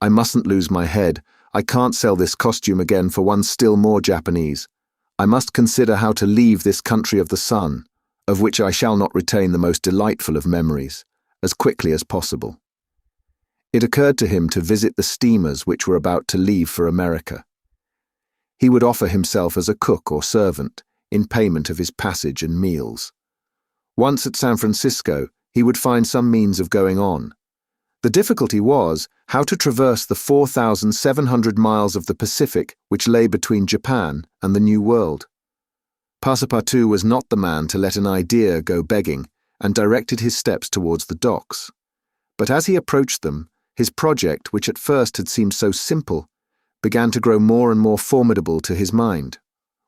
"I mustn't lose my head. I can't sell this costume again for one still more Japanese. I must consider how to leave this country of the sun, of which I shall not retain the most delightful of memories, as quickly as possible." It occurred to him to visit the steamers which were about to leave for America. He would offer himself as a cook or servant in payment of his passage and meals. Once at San Francisco, he would find some means of going on. The difficulty was how to traverse the 4,700 miles of the Pacific which lay between Japan and the New World. Passepartout was not the man to let an idea go begging, and directed his steps towards the docks. But as he approached them, his project, which at first had seemed so simple, began to grow more and more formidable to his mind.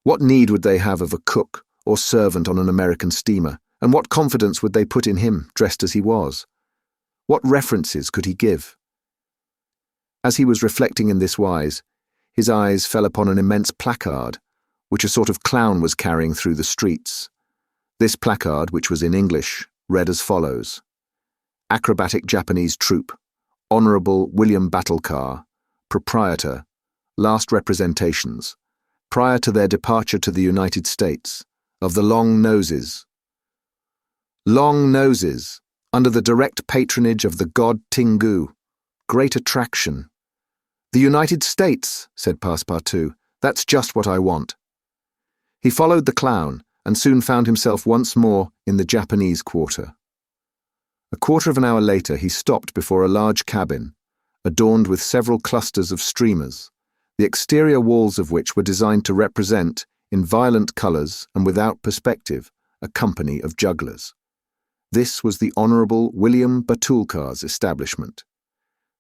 What need would they have of a cook or servant on an American steamer, and what confidence would they put in him, dressed as he was? What references could he give? As he was reflecting in this wise, his eyes fell upon an immense placard, which a sort of clown was carrying through the streets. This placard, which was in English, read as follows: Acrobatic Japanese Troupe, Honorable William Battlecar, Proprietor, Last Representations, prior to their departure to the United States, of the Long Noses. Long Noses, under the direct patronage of the god Tingu. Great attraction. The United States, said Passepartout. That's just what I want. He followed the clown and soon found himself once more in the Japanese quarter. A quarter of an hour later he stopped before a large cabin, adorned with several clusters of streamers, the exterior walls of which were designed to represent, in violent colours and without perspective, a company of jugglers. This was the Honourable William Batulcar's establishment.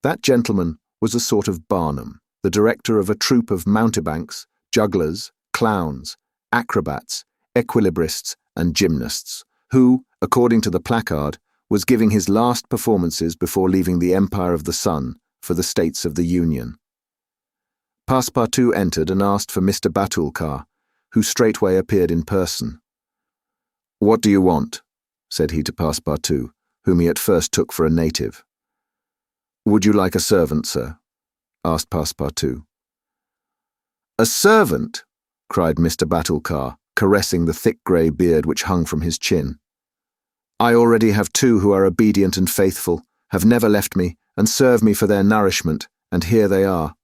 That gentleman was a sort of Barnum, the director of a troupe of mountebanks, jugglers, clowns, acrobats, equilibrists, and gymnasts, who, according to the placard, was giving his last performances before leaving the Empire of the Sun for the States of the Union. Passepartout entered and asked for Mr. Batulcar, who straightway appeared in person. "What do you want?" said he to Passepartout, whom he at first took for a native. "Would you like a servant, sir?" asked Passepartout. "A servant?" cried Mr. Batulcar, caressing the thick grey beard which hung from his chin. "I already have two who are obedient and faithful, have never left me, and serve me for their nourishment, and here they are,"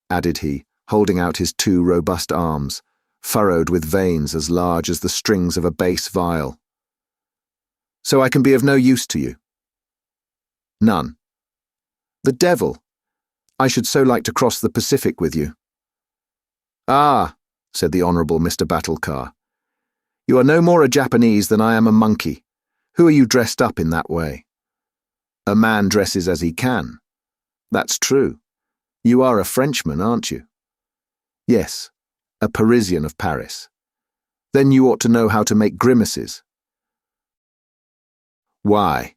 added he, holding out his two robust arms, furrowed with veins as large as the strings of a bass viol. "So I can be of no use to you?" "None." "The devil! I should so like to cross the Pacific with you." "Ah," said the Honourable Mr. Batulcar, "you are no more a Japanese than I am a monkey. Who are you dressed up in that way?" "A man dresses as he can." "That's true. You are a Frenchman, aren't you?" "Yes, a Parisian of Paris." "Then you ought to know how to make grimaces." "Why?"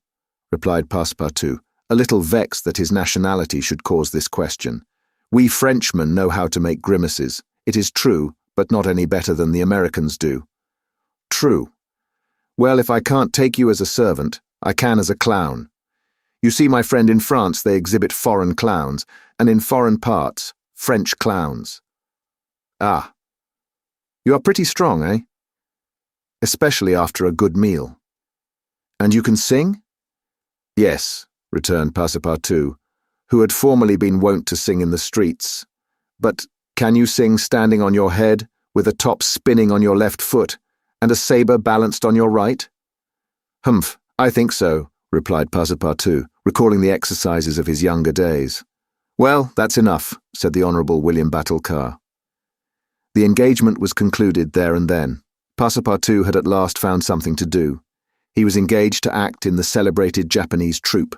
replied Passepartout, a little vexed that his nationality should cause this question. "We Frenchmen know how to make grimaces, it is true, but not any better than the Americans do." "True. Well, if I can't take you as a servant, I can as a clown. You see, my friend, in France they exhibit foreign clowns, and in foreign parts, French clowns." "Ah. You are pretty strong, eh?" "Especially after a good meal." "And you can sing?" "Yes," returned Passepartout, who had formerly been wont to sing in the streets. "But can you sing standing on your head, with a top spinning on your left foot, and a sabre balanced on your right?" "Humph, I think so," replied Passepartout, recalling the exercises of his younger days. "Well, that's enough," said the Honourable William Batulcar. The engagement was concluded there and then. Passepartout had at last found something to do. He was engaged to act in the celebrated Japanese troupe.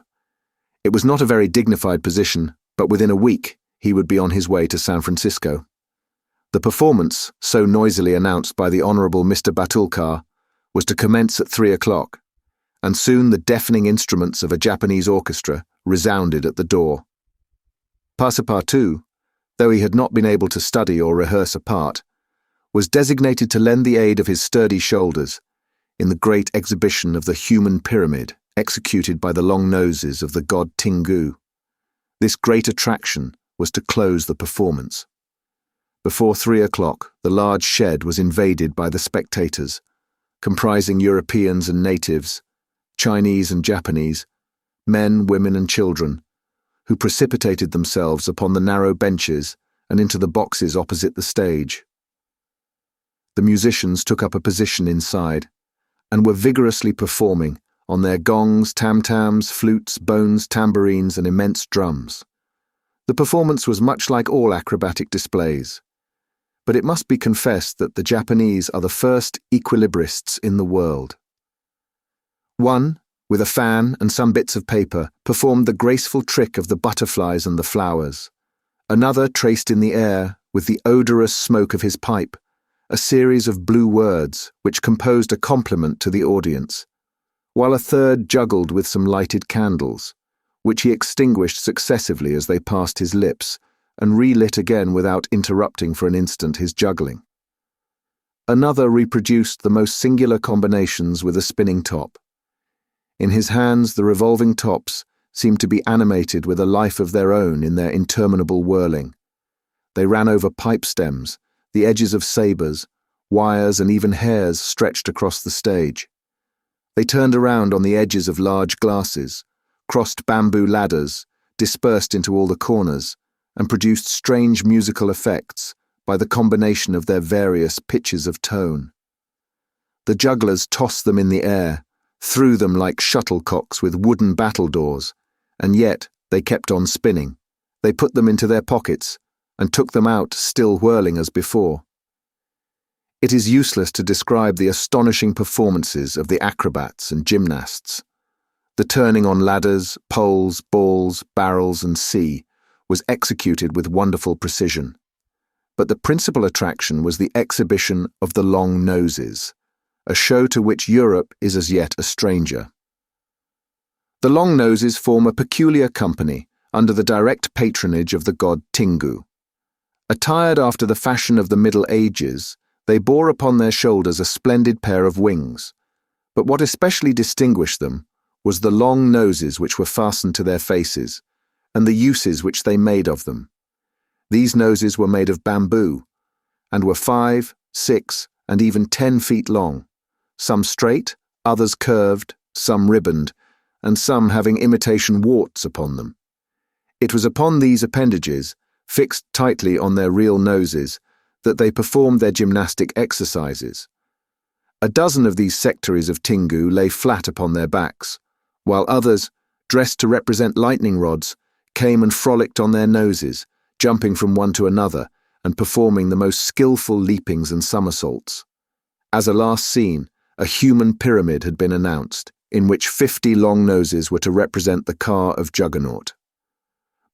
It was not a very dignified position, but within a week he would be on his way to San Francisco. The performance, so noisily announced by the Honourable Mr. Batulcar, was to commence at 3 o'clock, and soon the deafening instruments of a Japanese orchestra resounded at the door. Passepartout, though he had not been able to study or rehearse a part, was designated to lend the aid of his sturdy shoulders in the great exhibition of the human pyramid executed by the long noses of the god Tingu. This great attraction was to close the performance. Before 3 o'clock, the large shed was invaded by the spectators, comprising Europeans and natives, Chinese and Japanese, men, women and children, who precipitated themselves upon the narrow benches and into the boxes opposite the stage. The musicians took up a position inside and were vigorously performing on their gongs, tam-tams, flutes, bones, tambourines, and immense drums. The performance was much like all acrobatic displays, but it must be confessed that the Japanese are the first equilibrists in the world. One, with a fan and some bits of paper, performed the graceful trick of the butterflies and the flowers. Another traced in the air, with the odorous smoke of his pipe, a series of blue words which composed a compliment to the audience, while a third juggled with some lighted candles, which he extinguished successively as they passed his lips, and relit again without interrupting for an instant his juggling. Another reproduced the most singular combinations with a spinning top. In his hands the revolving tops seemed to be animated with a life of their own in their interminable whirling. They ran over pipe stems, the edges of sabres, wires and even hairs stretched across the stage. They turned around on the edges of large glasses, crossed bamboo ladders, dispersed into all the corners, and produced strange musical effects by the combination of their various pitches of tone. The jugglers tossed them in the air, threw them like shuttlecocks with wooden battledores, and yet they kept on spinning. They put them into their pockets, and took them out still whirling as before. It is useless to describe the astonishing performances of the acrobats and gymnasts. The turning on ladders, poles, balls, barrels, and sea was executed with wonderful precision. But the principal attraction was the exhibition of the long noses, a show to which Europe is as yet a stranger. The long noses form a peculiar company under the direct patronage of the god Tingu. Attired after the fashion of the Middle Ages, they bore upon their shoulders a splendid pair of wings, but what especially distinguished them was the long noses which were fastened to their faces, and the uses which they made of them. These noses were made of bamboo, and were 5, 6, and even 10 feet long, some straight, others curved, some ribboned, and some having imitation warts upon them. It was upon these appendages, fixed tightly on their real noses, that they performed their gymnastic exercises. A dozen of these sectaries of Tingu lay flat upon their backs, while others, dressed to represent lightning rods, came and frolicked on their noses, jumping from one to another and performing the most skillful leapings and somersaults. As a last scene, a human pyramid had been announced, in which 50 long noses were to represent the car of Juggernaut.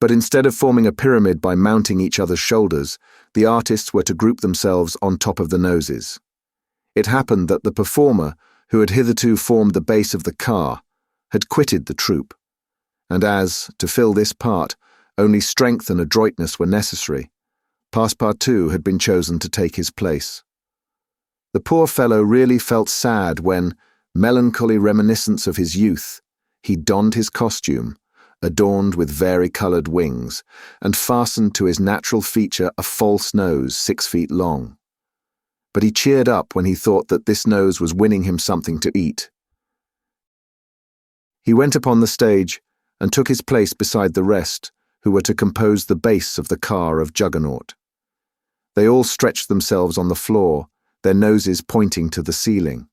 But instead of forming a pyramid by mounting each other's shoulders, the artists were to group themselves on top of the noses. It happened that the performer, who had hitherto formed the base of the car, had quitted the troupe, and as, to fill this part, only strength and adroitness were necessary, Passepartout had been chosen to take his place. The poor fellow really felt sad when, melancholy reminiscence of his youth, he donned his costume, adorned with vari-coloured wings, and fastened to his natural feature a false nose 6 feet long. But he cheered up when he thought that this nose was winning him something to eat. He went upon the stage and took his place beside the rest, who were to compose the base of the car of Juggernaut. They all stretched themselves on the floor, their noses pointing to the ceiling.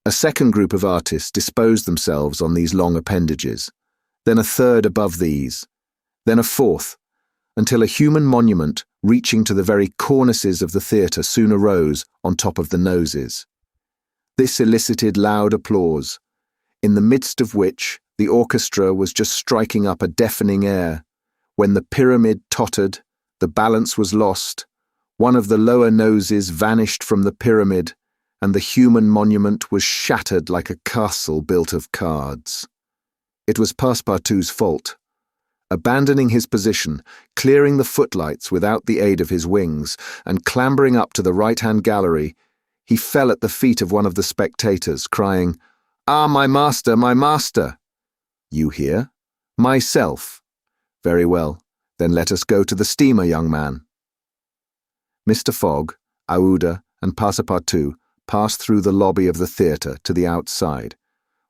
A second group of artists disposed themselves on these long appendages, then a third above these, then a fourth, until a human monument reaching to the very cornices of the theatre soon arose on top of the noses. This elicited loud applause, in the midst of which the orchestra was just striking up a deafening air, when the pyramid tottered, the balance was lost, one of the lower noses vanished from the pyramid, and the human monument was shattered like a castle built of cards. It was Passepartout's fault. Abandoning his position, clearing the footlights without the aid of his wings, and clambering up to the right-hand gallery, he fell at the feet of one of the spectators, crying, "Ah, my master, my master!" "You here?" "Myself." "Very well, then let us go to the steamer, young man." Mr. Fogg, Aouda, and Passepartout passed through the lobby of the theatre to the outside,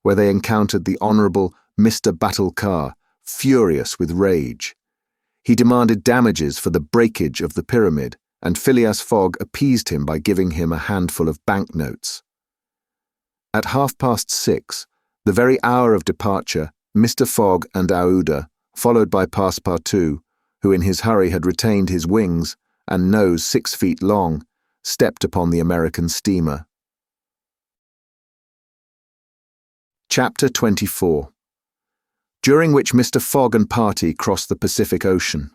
where they encountered the Honourable Mr. Battle-Carr, furious with rage. He demanded damages for the breakage of the pyramid, and Phileas Fogg appeased him by giving him a handful of banknotes. At 6:30, the very hour of departure, Mr. Fogg and Aouda, followed by Passepartout, who in his hurry had retained his wings and nose 6 feet long, stepped upon the American steamer. Chapter 24, during which Mr. Fogg and party crossed the Pacific Ocean.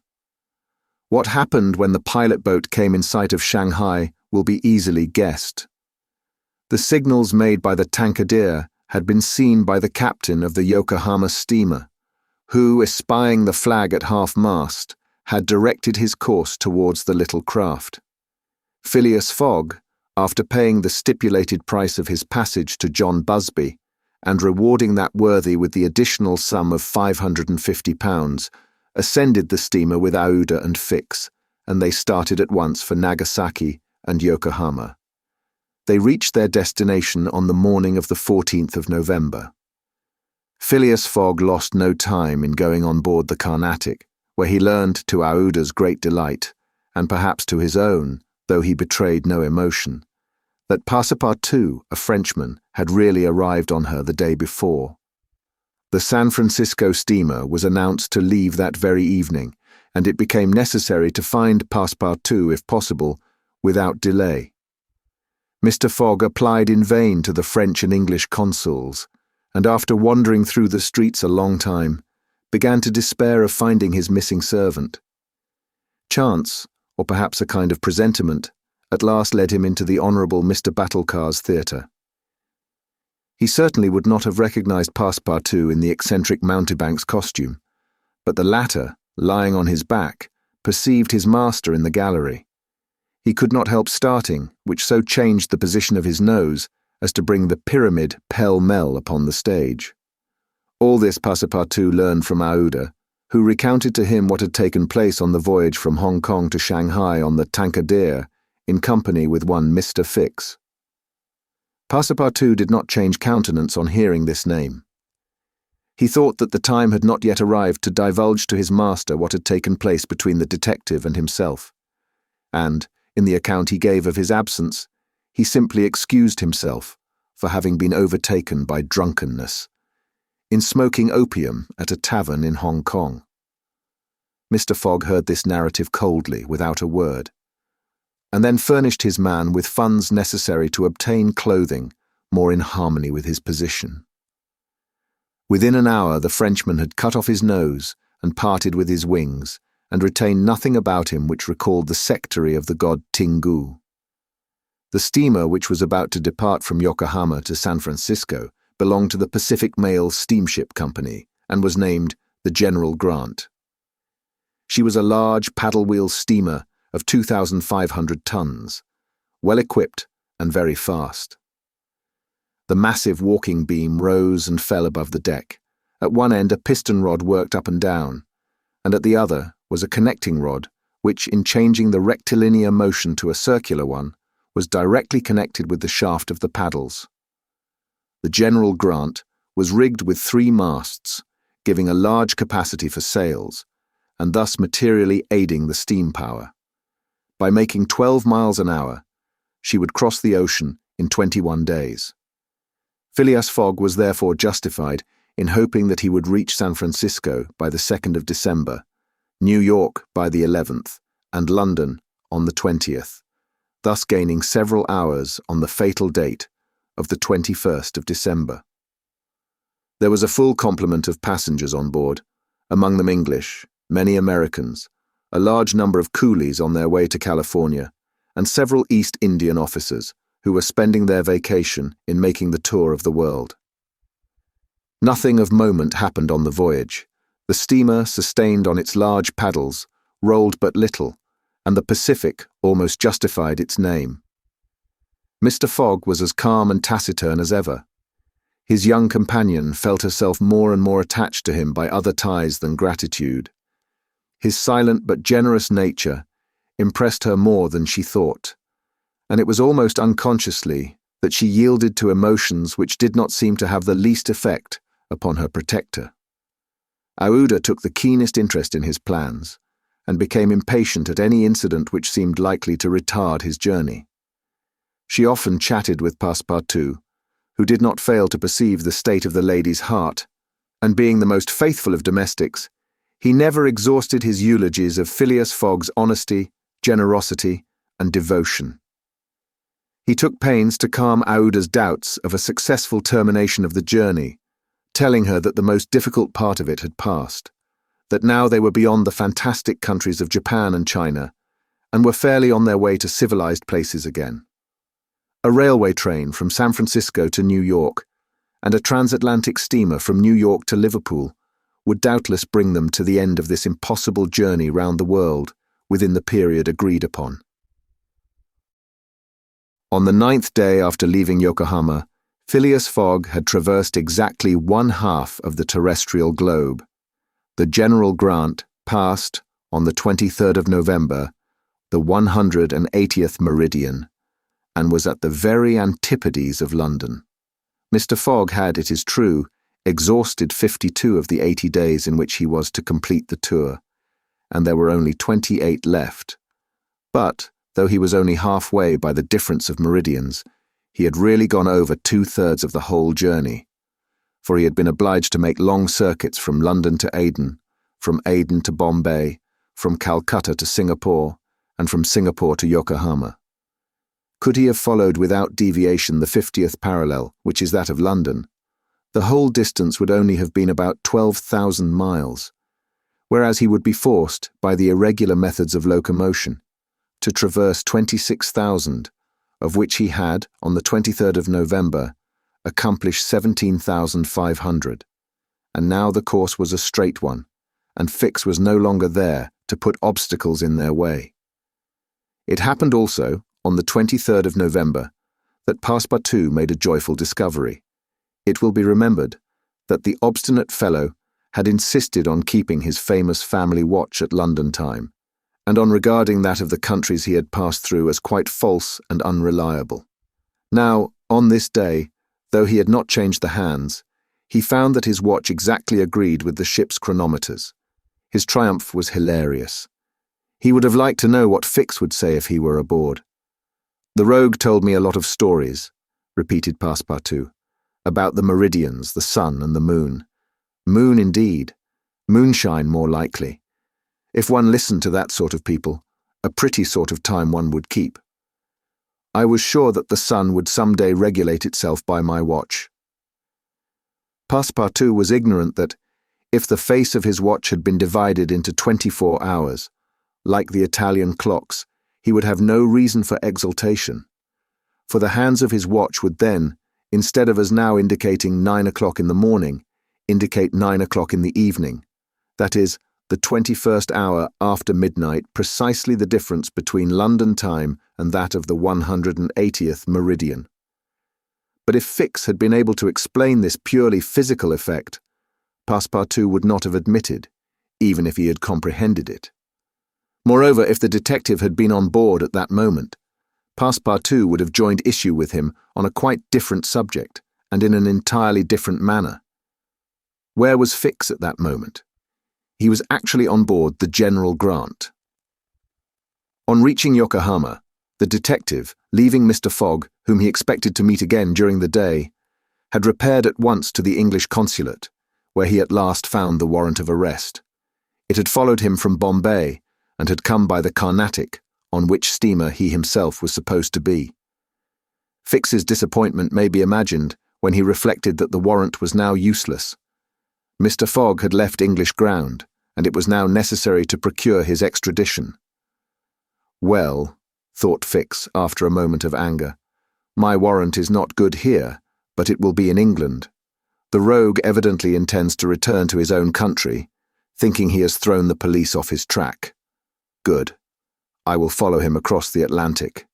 What happened when the pilot boat came in sight of Shanghai will be easily guessed. The signals made by the Tankadere had been seen by the captain of the Yokohama steamer, who, espying the flag at half-mast, had directed his course towards the little craft. Phileas Fogg, after paying the stipulated price of his passage to John Busby, and rewarding that worthy with the additional sum of £550, ascended the steamer with Aouda and Fix, and they started at once for Nagasaki and Yokohama. They reached their destination on the morning of the 14th of November. Phileas Fogg lost no time in going on board the Carnatic, where he learned to Aouda's great delight, and perhaps to his own, though he betrayed no emotion, that Passepartout, a Frenchman, had really arrived on her the day before. The San Francisco steamer was announced to leave that very evening, and it became necessary to find Passepartout, if possible, without delay. Mr. Fogg applied in vain to the French and English consuls, and after wandering through the streets a long time, began to despair of finding his missing servant. Chance, or perhaps a kind of presentiment, at last led him into the Honourable Mr. Battlecar's theatre. He certainly would not have recognized Passepartout in the eccentric mountebank's costume, but the latter, lying on his back, perceived his master in the gallery. He could not help starting, which so changed the position of his nose as to bring the pyramid pell-mell upon the stage. All this Passepartout learned from Aouda, who recounted to him what had taken place on the voyage from Hong Kong to Shanghai on the Tankadere, in company with one Mr. Fix. Passepartout did not change countenance on hearing this name. He thought that the time had not yet arrived to divulge to his master what had taken place between the detective and himself, and, in the account he gave of his absence, he simply excused himself for having been overtaken by drunkenness, in smoking opium at a tavern in Hong Kong. Mr. Fogg heard this narrative coldly, without a word, and then furnished his man with funds necessary to obtain clothing more in harmony with his position. Within an hour the Frenchman had cut off his nose and parted with his wings, and retained nothing about him which recalled the sectary of the god Tingu. The steamer which was about to depart from Yokohama to San Francisco belonged to the Pacific Mail Steamship Company, and was named the General Grant. She was a large paddle-wheel steamer of 2,500 tons, well-equipped and very fast. The massive walking beam rose and fell above the deck. At one end a piston rod worked up and down, and at the other was a connecting rod which, in changing the rectilinear motion to a circular one, was directly connected with the shaft of the paddles. The General Grant was rigged with 3 masts, giving a large capacity for sails, and thus materially aiding the steam power. By making 12 miles an hour, she would cross the ocean in 21 days. Phileas Fogg was therefore justified in hoping that he would reach San Francisco by the 2nd of December, New York by the 11th, and London on the 20th, thus gaining several hours on the fatal date of the 21st of December. There was a full complement of passengers on board, among them English, many Americans, a large number of coolies on their way to California, and several East Indian officers who were spending their vacation in making the tour of the world. Nothing of moment happened on the voyage. The steamer, sustained on its large paddles, rolled but little, and the Pacific almost justified its name. Mr. Fogg was as calm and taciturn as ever. His young companion felt herself more and more attached to him by other ties than gratitude. His silent but generous nature impressed her more than she thought, and it was almost unconsciously that she yielded to emotions which did not seem to have the least effect upon her protector. Aouda took the keenest interest in his plans, and became impatient at any incident which seemed likely to retard his journey. She often chatted with Passepartout, who did not fail to perceive the state of the lady's heart, and being the most faithful of domestics, he never exhausted his eulogies of Phileas Fogg's honesty, generosity, and devotion. He took pains to calm Aouda's doubts of a successful termination of the journey, telling her that the most difficult part of it had passed, that now they were beyond the fantastic countries of Japan and China, and were fairly on their way to civilized places again. A railway train from San Francisco to New York, and a transatlantic steamer from New York to Liverpool would doubtless bring them to the end of this impossible journey round the world within the period agreed upon. On the 9th day after leaving Yokohama, Phileas Fogg had traversed exactly 1/2 of the terrestrial globe. The General Grant passed, on the 23rd of November, the 180th meridian, and was at the very antipodes of London. Mr. Fogg had, it is true, exhausted 52 of the 80 days in which he was to complete the tour, and there were only 28 left. But, though he was only halfway by the difference of meridians, he had really gone over 2/3 of the whole journey, for he had been obliged to make long circuits from London to Aden, from Aden to Bombay, from Calcutta to Singapore, and from Singapore to Yokohama. Could he have followed without deviation the 50th parallel, which is that of London, the whole distance would only have been about 12,000 miles, whereas he would be forced, by the irregular methods of locomotion, to traverse 26,000, of which he had, on the 23rd of November, accomplished 17,500, and now the course was a straight one, and Fix was no longer there to put obstacles in their way. It happened also, on the 23rd of November, that Passepartout made a joyful discovery. It will be remembered that the obstinate fellow had insisted on keeping his famous family watch at London time, and on regarding that of the countries he had passed through as quite false and unreliable. Now, on this day, though he had not changed the hands, he found that his watch exactly agreed with the ship's chronometers. His triumph was hilarious. He would have liked to know what Fix would say if he were aboard. "The rogue told me a lot of stories," repeated Passepartout, "about the meridians, the sun and the moon. Moon indeed. Moonshine more likely. If one listened to that sort of people, a pretty sort of time one would keep. I was sure that the sun would some day regulate itself by my watch." Passepartout was ignorant that, if the face of his watch had been divided into 24 hours, like the Italian clocks, he would have no reason for exultation, for the hands of his watch would then, instead of as now indicating 9 o'clock in the morning, indicate 9 o'clock in the evening, that is, the 21st hour after midnight, precisely the difference between London time and that of the 180th meridian. But if Fix had been able to explain this purely physical effect, Passepartout would not have admitted, even if he had comprehended it. Moreover, if the detective had been on board at that moment, Passepartout would have joined issue with him on a quite different subject, and in an entirely different manner. Where was Fix at that moment? He was actually on board the General Grant. On reaching Yokohama, the detective, leaving Mr. Fogg, whom he expected to meet again during the day, had repaired at once to the English consulate, where he at last found the warrant of arrest. It had followed him from Bombay, and had come by the Carnatic, on which steamer he himself was supposed to be. Fix's disappointment may be imagined when he reflected that the warrant was now useless. Mr. Fogg had left English ground, and it was now necessary to procure his extradition. "Well," thought Fix after a moment of anger, "my warrant is not good here, but it will be in England. The rogue evidently intends to return to his own country, thinking he has thrown the police off his track. Good. I will follow him across the Atlantic.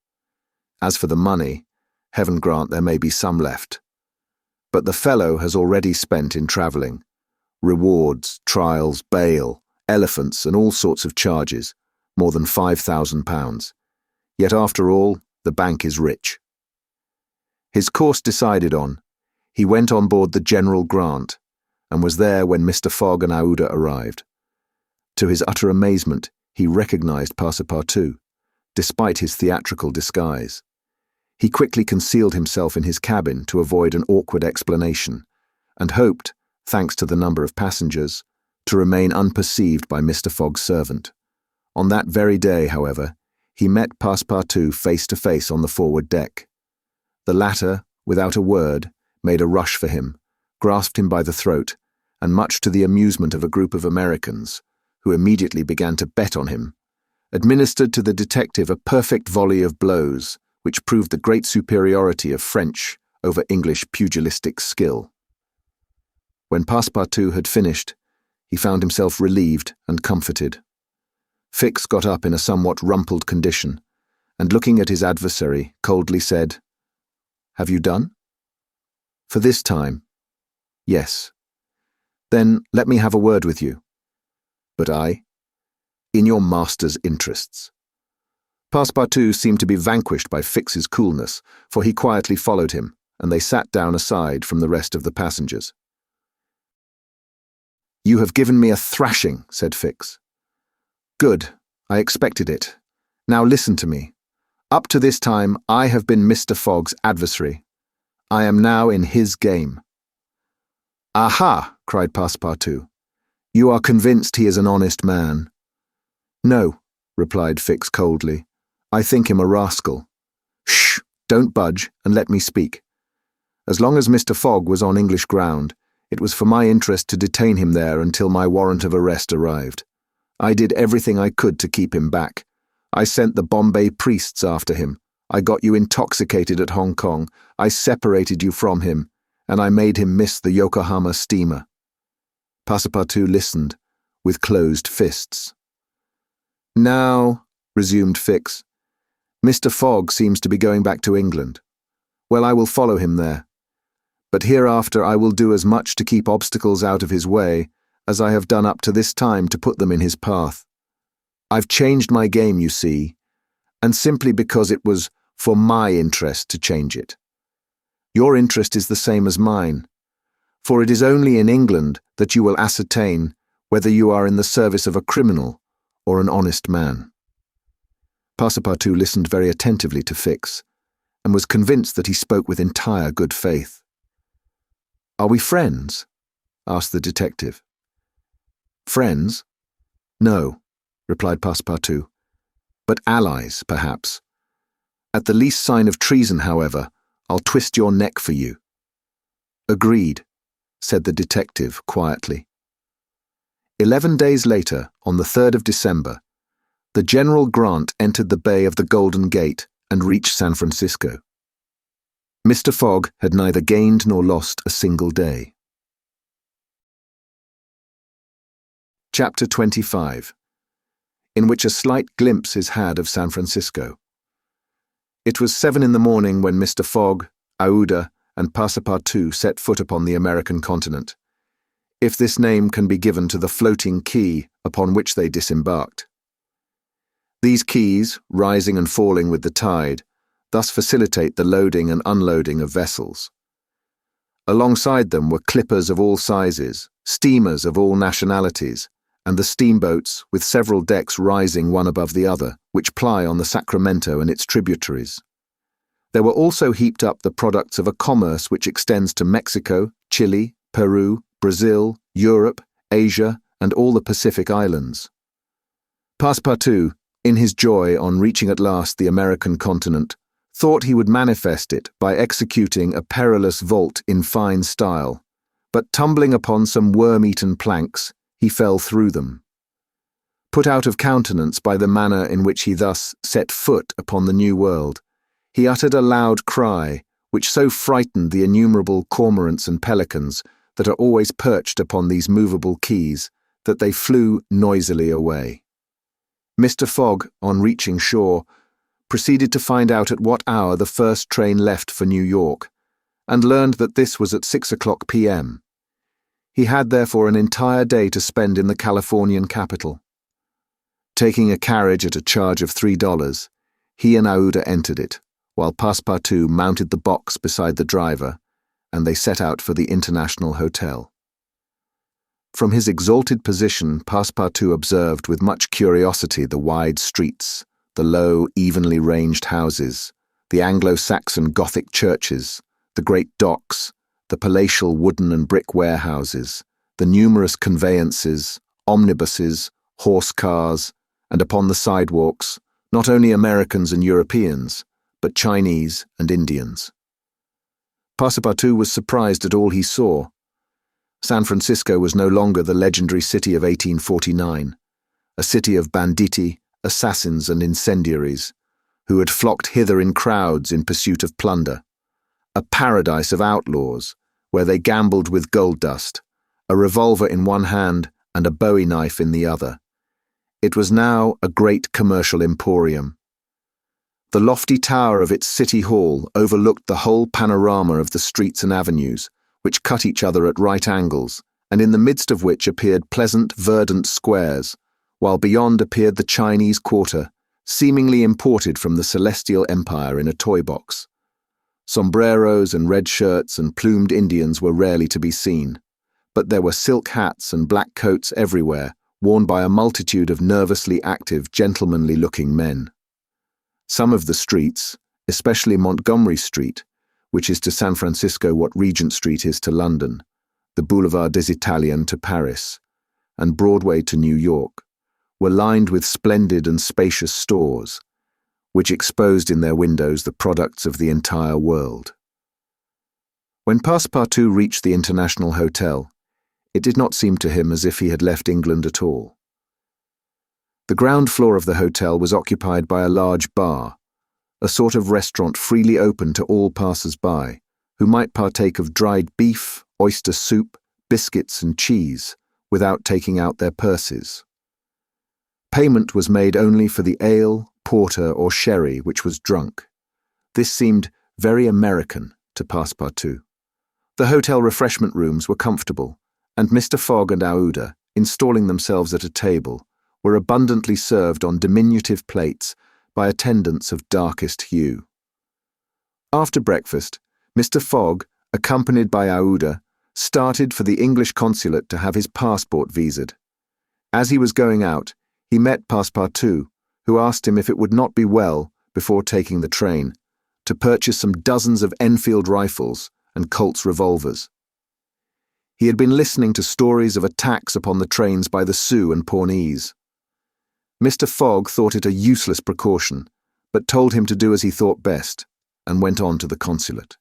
As for the money, heaven grant there may be some left. But the fellow has already spent in travelling. Rewards, trials, bail, elephants, and all sorts of charges, more than £5,000. Yet after all, the bank is rich." His course decided on, he went on board the General Grant, and was there when Mr. Fogg and Aouda arrived. To his utter amazement, he recognized Passepartout, despite his theatrical disguise. He quickly concealed himself in his cabin to avoid an awkward explanation, and hoped, thanks to the number of passengers, to remain unperceived by Mr. Fogg's servant. On that very day, however, he met Passepartout face to face on the forward deck. The latter, without a word, made a rush for him, grasped him by the throat, and much to the amusement of a group of Americans, who immediately began to bet on him, administered to the detective a perfect volley of blows, which proved the great superiority of French over English pugilistic skill. When Passepartout had finished, he found himself relieved and comforted. Fix got up in a somewhat rumpled condition, and looking at his adversary, coldly said, "Have you done?" "For this time, yes." "Then let me have a word with you." "But I?" "In your master's interests." Passepartout seemed to be vanquished by Fix's coolness, for he quietly followed him, and they sat down aside from the rest of the passengers. "You have given me a thrashing," said Fix. "Good, I expected it. Now listen to me. Up to this time I have been Mr. Fogg's adversary. I am now in his game." "Aha!" cried Passepartout. "You are convinced he is an honest man?" "No," replied Fix coldly. "I think him a rascal." "Shh! Don't budge, and let me speak. As long as Mr. Fogg was on English ground, it was for my interest to detain him there until my warrant of arrest arrived. I did everything I could to keep him back. I sent the Bombay priests after him. I got you intoxicated at Hong Kong. I separated you from him, and I made him miss the Yokohama steamer." Passepartout listened, with closed fists. "Now," resumed Fix, "Mr. Fogg seems to be going back to England. Well, I will follow him there. But hereafter I will do as much to keep obstacles out of his way as I have done up to this time to put them in his path. I've changed my game, you see, and simply because it was for my interest to change it. Your interest is the same as mine, for it is only in England that you will ascertain whether you are in the service of a criminal or an honest man." Passepartout listened very attentively to Fix, and was convinced that he spoke with entire good faith. "Are we friends?" asked the detective. "Friends? No," replied Passepartout, "but allies, perhaps. At the least sign of treason, however, I'll twist your neck for you." "Agreed," said the detective quietly. 11 days later, on the 3rd of December, the General Grant entered the Bay of the Golden Gate and reached San Francisco. Mr. Fogg had neither gained nor lost a single day. Chapter 25, in which a slight glimpse is had of San Francisco. It was 7 in the morning when Mr. Fogg, Aouda, and Passepartout set foot upon the American continent, if this name can be given to the floating quay upon which they disembarked. These quays, rising and falling with the tide, thus facilitate the loading and unloading of vessels. Alongside them were clippers of all sizes, steamers of all nationalities, and the steamboats, with several decks rising one above the other, which ply on the Sacramento and its tributaries. There were also heaped up the products of a commerce which extends to Mexico, Chile, Peru, Brazil, Europe, Asia, and all the Pacific islands. Passepartout, in his joy on reaching at last the American continent, thought he would manifest it by executing a perilous vault in fine style, but tumbling upon some worm-eaten planks, he fell through them. Put out of countenance by the manner in which he thus set foot upon the new world, he uttered a loud cry, which so frightened the innumerable cormorants and pelicans that are always perched upon these movable quays, that they flew noisily away. Mr. Fogg, on reaching shore, proceeded to find out at what hour the first train left for New York, and learned that this was at 6:00 p.m. He had therefore an entire day to spend in the Californian capital. Taking a carriage at a charge of $3, he and Aouda entered it, while Passepartout mounted the box beside the driver, and they set out for the International Hotel. From his exalted position, Passepartout observed with much curiosity the wide streets, the low, evenly ranged houses, the Anglo-Saxon Gothic churches, the great docks, the palatial wooden and brick warehouses, the numerous conveyances, omnibuses, horse cars, and upon the sidewalks, not only Americans and Europeans, but Chinese and Indians. Passepartout was surprised at all he saw. San Francisco was no longer the legendary city of 1849, a city of banditti, assassins and incendiaries, who had flocked hither in crowds in pursuit of plunder, a paradise of outlaws, where they gambled with gold dust, a revolver in one hand and a bowie knife in the other. It was now a great commercial emporium. The lofty tower of its city hall overlooked the whole panorama of the streets and avenues, which cut each other at right angles, and in the midst of which appeared pleasant, verdant squares, while beyond appeared the Chinese quarter, seemingly imported from the Celestial Empire in a toy box. Sombreros and red shirts and plumed Indians were rarely to be seen, but there were silk hats and black coats everywhere, worn by a multitude of nervously active, gentlemanly-looking men. Some of the streets, especially Montgomery Street, which is to San Francisco what Regent Street is to London, the Boulevard des Italiens to Paris, and Broadway to New York, were lined with splendid and spacious stores, which exposed in their windows the products of the entire world. When Passepartout reached the International Hotel, it did not seem to him as if he had left England at all. The ground floor of the hotel was occupied by a large bar, a sort of restaurant freely open to all passers-by, who might partake of dried beef, oyster soup, biscuits and cheese, without taking out their purses. Payment was made only for the ale, porter or sherry which was drunk. This seemed very American to Passepartout. The hotel refreshment rooms were comfortable, and Mr. Fogg and Aouda, installing themselves at a table, were abundantly served on diminutive plates by attendants of darkest hue. After breakfast, Mr. Fogg, accompanied by Aouda, started for the English consulate to have his passport visaed. As he was going out, he met Passepartout, who asked him if it would not be well, before taking the train, to purchase some dozens of Enfield rifles and Colt's revolvers. He had been listening to stories of attacks upon the trains by the Sioux and Pawnees. Mr. Fogg thought it a useless precaution, but told him to do as he thought best, and went on to the consulate.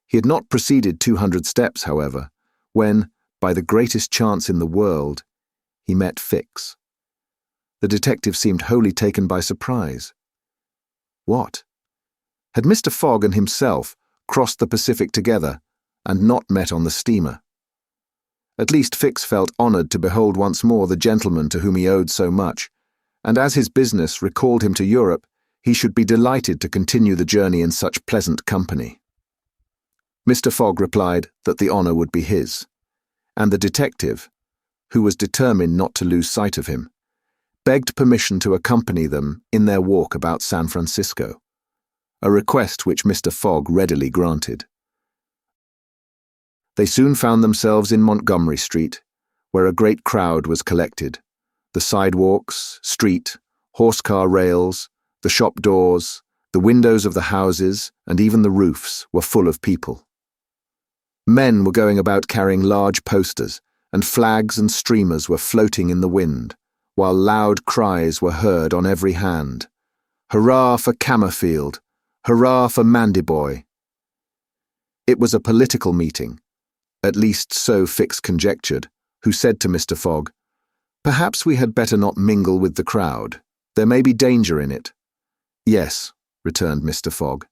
He had not proceeded 200 steps, however, when, by the greatest chance in the world, he met Fix. The detective seemed wholly taken by surprise. What? Had Mr. Fogg and himself crossed the Pacific together and not met on the steamer? At least Fix felt honoured to behold once more the gentleman to whom he owed so much, and as his business recalled him to Europe, he should be delighted to continue the journey in such pleasant company. Mr. Fogg replied that the honour would be his, and the detective, who was determined not to lose sight of him, begged permission to accompany them in their walk about San Francisco, a request which Mr. Fogg readily granted. They soon found themselves in Montgomery Street, where a great crowd was collected. The sidewalks, street, horse-car rails, the shop doors, the windows of the houses, and even the roofs were full of people. Men were going about carrying large posters, and flags and streamers were floating in the wind, while loud cries were heard on every hand. Hurrah for Cammerfield! Hurrah for Mandyboy! It was a political meeting, at least so Fix conjectured, who said to Mr. Fogg, "Perhaps we had better not mingle with the crowd. There may be danger in it." "Yes," returned Mr. Fogg,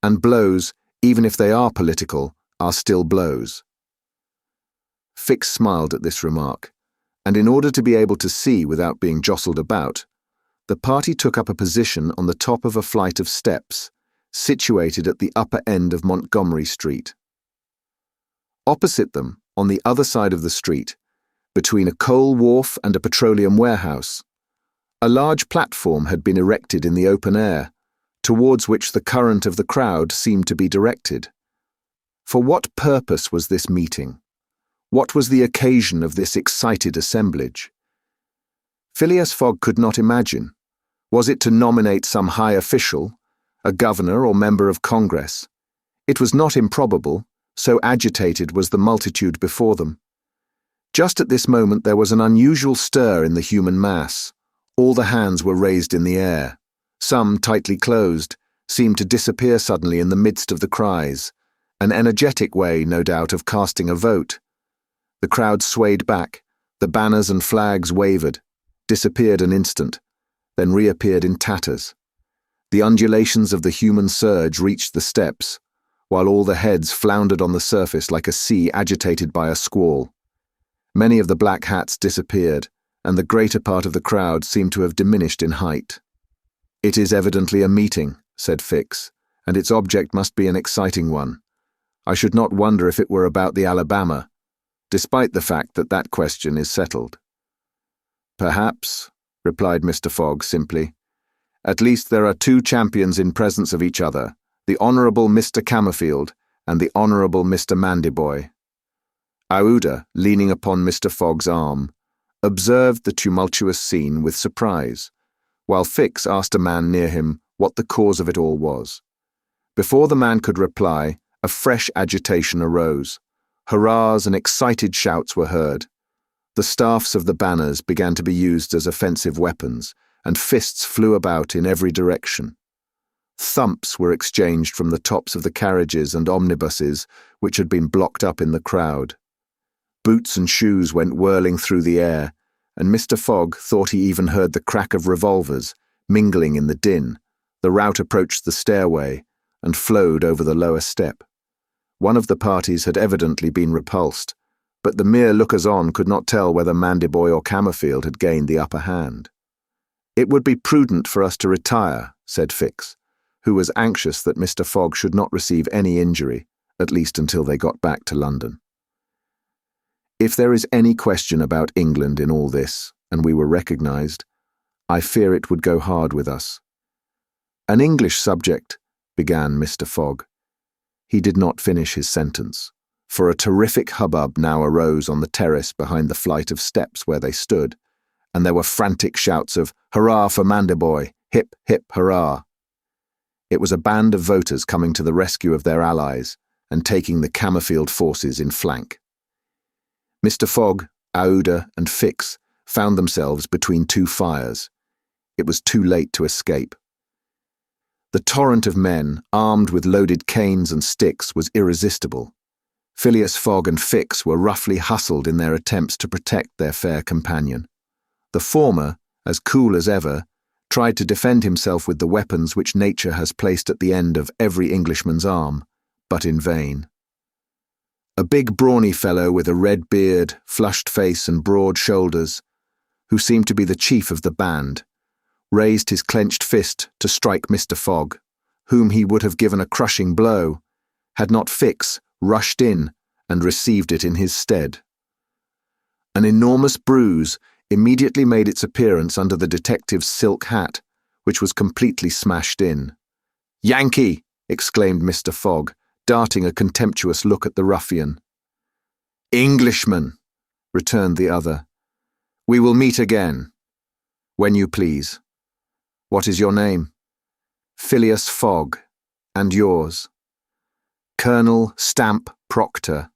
"and blows, even if they are political, are still blows." Fix smiled at this remark, and in order to be able to see without being jostled about, the party took up a position on the top of a flight of steps, situated at the upper end of Montgomery Street. Opposite them, on the other side of the street, between a coal wharf and a petroleum warehouse, a large platform had been erected in the open air, towards which the current of the crowd seemed to be directed. For what purpose was this meeting? What was the occasion of this excited assemblage? Phileas Fogg could not imagine. Was it to nominate some high official, a governor or member of Congress? It was not improbable, so agitated was the multitude before them. Just at this moment there was an unusual stir in the human mass. All the hands were raised in the air. Some, tightly closed, seemed to disappear suddenly in the midst of the cries, an energetic way, no doubt, of casting a vote. The crowd swayed back, the banners and flags wavered, disappeared an instant, then reappeared in tatters. The undulations of the human surge reached the steps, while all the heads floundered on the surface like a sea agitated by a squall. Many of the black hats disappeared, and the greater part of the crowd seemed to have diminished in height. "It is evidently a meeting," said Fix, "and its object must be an exciting one. I should not wonder if it were about the Alabama, despite the fact that that question is settled." "Perhaps," replied Mr. Fogg simply. "At least there are two champions in presence of each other, the Honourable Mr. Camerfield and the Honourable Mr. Mandyboy." Aouda, leaning upon Mr. Fogg's arm, observed the tumultuous scene with surprise, while Fix asked a man near him what the cause of it all was. Before the man could reply, a fresh agitation arose. Hurrahs and excited shouts were heard. The staffs of the banners began to be used as offensive weapons, and fists flew about in every direction. Thumps were exchanged from the tops of the carriages and omnibuses which had been blocked up in the crowd. Boots and shoes went whirling through the air, and Mr. Fogg thought he even heard the crack of revolvers mingling in the din. The rout approached the stairway and flowed over the lower step. One of the parties had evidently been repulsed, but the mere lookers-on could not tell whether Mandyboy or Camerfield had gained the upper hand. "It would be prudent for us to retire," said Fix, who was anxious that Mr. Fogg should not receive any injury, at least until they got back to London. "If there is any question about England in all this, and we were recognised, I fear it would go hard with us." "An English subject," began Mr. Fogg. He did not finish his sentence, for a terrific hubbub now arose on the terrace behind the flight of steps where they stood, and there were frantic shouts of "Hurrah for Mandyboy! Hip, hip, hurrah!" It was a band of voters coming to the rescue of their allies and taking the Camerfield forces in flank. Mr. Fogg, Aouda, and Fix found themselves between two fires. It was too late to escape. The torrent of men, armed with loaded canes and sticks, was irresistible. Phileas Fogg and Fix were roughly hustled in their attempts to protect their fair companion. The former, as cool as ever, tried to defend himself with the weapons which nature has placed at the end of every Englishman's arm, but in vain. A big brawny fellow with a red beard, flushed face and broad shoulders, who seemed to be the chief of the band, raised his clenched fist to strike Mr. Fogg, whom he would have given a crushing blow, had not Fix rushed in and received it in his stead. An enormous bruise immediately made its appearance under the detective's silk hat, which was completely smashed in. "Yankee!" exclaimed Mr. Fogg, darting a contemptuous look at the ruffian. "Englishman," returned the other. "We will meet again." "When you please." "What is your name?" "Phileas Fogg. And yours?" "Colonel Stamp Proctor."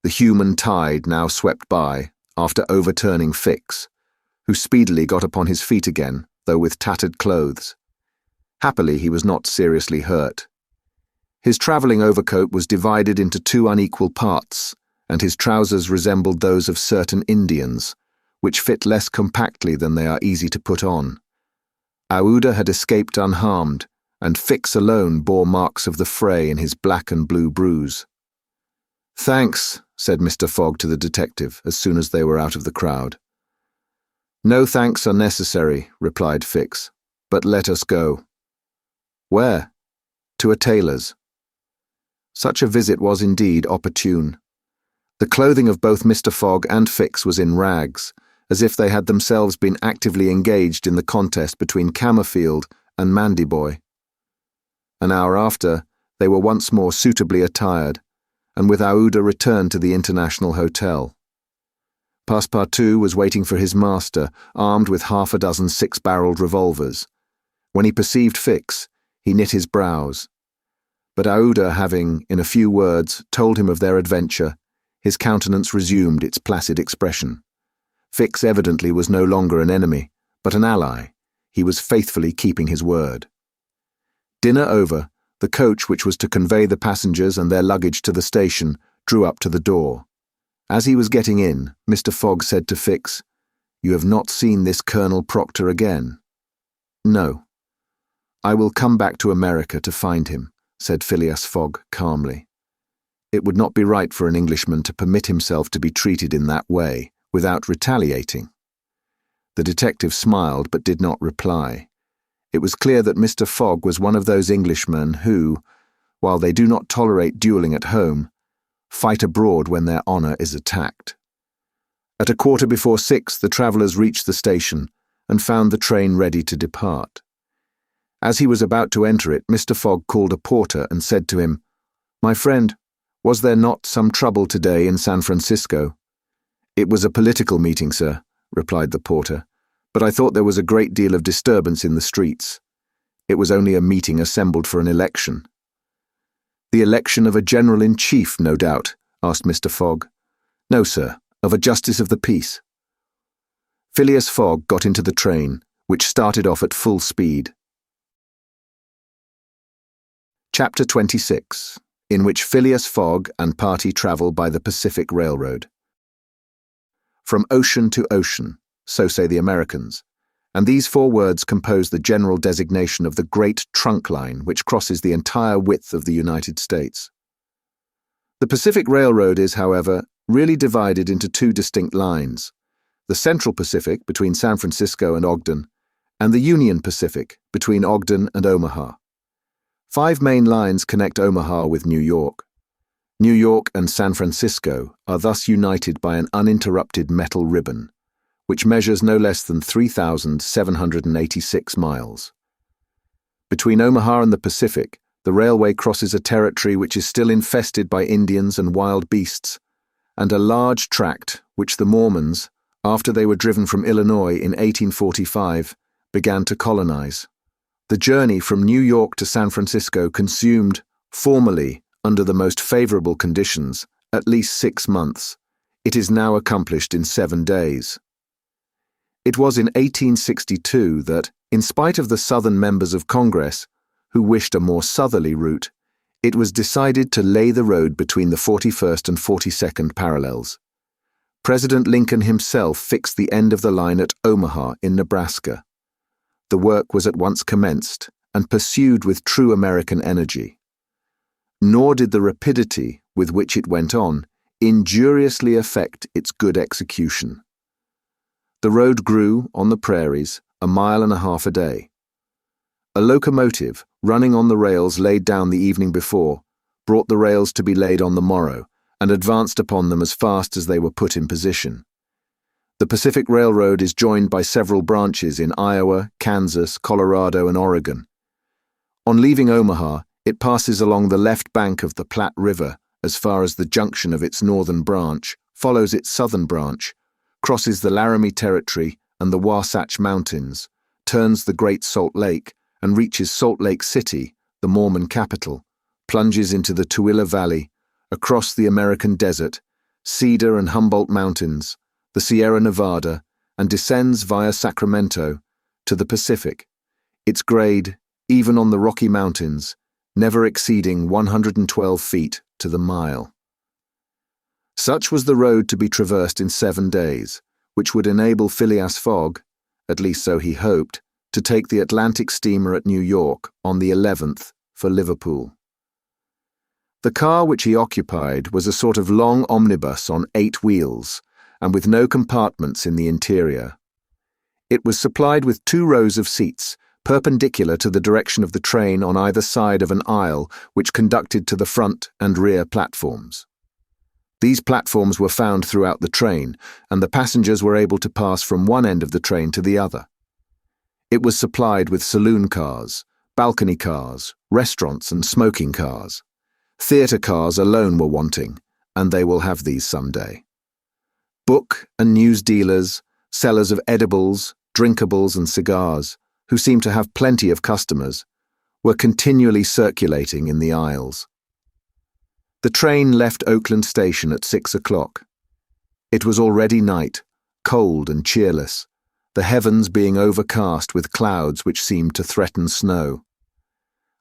The human tide now swept by, after overturning Fix, who speedily got upon his feet again, though with tattered clothes. Happily he was not seriously hurt. His travelling overcoat was divided into two unequal parts, and his trousers resembled those of certain Indians, which fit less compactly than they are easy to put on. Aouda had escaped unharmed, and Fix alone bore marks of the fray in his black and blue bruise. "Thanks," said Mr. Fogg to the detective as soon as they were out of the crowd. "No thanks are necessary," replied Fix, "but let us go." "Where?" "To a tailor's." Such a visit was indeed opportune. The clothing of both Mr. Fogg and Fix was in rags, as if they had themselves been actively engaged in the contest between Camerfield and Mandyboy. An hour after, they were once more suitably attired, and with Aouda returned to the International Hotel. Passepartout was waiting for his master, armed with half a dozen six-barreled revolvers. When he perceived Fix, he knit his brows. But Aouda having, in a few words, told him of their adventure, his countenance resumed its placid expression. Fix evidently was no longer an enemy, but an ally. He was faithfully keeping his word. Dinner over, the coach which was to convey the passengers and their luggage to the station drew up to the door. As he was getting in, Mr. Fogg said to Fix, "You have not seen this Colonel Proctor again?" "No." "I will come back to America to find him," said Phileas Fogg calmly. It would not be right for an Englishman to permit himself to be treated in that way, without retaliating. The detective smiled but did not reply. It was clear that Mr. Fogg was one of those Englishmen who, while they do not tolerate duelling at home, fight abroad when their honour is attacked. At 6:15, the travellers reached the station and found the train ready to depart. As he was about to enter it, Mr. Fogg called a porter and said to him, "My friend, was there not some trouble today in San Francisco?" "It was a political meeting, sir," replied the porter, "but I thought there was a great deal of disturbance in the streets. It was only a meeting assembled for an election." "The election of a general-in-chief, no doubt?" asked Mr. Fogg. "No, sir, of a justice of the peace." Phileas Fogg got into the train, which started off at full speed. Chapter 26, in which Phileas Fogg and party travel by the Pacific Railroad. From ocean to ocean, so say the Americans, and these four words compose the general designation of the great trunk line which crosses the entire width of the United States. The Pacific Railroad is, however, really divided into two distinct lines: the Central Pacific between San Francisco and Ogden, and the Union Pacific between Ogden and Omaha. 5 main lines connect Omaha with New York. New York and San Francisco are thus united by an uninterrupted metal ribbon, which measures no less than 3,786 miles. Between Omaha and the Pacific, the railway crosses a territory which is still infested by Indians and wild beasts, and a large tract which the Mormons, after they were driven from Illinois in 1845, began to colonize. The journey from New York to San Francisco consumed, formerly, under the most favorable conditions, at least 6 months. It is now accomplished in 7 days. It was in 1862 that, in spite of the Southern members of Congress, who wished a more southerly route, it was decided to lay the road between the 41st and 42nd parallels. President Lincoln himself fixed the end of the line at Omaha in Nebraska. The work was at once commenced and pursued with true American energy. Nor did the rapidity with which it went on injuriously affect its good execution. The road grew, on the prairies, 1.5 miles a day. A locomotive, running on the rails laid down the evening before, brought the rails to be laid on the morrow, and advanced upon them as fast as they were put in position. The Pacific Railroad is joined by several branches in Iowa, Kansas, Colorado, and Oregon. On leaving Omaha, it passes along the left bank of the Platte River as far as the junction of its northern branch, follows its southern branch, crosses the Laramie Territory and the Wasatch Mountains, turns the Great Salt Lake, and reaches Salt Lake City, the Mormon capital, plunges into the Tooele Valley, across the American desert, Cedar and Humboldt Mountains, the Sierra Nevada, and descends via Sacramento to the Pacific, its grade, even on the Rocky Mountains, never exceeding 112 feet to the mile. Such was the road to be traversed in 7 days, which would enable Phileas Fogg, at least so he hoped, to take the Atlantic steamer at New York on the 11th for Liverpool. The car which he occupied was a sort of long omnibus on 8 wheels, and with no compartments in the interior. It was supplied with 2 rows of seats, perpendicular to the direction of the train on either side of an aisle which conducted to the front and rear platforms. These platforms were found throughout the train, and the passengers were able to pass from one end of the train to the other. It was supplied with saloon cars, balcony cars, restaurants, and smoking cars. Theatre cars alone were wanting, and they will have these someday. Book and news dealers, sellers of edibles, drinkables and cigars, who seemed to have plenty of customers, were continually circulating in the aisles. The train left Oakland Station at 6 o'clock. It was already night, cold and cheerless, the heavens being overcast with clouds which seemed to threaten snow.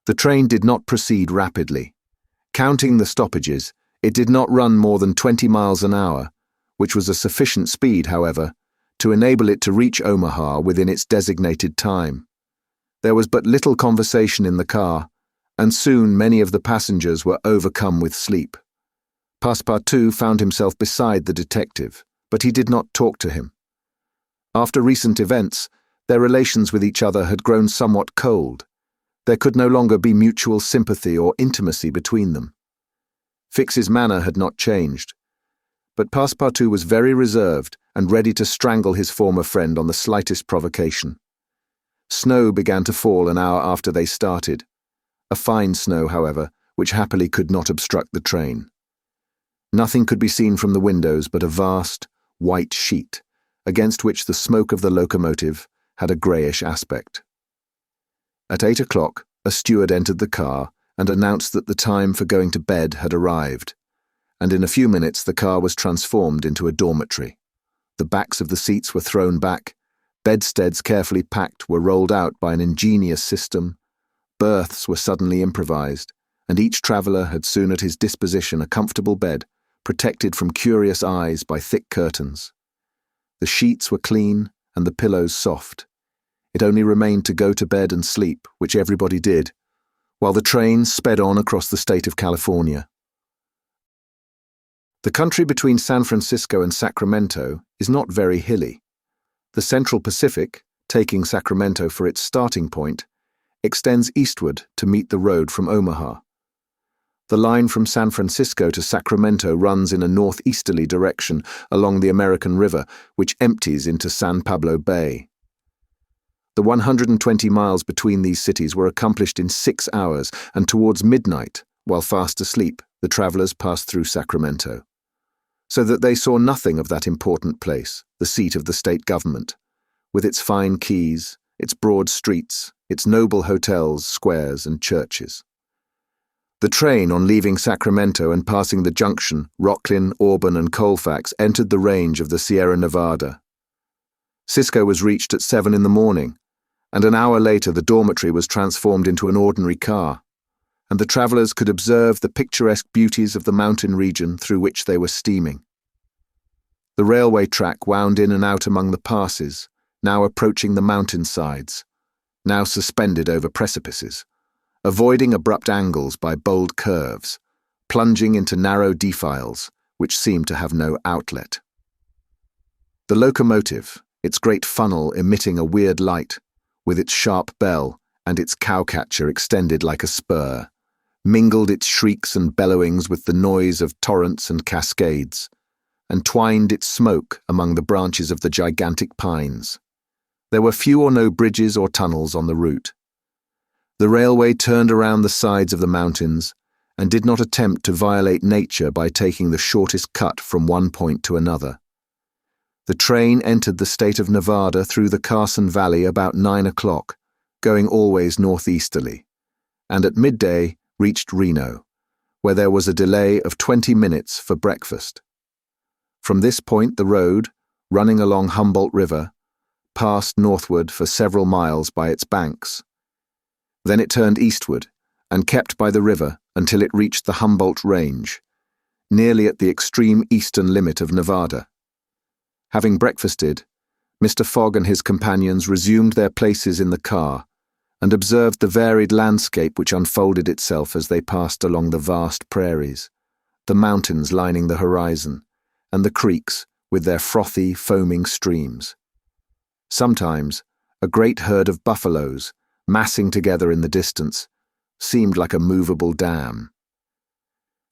The train did not proceed rapidly. Counting the stoppages, it did not run more than 20 miles an hour, which was a sufficient speed, however, to enable it to reach Omaha within its designated time. There was but little conversation in the car, and soon many of the passengers were overcome with sleep. Passepartout found himself beside the detective, but he did not talk to him. After recent events, their relations with each other had grown somewhat cold. There could no longer be mutual sympathy or intimacy between them. Fix's manner had not changed, but Passepartout was very reserved and ready to strangle his former friend on the slightest provocation. Snow began to fall an hour after they started. A fine snow, however, which happily could not obstruct the train. Nothing could be seen from the windows but a vast, white sheet, against which the smoke of the locomotive had a greyish aspect. At 8 o'clock, a steward entered the car and announced that the time for going to bed had arrived, and in a few minutes the car was transformed into a dormitory. The backs of the seats were thrown back, bedsteads carefully packed were rolled out by an ingenious system, berths were suddenly improvised, and each traveller had soon at his disposition a comfortable bed, protected from curious eyes by thick curtains. The sheets were clean and the pillows soft. It only remained to go to bed and sleep, which everybody did, while the train sped on across the state of California. The country between San Francisco and Sacramento is not very hilly. The Central Pacific, taking Sacramento for its starting point, extends eastward to meet the road from Omaha. The line from San Francisco to Sacramento runs in a northeasterly direction along the American River, which empties into San Pablo Bay. The 120 miles between these cities were accomplished in 6 hours, and towards midnight, while fast asleep, the travelers passed through Sacramento, so that they saw nothing of that important place, the seat of the state government, with its fine quays, its broad streets, its noble hotels, squares, and churches. The train, on leaving Sacramento and passing the junction, Rocklin, Auburn, and Colfax, entered the range of the Sierra Nevada. Cisco was reached at 7 in the morning, and an hour later the dormitory was transformed into an ordinary car, and the travellers could observe the picturesque beauties of the mountain region through which they were steaming. The railway track wound in and out among the passes, now approaching the mountain sides, now suspended over precipices, avoiding abrupt angles by bold curves, plunging into narrow defiles which seemed to have no outlet. The locomotive, its great funnel emitting a weird light, with its sharp bell and its cowcatcher extended like a spur, mingled its shrieks and bellowings with the noise of torrents and cascades, and twined its smoke among the branches of the gigantic pines. There were few or no bridges or tunnels on the route. The railway turned around the sides of the mountains and did not attempt to violate nature by taking the shortest cut from one point to another. The train entered the state of Nevada through the Carson Valley about 9 o'clock, going always northeasterly, and at midday reached Reno, where there was a delay of 20 minutes for breakfast. From this point the road, running along Humboldt River, passed northward for several miles by its banks. Then it turned eastward and kept by the river until it reached the Humboldt Range, nearly at the extreme eastern limit of Nevada. Having breakfasted, Mr. Fogg and his companions resumed their places in the car and observed the varied landscape which unfolded itself as they passed along the vast prairies, the mountains lining the horizon, and the creeks with their frothy, foaming streams. Sometimes, a great herd of buffaloes, massing together in the distance, seemed like a movable dam.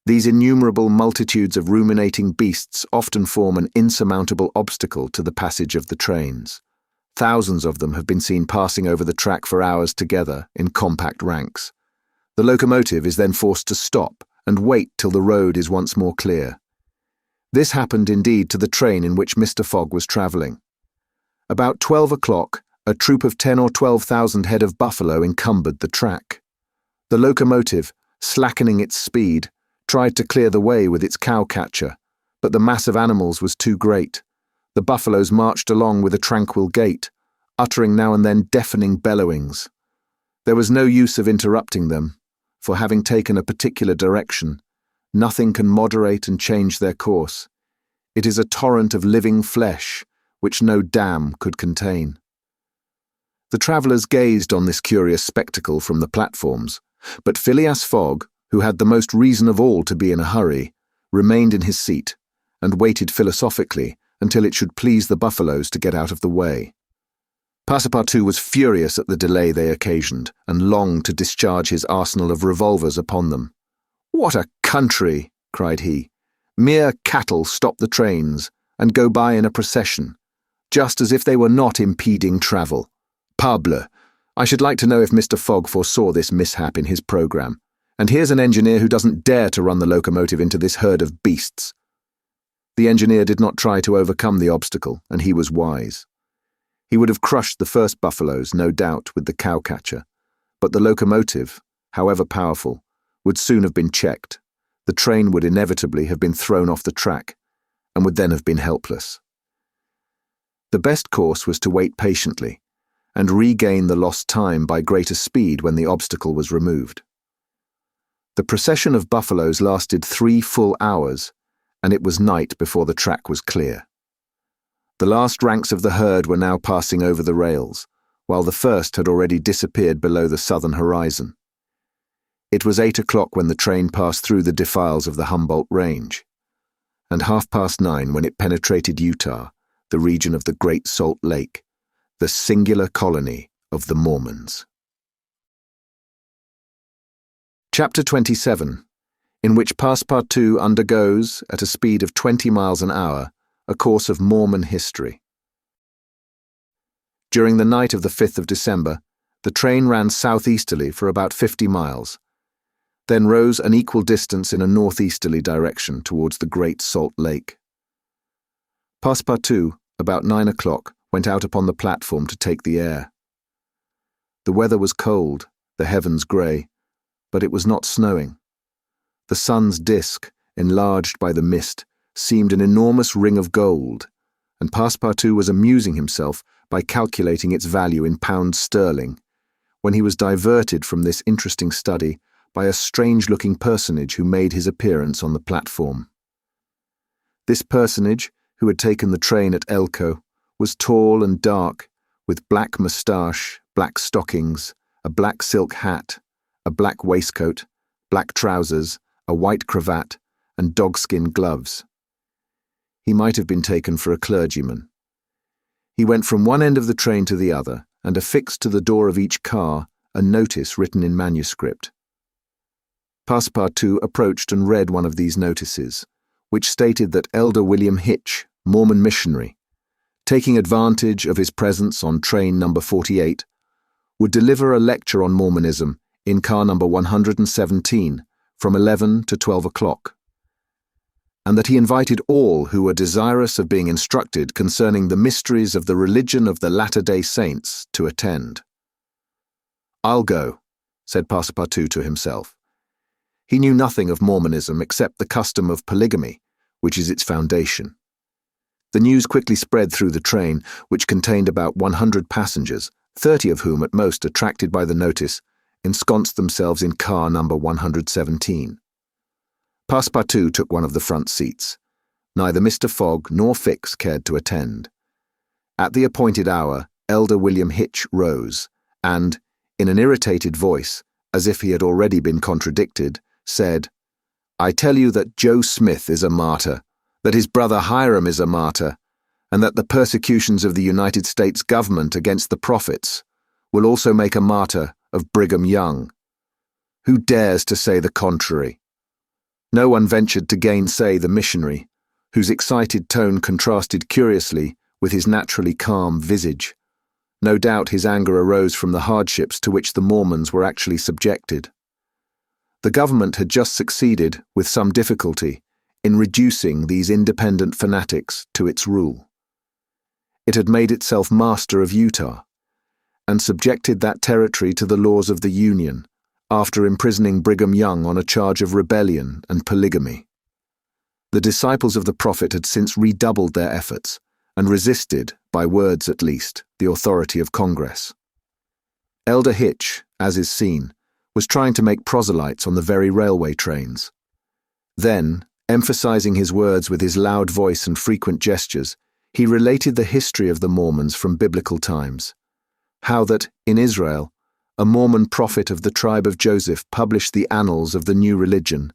These innumerable multitudes of ruminating beasts often form an insurmountable obstacle to the passage of the trains. Thousands of them have been seen passing over the track for hours together in compact ranks. The locomotive is then forced to stop and wait till the road is once more clear. This happened indeed to the train in which Mr. Fogg was travelling. About 12 o'clock, a troop of 10 or 12,000 head of buffalo encumbered the track. The locomotive, slackening its speed, tried to clear the way with its cow-catcher, but the mass of animals was too great. The buffaloes marched along with a tranquil gait, uttering now and then deafening bellowings. There was no use of interrupting them, for having taken a particular direction, nothing can moderate and change their course. It is a torrent of living flesh, which no dam could contain. The travellers gazed on this curious spectacle from the platforms, but Phileas Fogg, who had the most reason of all to be in a hurry, remained in his seat, and waited philosophically until it should please the buffaloes to get out of the way. Passepartout was furious at the delay they occasioned, and longed to discharge his arsenal of revolvers upon them. "What a country!" cried he. "Mere cattle stop the trains, and go by in a procession, just as if they were not impeding travel. Parbleu! I should like to know if Mr. Fogg foresaw this mishap in his programme, and here's an engineer who doesn't dare to run the locomotive into this herd of beasts." The engineer did not try to overcome the obstacle, and he was wise. He would have crushed the first buffaloes, no doubt, with the cow-catcher, but the locomotive, however powerful, would soon have been checked. The train would inevitably have been thrown off the track, and would then have been helpless. The best course was to wait patiently, and regain the lost time by greater speed when the obstacle was removed. The procession of buffaloes lasted 3 full hours, and it was night before the track was clear. The last ranks of the herd were now passing over the rails, while the first had already disappeared below the southern horizon. It was 8 o'clock when the train passed through the defiles of the Humboldt Range, and 9:30 when it penetrated Utah, the region of the Great Salt Lake, the singular colony of the Mormons. Chapter 27, in which Passepartout undergoes, at a speed of 20 miles an hour, a course of Mormon history. During the night of the 5th of December, the train ran southeasterly for about 50 miles, then rose an equal distance in a northeasterly direction towards the Great Salt Lake. Passepartout, about 9 o'clock, went out upon the platform to take the air. The weather was cold, the heavens grey, but it was not snowing. The sun's disk, enlarged by the mist, seemed an enormous ring of gold, and Passepartout was amusing himself by calculating its value in pounds sterling, when he was diverted from this interesting study by a strange-looking personage who made his appearance on the platform. This personage, who had taken the train at Elko, was tall and dark, with black moustache, black stockings, a black silk hat, a black waistcoat, black trousers, a white cravat, and dogskin gloves. He might have been taken for a clergyman. He went from one end of the train to the other, and affixed to the door of each car a notice written in manuscript. Passepartout approached and read one of these notices, which stated that Elder William Hitch, Mormon missionary, taking advantage of his presence on train number 48, would deliver a lecture on Mormonism in car number 117 from 11 to 12 o'clock, and that he invited all who were desirous of being instructed concerning the mysteries of the religion of the Latter-day Saints to attend. "I'll go," said Passepartout to himself. He knew nothing of Mormonism except the custom of polygamy, which is its foundation. The news quickly spread through the train, which contained about 100 passengers, 30 of whom, at most attracted by the notice, ensconced themselves in car number 117. Passepartout took one of the front seats. Neither Mr. Fogg nor Fix cared to attend. At the appointed hour, Elder William Hitch rose, and, in an irritated voice, as if he had already been contradicted, said, "I tell you that Joe Smith is a martyr, that his brother Hiram is a martyr, and that the persecutions of the United States government against the prophets will also make a martyr of Brigham Young. Who dares to say the contrary?" No one ventured to gainsay the missionary, whose excited tone contrasted curiously with his naturally calm visage. No doubt his anger arose from the hardships to which the Mormons were actually subjected. The government had just succeeded, with some difficulty, in reducing these independent fanatics to its rule. It had made itself master of Utah, and subjected that territory to the laws of the Union, after imprisoning Brigham Young on a charge of rebellion and polygamy. The disciples of the prophet had since redoubled their efforts, and resisted, by words at least, the authority of Congress. Elder Hitch, as is seen, was trying to make proselytes on the very railway trains. Then, emphasizing his words with his loud voice and frequent gestures, he related the history of the Mormons from biblical times. How that, in Israel, a Mormon prophet of the tribe of Joseph published the annals of the new religion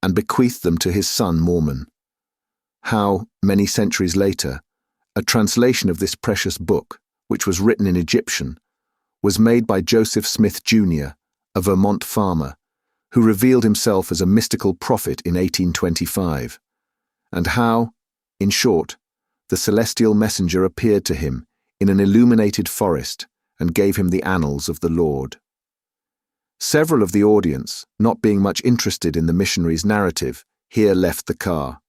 and bequeathed them to his son Mormon. How, many centuries later, a translation of this precious book, which was written in Egyptian, was made by Joseph Smith, Jr., a Vermont farmer, who revealed himself as a mystical prophet in 1825, and how, in short, the celestial messenger appeared to him in an illuminated forest and gave him the annals of the Lord. Several of the audience, not being much interested in the missionary's narrative, here left the car.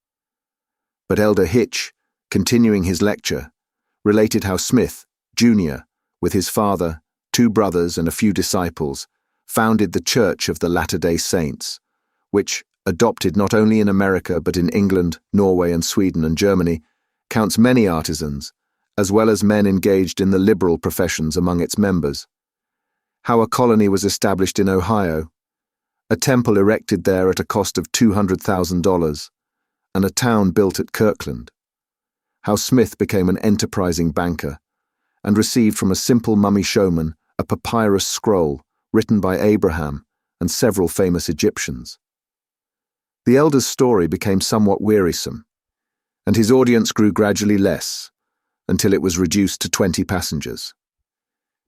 But Elder Hitch, continuing his lecture, related how Smith, Jr., with his father, 2 brothers and a few disciples, founded the Church of the Latter-day Saints, which, adopted not only in America but in England, Norway and Sweden and Germany, counts many artisans, as well as men engaged in the liberal professions among its members. How a colony was established in Ohio, a temple erected there at a cost of $200,000, and a town built at Kirkland. How Smith became an enterprising banker, and received from a simple mummy showman a papyrus scroll written by Abraham and several famous Egyptians. The elder's story became somewhat wearisome, and his audience grew gradually less, until it was reduced to 20 passengers.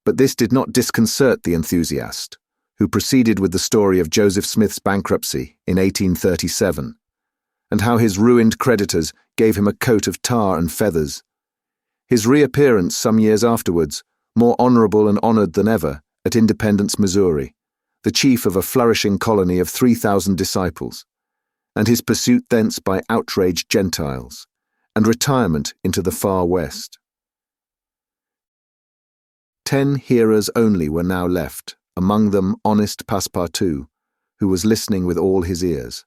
But this did not disconcert the enthusiast, who proceeded with the story of Joseph Smith's bankruptcy in 1837, and how his ruined creditors gave him a coat of tar and feathers. His reappearance some years afterwards, more honorable and honored than ever, at Independence, Missouri, the chief of a flourishing colony of 3,000 disciples, and his pursuit thence by outraged Gentiles, and retirement into the far west. 10 hearers only were now left, among them honest Passepartout, who was listening with all his ears.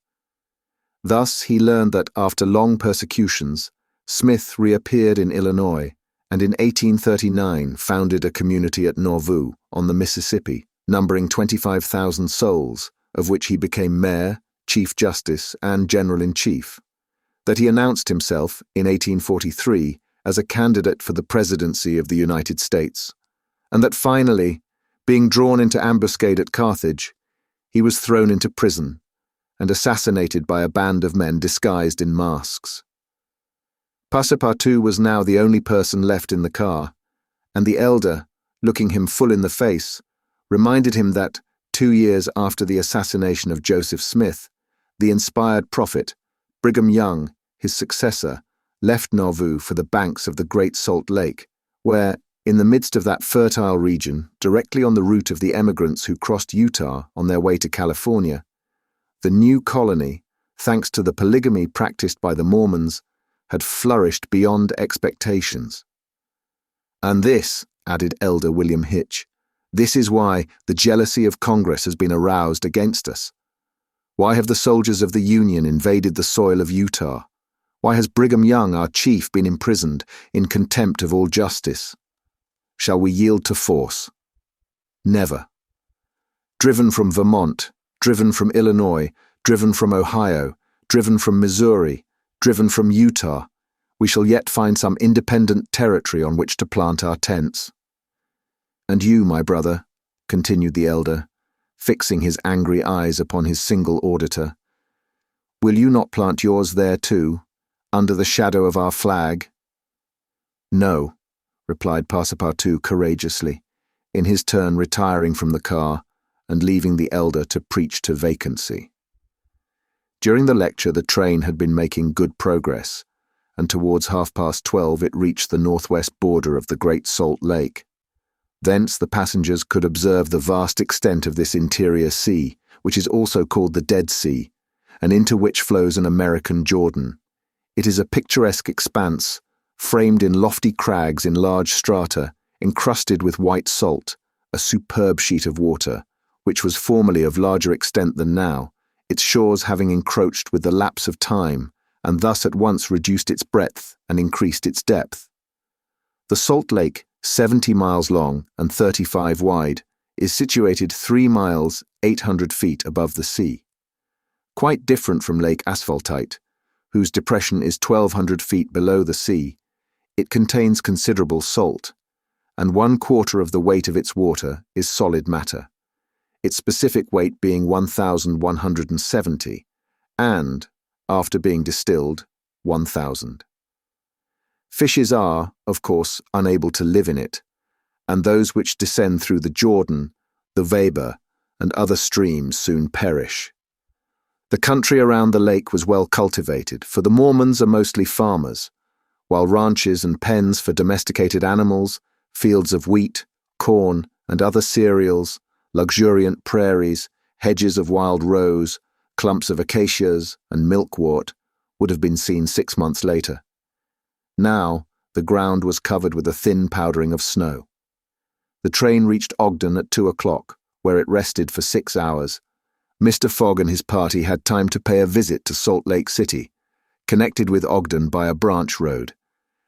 Thus he learned that after long persecutions, Smith reappeared in Illinois, and in 1839 founded a community at Nauvoo on the Mississippi, numbering 25,000 souls, of which he became mayor, chief justice, and general-in-chief. That he announced himself, in 1843, as a candidate for the presidency of the United States, and that finally, being drawn into ambuscade at Carthage, he was thrown into prison and assassinated by a band of men disguised in masks. Passepartout was now the only person left in the car, and the elder, looking him full in the face, reminded him that, 2 years after the assassination of Joseph Smith, the inspired prophet, Brigham Young, his successor, left Nauvoo for the banks of the Great Salt Lake, where, in the midst of that fertile region, directly on the route of the emigrants who crossed Utah on their way to California, the new colony, thanks to the polygamy practiced by the Mormons, had flourished beyond expectations. And this, added Elder William Hitch, this is why the jealousy of Congress has been aroused against us. Why have the soldiers of the Union invaded the soil of Utah? Why has Brigham Young, our chief, been imprisoned in contempt of all justice? Shall we yield to force? Never. Driven from Vermont, driven from Illinois, driven from Ohio, driven from Missouri, driven from Utah, we shall yet find some independent territory on which to plant our tents. And you, my brother, continued the elder, fixing his angry eyes upon his single auditor, will you not plant yours there too, under the shadow of our flag? No, replied Passepartout courageously, in his turn retiring from the car and leaving the elder to preach to vacancy. During the lecture the train had been making good progress, and towards 12:30 it reached the northwest border of the Great Salt Lake. Thence the passengers could observe the vast extent of this interior sea, which is also called the Dead Sea, and into which flows an American Jordan. It is a picturesque expanse, framed in lofty crags in large strata, encrusted with white salt, a superb sheet of water, which was formerly of larger extent than now, its shores having encroached with the lapse of time, and thus at once reduced its breadth and increased its depth. The Salt Lake, 70 miles long and 35 wide, is situated 3 miles, 800 feet above the sea. Quite different from Lake Asphaltite, whose depression is 1,200 feet below the sea, it contains considerable salt, and 1/4 of the weight of its water is solid matter, its specific weight being 1,170, and, after being distilled, 1,000. Fishes are, of course, unable to live in it, and those which descend through the Jordan, the Weber, and other streams soon perish. The country around the lake was well cultivated, for the Mormons are mostly farmers, while ranches and pens for domesticated animals, fields of wheat, corn, and other cereals, luxuriant prairies, hedges of wild rose, clumps of acacias, and milkwort would have been seen 6 months later. Now, the ground was covered with a thin powdering of snow. The train reached Ogden at 2 o'clock, where it rested for 6 hours. Mr. Fogg and his party had time to pay a visit to Salt Lake City, connected with Ogden by a branch road,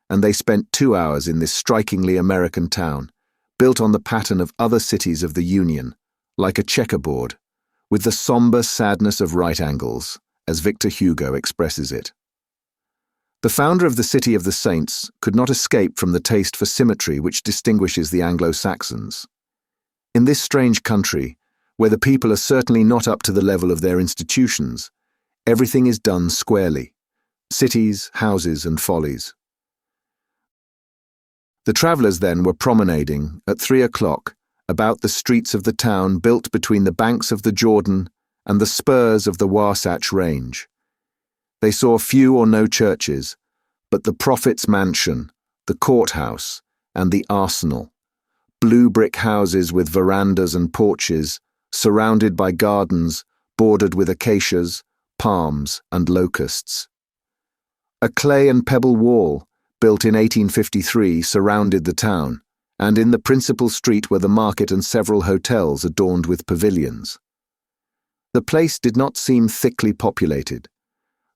and they spent 2 hours in this strikingly American town, built on the pattern of other cities of the Union, like a checkerboard, with the somber sadness of right angles, as Victor Hugo expresses it. The founder of the City of the Saints could not escape from the taste for symmetry which distinguishes the Anglo-Saxons. In this strange country, where the people are certainly not up to the level of their institutions, everything is done squarely: cities, houses, and follies. The travellers then were promenading, at 3 o'clock, about the streets of the town built between the banks of the Jordan and the spurs of the Wasatch Range. They saw few or no churches, but the prophet's mansion, the courthouse, and the arsenal, blue brick houses with verandas and porches, surrounded by gardens bordered with acacias, palms, and locusts. A clay and pebble wall, built in 1853, surrounded the town, and in the principal street were the market and several hotels adorned with pavilions. The place did not seem thickly populated.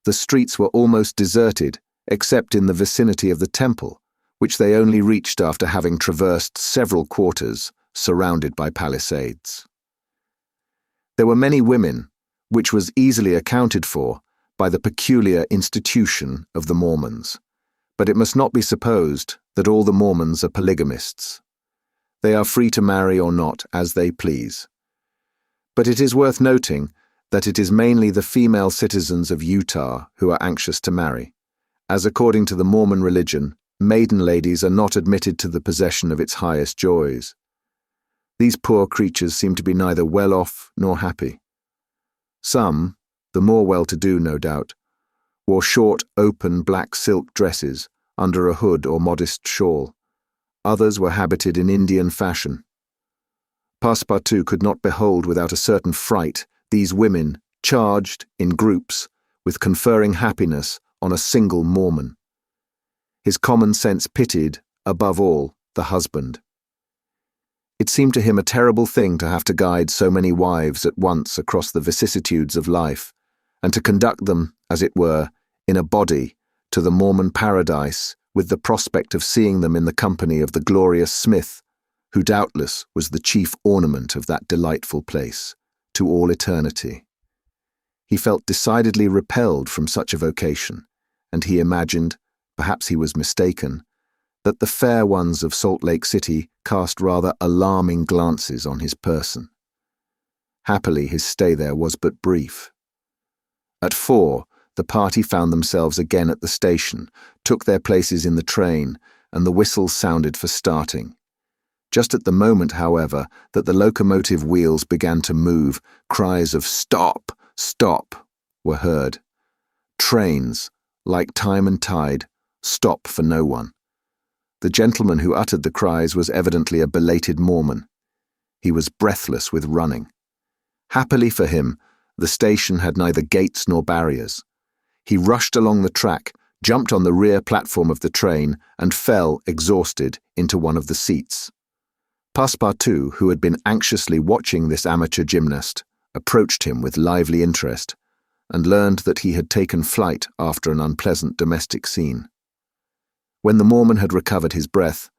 The streets were almost deserted, except in the vicinity of the temple, which they only reached after having traversed several quarters surrounded by palisades. There were many women, which was easily accounted for by the peculiar institution of the Mormons, but it must not be supposed that all the Mormons are polygamists. They are free to marry or not as they please. But it is worth noting that it is mainly the female citizens of Utah who are anxious to marry, as according to the Mormon religion, maiden ladies are not admitted to the possession of its highest joys. These poor creatures seem to be neither well off nor happy. Some, the more well-to-do no doubt, wore short, open black silk dresses under a hood or modest shawl. Others were habited in Indian fashion. Passepartout could not behold without a certain fright these women charged, in groups, with conferring happiness on a single Mormon. His common sense pitied, above all, the husband. It seemed to him a terrible thing to have to guide so many wives at once across the vicissitudes of life, and to conduct them, as it were, in a body, to the Mormon paradise, with the prospect of seeing them in the company of the glorious Smith, who doubtless was the chief ornament of that delightful place, to all eternity. He felt decidedly repelled from such a vocation, and he imagined, perhaps he was mistaken, that the fair ones of Salt Lake City cast rather alarming glances on his person. Happily, his stay there was but brief. At 4, the party found themselves again at the station, took their places in the train, and the whistle sounded for starting. Just at the moment, however, that the locomotive wheels began to move, cries of "Stop! Stop!" were heard. Trains, like time and tide, stop for no one. The gentleman who uttered the cries was evidently a belated Mormon. He was breathless with running. Happily for him, the station had neither gates nor barriers. He rushed along the track, jumped on the rear platform of the train, and fell, exhausted, into one of the seats. Passepartout, who had been anxiously watching this amateur gymnast, approached him with lively interest, and learned that he had taken flight after an unpleasant domestic scene. When the Mormon had recovered his breath,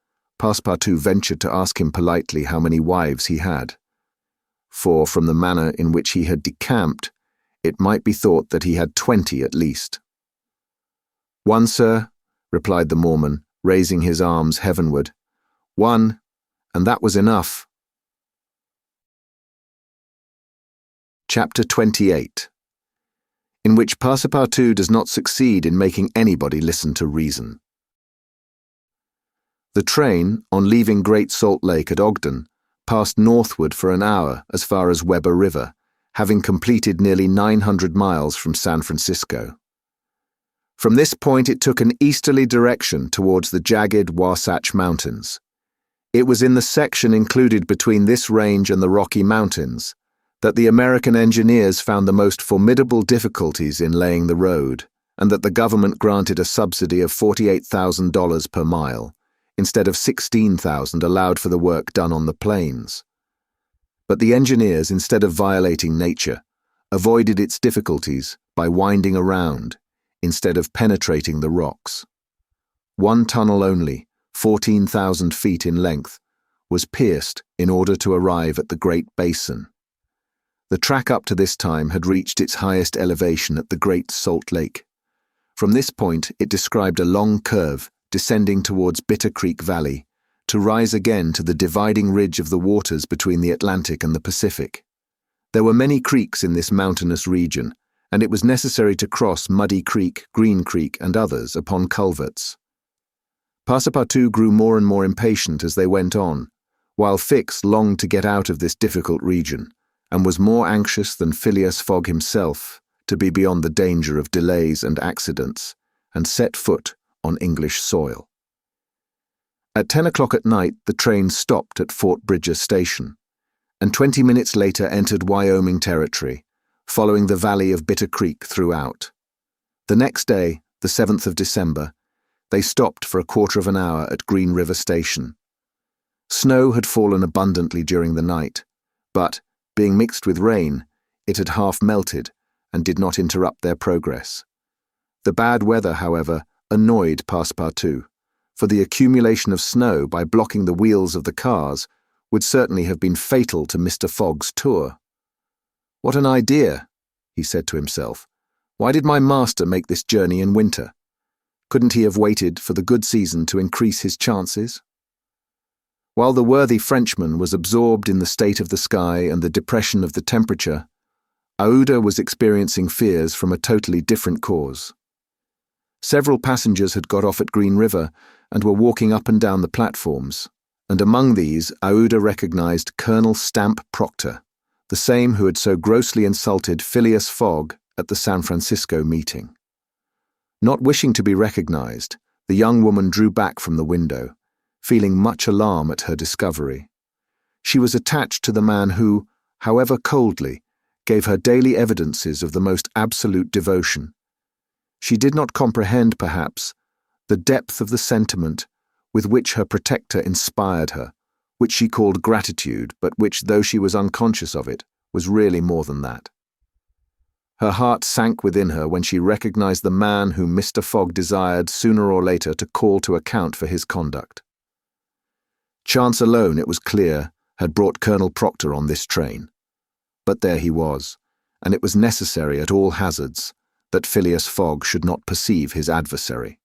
Passepartout ventured to ask him politely how many wives he had, for from the manner in which he had decamped, it might be thought that he had 20 at least. "One, sir," replied the Mormon, raising his arms heavenward. "One, and that was enough." Chapter 28, in which Passepartout does not succeed in making anybody listen to reason. The train, on leaving Great Salt Lake at Ogden, passed northward for an hour as far as Weber River, having completed nearly 900 miles from San Francisco. From this point it took an easterly direction towards the jagged Wasatch Mountains. It was in the section included between this range and the Rocky Mountains that the American engineers found the most formidable difficulties in laying the road, and that the government granted a subsidy of $48,000 per mile, instead of $16,000 allowed for the work done on the plains. But the engineers, instead of violating nature, avoided its difficulties by winding around, instead of penetrating the rocks. One tunnel only, 14,000 feet in length, was pierced in order to arrive at the Great Basin. The track up to this time had reached its highest elevation at the Great Salt Lake. From this point it described a long curve descending towards Bitter Creek Valley, to rise again to the dividing ridge of the waters between the Atlantic and the Pacific. There were many creeks in this mountainous region, and it was necessary to cross Muddy Creek, Green Creek, and others upon culverts. Passepartout grew more and more impatient as they went on, while Fix longed to get out of this difficult region, and was more anxious than Phileas Fogg himself to be beyond the danger of delays and accidents, and set foot on English soil. At 10 o'clock at night the train stopped at Fort Bridger Station, and 20 minutes later entered Wyoming territory, following the valley of Bitter Creek throughout. The next day, the 7th of December, they stopped for a quarter of an hour at Green River Station. Snow had fallen abundantly during the night, but, being mixed with rain, it had half melted and did not interrupt their progress. The bad weather, however, annoyed Passepartout, for the accumulation of snow by blocking the wheels of the cars would certainly have been fatal to Mr. Fogg's tour. "What an idea," he said to himself. "Why did my master make this journey in winter? Couldn't he have waited for the good season to increase his chances?" While the worthy Frenchman was absorbed in the state of the sky and the depression of the temperature, Aouda was experiencing fears from a totally different cause. Several passengers had got off at Green River and were walking up and down the platforms, and among these Aouda recognized Colonel Stamp Proctor, the same who had so grossly insulted Phileas Fogg at the San Francisco meeting. Not wishing to be recognized, the young woman drew back from the window, feeling much alarm at her discovery. She was attached to the man who, however coldly, gave her daily evidences of the most absolute devotion. She did not comprehend, perhaps, the depth of the sentiment with which her protector inspired her, which she called gratitude, but which, though she was unconscious of it, was really more than that. Her heart sank within her when she recognized the man whom Mr. Fogg desired sooner or later to call to account for his conduct. Chance alone, it was clear, had brought Colonel Proctor on this train. But there he was, and it was necessary at all hazards that Phileas Fogg should not perceive his adversary.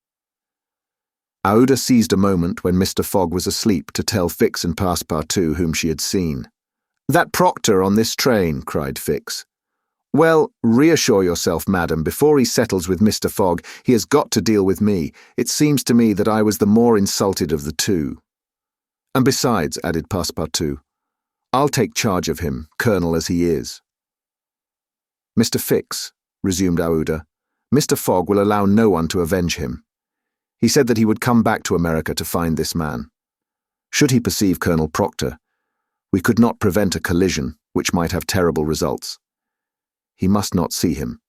Aouda seized a moment when Mr. Fogg was asleep to tell Fix and Passepartout whom she had seen. "That Proctor on this train," cried Fix. "Well, reassure yourself, madam, before he settles with Mr. Fogg, he has got to deal with me. It seems to me that I was the more insulted of the two." "And besides," added Passepartout, "I'll take charge of him, colonel as he is." "Mr. Fix," resumed Aouda, "Mr. Fogg will allow no one to avenge him. He said that he would come back to America to find this man. Should he perceive Colonel Proctor, we could not prevent a collision, which might have terrible results. He must not see him.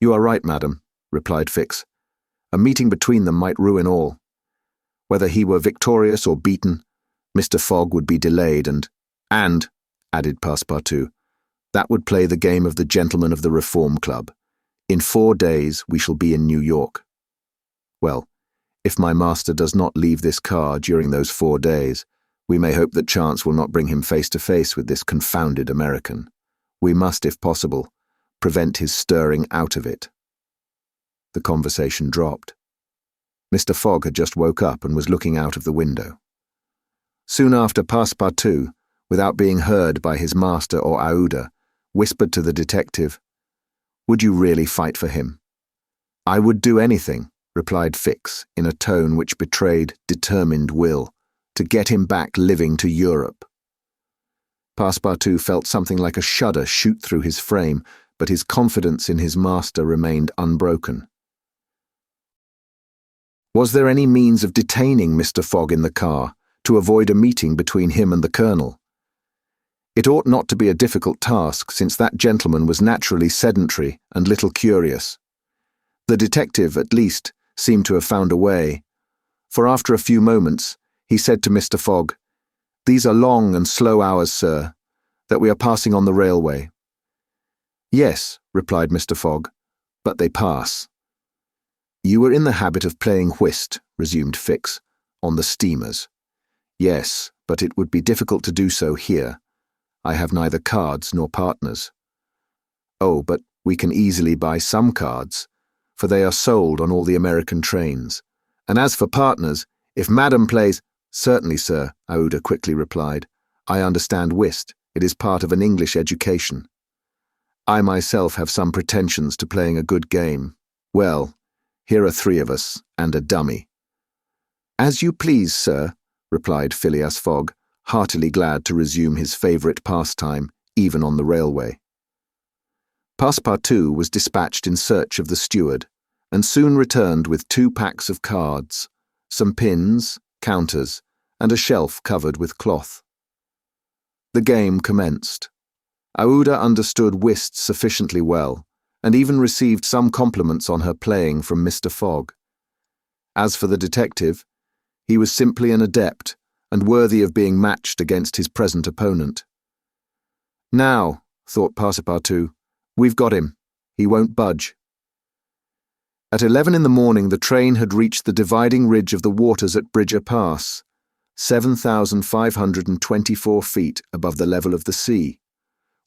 "You are right, madam," replied Fix. "A meeting between them might ruin all. Whether he were victorious or beaten, Mr. Fogg would be delayed and, added Passepartout, that would play the game of the gentlemen of the Reform Club. In 4 days we shall be in New York. Well, if my master does not leave this car during those 4 days, we may hope that chance will not bring him face to face with this confounded American. We must, if possible, prevent his stirring out of it." The conversation dropped. Mr. Fogg had just woke up and was looking out of the window. Soon after, Passepartout, without being heard by his master or Aouda, whispered to the detective, "Would you really fight for him?" "I would do anything," replied Fix, in a tone which betrayed determined will, "to get him back living to Europe." Passepartout felt something like a shudder shoot through his frame, but his confidence in his master remained unbroken. Was there any means of detaining Mr. Fogg in the car, to avoid a meeting between him and the Colonel? It ought not to be a difficult task, since that gentleman was naturally sedentary and little curious. The detective, at least, seemed to have found a way, for after a few moments he said to Mr. Fogg, "These are long and slow hours, sir, that we are passing on the railway." "Yes," replied Mr. Fogg, "but they pass." "You were in the habit of playing whist," resumed Fix, "on the steamers." "Yes, but it would be difficult to do so here. I have neither cards nor partners." "Oh, but we can easily buy some cards, for they are sold on all the American trains. And as for partners, if Madam plays—" "Certainly, sir," Aouda quickly replied. "I understand whist. It is part of an English education. I myself have some pretensions to playing a good game. Well, here are 3 of us, and a dummy." "As you please, sir," replied Phileas Fogg, heartily glad to resume his favourite pastime, even on the railway. Passepartout was dispatched in search of the steward, and soon returned with 2 packs of cards, some pins, counters, and a shelf covered with cloth. The game commenced. Aouda understood whist sufficiently well, and even received some compliments on her playing from Mr. Fogg. As for the detective, he was simply an adept, and worthy of being matched against his present opponent. "Now," thought Passepartout, "we've got him. He won't budge." At 11 in the morning the train had reached the dividing ridge of the waters at Bridger Pass, 7,524 feet above the level of the sea,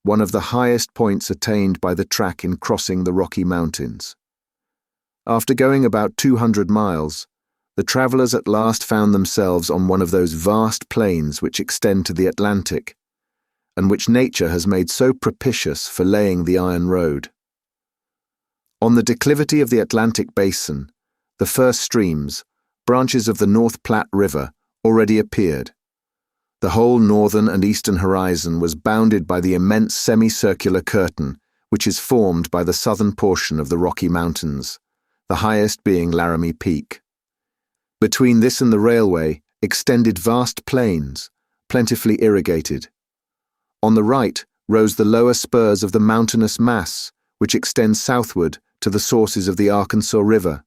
one of the highest points attained by the track in crossing the Rocky Mountains. After going about 200 miles, the travellers at last found themselves on one of those vast plains which extend to the Atlantic, and which nature has made so propitious for laying the iron road. On the declivity of the Atlantic basin, the first streams, branches of the North Platte River, already appeared. The whole northern and eastern horizon was bounded by the immense semicircular curtain which is formed by the southern portion of the Rocky Mountains, the highest being Laramie Peak. Between this and the railway extended vast plains, plentifully irrigated. On the right rose the lower spurs of the mountainous mass, which extends southward to the sources of the Arkansas River,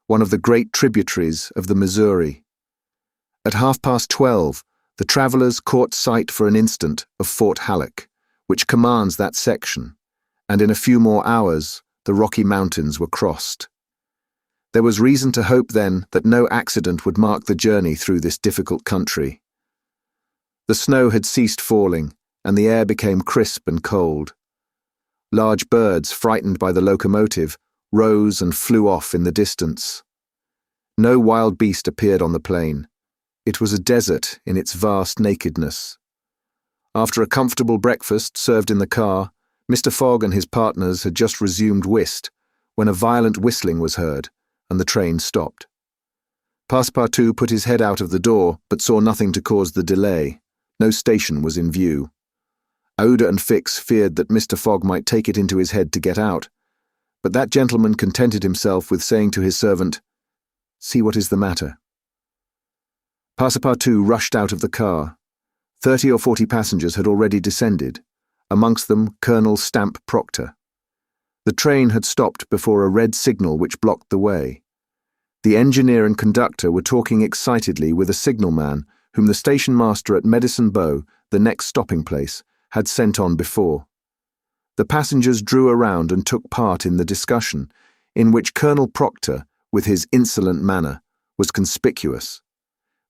one of the great tributaries of the Missouri. At 12:30, the travellers caught sight for an instant of Fort Halleck, which commands that section, and in a few more hours the Rocky Mountains were crossed. There was reason to hope then that no accident would mark the journey through this difficult country. The snow had ceased falling, and the air became crisp and cold. Large birds, frightened by the locomotive, rose and flew off in the distance. No wild beast appeared on the plain. It was a desert in its vast nakedness. After a comfortable breakfast served in the car, Mr. Fogg and his partners had just resumed whist, when a violent whistling was heard, and the train stopped. Passepartout put his head out of the door, but saw nothing to cause the delay. No station was in view. Aouda and Fix feared that Mr. Fogg might take it into his head to get out, but that gentleman contented himself with saying to his servant, "See what is the matter." Passepartout rushed out of the car. 30 or 40 passengers had already descended, amongst them Colonel Stamp Proctor. The train had stopped before a red signal which blocked the way. The engineer and conductor were talking excitedly with a signalman whom the station master at Medicine Bow, the next stopping place, had sent on before. The passengers drew around and took part in the discussion, in which Colonel Proctor, with his insolent manner, was conspicuous.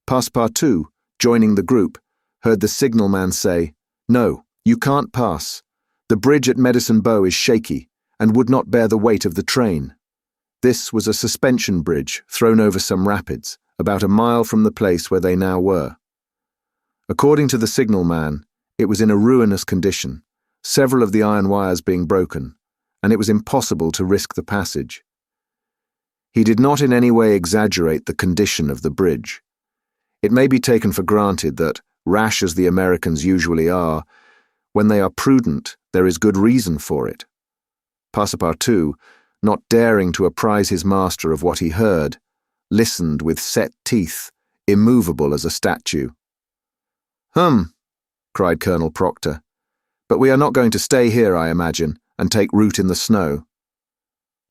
Passepartout, joining the group, heard the signalman say, "No, you can't pass. The bridge at Medicine Bow is shaky and would not bear the weight of the train." This was a suspension bridge thrown over some rapids, about a mile from the place where they now were. According to the signalman, it was in a ruinous condition, several of the iron wires being broken, and it was impossible to risk the passage. He did not in any way exaggerate the condition of the bridge. It may be taken for granted that, rash as the Americans usually are, when they are prudent, there is good reason for it. Passepartout, not daring to apprise his master of what he heard, listened with set teeth, immovable as a statue. "Hum," cried Colonel Proctor. "But we are not going to stay here, I imagine, and take root in the snow."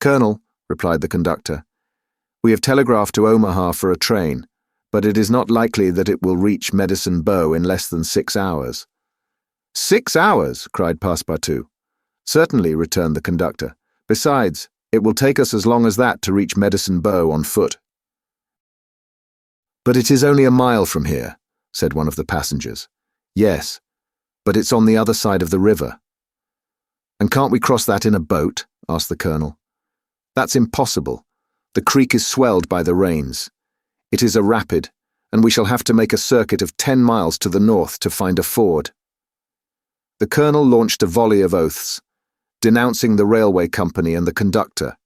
"Colonel," replied the conductor, "we have telegraphed to Omaha for a train, but it is not likely that it will reach Medicine Bow in less than 6 hours." "6 hours?" cried Passepartout. "Certainly," returned the conductor. "Besides, it will take us as long as that to reach Medicine Bow on foot." "But it is only a mile from here," said one of the passengers. "Yes, but it's on the other side of the river." "And can't we cross that in a boat?" asked the colonel. "That's impossible. The creek is swelled by the rains. It is a rapid, and we shall have to make a circuit of 10 miles to the north to find a ford." The colonel launched a volley of oaths, denouncing the railway company and the conductor,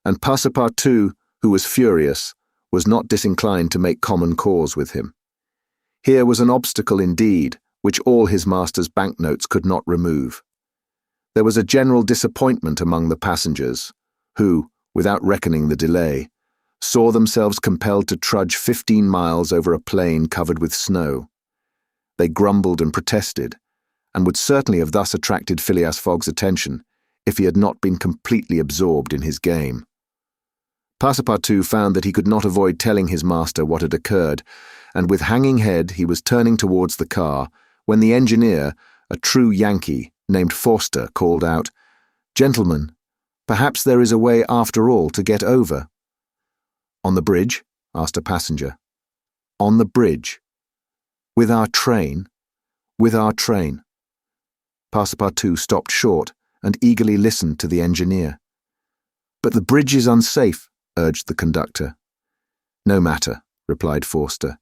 and Passepartout, who was furious, was not disinclined to make common cause with him. Here was an obstacle indeed, which all his master's banknotes could not remove. There was a general disappointment among the passengers, who, without reckoning the delay, saw themselves compelled to trudge 15 miles over a plain covered with snow. They grumbled and protested, and would certainly have thus attracted Phileas Fogg's attention if he had not been completely absorbed in his game. Passepartout found that he could not avoid telling his master what had occurred, and with hanging head he was turning towards the car when the engineer, a true Yankee, named Forster, called out, "Gentlemen, perhaps there is a way after all to get over." "On the bridge?" asked a passenger. "On the bridge." "With our train?" "With our train." Passepartout stopped short and eagerly listened to the engineer. "But the bridge is unsafe," urged the conductor. "No matter," replied Forster.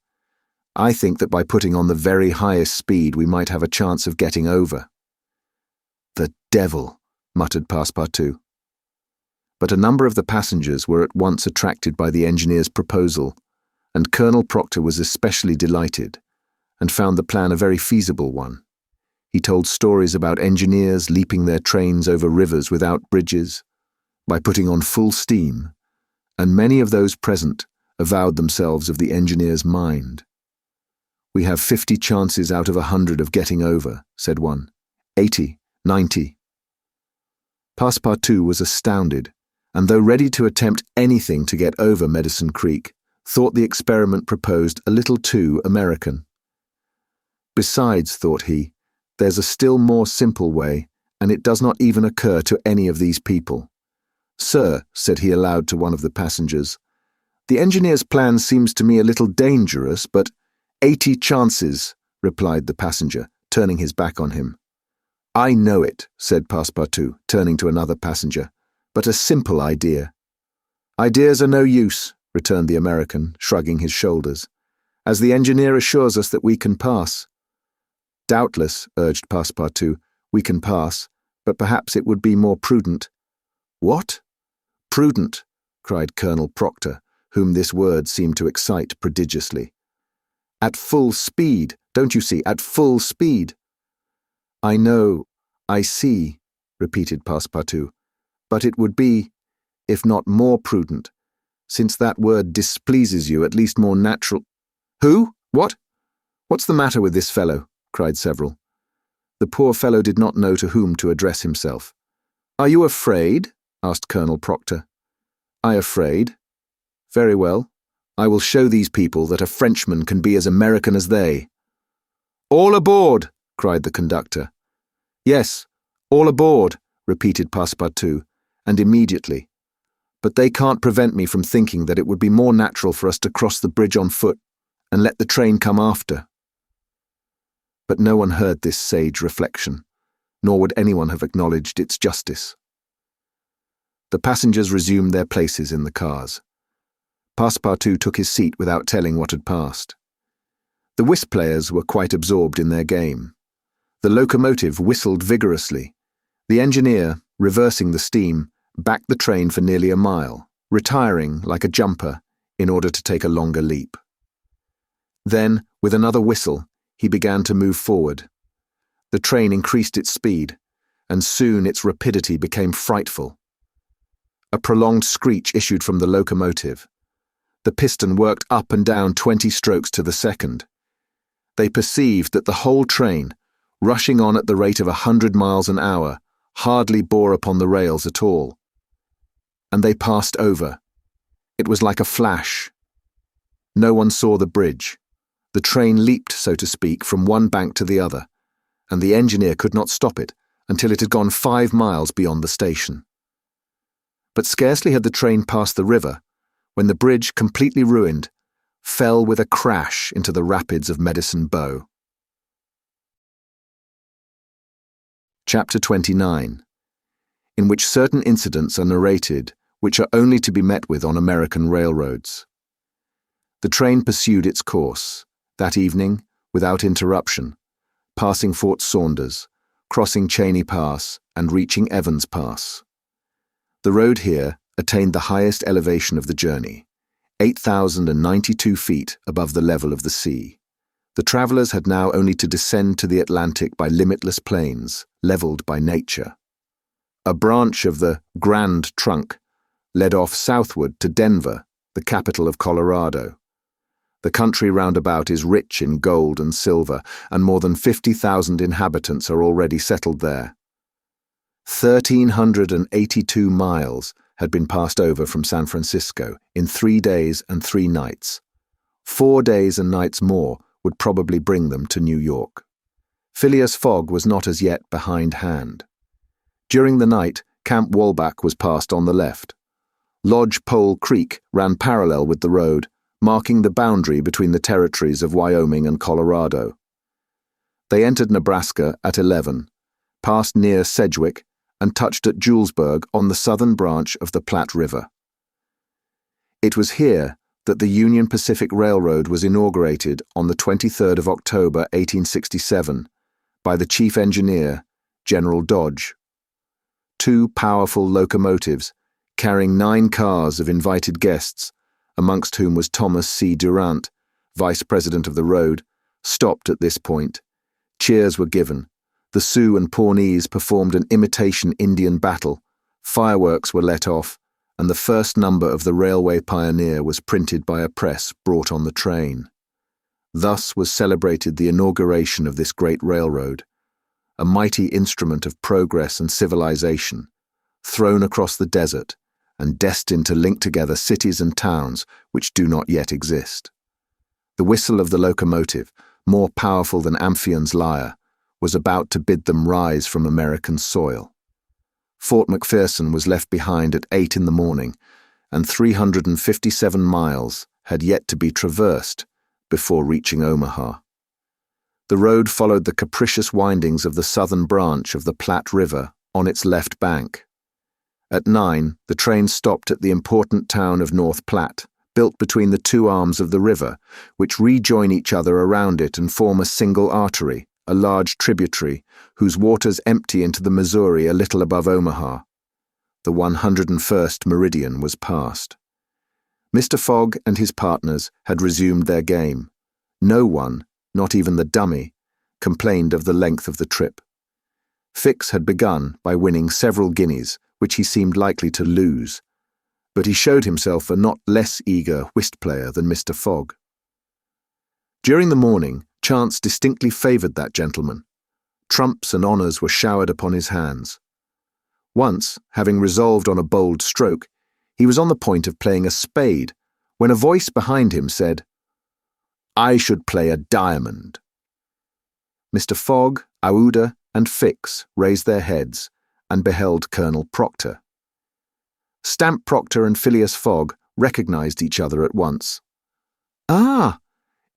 "I think that by putting on the very highest speed we might have a chance of getting over." "The devil," muttered Passepartout. But a number of the passengers were at once attracted by the engineer's proposal, and Colonel Proctor was especially delighted, and found the plan a very feasible one. He told stories about engineers leaping their trains over rivers without bridges, by putting on full steam, and many of those present avowed themselves of the engineer's mind. "We have 50 chances out of 100 of getting over," said one. 80, 90. Passepartout was astounded, and though ready to attempt anything to get over Medicine Creek, thought the experiment proposed a little too American. "Besides," thought he, "there's a still more simple way, and it does not even occur to any of these people. Sir," said he aloud to one of the passengers, "the engineer's plan seems to me a little dangerous, but—" 80 chances, replied the passenger, turning his back on him. "I know it," said Passepartout, turning to another passenger, "but a simple idea." "Ideas are no use," returned the American, shrugging his shoulders, "as the engineer assures us that we can pass." "Doubtless," urged Passepartout, "we can pass, but perhaps it would be more prudent." "What?" "Prudent," cried Colonel Proctor, whom this word seemed to excite prodigiously. "At full speed, don't you see, at full speed." "I know, I see," repeated Passepartout, "but it would be, if not more prudent, since that word displeases you, at least more natural—" "Who? What? What's the matter with this fellow?" cried several. The poor fellow did not know to whom to address himself. "Are you afraid?" asked Colonel Proctor. "I afraid? Very well. I will show these people that a Frenchman can be as American as they." "All aboard!" cried the conductor. "Yes, all aboard," repeated Passepartout, and immediately. "But they can't prevent me from thinking that it would be more natural for us to cross the bridge on foot and let the train come after." But no one heard this sage reflection, nor would anyone have acknowledged its justice. The passengers resumed their places in the cars. Passepartout took his seat without telling what had passed. The whist players were quite absorbed in their game. The locomotive whistled vigorously. The engineer, reversing the steam, backed the train for nearly a mile, retiring like a jumper in order to take a longer leap. Then, with another whistle, he began to move forward. The train increased its speed, and soon its rapidity became frightful. A prolonged screech issued from the locomotive. The piston worked up and down 20 strokes to the second. They perceived that the whole train, rushing on at the rate of 100 miles an hour, hardly bore upon the rails at all. And they passed over. It was like a flash. No one saw the bridge. The train leaped, so to speak, from one bank to the other, and the engineer could not stop it until it had gone 5 miles beyond the station. But scarcely had the train passed the river when the bridge, completely ruined, fell with a crash into the rapids of Medicine Bow. Chapter 29, in which certain incidents are narrated which are only to be met with on American railroads. The train pursued its course, that evening, without interruption, passing Fort Saunders, crossing Cheney Pass, and reaching Evans Pass. The road here attained the highest elevation of the journey, 8,092 feet above the level of the sea. The travellers had now only to descend to the Atlantic by limitless plains, levelled by nature. A branch of the Grand Trunk led off southward to Denver, the capital of Colorado. The country round about is rich in gold and silver, and more than 50,000 inhabitants are already settled there. 1,382 miles had been passed over from San Francisco in 3 days and 3 nights. 4 days and nights more would probably bring them to New York. Phileas Fogg was not as yet behindhand. During the night, Camp Walbach was passed on the left. Lodge Pole Creek ran parallel with the road, marking the boundary between the territories of Wyoming and Colorado. They entered Nebraska at 11, passed near Sedgwick, and touched at Julesburg on the southern branch of the Platte River. It was here that the Union Pacific Railroad was inaugurated on the 23rd of October, 1867, by the chief engineer, General Dodge. 2 powerful locomotives, carrying 9 cars of invited guests, amongst whom was Thomas C. Durant, vice president of the road, stopped at this point. Cheers were given. The Sioux and Pawnees performed an imitation Indian battle. Fireworks were let off, and the first number of the Railway Pioneer was printed by a press brought on the train. Thus was celebrated the inauguration of this great railroad, a mighty instrument of progress and civilization, thrown across the desert and destined to link together cities and towns which do not yet exist. The whistle of the locomotive, more powerful than Amphion's lyre, was about to bid them rise from American soil. Fort McPherson was left behind at 8 in the morning, and 357 miles had yet to be traversed before reaching Omaha. The road followed the capricious windings of the southern branch of the Platte River on its left bank. At 9, the train stopped at the important town of North Platte, built between the 2 arms of the river, which rejoin each other around it and form a single artery, a large tributary, whose waters empty into the Missouri a little above Omaha. The 101st meridian was passed. Mr. Fogg and his partners had resumed their game. No one, not even the dummy, complained of the length of the trip. Fix had begun by winning several guineas, which he seemed likely to lose, but he showed himself a not less eager whist player than Mr. Fogg. During the morning, chance distinctly favoured that gentleman. trumps and honours were showered upon his hands. Once, having resolved on a bold stroke, he was on the point of playing a spade, when a voice behind him said, "I should play a diamond." Mr. Fogg, Aouda, and Fix raised their heads and beheld Colonel Proctor. Stamp Proctor and Phileas Fogg recognised each other at once. "Ah,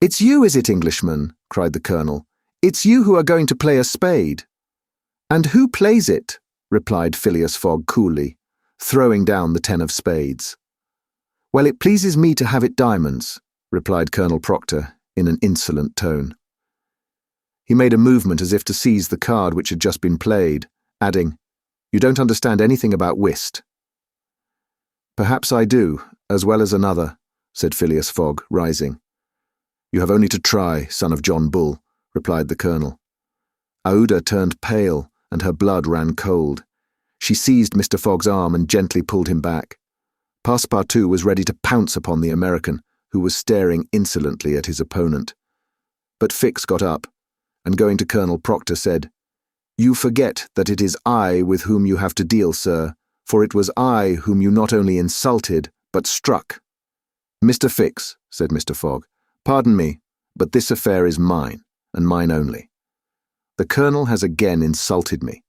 it's you, is it, Englishman?" cried the Colonel. "It's you who are going to play a spade." "And who plays it?" replied Phileas Fogg coolly, throwing down the 10 of spades. "Well, it pleases me to have it diamonds," replied Colonel Proctor in an insolent tone. He made a movement as if to seize the card which had just been played, adding, "You don't understand anything about whist." "Perhaps I do, as well as another," said Phileas Fogg, rising. "You have only to try, son of John Bull," replied the Colonel. Aouda turned pale, and her blood ran cold. She seized Mr. Fogg's arm and gently pulled him back. Passepartout was ready to pounce upon the American, who was staring insolently at his opponent. But Fix got up, and going to Colonel Proctor said, "You forget that it is I with whom you have to deal, sir, for it was I whom you not only insulted, but struck." "Mr. Fix," said Mr. Fogg, "pardon me, but this affair is mine, and mine only. The Colonel has again insulted me,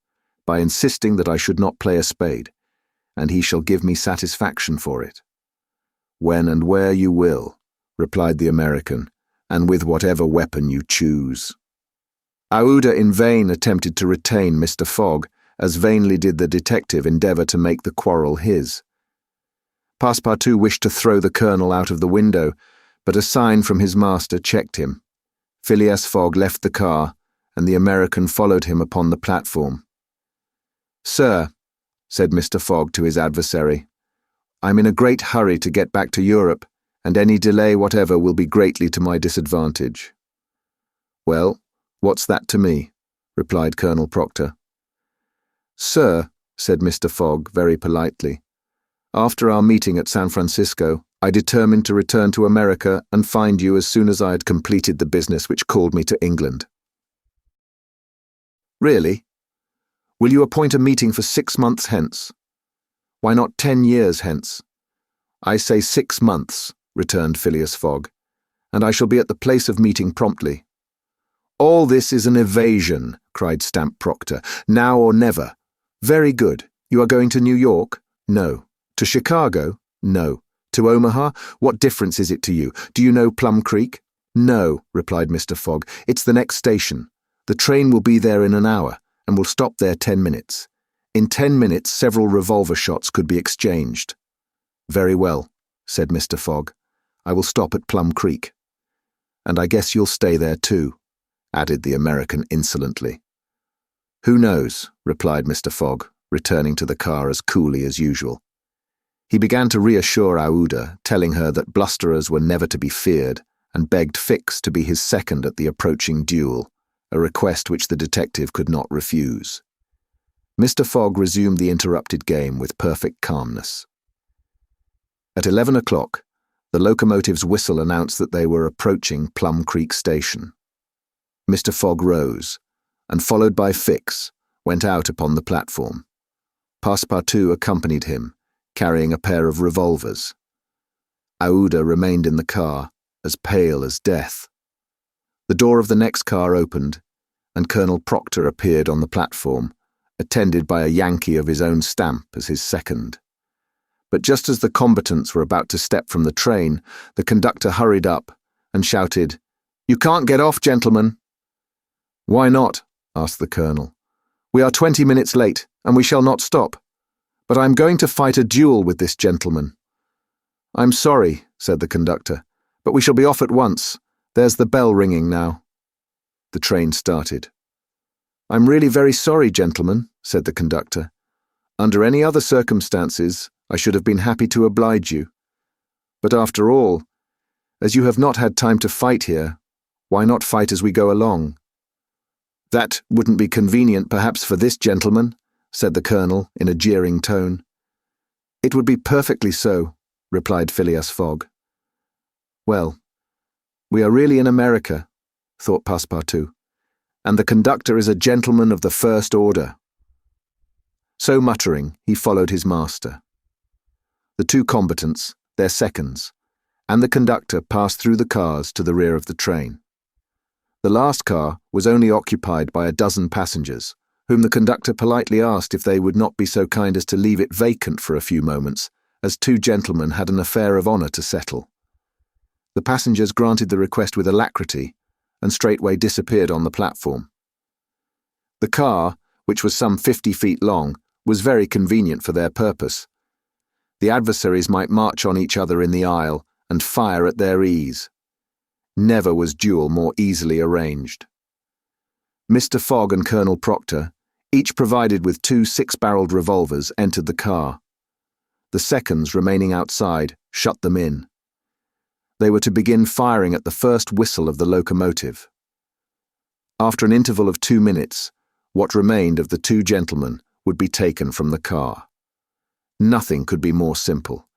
by insisting that I should not play a spade, and he shall give me satisfaction for it." "When and where you will," replied the American, "and with whatever weapon you choose." Aouda in vain attempted to retain Mr. Fogg, as vainly did the detective endeavour to make the quarrel his. Passepartout wished to throw the Colonel out of the window, but a sign from his master checked him. Phileas Fogg left the car, and the American followed him upon the platform. "Sir," said Mr. Fogg to his adversary, "I'm in a great hurry to get back to Europe, and any delay whatever will be greatly to my disadvantage." "Well, what's that to me?" replied Colonel Proctor. "Sir," said Mr. Fogg very politely, "after our meeting at San Francisco, I determined to return to America and find you as soon as I had completed the business which called me to England." "Really? Will you appoint a meeting for 6 months hence? Why not 10 years hence?" "I say 6 months," returned Phileas Fogg, "and I shall be at the place of meeting promptly." "All this is an evasion," cried Stamp Proctor. "Now or never." "Very good. You are going to New York?" "No." "To Chicago?" "No." "To Omaha? What difference is it to you? Do you know Plum Creek?" "No," replied Mr. Fogg. "It's the next station. The train will be there in an hour, and will stop there 10 minutes. In 10 minutes several revolver shots could be exchanged." "Very well," said Mr. Fogg. "I will stop at Plum Creek." "And I guess you'll stay there too," added the American insolently. "Who knows?" replied Mr. Fogg, returning to the car as coolly as usual. He began to reassure Aouda, telling her that blusterers were never to be feared, and begged Fix to be his second at the approaching duel, a request which the detective could not refuse. Mr. Fogg resumed the interrupted game with perfect calmness. At 11 o'clock, the locomotive's whistle announced that they were approaching Plum Creek Station. Mr. Fogg rose, and followed by Fix, went out upon the platform. Passepartout accompanied him, carrying a pair of revolvers. Aouda remained in the car, as pale as death. The door of the next car opened, and Colonel Proctor appeared on the platform, attended by a Yankee of his own stamp as his second. But just as the combatants were about to step from the train, the conductor hurried up and shouted, "You can't get off, gentlemen." "Why not?" asked the Colonel. "We are 20 minutes late, and we shall not stop. But I am going to fight a duel with this gentleman." "I'm sorry," said the conductor, "but we shall be off at once. There's the bell ringing now." The train started. "I'm really very sorry, gentlemen," said the conductor. "Under any other circumstances, I should have been happy to oblige you. But after all, as you have not had time to fight here, why not fight as we go along?" "That wouldn't be convenient perhaps for this gentleman," said the Colonel in a jeering tone. "It would be perfectly so," replied Phileas Fogg. "Well, we are really in America," thought Passepartout, and the conductor is a gentleman of the first order." So muttering, he followed his master. The two combatants, their seconds, and the conductor passed through the cars to the rear of the train. The last car was only occupied by a dozen passengers, whom the conductor politely asked if they would not be so kind as to leave it vacant for a few moments, as two gentlemen had an affair of honour to settle. The passengers granted the request with alacrity, and straightway disappeared on the platform. The car, which was some 50 feet long, was very convenient for their purpose. The adversaries might march on each other in the aisle and fire at their ease. Never was duel more easily arranged. Mr. Fogg and Colonel Proctor, each provided with 2 six-barreled revolvers, entered the car. The seconds, remaining outside, shut them in. They were to begin firing at the first whistle of the locomotive. After an interval of 2 minutes, what remained of the two gentlemen would be taken from the car. Nothing could be more simple.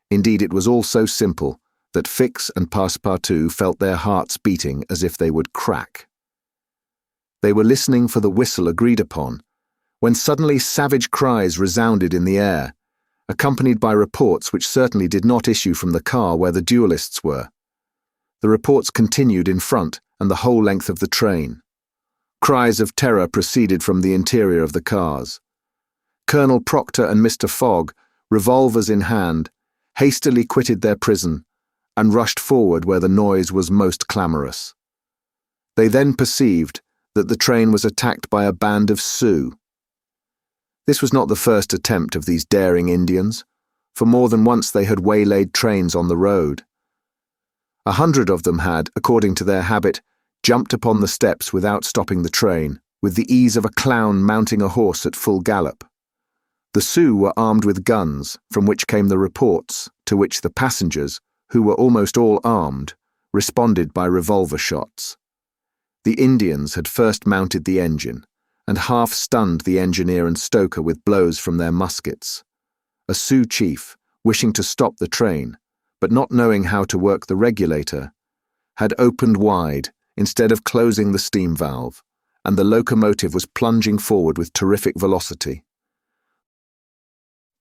Indeed, it was all so simple that Fix and Passepartout felt their hearts beating as if they would crack. They were listening for the whistle agreed upon, when suddenly savage cries resounded in the air, accompanied by reports which certainly did not issue from the car where the duellists were. The reports continued in front and the whole length of the train. Cries of terror proceeded from the interior of the cars. Colonel Proctor and Mr. Fogg, revolvers in hand, hastily quitted their prison and rushed forward where the noise was most clamorous. They then perceived that the train was attacked by a band of Sioux. This was not the first attempt of these daring Indians, for more than once they had waylaid trains on the road. 100 of them had, according to their habit, jumped upon the steps without stopping the train, with the ease of a clown mounting a horse at full gallop. The Sioux were armed with guns, from which came the reports, to which the passengers, who were almost all armed, responded by revolver shots. The Indians had first mounted the engine, and half-stunned the engineer and stoker with blows from their muskets. A Sioux chief, wishing to stop the train, but not knowing how to work the regulator, had opened wide instead of closing the steam valve, and the locomotive was plunging forward with terrific velocity.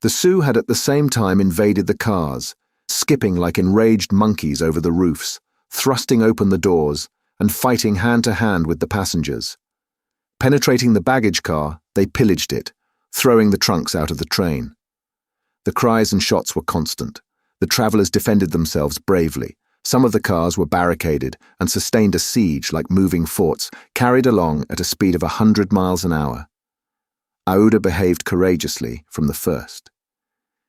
The Sioux had at the same time invaded the cars, skipping like enraged monkeys over the roofs, thrusting open the doors, and fighting hand-to-hand with the passengers. Penetrating the baggage car, they pillaged it, throwing the trunks out of the train. The cries and shots were constant. The travellers defended themselves bravely. Some of the cars were barricaded and sustained a siege like moving forts, carried along at a speed of 100 miles an hour. Aouda behaved courageously from the first.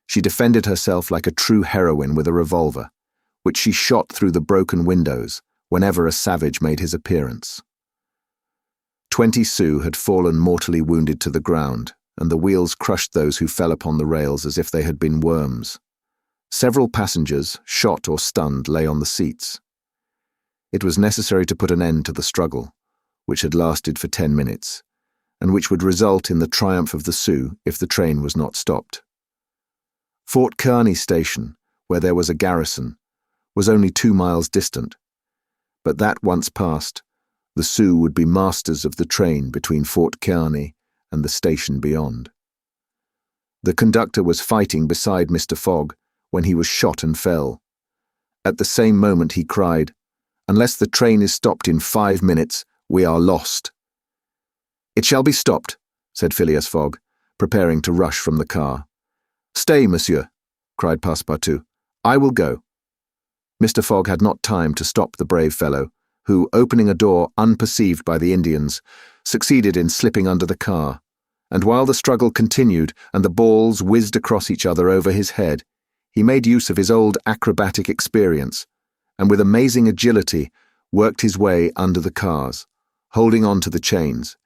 She defended herself like a true heroine with a revolver, which she shot through the broken windows whenever a savage made his appearance. 20 Sioux had fallen mortally wounded to the ground, and the wheels crushed those who fell upon the rails as if they had been worms. Several passengers, shot or stunned, lay on the seats. It was necessary to put an end to the struggle, which had lasted for 10 minutes, and which would result in the triumph of the Sioux if the train was not stopped. Fort Kearny Station, where there was a garrison, was only 2 miles distant, but that once passed, the Sioux would be masters of the train between Fort Kearny and the station beyond. The conductor was fighting beside Mr. Fogg when he was shot and fell. At the same moment he cried, "Unless the train is stopped in 5 minutes, we are lost." "It shall be stopped," said Phileas Fogg, preparing to rush from the car. "Stay, monsieur," cried Passepartout. "I will go." Mr. Fogg had not time to stop the brave fellow, who, opening a door unperceived by the Indians, succeeded in slipping under the car, and while the struggle continued and the balls whizzed across each other over his head, he made use of his old acrobatic experience, and with amazing agility worked his way under the cars, holding on to the chains,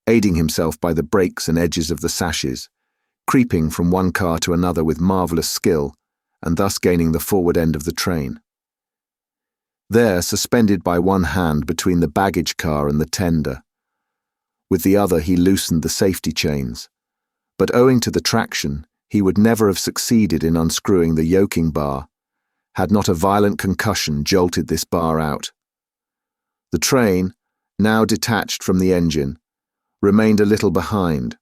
aiding himself by the brakes and edges of the sashes, creeping from one car to another with marvellous skill, and thus gaining the forward end of the train. There, suspended by one hand between the baggage car and the tender, with the other he loosened the safety chains, but owing to the traction, he would never have succeeded in unscrewing the yoking bar, had not a violent concussion jolted this bar out. The train, now detached from the engine, remained a little behind,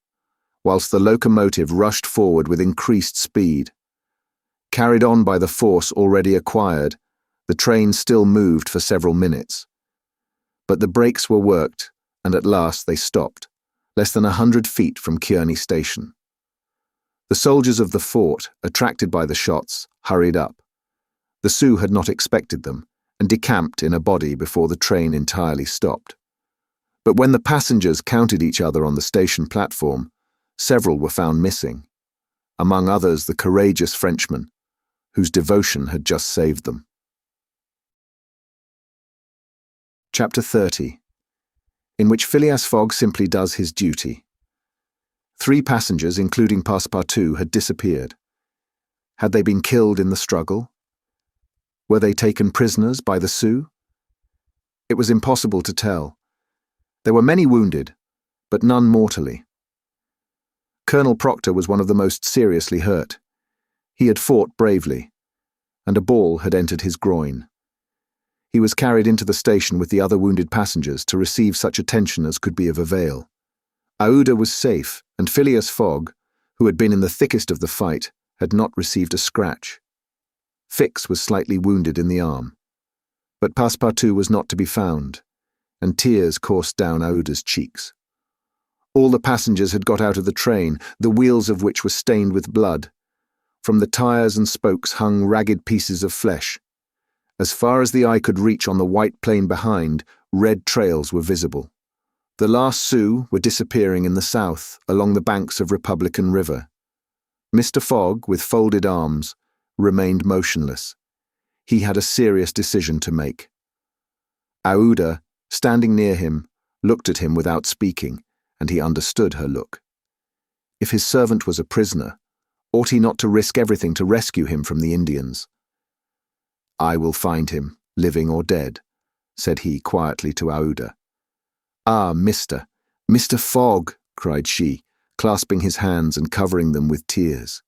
whilst the locomotive rushed forward with increased speed. Carried on by the force already acquired, the train still moved for several minutes. But the brakes were worked, and at last they stopped, less than 100 feet from XVIII station. The soldiers of the fort, attracted by the shots, hurried up. The Sioux had not expected them, and decamped in a body before the train entirely stopped. But when the passengers counted each other on the station platform, several were found missing, among others the courageous Frenchman, whose devotion had just saved them. Chapter 30, in which Phileas Fogg simply does his duty. 3 passengers, including Passepartout, had disappeared. Had they been killed in the struggle? Were they taken prisoners by the Sioux? It was impossible to tell. There were many wounded, but none mortally. Colonel Proctor was one of the most seriously hurt. He had fought bravely, and a ball had entered his groin. He was carried into the station with the other wounded passengers to receive such attention as could be of avail. Aouda was safe, and Phileas Fogg, who had been in the thickest of the fight, had not received a scratch. Fix was slightly wounded in the arm, but Passepartout was not to be found, and tears coursed down Aouda's cheeks. All the passengers had got out of the train, the wheels of which were stained with blood. From the tires and spokes hung ragged pieces of flesh. As far as the eye could reach on the white plain behind, red trails were visible. The last Sioux were disappearing in the south, along the banks of Republican River. Mr. Fogg, with folded arms, remained motionless. He had a serious decision to make. Aouda, standing near him, looked at him without speaking, and he understood her look. If his servant was a prisoner, ought he not to risk everything to rescue him from the Indians? "I will find him, living or dead," said he quietly to Aouda. "Ah, Mr. Fogg," cried she, clasping his hands and covering them with tears.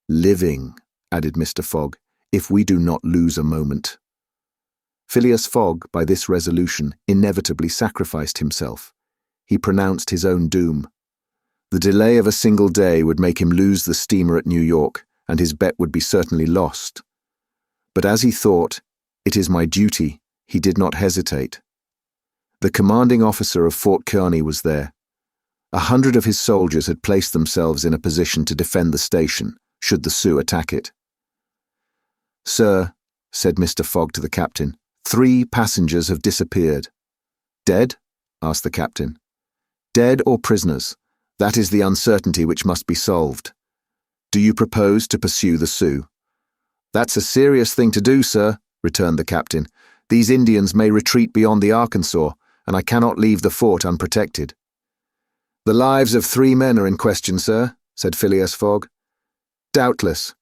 "Living," added Mr. Fogg, "if we do not lose a moment." Phileas Fogg, by this resolution, inevitably sacrificed himself. He pronounced his own doom. The delay of a single day would make him lose the steamer at New York, and his bet would be certainly lost. But as he thought, "It is my duty," he did not hesitate. The commanding officer of Fort Kearny was there. 100 of his soldiers had placed themselves in a position to defend the station, should the Sioux attack it. "Sir," said Mr. Fogg to the captain, 3 passengers have disappeared." "Dead?" asked the captain. "Dead or prisoners? That is the uncertainty which must be solved. Do you propose to pursue the Sioux?" "That's a serious thing to do, sir," returned the captain. "These Indians may retreat beyond the Arkansas, and I cannot leave the fort unprotected." "The lives of 3 men are in question, sir," said Phileas Fogg. "Doubtless.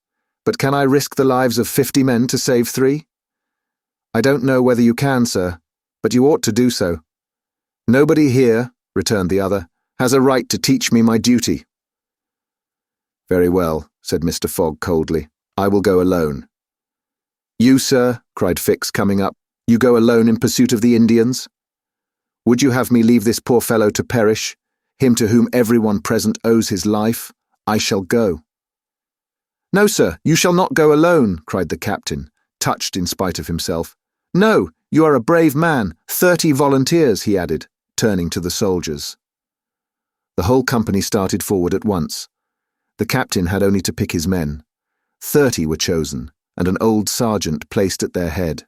But can I risk the lives of 50 men to save 3? "I don't know whether you can, sir, but you ought to do so." "Nobody here," returned the other, "has a right to teach me my duty." "Very well," said Mr. Fogg coldly. "I will go alone." "You, sir," cried Fix, coming up, "you go alone in pursuit of the Indians? Would you have me leave this poor fellow to perish, him to whom everyone present owes his life? I shall go." "No, sir, you shall not go alone," cried the captain, touched in spite of himself. "No, you are a brave man. 30 volunteers," he added, turning to the soldiers. The whole company started forward at once. The captain had only to pick his men. 30 were chosen, and an old sergeant placed at their head.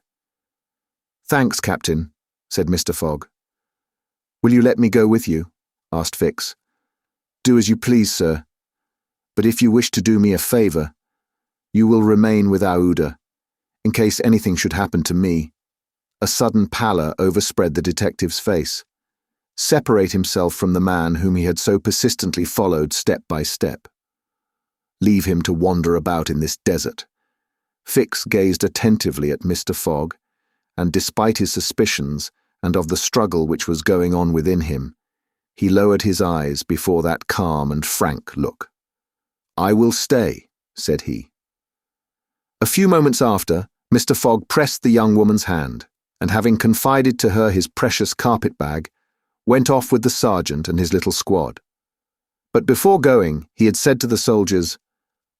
"Thanks, Captain," said Mr. Fogg. "Will you let me go with you?" asked Fix. "Do as you please, sir. But if you wish to do me a favour, you will remain with Aouda, in case anything should happen to me." A sudden pallor overspread the detective's face. Separate himself from the man whom he had so persistently followed step by step. Leave him to wander about in this desert. Fix gazed attentively at Mr. Fogg, and despite his suspicions and of the struggle which was going on within him, he lowered his eyes before that calm and frank look. "I will stay," said he. A few moments after, Mr. Fogg pressed the young woman's hand, and having confided to her his precious carpet-bag, went off with the sergeant and his little squad. But before going, he had said to the soldiers,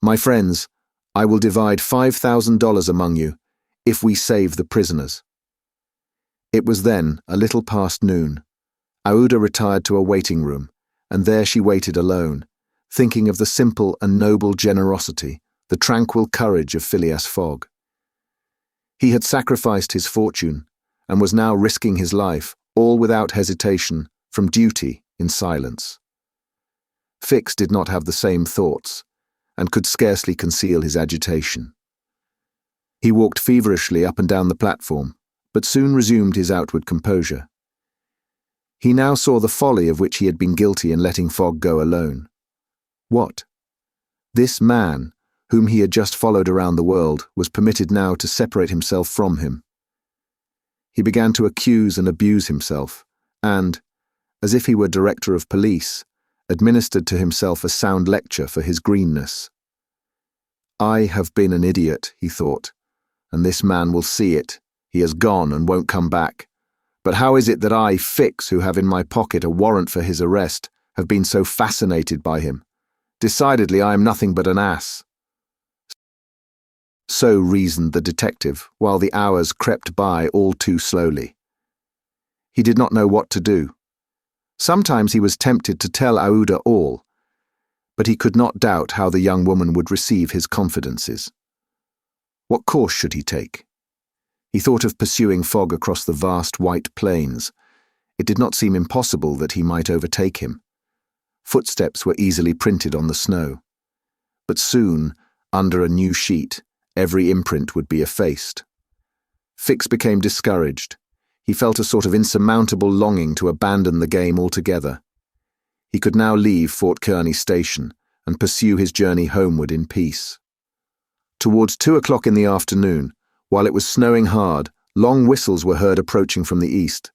"My friends, I will divide $5,000 among you, if we save the prisoners." It was then, a little past noon. Aouda retired to a waiting room, and there she waited alone, thinking of the simple and noble generosity, the tranquil courage of Phileas Fogg. He had sacrificed his fortune, and was now risking his life, all without hesitation, from duty, in silence. Fix did not have the same thoughts, and could scarcely conceal his agitation. He walked feverishly up and down the platform, but soon resumed his outward composure. He now saw the folly of which he had been guilty in letting Fogg go alone. What? This man, whom he had just followed around the world, was permitted now to separate himself from him. He began to accuse and abuse himself, and, as if he were director of police, administered to himself a sound lecture for his greenness. "I have been an idiot," he thought, "and this man will see it. He has gone and won't come back. But how is it that I, Fix, who have in my pocket a warrant for his arrest, have been so fascinated by him? Decidedly I am nothing but an ass." So reasoned the detective, while the hours crept by all too slowly. He did not know what to do. Sometimes he was tempted to tell Aouda all, but he could not doubt how the young woman would receive his confidences. What course should he take? He thought of pursuing Fogg across the vast white plains. It did not seem impossible that he might overtake him. Footsteps were easily printed on the snow. But soon, under a new sheet, every imprint would be effaced. Fix became discouraged. He felt a sort of insurmountable longing to abandon the game altogether. He could now leave Fort Kearny station and pursue his journey homeward in peace. Towards 2 o'clock in the afternoon, while it was snowing hard, long whistles were heard approaching from the east.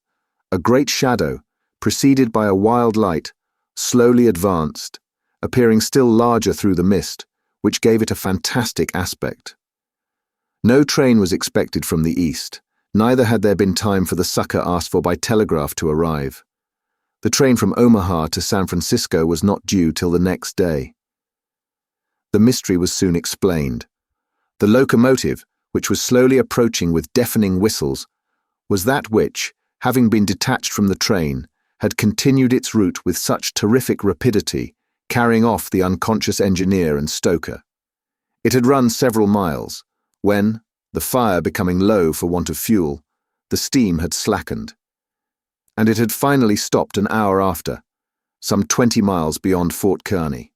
A great shadow, preceded by a wild light, slowly advanced, appearing still larger through the mist, which gave it a fantastic aspect. No train was expected from the east, neither had there been time for the succor asked for by telegraph to arrive. The train from Omaha to San Francisco was not due till the next day. The mystery was soon explained. The locomotive, which was slowly approaching with deafening whistles, was that which, having been detached from the train, had continued its route with such terrific rapidity, carrying off the unconscious engineer and stoker. It had run several miles, when, the fire becoming low for want of fuel, the steam had slackened, and it had finally stopped an hour after, some 20 miles beyond Fort Kearny.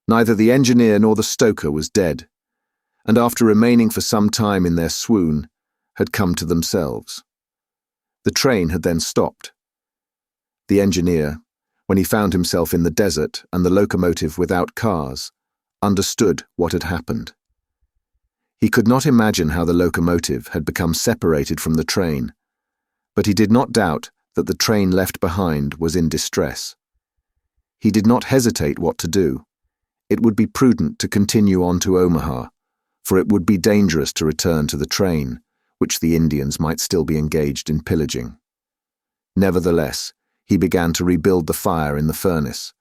Neither the engineer nor the stoker was dead, and after remaining for some time in their swoon, had come to themselves. The train had then stopped. The engineer, when he found himself in the desert and the locomotive without cars, understood what had happened. He could not imagine how the locomotive had become separated from the train, but he did not doubt that the train left behind was in distress. He did not hesitate what to do. It would be prudent to continue on to Omaha, for it would be dangerous to return to the train, which the Indians might still be engaged in pillaging. Nevertheless, he began to rebuild the fire in the furnace.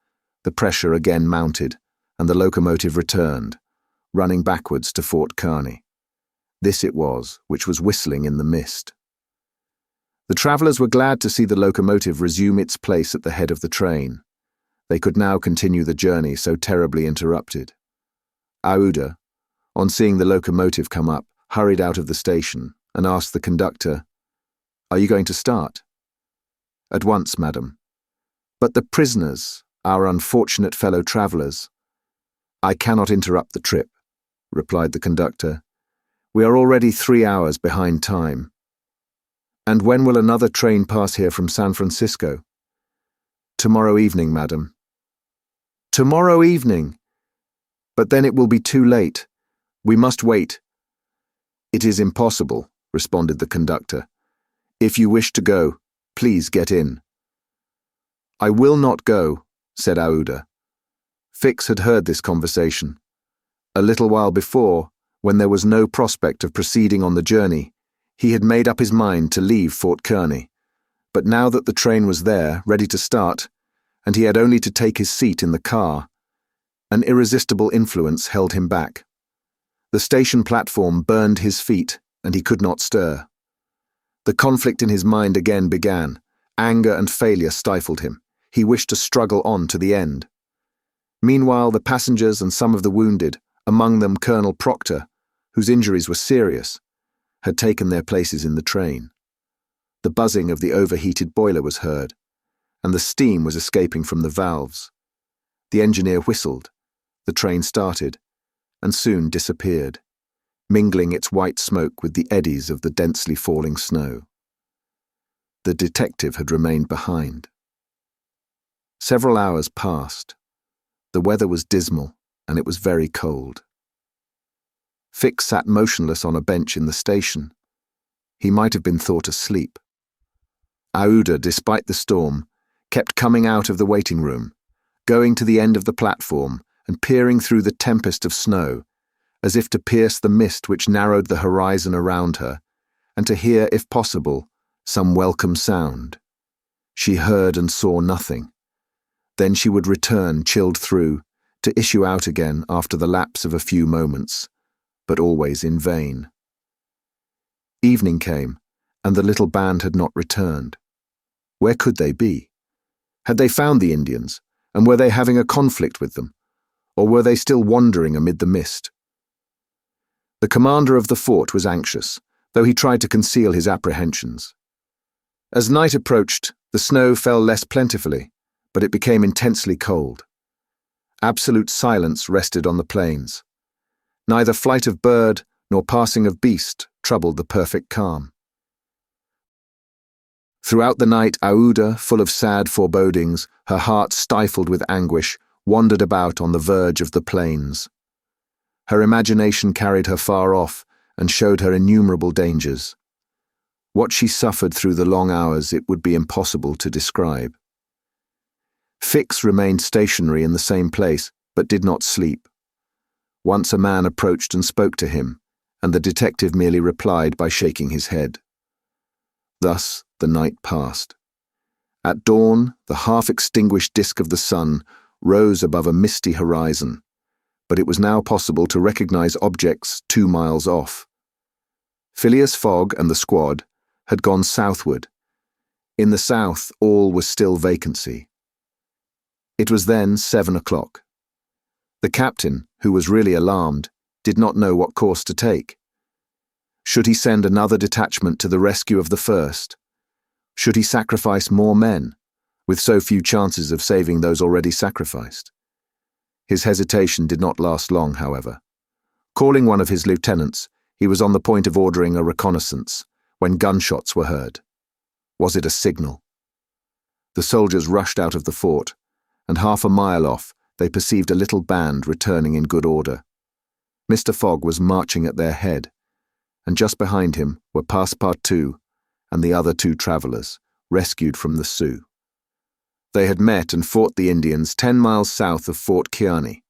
The pressure again mounted, and the locomotive returned, running backwards to Fort Kearny. This it was which was whistling in the mist. The travellers were glad to see the locomotive resume its place at the head of the train. They could now continue the journey so terribly interrupted. Aouda, on seeing the locomotive come up, hurried out of the station and asked the conductor, "Are you going to start?" "At once, madam." "But the prisoners, our unfortunate fellow travellers." "I cannot interrupt the trip," replied the conductor. "We are already 3 hours behind time." "And when will another train pass here from San Francisco?" "Tomorrow evening, madam." "Tomorrow evening? But then it will be too late. We must wait." "It is impossible," responded the conductor. "If you wish to go, please get in." "I will not go," said Aouda. Fix had heard this conversation. A little while before, when there was no prospect of proceeding on the journey, He had made up his mind to leave Fort Kearny, but now that the train was there, ready to start, and he had only to take his seat in the car, an irresistible influence held him back. The station platform burned his feet, and he could not stir. The conflict in his mind again began. Anger and failure stifled him. He wished to struggle on to the end. Meanwhile, the passengers and some of the wounded, among them Colonel Proctor, whose injuries were serious, had taken their places in the train. The buzzing of the overheated boiler was heard, and the steam was escaping from the valves. The engineer whistled. The train started, and soon disappeared, mingling its white smoke with the eddies of the densely falling snow. The detective had remained behind. Several hours passed. The weather was dismal, and it was very cold. Fix sat motionless on a bench in the station. He might have been thought asleep. Aouda, despite the storm, kept coming out of the waiting room, going to the end of the platform and peering through the tempest of snow, as if to pierce the mist which narrowed the horizon around her, and to hear, if possible, some welcome sound. She heard and saw nothing. Then she would return, chilled through, to issue out again after the lapse of a few moments, but always in vain. Evening came, and the little band had not returned. Where could they be? Had they found the Indians, and were they having a conflict with them, or were they still wandering amid the mist? The commander of the fort was anxious, though he tried to conceal his apprehensions. As night approached, the snow fell less plentifully, but it became intensely cold. Absolute silence rested on the plains. Neither flight of bird nor passing of beast troubled the perfect calm. Throughout the night, Aouda, full of sad forebodings, her heart stifled with anguish, wandered about on the verge of the plains. Her imagination carried her far off and showed her innumerable dangers. What she suffered through the long hours it would be impossible to describe. Fix remained stationary in the same place, but did not sleep. Once a man approached and spoke to him, and the detective merely replied by shaking his head. Thus the night passed. At dawn, the half-extinguished disk of the sun rose above a misty horizon, but it was now possible to recognize objects 2 miles off. Phileas Fogg and the squad had gone southward. In the south, all was still vacancy. It was then 7 o'clock. The captain, who was really alarmed, did not know what course to take. Should he send another detachment to the rescue of the first? Should he sacrifice more men, with so few chances of saving those already sacrificed? His hesitation did not last long, however. Calling one of his lieutenants, he was on the point of ordering a reconnaissance, when gunshots were heard. Was it a signal? The soldiers rushed out of the fort, and 1/2 mile off, they perceived a little band returning in good order. Mr. Fogg was marching at their head, and just behind him were Passepartout and the other 2 travellers, rescued from the Sioux. They had met and fought the Indians 10 miles south of Fort Kearny.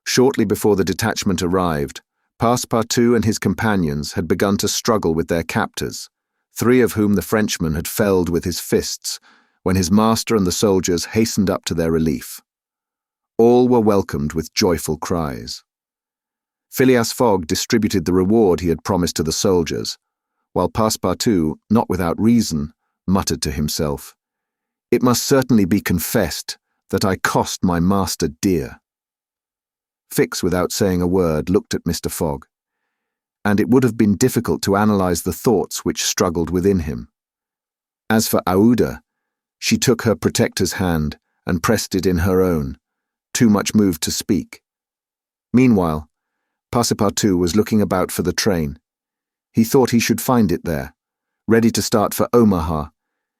Shortly before the detachment arrived, Passepartout and his companions had begun to struggle with their captors, 3 of whom the Frenchman had felled with his fists, when his master and the soldiers hastened up to their relief. All were welcomed with joyful cries. Phileas Fogg distributed the reward he had promised to the soldiers, while Passepartout, not without reason, muttered to himself, "It must certainly be confessed that I cost my master dear." Fix, without saying a word, looked at Mr. Fogg, and it would have been difficult to analyze the thoughts which struggled within him. As for Aouda, she took her protector's hand and pressed it in her own, too much moved to speak. Meanwhile, Passepartout was looking about for the train. He thought he should find it there, ready to start for Omaha,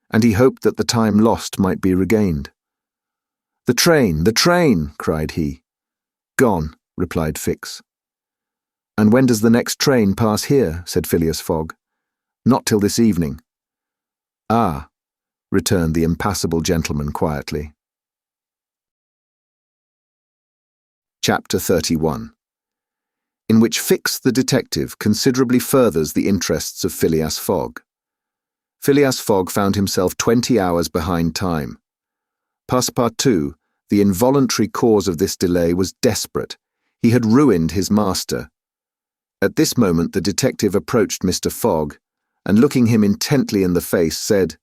and he hoped that the time lost might be regained. The train!" cried he. "Gone," replied Fix. "And when does the next train pass here?" said Phileas Fogg. "Not till this evening." "Ah," returned the impassible gentleman quietly. Chapter 31. in which Fix the detective considerably furthers the interests of Phileas Fogg. Phileas Fogg found himself 20 hours behind time. Passepartout, the involuntary cause of this delay, was desperate. He had ruined his master. At this moment the detective approached Mr. Fogg, and looking him intently in the face, said,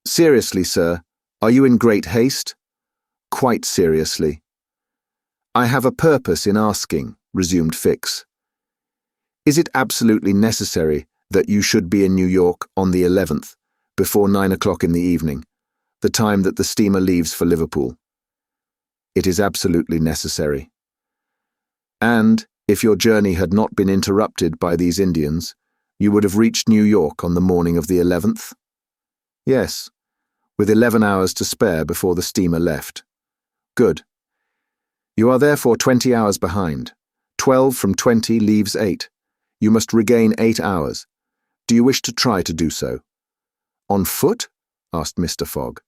"Seriously, sir, are you in great haste?" "Quite seriously." "I have a purpose in asking," resumed Fix. "Is it absolutely necessary that you should be in New York on the 11th, before 9 o'clock in the evening, the time that the steamer leaves for Liverpool?" "It is absolutely necessary." "And, if your journey had not been interrupted by these Indians, you would have reached New York on the morning of the 11th? "Yes, with 11 hours to spare before the steamer left." "Good. You are therefore 20 hours behind. 12 from 20 leaves 8. You must regain 8 hours. Do you wish to try to do so?" "On foot?" asked Mr. Fogg.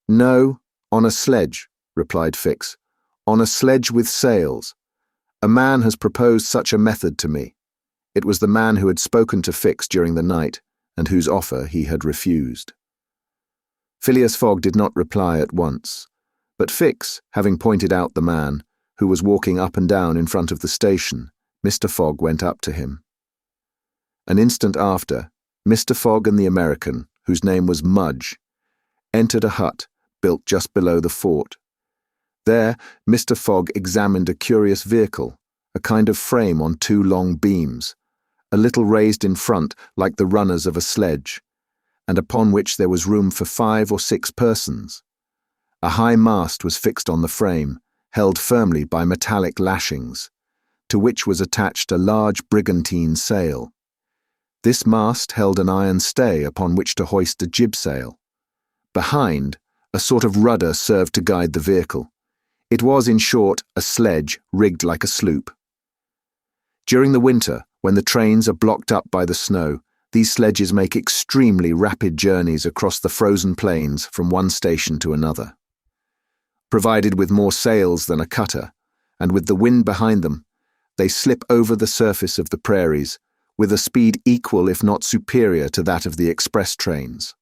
"No, on a sledge," replied Fix. "On a sledge with sails. A man has proposed such a method to me." It was the man who had spoken to Fix during the night, and whose offer he had refused. Phileas Fogg did not reply at once, but Fix, having pointed out the man, who was walking up and down in front of the station, Mr. Fogg went up to him. An instant after, Mr. Fogg and the American, whose name was Mudge, entered a hut built just below the fort. There, Mr. Fogg examined a curious vehicle, a kind of frame on 2 long beams, a little raised in front like the runners of a sledge, and upon which there was room for 5 or 6 persons. A high mast was fixed on the frame, held firmly by metallic lashings, to which was attached a large brigantine sail. This mast held an iron stay upon which to hoist a jibsail. Behind, a sort of rudder served to guide the vehicle. It was, in short, a sledge rigged like a sloop. During the winter, when the trains are blocked up by the snow, these sledges make extremely rapid journeys across the frozen plains from one station to another. Provided with more sails than a cutter, and with the wind behind them, they slip over the surface of the prairies with a speed equal if not superior to that of the express trains.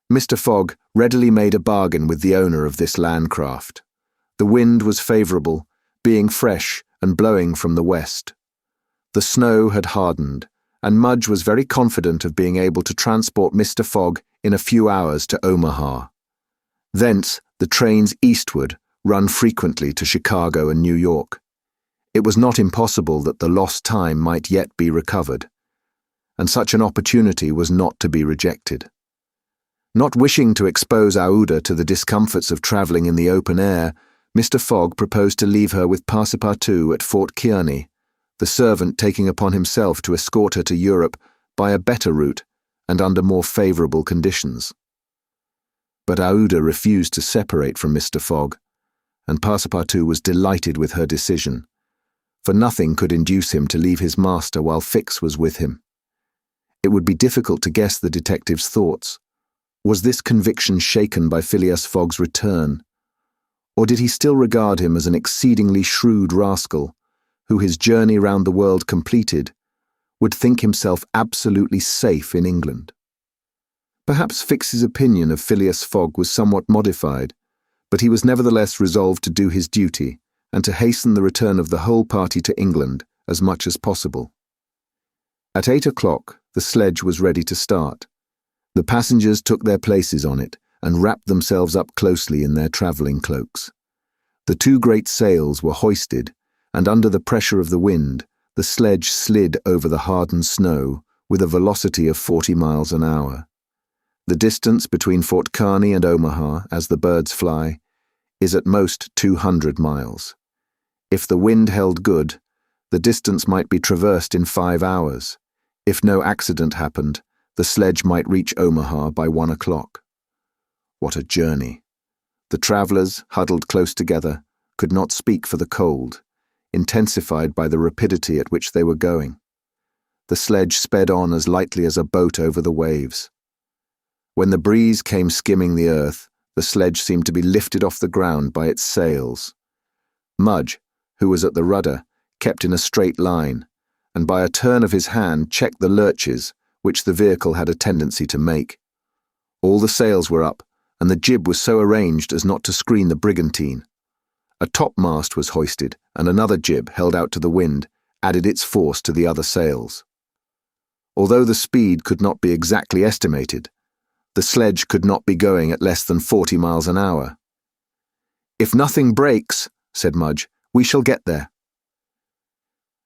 Mr. Fogg readily made a bargain with the owner of this landcraft. The wind was favourable, being fresh and blowing from the west. The snow had hardened, and Mudge was very confident of being able to transport Mr. Fogg in a few hours to Omaha. Thence, the trains eastward run frequently to Chicago and New York. It was not impossible that the lost time might yet be recovered, and such an opportunity was not to be rejected. Not wishing to expose Aouda to the discomforts of travelling in the open air, Mr. Fogg proposed to leave her with Passepartout at Fort Kearny, the servant taking upon himself to escort her to Europe by a better route and under more favourable conditions. But Aouda refused to separate from Mr. Fogg, and Passepartout was delighted with her decision, for nothing could induce him to leave his master while Fix was with him. It would be difficult to guess the detective's thoughts. Was this conviction shaken by Phileas Fogg's return? Or did he still regard him as an exceedingly shrewd rascal, who, his journey round the world completed, would think himself absolutely safe in England? Perhaps Fix's opinion of Phileas Fogg was somewhat modified, but he was nevertheless resolved to do his duty and to hasten the return of the whole party to England as much as possible. At 8 o'clock, the sledge was ready to start. The passengers took their places on it and wrapped themselves up closely in their travelling cloaks. The 2 great sails were hoisted, and under the pressure of the wind, the sledge slid over the hardened snow with a velocity of 40 miles an hour. The distance between Fort Kearny and Omaha, as the birds fly, is at most 200 miles. If the wind held good, the distance might be traversed in 5 hours. If no accident happened, the sledge might reach Omaha by 1 o'clock. What a journey! The travellers, huddled close together, could not speak for the cold, intensified by the rapidity at which they were going. The sledge sped on as lightly as a boat over the waves. When the breeze came skimming the earth, the sledge seemed to be lifted off the ground by its sails. Mudge, who was at the rudder, kept in a straight line, and by a turn of his hand checked the lurches which the vehicle had a tendency to make. All the sails were up, and the jib was so arranged as not to screen the brigantine. A topmast was hoisted, and another jib, held out to the wind, added its force to the other sails. Although the speed could not be exactly estimated, the sledge could not be going at less than 40 miles an hour. "If nothing breaks," said Mudge, "we shall get there."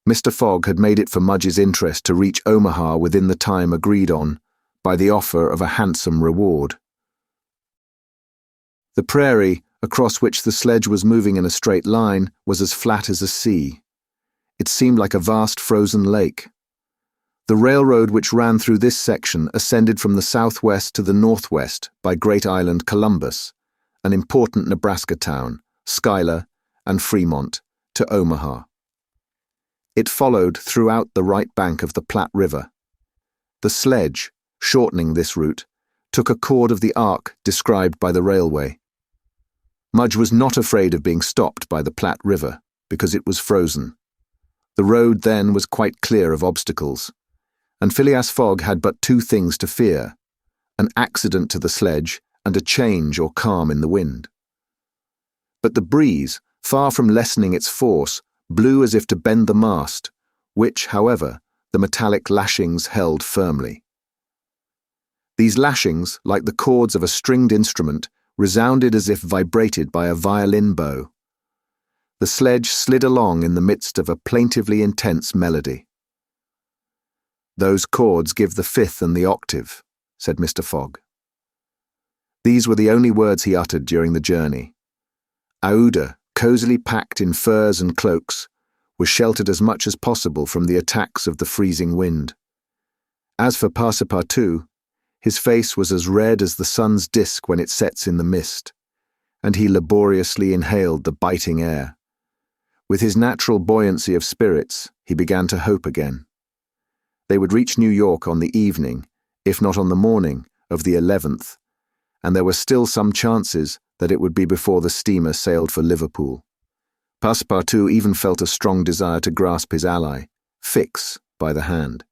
Mr. Fogg had made it for Mudge's interest to reach Omaha within the time agreed on, by the offer of a handsome reward. The prairie, across which the sledge was moving in a straight line, was as flat as a sea. It seemed like a vast frozen lake. The railroad which ran through this section ascended from the southwest to the northwest by Great Island Columbus, an important Nebraska town, Schuyler, and Fremont, to Omaha. It followed throughout the right bank of the Platte River. The sledge, shortening this route, took a chord of the arc described by the railway. Mudge was not afraid of being stopped by the Platte River, because it was frozen. The road then was quite clear of obstacles, and Phileas Fogg had but two things to fear: an accident to the sledge and a change or calm in the wind. But the breeze, far from lessening its force, blew as if to bend the mast, which, however, the metallic lashings held firmly. These lashings, like the chords of a stringed instrument, resounded as if vibrated by a violin bow. The sledge slid along in the midst of a plaintively intense melody. "Those chords give the fifth and the octave," said Mr. Fogg. These were the only words he uttered during the journey. Aouda, cosily packed in furs and cloaks, was sheltered as much as possible from the attacks of the freezing wind. As for Passepartout, his face was as red as the sun's disk when it sets in the mist, and he laboriously inhaled the biting air. With his natural buoyancy of spirits, he began to hope again. They would reach New York on the evening, if not on the morning, of the 11th, and there were still some chances that it would be before the steamer sailed for Liverpool. Passepartout even felt a strong desire to grasp his ally, Fix, by the hand.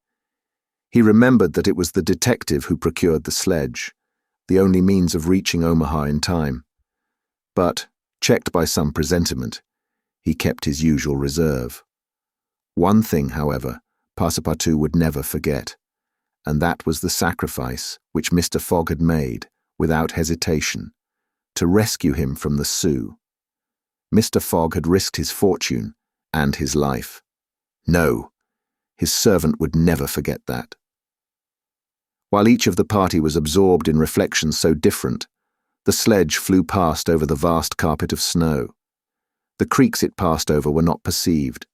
He remembered that it was the detective who procured the sledge, the only means of reaching Omaha in time. But, checked by some presentiment, he kept his usual reserve. One thing, however, Passepartout would never forget, and that was the sacrifice which Mr. Fogg had made, without hesitation, to rescue him from the Sioux. Mr. Fogg had risked his fortune and his life. No, his servant would never forget that. While each of the party was absorbed in reflections so different, the sledge flew past over the vast carpet of snow. The creeks it passed over were not perceived.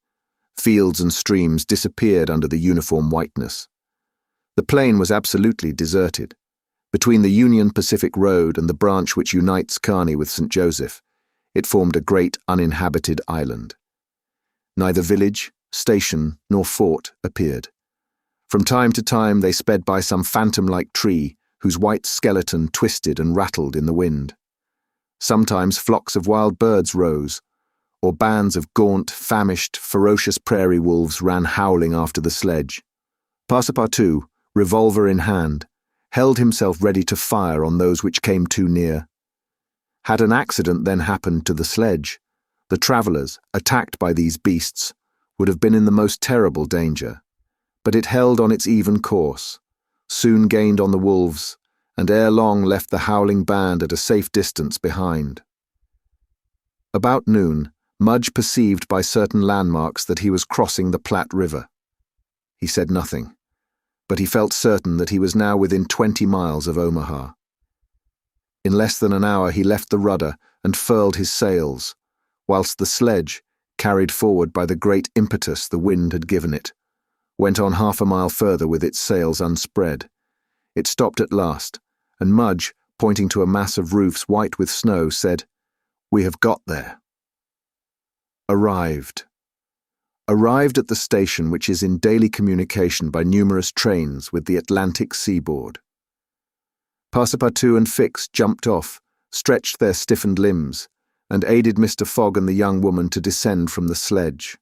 Fields and streams disappeared under the uniform whiteness. The plain was absolutely deserted. Between the Union Pacific Road and the branch which unites Kearney with St. Joseph, it formed a great uninhabited island. Neither village, station, nor fort appeared. From time to time they sped by some phantom-like tree whose white skeleton twisted and rattled in the wind. Sometimes flocks of wild birds rose, or bands of gaunt, famished, ferocious prairie wolves ran howling after the sledge. Passepartout, revolver in hand, held himself ready to fire on those which came too near. Had an accident then happened to the sledge, the travellers, attacked by these beasts, would have been in the most terrible danger. But it held on its even course, soon gained on the wolves, and ere long left the howling band at a safe distance behind. About noon, Mudge perceived by certain landmarks that he was crossing the Platte River. He said nothing, but he felt certain that he was now within 20 miles of Omaha. In less than an hour he left the rudder and furled his sails, whilst the sledge, carried forward by the great impetus the wind had given it, went on half a mile further with its sails unspread. It stopped at last, and Mudge, pointing to a mass of roofs white with snow, said, "We have got there." Arrived at the station which is in daily communication by numerous trains with the Atlantic seaboard. Passepartout and Fix jumped off, stretched their stiffened limbs, and aided Mr. Fogg and the young woman to descend from the sledge.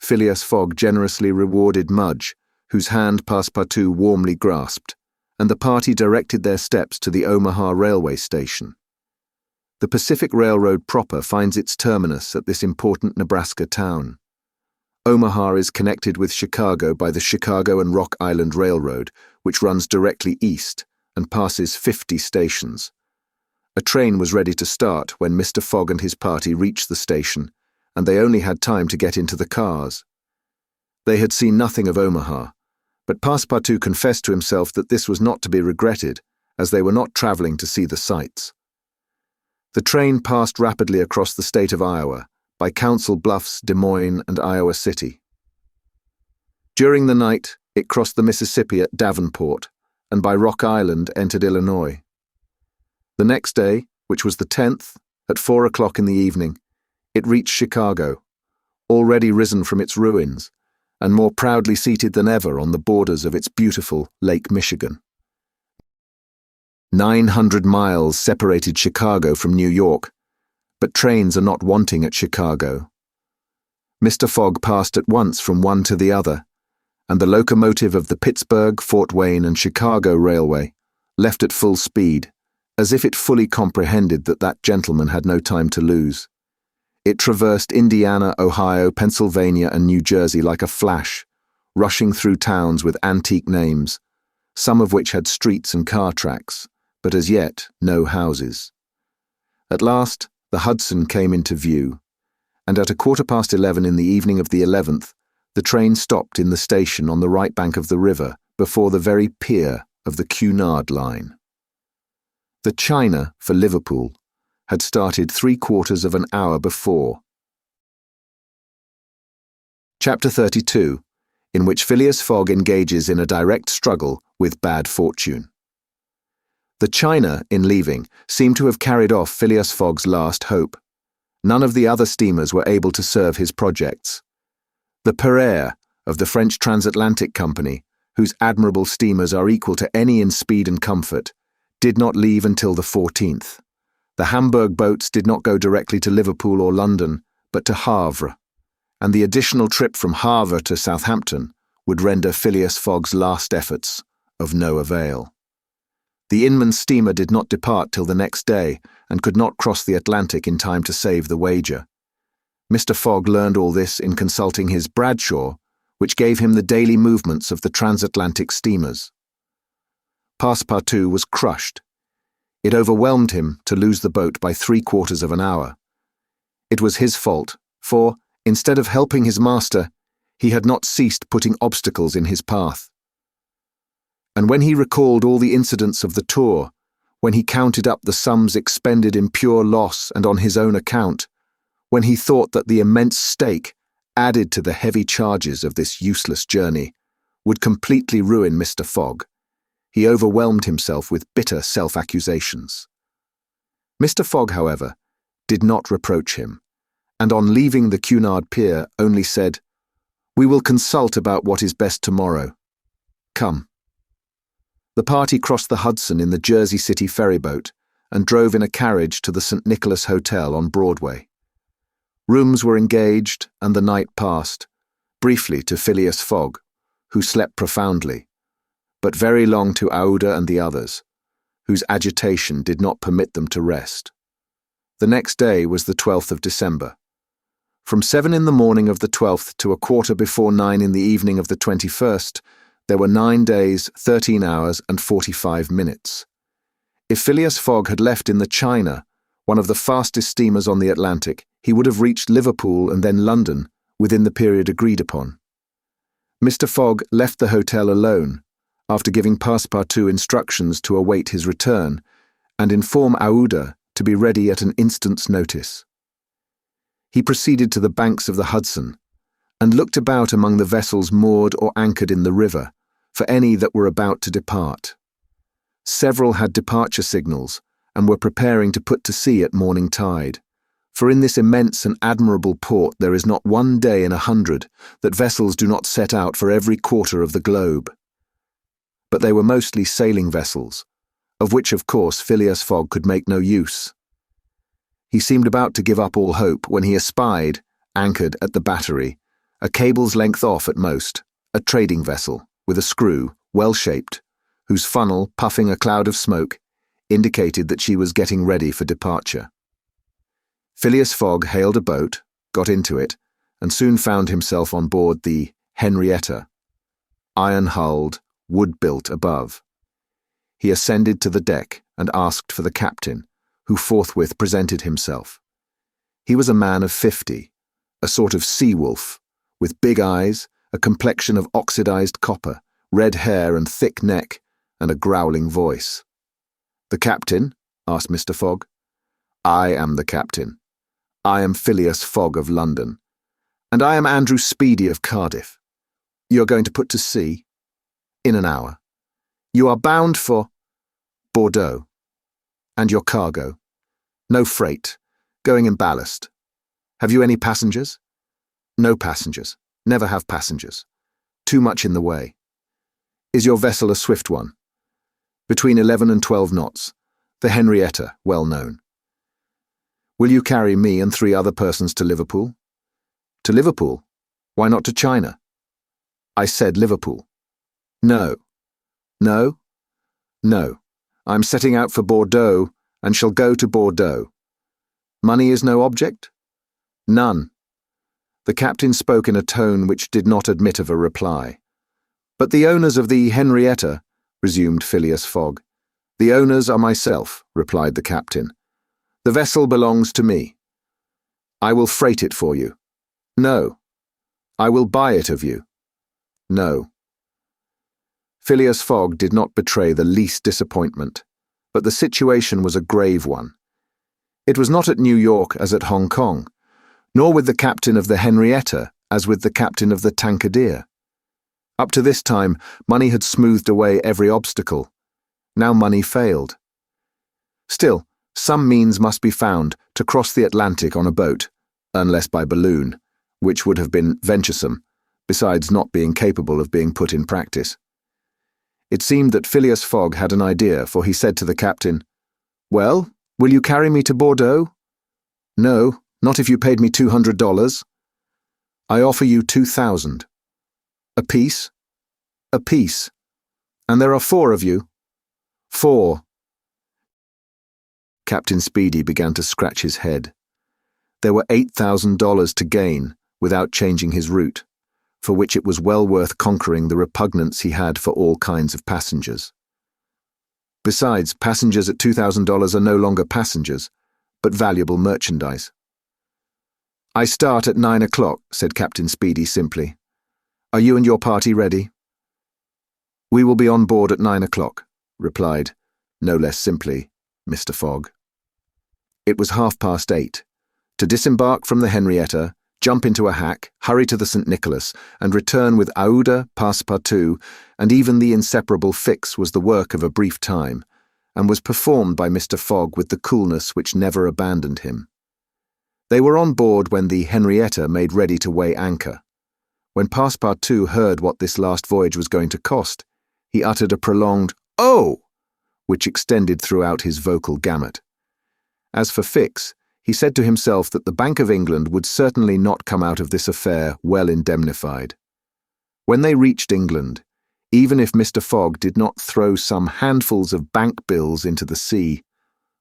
Phileas Fogg generously rewarded Mudge, whose hand Passepartout warmly grasped, and the party directed their steps to the Omaha railway station. The Pacific Railroad proper finds its terminus at this important Nebraska town. Omaha is connected with Chicago by the Chicago and Rock Island Railroad, which runs directly east and passes 50 stations. A train was ready to start when Mr. Fogg and his party reached the station, and they only had time to get into the cars. They had seen nothing of Omaha, but Passepartout confessed to himself that this was not to be regretted, as they were not traveling to see the sights. The train passed rapidly across the state of Iowa, by Council Bluffs, Des Moines, and Iowa City. During the night, it crossed the Mississippi at Davenport, and by Rock Island entered Illinois. The next day, which was the 10th, at 4 o'clock in the evening, it reached Chicago, already risen from its ruins, and more proudly seated than ever on the borders of its beautiful Lake Michigan. 900 miles separated Chicago from New York, but trains are not wanting at Chicago. Mr. Fogg passed at once from one to the other, and the locomotive of the Pittsburgh, Fort Wayne, and Chicago Railway left at full speed, as if it fully comprehended that that gentleman had no time to lose. It traversed Indiana, Ohio, Pennsylvania, and New Jersey like a flash, rushing through towns with antique names, some of which had streets and car tracks, but as yet no houses. At last, the Hudson came into view, and at 11:15 in the evening of the 11th, the train stopped in the station on the right bank of the river before the very pier of the Cunard line. The China for Liverpool had started 3/4 of an hour before. Chapter 32, in which Phileas Fogg engages in a direct struggle with bad fortune. The China, in leaving, seemed to have carried off Phileas Fogg's last hope. None of the other steamers were able to serve his projects. The Pereire, of the French Transatlantic Company, whose admirable steamers are equal to any in speed and comfort, did not leave until the 14th. The Hamburg boats did not go directly to Liverpool or London, but to Havre, and the additional trip from Havre to Southampton would render Phileas Fogg's last efforts of no avail. The Inman steamer did not depart till the next day, and could not cross the Atlantic in time to save the wager. Mr. Fogg learned all this in consulting his Bradshaw, which gave him the daily movements of the transatlantic steamers. Passepartout was crushed. It overwhelmed him to lose the boat by 3/4 of an hour. It was his fault, for, instead of helping his master, he had not ceased putting obstacles in his path. And when he recalled all the incidents of the tour, when he counted up the sums expended in pure loss and on his own account, when he thought that the immense stake, added to the heavy charges of this useless journey, would completely ruin Mr. Fogg, he overwhelmed himself with bitter self-accusations. Mr. Fogg, however, did not reproach him, and on leaving the Cunard pier only said, "We will consult about what is best tomorrow. Come." The party crossed the Hudson in the Jersey City ferryboat and drove in a carriage to the St. Nicholas Hotel on Broadway. Rooms were engaged and the night passed, briefly to Phileas Fogg, who slept profoundly, but very long to Aouda and the others, whose agitation did not permit them to rest. The next day was the 12th of December. From 7 in the morning of the 12th to 9:15 in the evening of the 21st, there were 9 days, 13 hours, and 45 minutes. If Phileas Fogg had left in the China, one of the fastest steamers on the Atlantic, he would have reached Liverpool and then London within the period agreed upon. Mr. Fogg left the hotel alone, after giving Passepartout instructions to await his return, and inform Aouda to be ready at an instant's notice. He proceeded to the banks of the Hudson, and looked about among the vessels moored or anchored in the river, for any that were about to depart. Several had departure signals, and were preparing to put to sea at morning tide, for in this immense and admirable port there is not one day in 100 that vessels do not set out for every quarter of the globe. But they were mostly sailing vessels, of which of course Phileas Fogg could make no use. He seemed about to give up all hope when he espied, anchored at the battery, a cable's length off at most, a trading vessel with a screw, well-shaped, whose funnel, puffing a cloud of smoke, indicated that she was getting ready for departure. Phileas Fogg hailed a boat, got into it, and soon found himself on board the Henrietta, iron-hulled, wood-built above. He ascended to the deck and asked for the captain, who forthwith presented himself. He was a man of 50, a sort of sea-wolf, with big eyes, a complexion of oxidized copper, red hair and thick neck, and a growling voice. "The captain?" asked Mr. Fogg. "I am the captain. I am Phileas Fogg of London. And I am Andrew Speedy of Cardiff. You are going to put to sea? In an hour. You are bound for Bordeaux. And your cargo? No freight. Going in ballast. Have you any passengers? No passengers. Never have passengers. Too much in the way. Is your vessel a swift one? Between 11 and 12 knots. The Henrietta, well known. Will you carry me and 3 other persons to Liverpool? To Liverpool? Why not to China? I said Liverpool. No. No? No. I'm setting out for Bordeaux and shall go to Bordeaux. Money is no object? None. The captain spoke in a tone which did not admit of a reply. But the owners of the Henrietta, resumed Phileas Fogg. The owners are myself, replied the captain. The vessel belongs to me. I will freight it for you. No. I will buy it of you. No. Phileas Fogg did not betray the least disappointment, but the situation was a grave one. It was not at New York as at Hong Kong, nor with the captain of the Henrietta as with the captain of the Tankadere. Up to this time, money had smoothed away every obstacle. Now money failed. Still, some means must be found to cross the Atlantic on a boat, unless by balloon, which would have been venturesome, besides not being capable of being put in practice. It seemed that Phileas Fogg had an idea, for he said to the captain, "Well, will you carry me to Bordeaux?" "No, not if you paid me $200. I offer you 2,000. A piece? A piece. And there are 4 of you? 4. Captain Speedy began to scratch his head. There were $8,000 to gain without changing his route, for which it was well worth conquering the repugnance he had for all kinds of passengers. Besides, passengers at $2,000 are no longer passengers, but valuable merchandise. "I start at 9 o'clock, said Captain Speedy simply. "Are you and your party ready?" "We will be on board at 9 o'clock, replied, no less simply, Mr. Fogg. It was 8:30. To disembark from the Henrietta, jump into a hack, hurry to the St. Nicholas, and return with Aouda, Passepartout, and even the inseparable Fix was the work of a brief time, and was performed by Mr. Fogg with the coolness which never abandoned him. They were on board when the Henrietta made ready to weigh anchor. When Passepartout heard what this last voyage was going to cost, he uttered a prolonged "Oh!" which extended throughout his vocal gamut. As for Fix, he said to himself that the Bank of England would certainly not come out of this affair well indemnified. When they reached England, even if Mr. Fogg did not throw some handfuls of bank bills into the sea,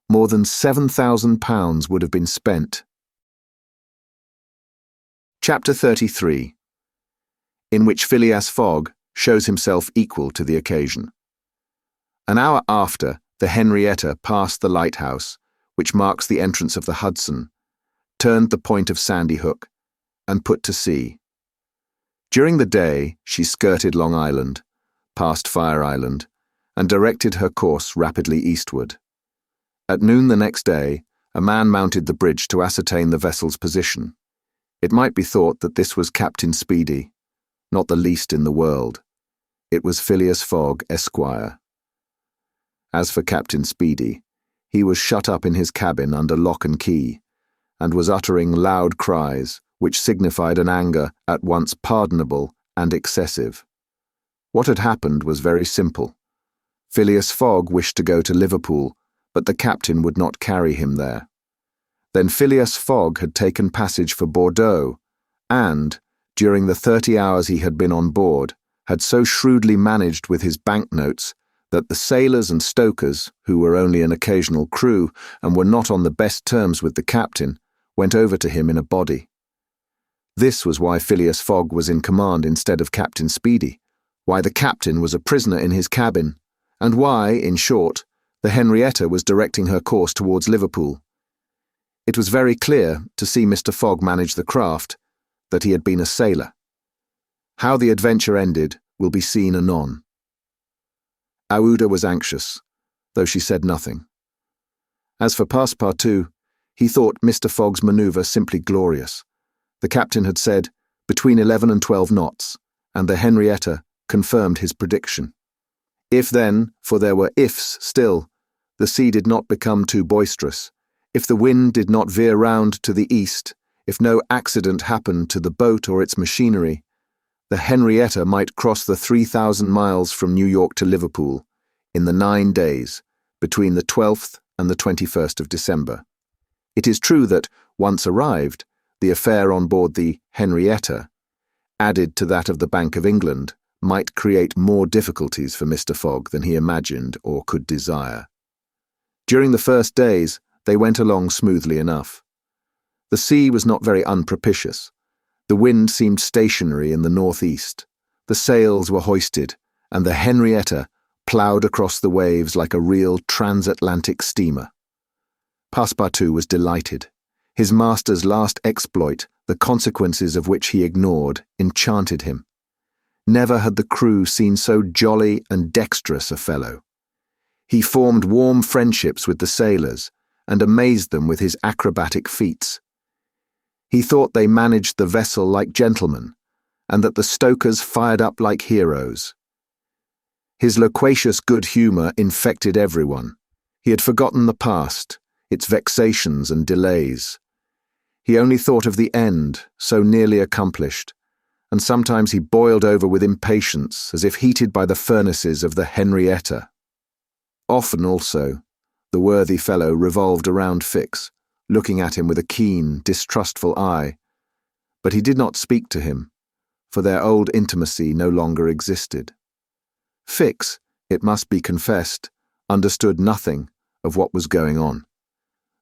more than £7,000 would have been spent. Chapter 33, in which Phileas Fogg shows himself equal to the occasion. An hour after, the Henrietta passed the lighthouse, which marks the entrance of the Hudson, turned the point of Sandy Hook, and put to sea. During the day, she skirted Long Island, passed Fire Island, and directed her course rapidly eastward. At noon the next day, a man mounted the bridge to ascertain the vessel's position. It might be thought that this was Captain Speedy, not the least in the world. It was Phileas Fogg, Esquire. As for Captain Speedy, he was shut up in his cabin under lock and key, and was uttering loud cries which signified an anger at once pardonable and excessive. What had happened was very simple. Phileas Fogg wished to go to Liverpool, but the captain would not carry him there. Then Phileas Fogg had taken passage for Bordeaux, and, during the 30 hours he had been on board, had so shrewdly managed with his banknotes that the sailors and stokers, who were only an occasional crew and were not on the best terms with the captain, went over to him in a body. This was why Phileas Fogg was in command instead of Captain Speedy, why the captain was a prisoner in his cabin, and why, in short, the Henrietta was directing her course towards Liverpool. It was very clear, to see Mr. Fogg manage the craft, that he had been a sailor. How the adventure ended will be seen anon. Aouda was anxious, though she said nothing. As for Passepartout, he thought Mr. Fogg's manoeuvre simply glorious. The captain had said, between 11 and 12 knots, and the Henrietta confirmed his prediction. If then, for there were ifs still, the sea did not become too boisterous, if the wind did not veer round to the east, if no accident happened to the boat or its machinery, the Henrietta might cross the 3,000 miles from New York to Liverpool in the 9 days, between the 12th and the 21st of December. It is true that, once arrived, the affair on board the Henrietta, added to that of the Bank of England, might create more difficulties for Mr. Fogg than he imagined or could desire. During the first days, they went along smoothly enough. The sea was not very unpropitious. The wind seemed stationary in the northeast. The sails were hoisted, and the Henrietta ploughed across the waves like a real transatlantic steamer. Passepartout was delighted. His master's last exploit, the consequences of which he ignored, enchanted him. Never had the crew seen so jolly and dexterous a fellow. He formed warm friendships with the sailors and amazed them with his acrobatic feats. He thought they managed the vessel like gentlemen, and that the stokers fired up like heroes. His loquacious good humour infected everyone. He had forgotten the past, its vexations and delays. He only thought of the end, so nearly accomplished, and sometimes he boiled over with impatience, as if heated by the furnaces of the Henrietta. Often also, the worthy fellow revolved around Fix, looking at him with a keen, distrustful eye, but he did not speak to him, for their old intimacy no longer existed. Fix, it must be confessed, understood nothing of what was going on.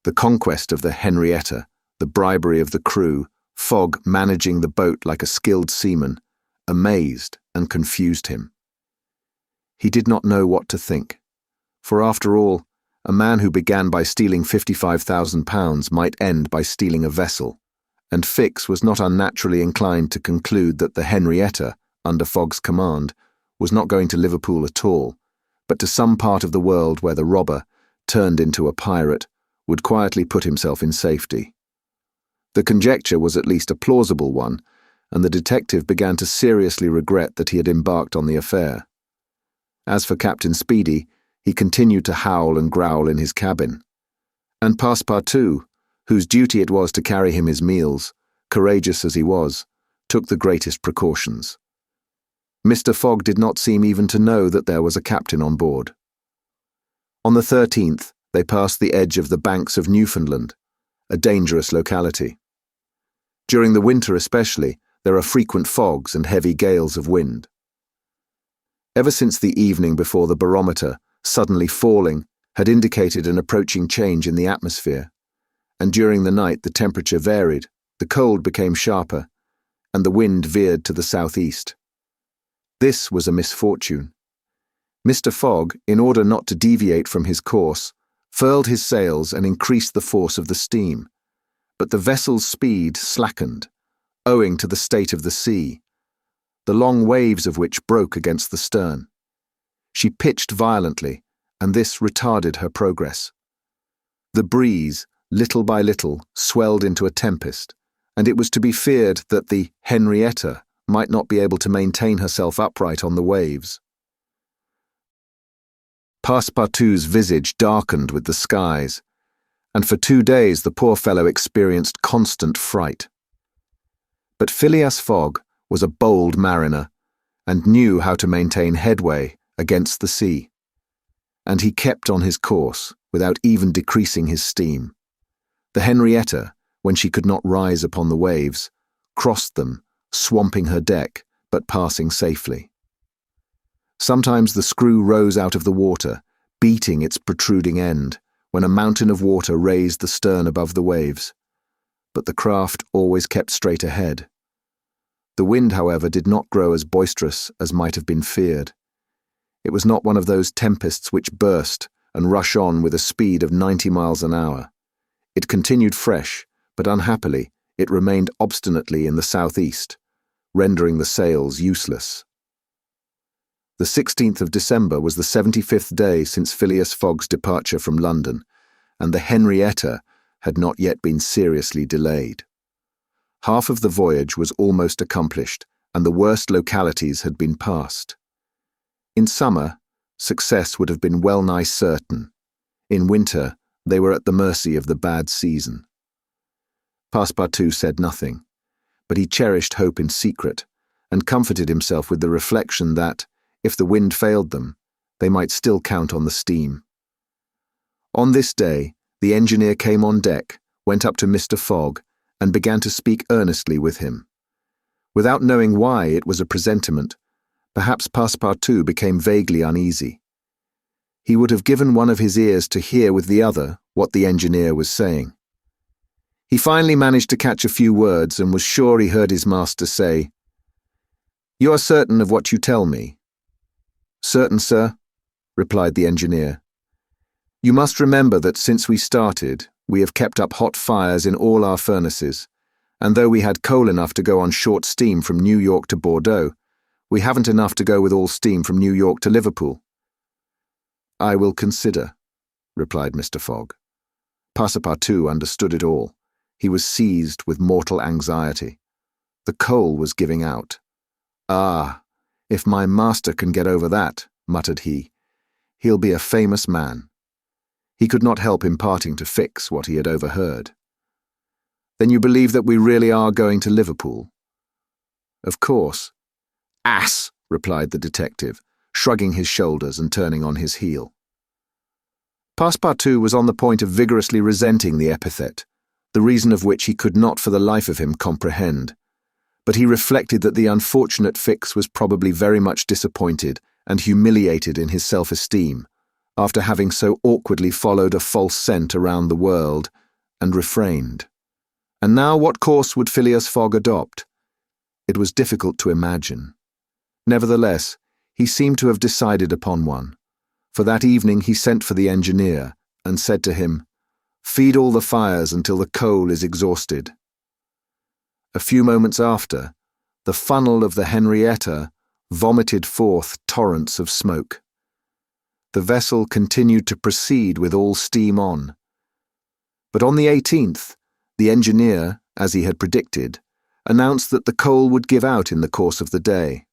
The conquest of the Henrietta, the bribery of the crew, Fogg managing the boat like a skilled seaman, amazed and confused him. He did not know what to think, for after all, a man who began by stealing £55,000 might end by stealing a vessel, and Fix was not unnaturally inclined to conclude that the Henrietta, under Fogg's command, was not going to Liverpool at all, but to some part of the world where the robber, turned into a pirate, would quietly put himself in safety. The conjecture was at least a plausible one, and the detective began to seriously regret that he had embarked on the affair. As for Captain Speedy, he continued to howl and growl in his cabin. And Passepartout, whose duty it was to carry him his meals, courageous as he was, took the greatest precautions. Mr. Fogg did not seem even to know that there was a captain on board. On the 13th, they passed the edge of the banks of Newfoundland, a dangerous locality. During the winter especially, there are frequent fogs and heavy gales of wind. Ever since the evening before, the barometer, suddenly falling, had indicated an approaching change in the atmosphere, and during the night the temperature varied, the cold became sharper, and the wind veered to the southeast. This was a misfortune. Mr. Fogg, in order not to deviate from his course, furled his sails and increased the force of the steam, but the vessel's speed slackened, owing to the state of the sea, the long waves of which broke against the stern. She pitched violently, and this retarded her progress. The breeze, little by little, swelled into a tempest, and it was to be feared that the Henrietta might not be able to maintain herself upright on the waves. Passepartout's visage darkened with the skies, and for 2 days the poor fellow experienced constant fright. But Phileas Fogg was a bold mariner, and knew how to maintain headway against the sea, and he kept on his course without even decreasing his steam. The Henrietta, when she could not rise upon the waves, crossed them swamping her deck, but passing safely. Sometimes the screw rose out of the water, beating its protruding end, when a mountain of water raised the stern above the waves. But the craft always kept straight ahead. The wind, however, did not grow as boisterous as might have been feared. It was not one of those tempests which burst and rush on with a speed of 90 miles an hour. It continued fresh, but unhappily it remained obstinately in the southeast, rendering the sails useless. The 16th of December was the 75th day since Phileas Fogg's departure from London, and the Henrietta had not yet been seriously delayed. Half of the voyage was almost accomplished, and the worst localities had been passed. In summer, success would have been well nigh certain. In winter, they were at the mercy of the bad season. Passepartout said nothing, but he cherished hope in secret, and comforted himself with the reflection that, if the wind failed them, they might still count on the steam. On this day, the engineer came on deck, went up to Mr. Fogg, and began to speak earnestly with him. Without knowing why it was a presentiment, perhaps Passepartout became vaguely uneasy. He would have given one of his ears to hear with the other what the engineer was saying. He finally managed to catch a few words and was sure he heard his master say, "You are certain of what you tell me?" "Certain, sir," replied the engineer. "You must remember that since we started, we have kept up hot fires in all our furnaces, and though we had coal enough to go on short steam from New York to Bordeaux, we haven't enough to go with all steam from New York to Liverpool." "I will consider," replied Mr. Fogg. Passepartout understood it all. He was seized with mortal anxiety. The coal was giving out. "Ah, if my master can get over that," muttered he, "he'll be a famous man." He could not help imparting to Fix what he had overheard. "Then you believe that we really are going to Liverpool?" "Of course." "Ass!" replied the detective, shrugging his shoulders and turning on his heel. Passepartout was on the point of vigorously resenting the epithet, the reason of which he could not for the life of him comprehend. But he reflected that the unfortunate Fix was probably very much disappointed and humiliated in his self-esteem, after having so awkwardly followed a false scent around the world, and refrained. And now what course would Phileas Fogg adopt? It was difficult to imagine. Nevertheless, he seemed to have decided upon one, for that evening he sent for the engineer and said to him, "Feed all the fires until the coal is exhausted." A few moments after, the funnel of the Henrietta vomited forth torrents of smoke. The vessel continued to proceed with all steam on. But on the 18th, the engineer, as he had predicted, announced that the coal would give out in the course of the day.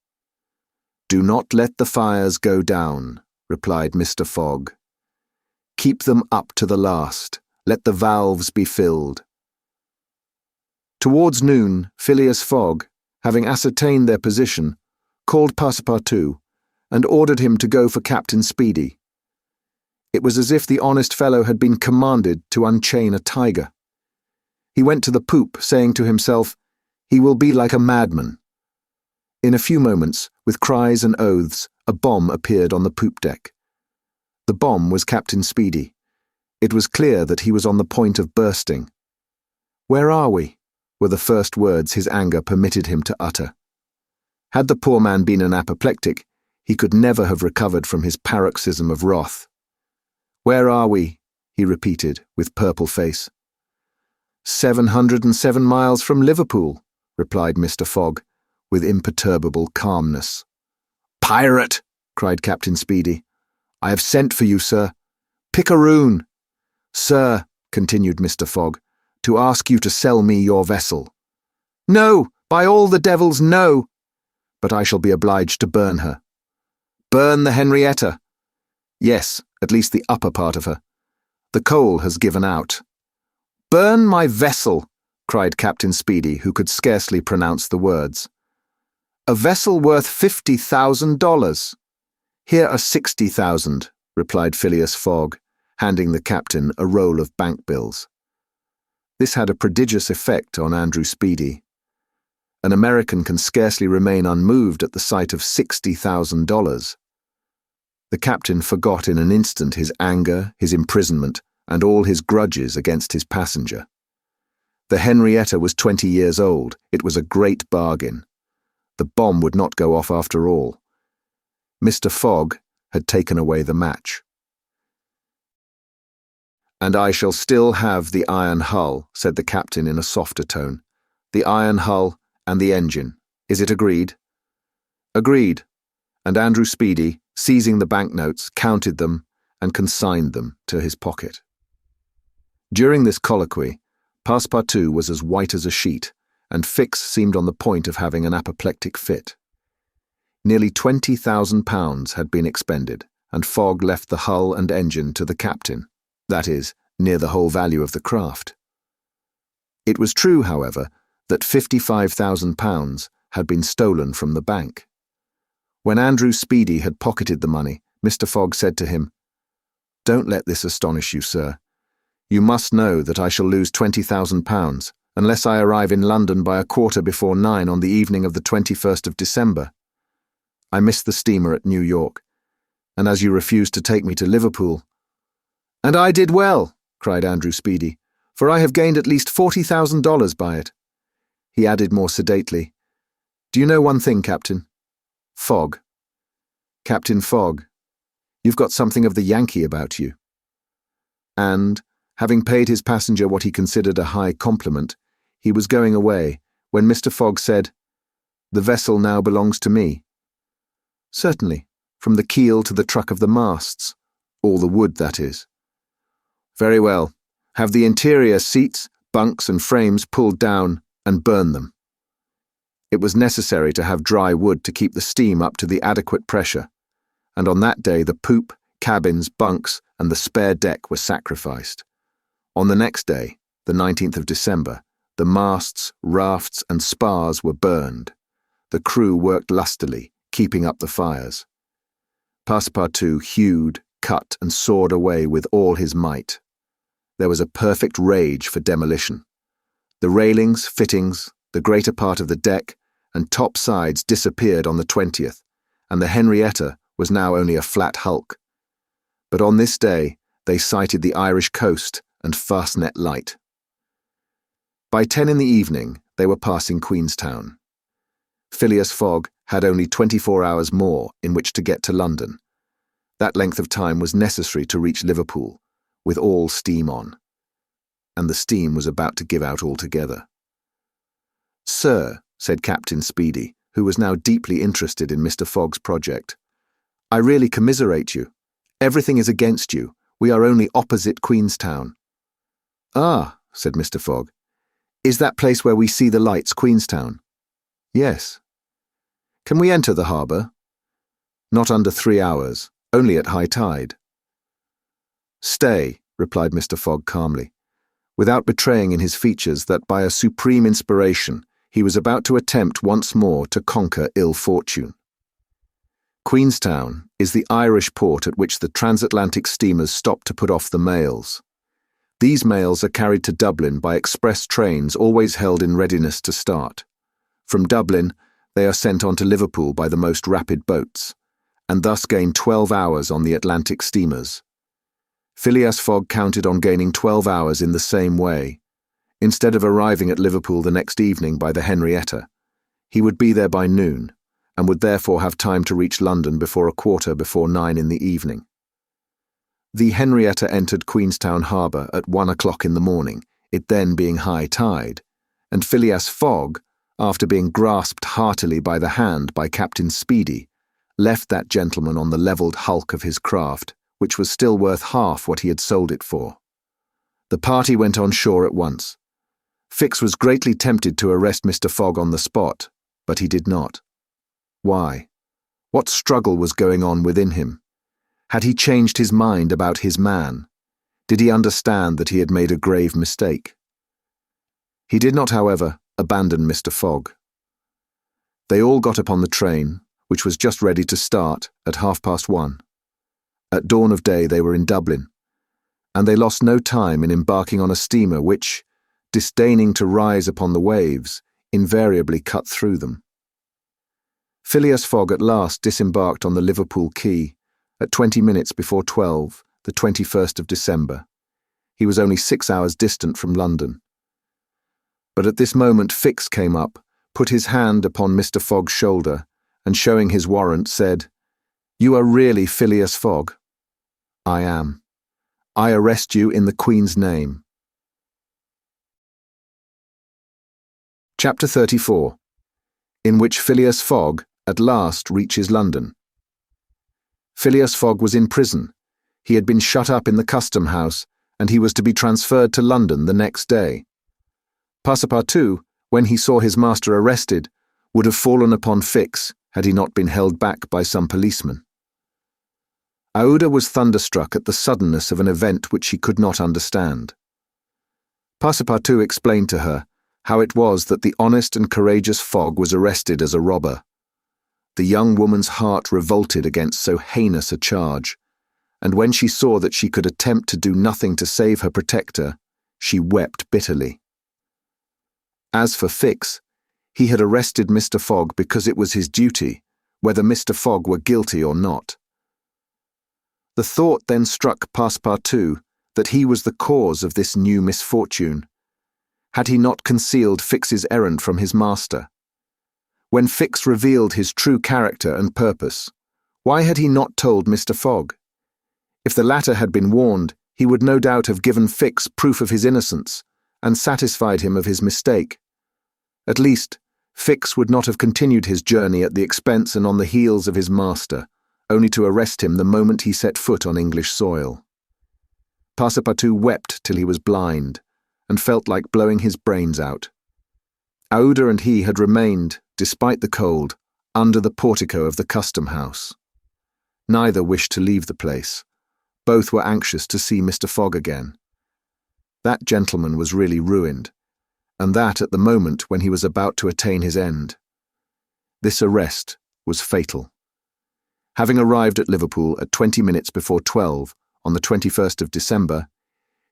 "Do not let the fires go down," replied Mr. Fogg. "Keep them up to the last. Let the valves be filled." Towards noon, Phileas Fogg, having ascertained their position, called Passepartout and ordered him to go for Captain Speedy. It was as if the honest fellow had been commanded to unchain a tiger. He went to the poop, saying to himself, "He will be like a madman." In a few moments, with cries and oaths, a bomb appeared on the poop deck. The bomb was Captain Speedy. It was clear that he was on the point of bursting. "Where are we?" were the first words his anger permitted him to utter. Had the poor man been an apoplectic, he could never have recovered from his paroxysm of wrath. "Where are we?" he repeated, with purple face. 707 miles from Liverpool," replied Mr. Fogg, with imperturbable calmness. "Pirate!" cried Captain Speedy. "I have sent for you, sir. Picaroon!" "Sir," continued Mr. Fogg, "to ask you to sell me your vessel." "No, by all the devils, no!" "But I shall be obliged to burn her." "Burn the Henrietta?" "Yes, at least the upper part of her. The coal has given out." "Burn my vessel!" cried Captain Speedy, who could scarcely pronounce the words. "A vessel worth $50,000. "Here are 60,000, replied Phileas Fogg, handing the captain a roll of bank bills. This had a prodigious effect on Andrew Speedy. An American can scarcely remain unmoved at the sight of $60,000. The captain forgot in an instant his anger, his imprisonment, and all his grudges against his passenger. The Henrietta was 20 years old. It was a great bargain. The bomb would not go off after all. Mr. Fogg had taken away the match. "And I shall still have the iron hull," said the captain in a softer tone. "The iron hull and the engine. Is it agreed?" "Agreed." And Andrew Speedy, seizing the banknotes, counted them and consigned them to his pocket. During this colloquy, Passepartout was as white as a sheet, and Fix seemed on the point of having an apoplectic fit. Nearly £20,000 had been expended, and Fogg left the hull and engine to the captain, that is, near the whole value of the craft. It was true, however, that £55,000 had been stolen from the bank. When Andrew Speedy had pocketed the money, Mr. Fogg said to him, "Don't let this astonish you, sir. You must know that I shall lose £20,000 unless I arrive in London by 9:15 on the evening of the 21st of December. I missed the steamer at New York, and as you refused to take me to Liverpool—" "And I did well," cried Andrew Speedy, "for I have gained at least $40,000 by it." He added more sedately, "Do you know one thing, Captain? Fogg. Captain Fogg, you've got something of the Yankee about you." And, having paid his passenger what he considered a high compliment, he was going away when Mr. Fogg said, "The vessel now belongs to me." "Certainly, from the keel to the truck of the masts. All the wood, that is." "Very well. Have the interior seats, bunks, and frames pulled down and burn them." It was necessary to have dry wood to keep the steam up to the adequate pressure, and on that day the poop, cabins, bunks, and the spare deck were sacrificed. On the next day, the 19th of December, the masts, rafts, and spars were burned. The crew worked lustily, keeping up the fires. Passepartout hewed, cut, and sawed away with all his might. There was a perfect rage for demolition. The railings, fittings, the greater part of the deck, and top sides disappeared on the 20th, and the Henrietta was now only a flat hulk. But on this day they sighted the Irish coast and Fastnet Light. By 10 in the evening they were passing Queenstown. Phileas Fogg had only 24 hours more in which to get to London. That length of time was necessary to reach Liverpool, with all steam on. And the steam was about to give out altogether. "Sir," said Captain Speedy, who was now deeply interested in Mr. Fogg's project, "I really commiserate you. Everything is against you. We are only opposite Queenstown." "Ah," said Mr. Fogg. "Is that place where we see the lights Queenstown?" "Yes." "Can we enter the harbour?" "Not under 3 hours, only at high tide." "Stay," replied Mr. Fogg calmly, without betraying in his features that by a supreme inspiration he was about to attempt once more to conquer ill fortune. Queenstown is the Irish port at which the transatlantic steamers stop to put off the mails. These mails are carried to Dublin by express trains always held in readiness to start. From Dublin, they are sent on to Liverpool by the most rapid boats, and thus gain 12 hours on the Atlantic steamers. Phileas Fogg counted on gaining 12 hours in the same way. Instead of arriving at Liverpool the next evening by the Henrietta, he would be there by noon, and would therefore have time to reach London before 9:15 in the evening. The Henrietta entered Queenstown Harbour at 1 o'clock in the morning, it then being high tide, and Phileas Fogg, after being grasped heartily by the hand by Captain Speedy, left that gentleman on the levelled hulk of his craft, which was still worth half what he had sold it for. The party went on shore at once. Fix was greatly tempted to arrest Mr. Fogg on the spot, but he did not. Why? What struggle was going on within him? Had he changed his mind about his man? Did he understand that he had made a grave mistake? He did not, however, abandon Mr. Fogg. They all got upon the train, which was just ready to start at 1:30. At dawn of day they were in Dublin, and they lost no time in embarking on a steamer which, disdaining to rise upon the waves, invariably cut through them. Phileas Fogg at last disembarked on the Liverpool quay at 20 minutes before 12, the 21st of December. He was only 6 hours distant from London. But at this moment Fix came up, put his hand upon Mr. Fogg's shoulder, and showing his warrant, said, "You are really Phileas Fogg?" "I am. I arrest you in the Queen's name." Chapter 34, in which Phileas Fogg at last reaches London. Phileas Fogg was in prison. He had been shut up in the custom house, and he was to be transferred to London the next day. Passepartout, when he saw his master arrested, would have fallen upon Fix had he not been held back by some policemen. Aouda was thunderstruck at the suddenness of an event which she could not understand. Passepartout explained to her how it was that the honest and courageous Fogg was arrested as a robber. The young woman's heart revolted against so heinous a charge, and when she saw that she could attempt to do nothing to save her protector, she wept bitterly. As for Fix, he had arrested Mr. Fogg because it was his duty, whether Mr. Fogg were guilty or not. The thought then struck Passepartout that he was the cause of this new misfortune. Had he not concealed Fix's errand from his master? When Fix revealed his true character and purpose, why had he not told Mr. Fogg? If the latter had been warned, he would no doubt have given Fix proof of his innocence and satisfied him of his mistake. At least, Fix would not have continued his journey at the expense and on the heels of his master, only to arrest him the moment he set foot on English soil. Passepartout wept till he was blind, and felt like blowing his brains out. Aouda and he had remained, despite the cold, under the portico of the custom house. Neither wished to leave the place. Both were anxious to see Mr. Fogg again. That gentleman was really ruined, and that at the moment when he was about to attain his end. This arrest was fatal. Having arrived at Liverpool at 20 minutes before 12 on the 21st of December,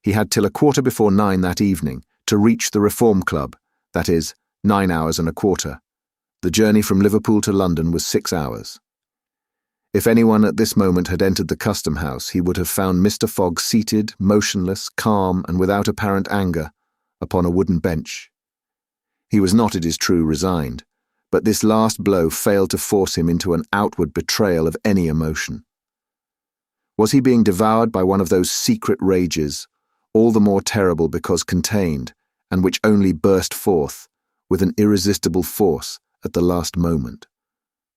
he had till 9:15 that evening to reach the Reform Club, that is, 9 hours and a quarter. The journey from Liverpool to London was 6 hours. If anyone at this moment had entered the custom house, he would have found Mr. Fogg seated, motionless, calm, and without apparent anger, upon a wooden bench. He was not, it is true, resigned, but this last blow failed to force him into an outward betrayal of any emotion. Was he being devoured by one of those secret rages, all the more terrible because contained, and which only burst forth, with an irresistible force, at the last moment?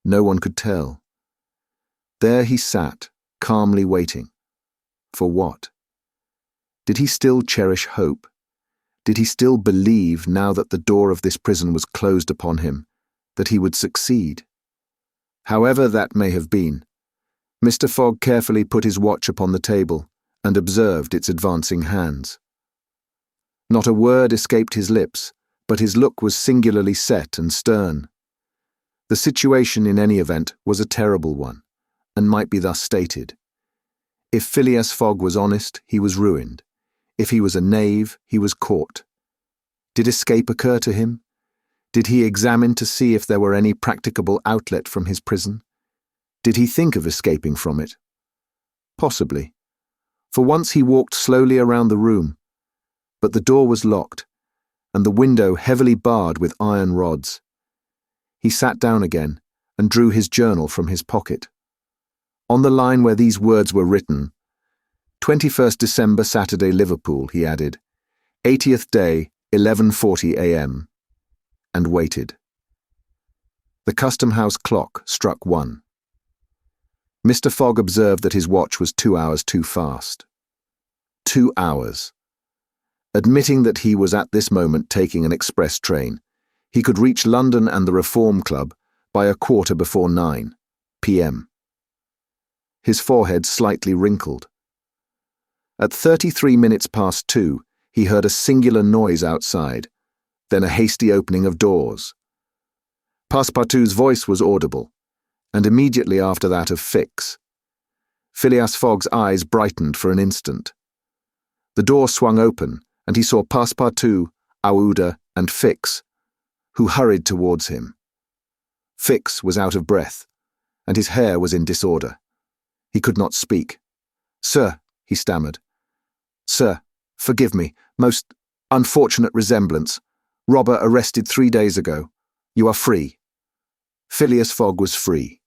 No one could tell. There he sat, calmly waiting. For what? Did he still cherish hope? Did he still believe, now that the door of this prison was closed upon him, that he would succeed? However that may have been, Mr. Fogg carefully put his watch upon the table and observed its advancing hands. Not a word escaped his lips, but his look was singularly set and stern. The situation, in any event, was a terrible one, and might be thus stated. If Phileas Fogg was honest, he was ruined. If he was a knave, he was caught. Did escape occur to him? Did he examine to see if there were any practicable outlet from his prison? Did he think of escaping from it? Possibly. For once he walked slowly around the room, but the door was locked, and the window heavily barred with iron rods. He sat down again and drew his journal from his pocket. On the line where these words were written, 21st December, Saturday, Liverpool, he added, 80th day, 11:40 a.m., and waited. The custom house clock struck 1. Mr. Fogg observed that his watch was 2 hours too fast. 2 hours. Admitting that he was at this moment taking an express train, he could reach London and the Reform Club by 9:15 p.m. His forehead slightly wrinkled. At 33 minutes past 2, he heard a singular noise outside, then a hasty opening of doors. Passepartout's voice was audible, and immediately after that of Fix. Phileas Fogg's eyes brightened for an instant. The door swung open, and he saw Passepartout, Aouda, and Fix, who hurried towards him. Fix was out of breath, and his hair was in disorder. He could not speak. "Sir," he stammered. "Sir, forgive me, most unfortunate resemblance. Robber arrested 3 days ago. You are free." Phileas Fogg was free.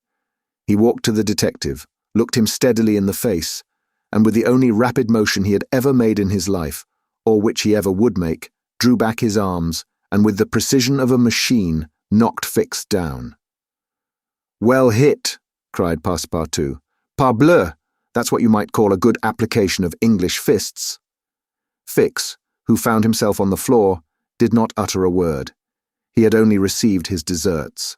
He walked to the detective, looked him steadily in the face, and with the only rapid motion he had ever made in his life, or which he ever would make, drew back his arms, and with the precision of a machine, knocked Fix down. "Well hit," cried Passepartout. "Parbleu! That's what you might call a good application of English fists." Fix, who found himself on the floor, did not utter a word. He had only received his deserts.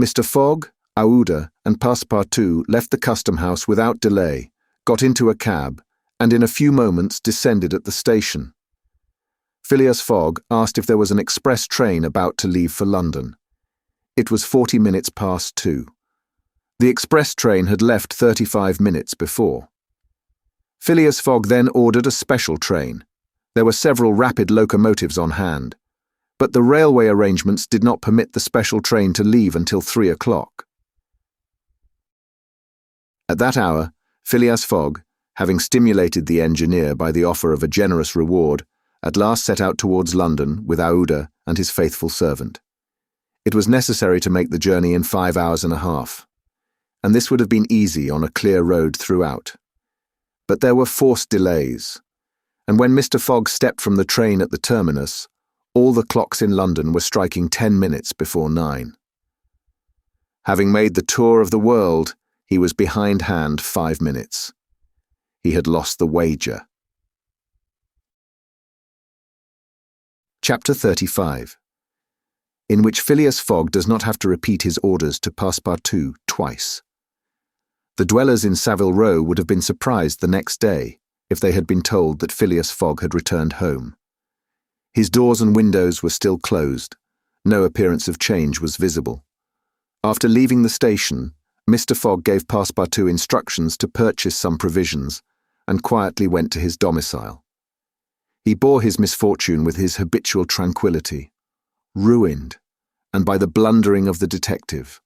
Mr. Fogg, Aouda, and Passepartout left the custom-house without delay, got into a cab, and in a few moments descended at the station. Phileas Fogg asked if there was an express train about to leave for London. It was 40 minutes past 2. The express train had left 35 minutes before. Phileas Fogg then ordered a special train. There were several rapid locomotives on hand, but the railway arrangements did not permit the special train to leave until 3 o'clock. At that hour, Phileas Fogg, having stimulated the engineer by the offer of a generous reward, at last set out towards London with Aouda and his faithful servant. It was necessary to make the journey in 5 hours and a half, and this would have been easy on a clear road throughout. But there were forced delays, and when Mr. Fogg stepped from the train at the terminus, all the clocks in London were striking 10 minutes before 9. Having made the tour of the world, he was behindhand 5 minutes. He had lost the wager. Chapter 35, in which Phileas Fogg does not have to repeat his orders to Passepartout twice. The dwellers in Savile Row would have been surprised the next day if they had been told that Phileas Fogg had returned home. His doors and windows were still closed. No appearance of change was visible. After leaving the station, Mr. Fogg gave Passepartout instructions to purchase some provisions and quietly went to his domicile. He bore his misfortune with his habitual tranquillity, ruined, and by the blundering of the detective.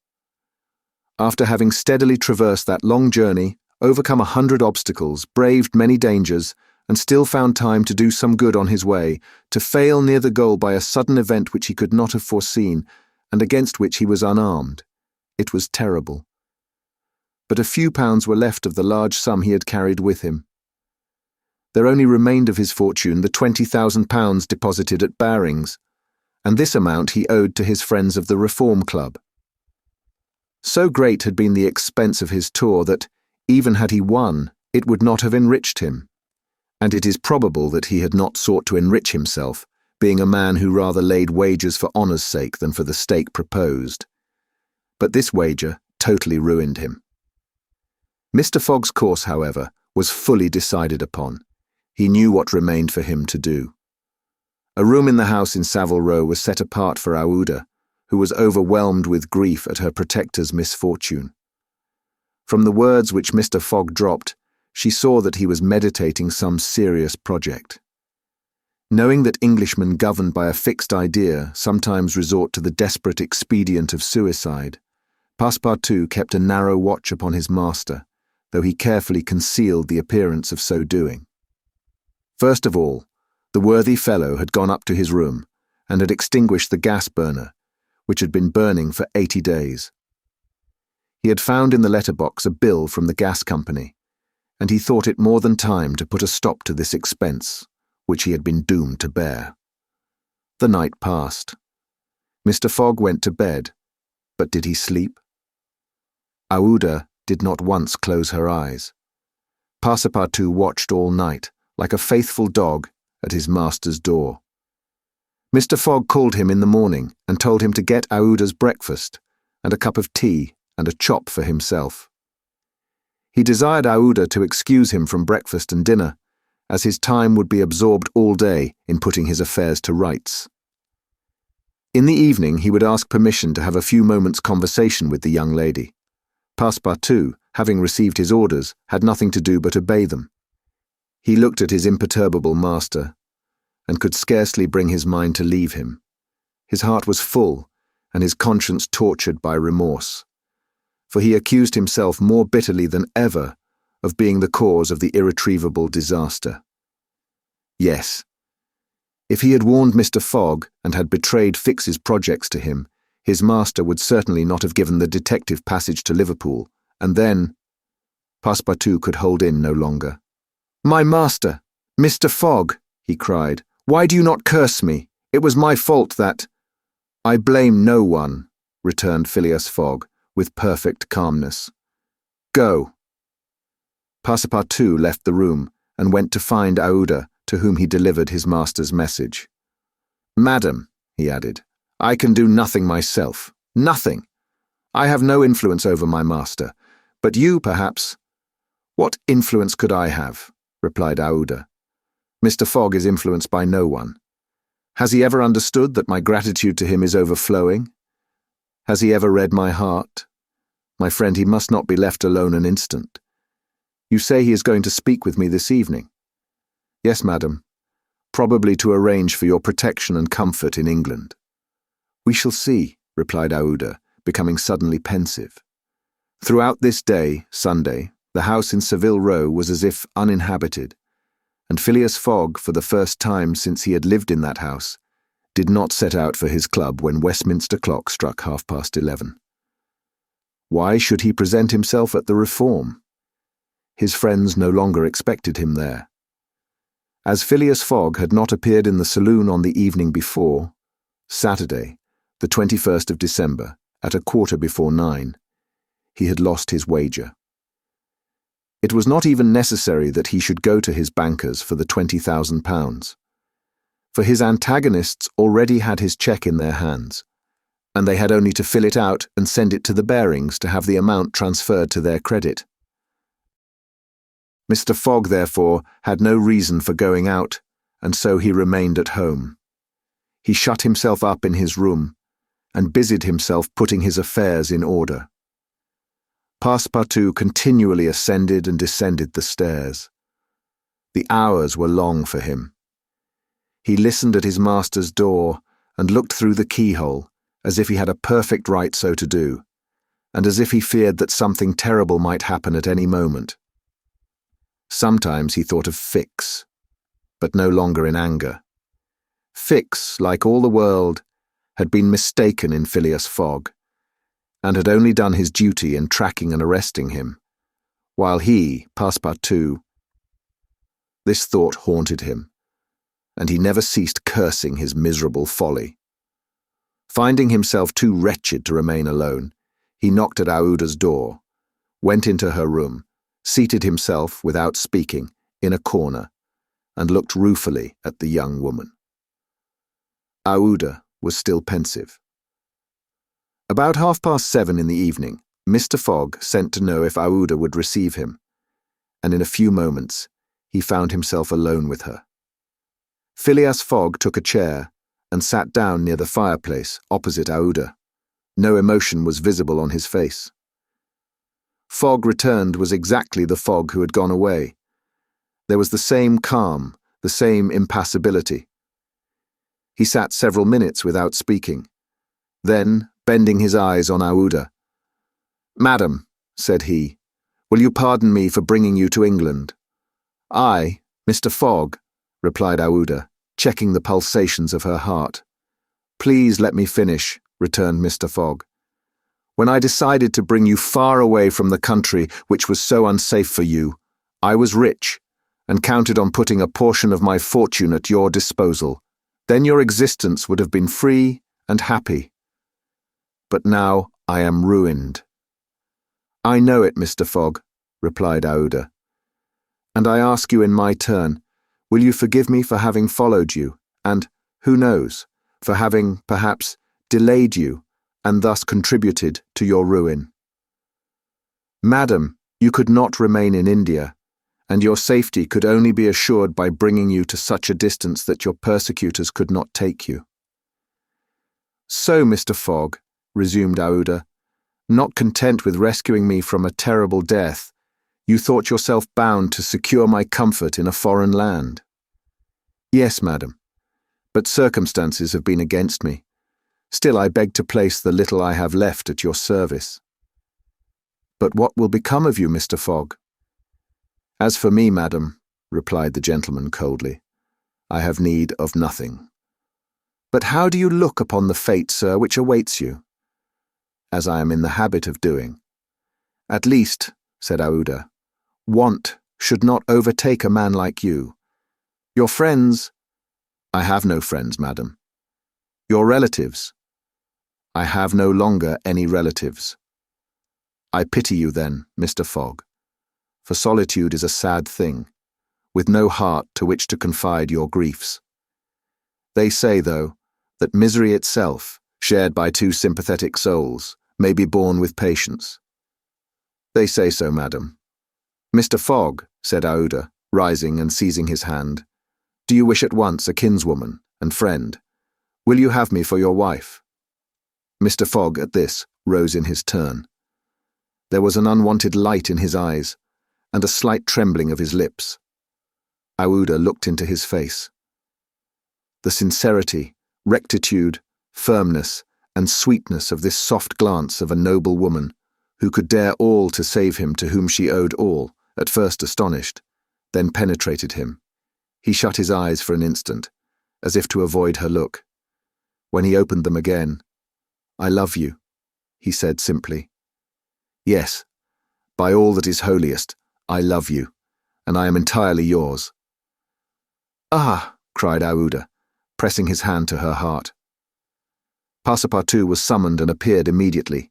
After having steadily traversed that long journey, overcome 100 obstacles, braved many dangers, and still found time to do some good on his way, to fail near the goal by a sudden event which he could not have foreseen, and against which he was unarmed, it was terrible. But a few pounds were left of the large sum he had carried with him. There only remained of his fortune the £20,000 deposited at Baring's, and this amount he owed to his friends of the Reform Club. So great had been the expense of his tour that, even had he won, it would not have enriched him, and it is probable that he had not sought to enrich himself, being a man who rather laid wagers for honour's sake than for the stake proposed. But this wager totally ruined him. Mr. Fogg's course, however, was fully decided upon. He knew what remained for him to do. A room in the house in Savile Row was set apart for Aouda, who was overwhelmed with grief at her protector's misfortune. From the words which Mr. Fogg dropped, she saw that he was meditating some serious project. Knowing that Englishmen governed by a fixed idea sometimes resort to the desperate expedient of suicide, Passepartout kept a narrow watch upon his master, though he carefully concealed the appearance of so doing. First of all, the worthy fellow had gone up to his room and had extinguished the gas burner, which had been burning for 80 days. He had found in the letterbox a bill from the gas company, and he thought it more than time to put a stop to this expense, which he had been doomed to bear. The night passed. Mr. Fogg went to bed, but did he sleep? Aouda did not once close her eyes. Passepartout watched all night, like a faithful dog, at his master's door. Mr. Fogg called him in the morning and told him to get Aouda's breakfast and a cup of tea and a chop for himself. He desired Aouda to excuse him from breakfast and dinner, as his time would be absorbed all day in putting his affairs to rights. In the evening he would ask permission to have a few moments' conversation with the young lady. Passepartout, having received his orders, had nothing to do but obey them. He looked at his imperturbable master, and could scarcely bring his mind to leave him, His heart was full, and his conscience tortured by remorse. For he accused himself more bitterly than ever of being the cause of the irretrievable disaster. Yes, if he had warned Mr. Fogg and had betrayed Fix's projects to him, his master would certainly not have given the detective passage to Liverpool, and then— Passepartout could hold in no longer. "My master, Mr. Fogg," he cried, "why do you not curse me? It was my fault that—" "I blame no one," returned Phileas Fogg, with perfect calmness. "Go." Passepartout left the room and went to find Aouda, to whom he delivered his master's message. "Madam," he added, "I can do nothing myself. Nothing. I have no influence over my master. But you, perhaps—" "What influence could I have?" replied Aouda. "Mr. Fogg is influenced by no one. Has he ever understood that my gratitude to him is overflowing? Has he ever read my heart? My friend, he must not be left alone an instant. You say he is going to speak with me this evening?" "Yes, madam, probably to arrange for your protection and comfort in England." "We shall see," replied Aouda, becoming suddenly pensive. Throughout this day, Sunday, the house in Savile Row was as if uninhabited, and Phileas Fogg, for the first time since he had lived in that house, did not set out for his club when Westminster clock struck 11:30. Why should he present himself at the Reform? His friends no longer expected him there. As Phileas Fogg had not appeared in the saloon on the evening before, Saturday, the 21st of December, at 9:15, he had lost his wager. It was not even necessary that he should go to his bankers for the £20,000, for his antagonists already had his cheque in their hands, and they had only to fill it out and send it to the Barings to have the amount transferred to their credit. Mr. Fogg, therefore, had no reason for going out, and so he remained at home. He shut himself up in his room, and busied himself putting his affairs in order. Passepartout continually ascended and descended the stairs. The hours were long for him. He listened at his master's door and looked through the keyhole, as if he had a perfect right so to do, and as if he feared that something terrible might happen at any moment. Sometimes he thought of Fix, but no longer in anger. Fix, like all the world, had been mistaken in Phileas Fogg, and had only done his duty in tracking and arresting him, while he, Passepartout— This thought haunted him, and he never ceased cursing his miserable folly. Finding himself too wretched to remain alone, he knocked at Aouda's door, went into her room, seated himself, without speaking, in a corner, and looked ruefully at the young woman. Aouda was still pensive. About 7:30 in the evening, Mr. Fogg sent to know if Aouda would receive him, and in a few moments he found himself alone with her. Phileas Fogg took a chair and sat down near the fireplace opposite Aouda. No emotion was visible on his face. Fogg returned was exactly the Fogg who had gone away. There was the same calm, the same impassibility. He sat several minutes without speaking. Then, bending his eyes on Aouda, "Madam," said he, "will you pardon me for bringing you to England?" "I, Mr. Fogg," replied Aouda, checking the pulsations of her heart. "Please let me finish," returned Mr. Fogg. "When I decided to bring you far away from the country which was so unsafe for you, I was rich, and counted on putting a portion of my fortune at your disposal. Then your existence would have been free and happy. But now I am ruined." "I know it, Mr. Fogg," replied Aouda. "And I ask you in my turn, will you forgive me for having followed you, and, who knows, for having, perhaps, delayed you, and thus contributed to your ruin? Madam, you could not remain in India, and your safety could only be assured by bringing you to such a distance that your persecutors could not take you." "So, Mr. Fogg," resumed Aouda, "not content with rescuing me from a terrible death, you thought yourself bound to secure my comfort in a foreign land." "Yes, madam, but circumstances have been against me. Still I beg to place the little I have left at your service." "But what will become of you, Mr. Fogg?" "As for me, madam," replied the gentleman coldly, "I have need of nothing." "But how do you look upon the fate, sir, which awaits you?" "As I am in the habit of doing." "At least," said Aouda, "want should not overtake a man like you. Your friends—" "I have no friends, madam." "Your relatives—" "I have no longer any relatives." "I pity you then, Mr. Fogg, for solitude is a sad thing, with no heart to which to confide your griefs. They say, though, that misery itself, shared by two sympathetic souls, may be borne with patience." "They say so, madam." "Mr. Fogg," said Aouda, rising and seizing his hand, "do you wish at once a kinswoman and friend? Will you have me for your wife?" Mr. Fogg, at this, rose in his turn. There was an unwonted light in his eyes, and a slight trembling of his lips. Aouda looked into his face. The sincerity, rectitude, firmness, and sweetness of this soft glance of a noble woman, who could dare all to save him to whom she owed all, at first astonished, then penetrated him. He shut his eyes for an instant, as if to avoid her look. When he opened them again, "I love you," he said simply. "Yes, by all that is holiest, I love you, and I am entirely yours." "Ah!" cried Aouda, pressing his hand to her heart. Passepartout was summoned and appeared immediately.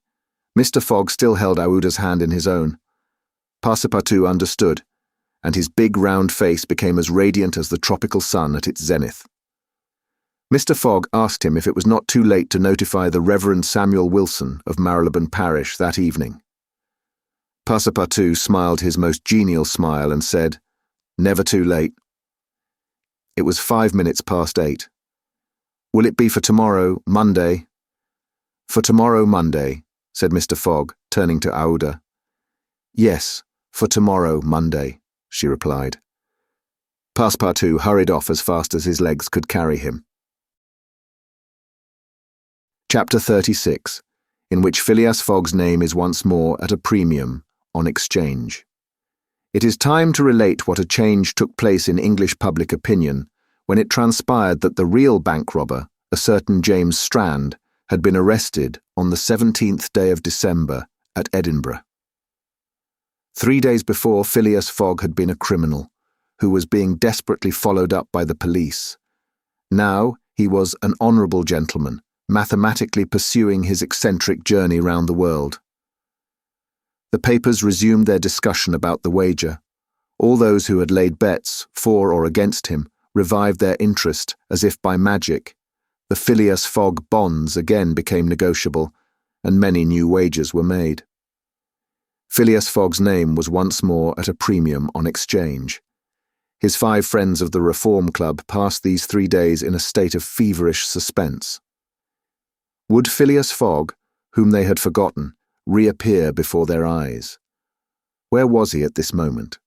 Mr. Fogg still held Aouda's hand in his own. Passepartout understood, and his big round face became as radiant as the tropical sun at its zenith. Mr. Fogg asked him if it was not too late to notify the Reverend Samuel Wilson of Marylebone Parish that evening. Passepartout smiled his most genial smile and said, "Never too late." It was 5 minutes past 8. "Will it be for tomorrow, Monday?" "For tomorrow, Monday," said Mr. Fogg, turning to Aouda. "Yes, for tomorrow, Monday," she replied. Passepartout hurried off as fast as his legs could carry him. Chapter 36, in which Phileas Fogg's name is once more at a premium on exchange. It is time to relate what a change took place in English public opinion when it transpired that the real bank robber, a certain James Strand, had been arrested on the 17th day of December at Edinburgh. 3 days before, Phileas Fogg had been a criminal, who was being desperately followed up by the police. Now he was an honourable gentleman, mathematically pursuing his eccentric journey round the world. The papers resumed their discussion about the wager. All those who had laid bets, for or against him, revived their interest as if by magic. The Phileas Fogg bonds again became negotiable, and many new wagers were made. Phileas Fogg's name was once more at a premium on exchange. His 5 friends of the Reform Club passed these 3 days in a state of feverish suspense. Would Phileas Fogg, whom they had forgotten, reappear before their eyes? Where was he at this moment?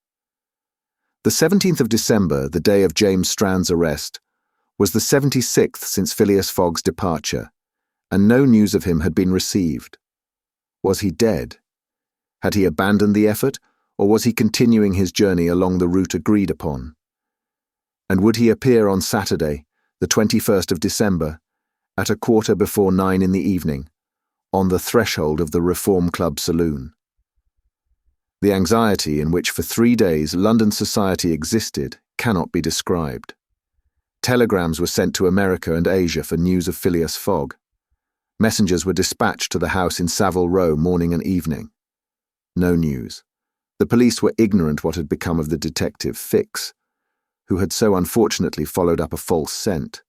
The 17th of December, the day of James Strand's arrest, was the 76th since Phileas Fogg's departure, and no news of him had been received. Was he dead? Had he abandoned the effort, or was he continuing his journey along the route agreed upon? And would he appear on Saturday, the 21st of December, at 9:15 in the evening, on the threshold of the Reform Club saloon? The anxiety in which for 3 days London society existed cannot be described. Telegrams were sent to America and Asia for news of Phileas Fogg. Messengers were dispatched to the house in Savile Row morning and evening. No news. The police were ignorant what had become of the detective Fix, who had so unfortunately followed up a false scent.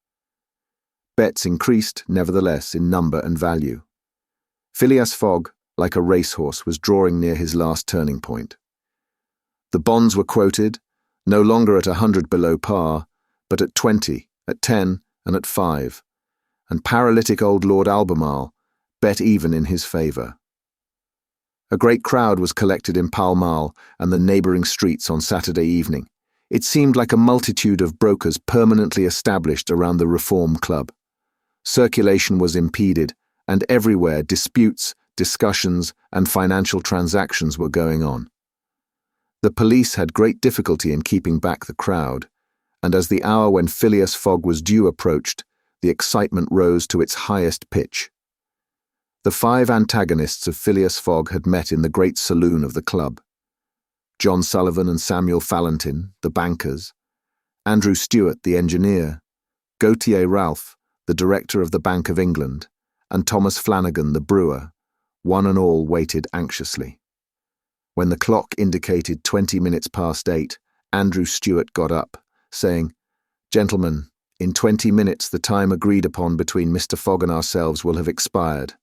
Bets increased, nevertheless, in number and value. Phileas Fogg, like a racehorse, was drawing near his last turning point. The bonds were quoted, no longer at 100 below par, but at 20, at 10, and at 5, and paralytic old Lord Albemarle bet even in his favour. A great crowd was collected in Pall Mall and the neighbouring streets on Saturday evening. It seemed like a multitude of brokers permanently established around the Reform Club. circulation was impeded, and everywhere disputes, discussions, and financial transactions were going on. The police had great difficulty in keeping back the crowd, and as the hour when Phileas Fogg was due approached, the excitement rose to its highest pitch. The 5 antagonists of Phileas Fogg had met in the great saloon of the club. John Sullivan and Samuel Fallentin, the bankers, Andrew Stewart, the engineer, Gautier Ralph, the director of the Bank of England, and Thomas Flanagan, the brewer, one and all waited anxiously. When the clock indicated 20 minutes past 8, Andrew Stewart got up, saying, "Gentlemen, in 20 minutes the time agreed upon between Mr. Fogg and ourselves will have expired."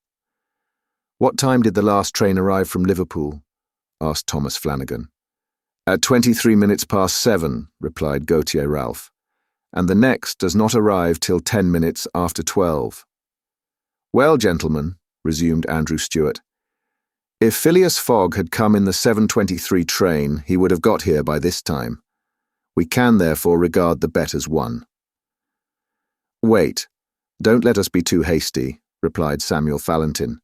"What time did the last train arrive from Liverpool?" asked Thomas Flanagan. "At 23 minutes past 7, replied Gautier Ralph, "and the next does not arrive till 10 minutes after 12. "Well, gentlemen," resumed Andrew Stewart, "if Phileas Fogg had come in the 7:23 train, he would have got here by this time. We can therefore regard the bet as won." "Wait, don't let us be too hasty," replied Samuel Fallentin.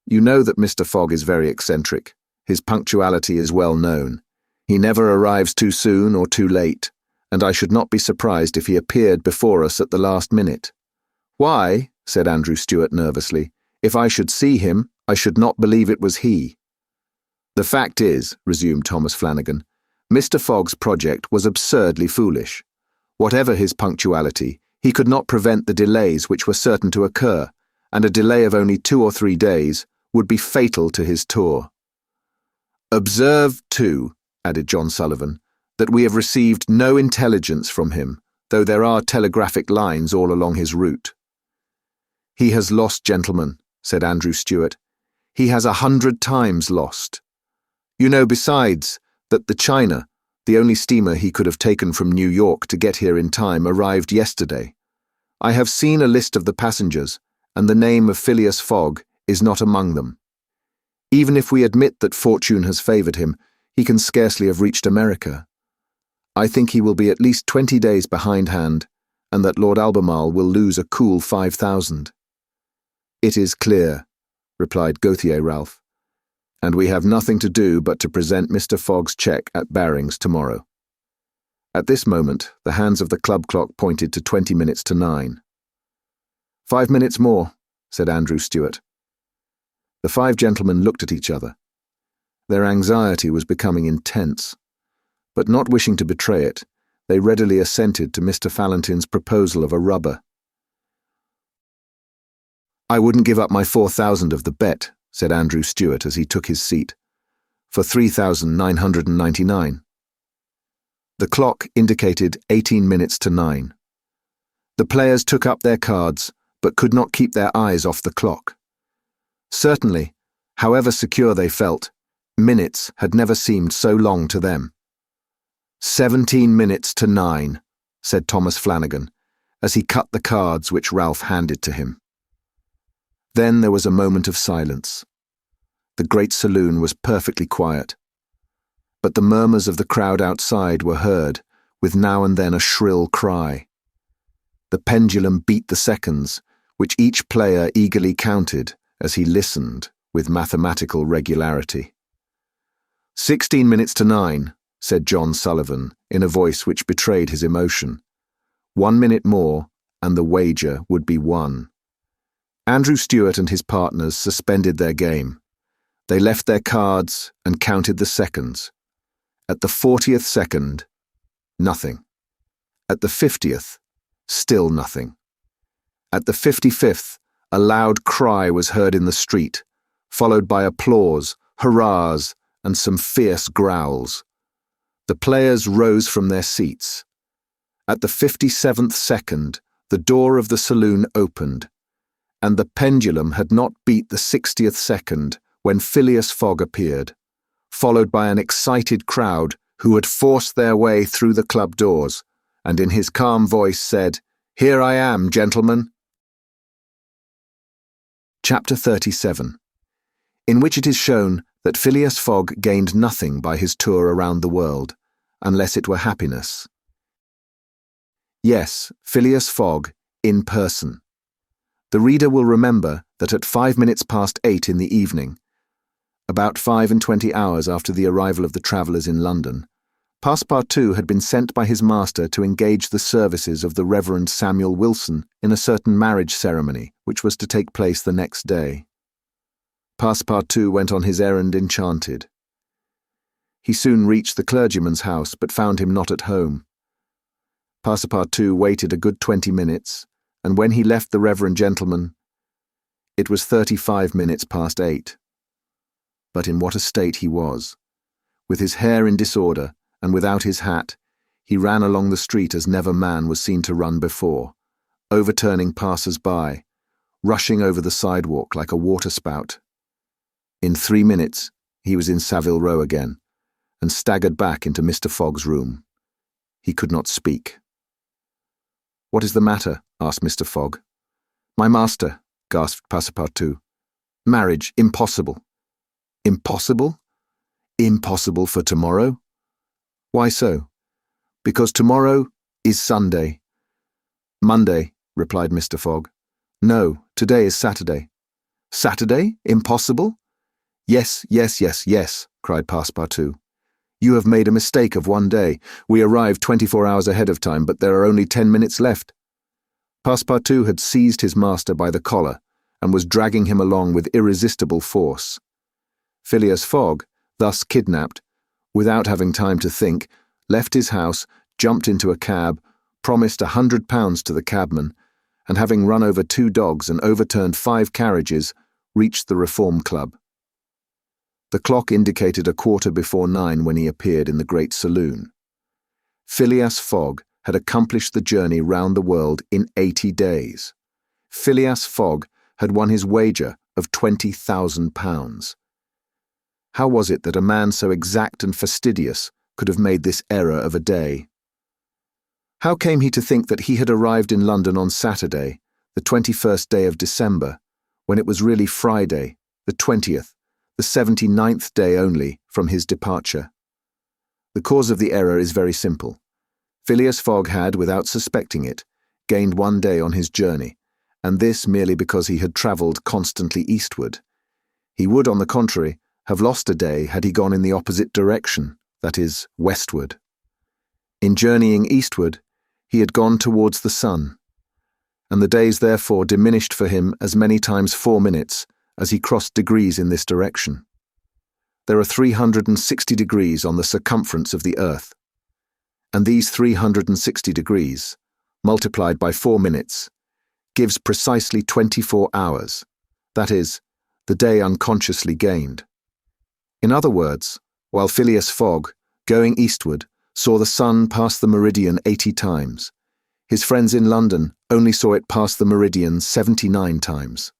"You know that Mr. Fogg is very eccentric. His punctuality is well known. He never arrives too soon or too late, and I should not be surprised if he appeared before us at the last minute." "Why," said Andrew Stewart nervously, "if I should see him, I should not believe it was he." "The fact is," resumed Thomas Flanagan, "Mr. Fogg's project was absurdly foolish. Whatever his punctuality, he could not prevent the delays which were certain to occur, and a delay of only 2 or 3 days would be fatal to his tour. Observe, too," added John Sullivan, "that we have received no intelligence from him, though there are telegraphic lines all along his route." "He has lost, gentlemen," said Andrew Stewart. "He has 100 times lost. You know, besides, that the China, the only steamer he could have taken from New York to get here in time, arrived yesterday. I have seen a list of the passengers, and the name of Phileas Fogg is not among them. Even if we admit that fortune has favoured him, he can scarcely have reached America. I think he will be at least 20 days behindhand, and that Lord Albemarle will lose a cool 5,000. "It is clear," replied Gautier Ralph, "and we have nothing to do but to present Mr. Fogg's cheque at Barings tomorrow." At this moment, the hands of the club clock pointed to 20 minutes to 9. "5 minutes more," said Andrew Stewart. The 5 gentlemen looked at each other. Their anxiety was becoming intense, but not wishing to betray it, they readily assented to Mr. Fallentin's proposal of a rubber. "I wouldn't give up my 4,000 of the bet," said Andrew Stewart as he took his seat, "for 3,999. The clock indicated 18 minutes to 9. The players took up their cards, but could not keep their eyes off the clock. Certainly, however secure they felt, minutes had never seemed so long to them. 17 minutes to 9, said Thomas Flanagan, as he cut the cards which Ralph handed to him. Then there was a moment of silence. The great saloon was perfectly quiet, but the murmurs of the crowd outside were heard, with now and then a shrill cry. The pendulum beat the seconds, which each player eagerly counted as he listened with mathematical regularity. 16 minutes to 9, said John Sullivan, in a voice which betrayed his emotion. 1 minute more, and the wager would be won. Andrew Stewart and his partners suspended their game. They left their cards and counted the seconds. At the 40th second, nothing. At the 50th, still nothing. At the 55th, a loud cry was heard in the street, followed by applause, hurrahs, and some fierce growls. The players rose from their seats. At the 57th second, the door of the saloon opened, and the pendulum had not beat the 60th second when Phileas Fogg appeared, followed by an excited crowd who had forced their way through the club doors, and in his calm voice said, "Here I am, gentlemen." Chapter 37, in which it is shown that Phileas Fogg gained nothing by his tour around the world, unless it were happiness. Yes, Phileas Fogg, in person. The reader will remember that at 8:05 in the evening, about 25 after the arrival of the travellers in London, Passepartout had been sent by his master to engage the services of the Reverend Samuel Wilson in a certain marriage ceremony which was to take place the next day. Passepartout went on his errand enchanted. He soon reached the clergyman's house, but found him not at home. Passepartout waited a good 20 minutes, and when he left the reverend gentleman, it was 8:35. But in what a state he was! With his hair in disorder, and without his hat, he ran along the street as never man was seen to run before, overturning passers-by, rushing over the sidewalk like a waterspout. In 3 minutes, he was in Savile Row again, and staggered back into Mr. Fogg's room. He could not speak. "What is the matter?" asked Mr. Fogg. "My master," gasped Passepartout. "Marriage, impossible." "Impossible? Impossible for tomorrow?" "Why so?" "Because tomorrow is Sunday." "Monday," replied Mr. Fogg. "No, today is Saturday." "Saturday? Impossible?" "Yes, yes, yes, yes," cried Passepartout. "You have made a mistake of 1 day. We arrived 24 hours ahead of time, but there are only 10 minutes left." Passepartout had seized his master by the collar and was dragging him along with irresistible force. Phileas Fogg, thus kidnapped, without having time to think, left his house, jumped into a cab, promised £100 to the cabman, and having run over 2 dogs and overturned 5 carriages, reached the Reform Club. The clock indicated 9:15 when he appeared in the great saloon. Phileas Fogg had accomplished the journey round the world in 80 days. Phileas Fogg had won his wager of £20,000. How was it that a man so exact and fastidious could have made this error of a day? How came he to think that he had arrived in London on Saturday, the 21st day of December, when it was really Friday, the 20th, the 79th day only from his departure? The cause of the error is very simple. Phileas Fogg had, without suspecting it, gained 1 day on his journey, and this merely because he had travelled constantly eastward. He would, on the contrary, have lost a day had he gone in the opposite direction, that is, westward. In journeying eastward, he had gone towards the sun, and the days therefore diminished for him as many times 4 minutes as he crossed degrees in this direction. There are 360 degrees on the circumference of the earth, and these 360 degrees, multiplied by 4 minutes, gives precisely 24 hours, that is, the day unconsciously gained. In other words, while Phileas Fogg, going eastward, saw the sun pass the meridian 80 times, his friends in London only saw it pass the meridian 79 times.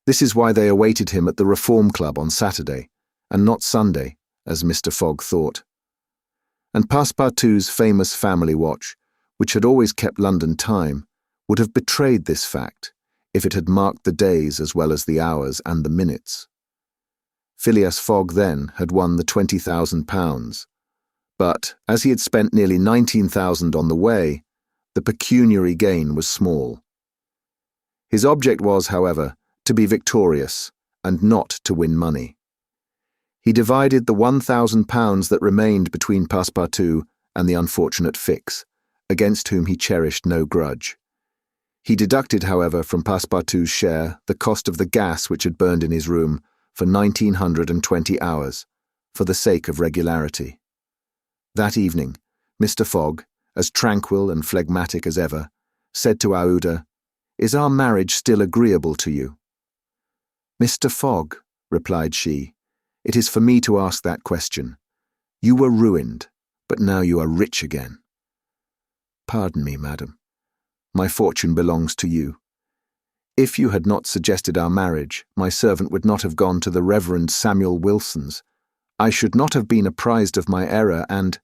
This is why they awaited him at the Reform Club on Saturday, and not Sunday, as Mr. Fogg thought. And Passepartout's famous family watch, which had always kept London time, would have betrayed this fact if it had marked the days as well as the hours and the minutes. Phileas Fogg then had won the £20,000, but as he had spent nearly 19,000 on the way, the pecuniary gain was small. His object was, however, to be victorious and not to win money. He divided the £1,000 that remained between Passepartout and the unfortunate Fix, against whom he cherished no grudge. He deducted, however, from Passepartout's share the cost of the gas which had burned in his room for 1920 hours, for the sake of regularity. That evening, Mr. Fogg, as tranquil and phlegmatic as ever, said to Aouda, "Is our marriage still agreeable to you?" "Mr. Fogg," replied she, "it is for me to ask that question. You were ruined, but now you are rich again." "Pardon me, madam. My fortune belongs to you. If you had not suggested our marriage, my servant would not have gone to the Reverend Samuel Wilson's. I should not have been apprised of my error, and—"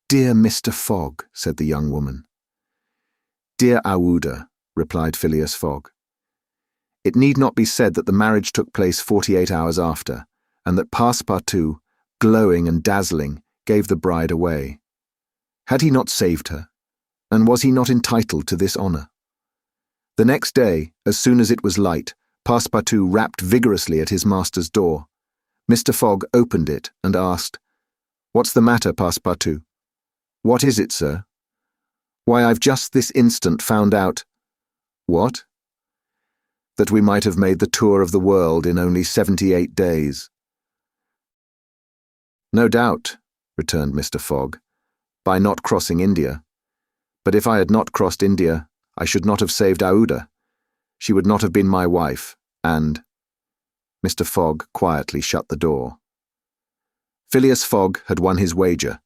"Dear Mr. Fogg," said the young woman. "Dear Aouda," replied Phileas Fogg. It need not be said that the marriage took place 48 hours after, and that Passepartout, glowing and dazzling, gave the bride away. Had he not saved her? And was he not entitled to this honour? The next day, as soon as it was light, Passepartout rapped vigorously at his master's door. Mr. Fogg opened it and asked, "What's the matter, Passepartout?" "What is it, sir?" "Why, I've just this instant found out—" "What?" "That we might have made the tour of the world in only 78 days. "No doubt," returned Mr. Fogg, "by not crossing India. But if I had not crossed India, I should not have saved Aouda. She would not have been my wife, and—" Mr. Fogg quietly shut the door. Phileas Fogg had won his wager,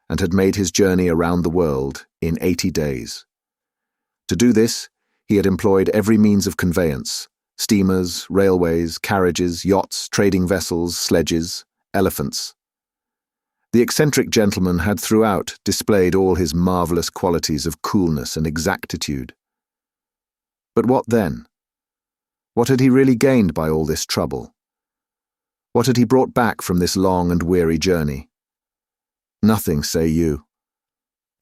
and had made his journey around the world in 80 days. To do this, he had employed every means of conveyance: steamers, railways, carriages, yachts, trading vessels, sledges, elephants. The eccentric gentleman had throughout displayed all his marvellous qualities of coolness and exactitude. But what then? What had he really gained by all this trouble? What had he brought back from this long and weary journey? Nothing, say you.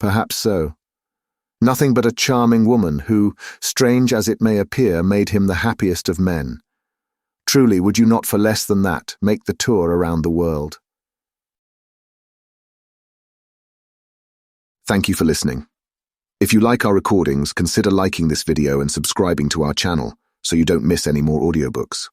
Perhaps so. Nothing but a charming woman who, strange as it may appear, made him the happiest of men. Truly, would you not for less than that make the tour around the world? Thank you for listening. If you like our recordings, consider liking this video and subscribing to our channel so you don't miss any more audiobooks.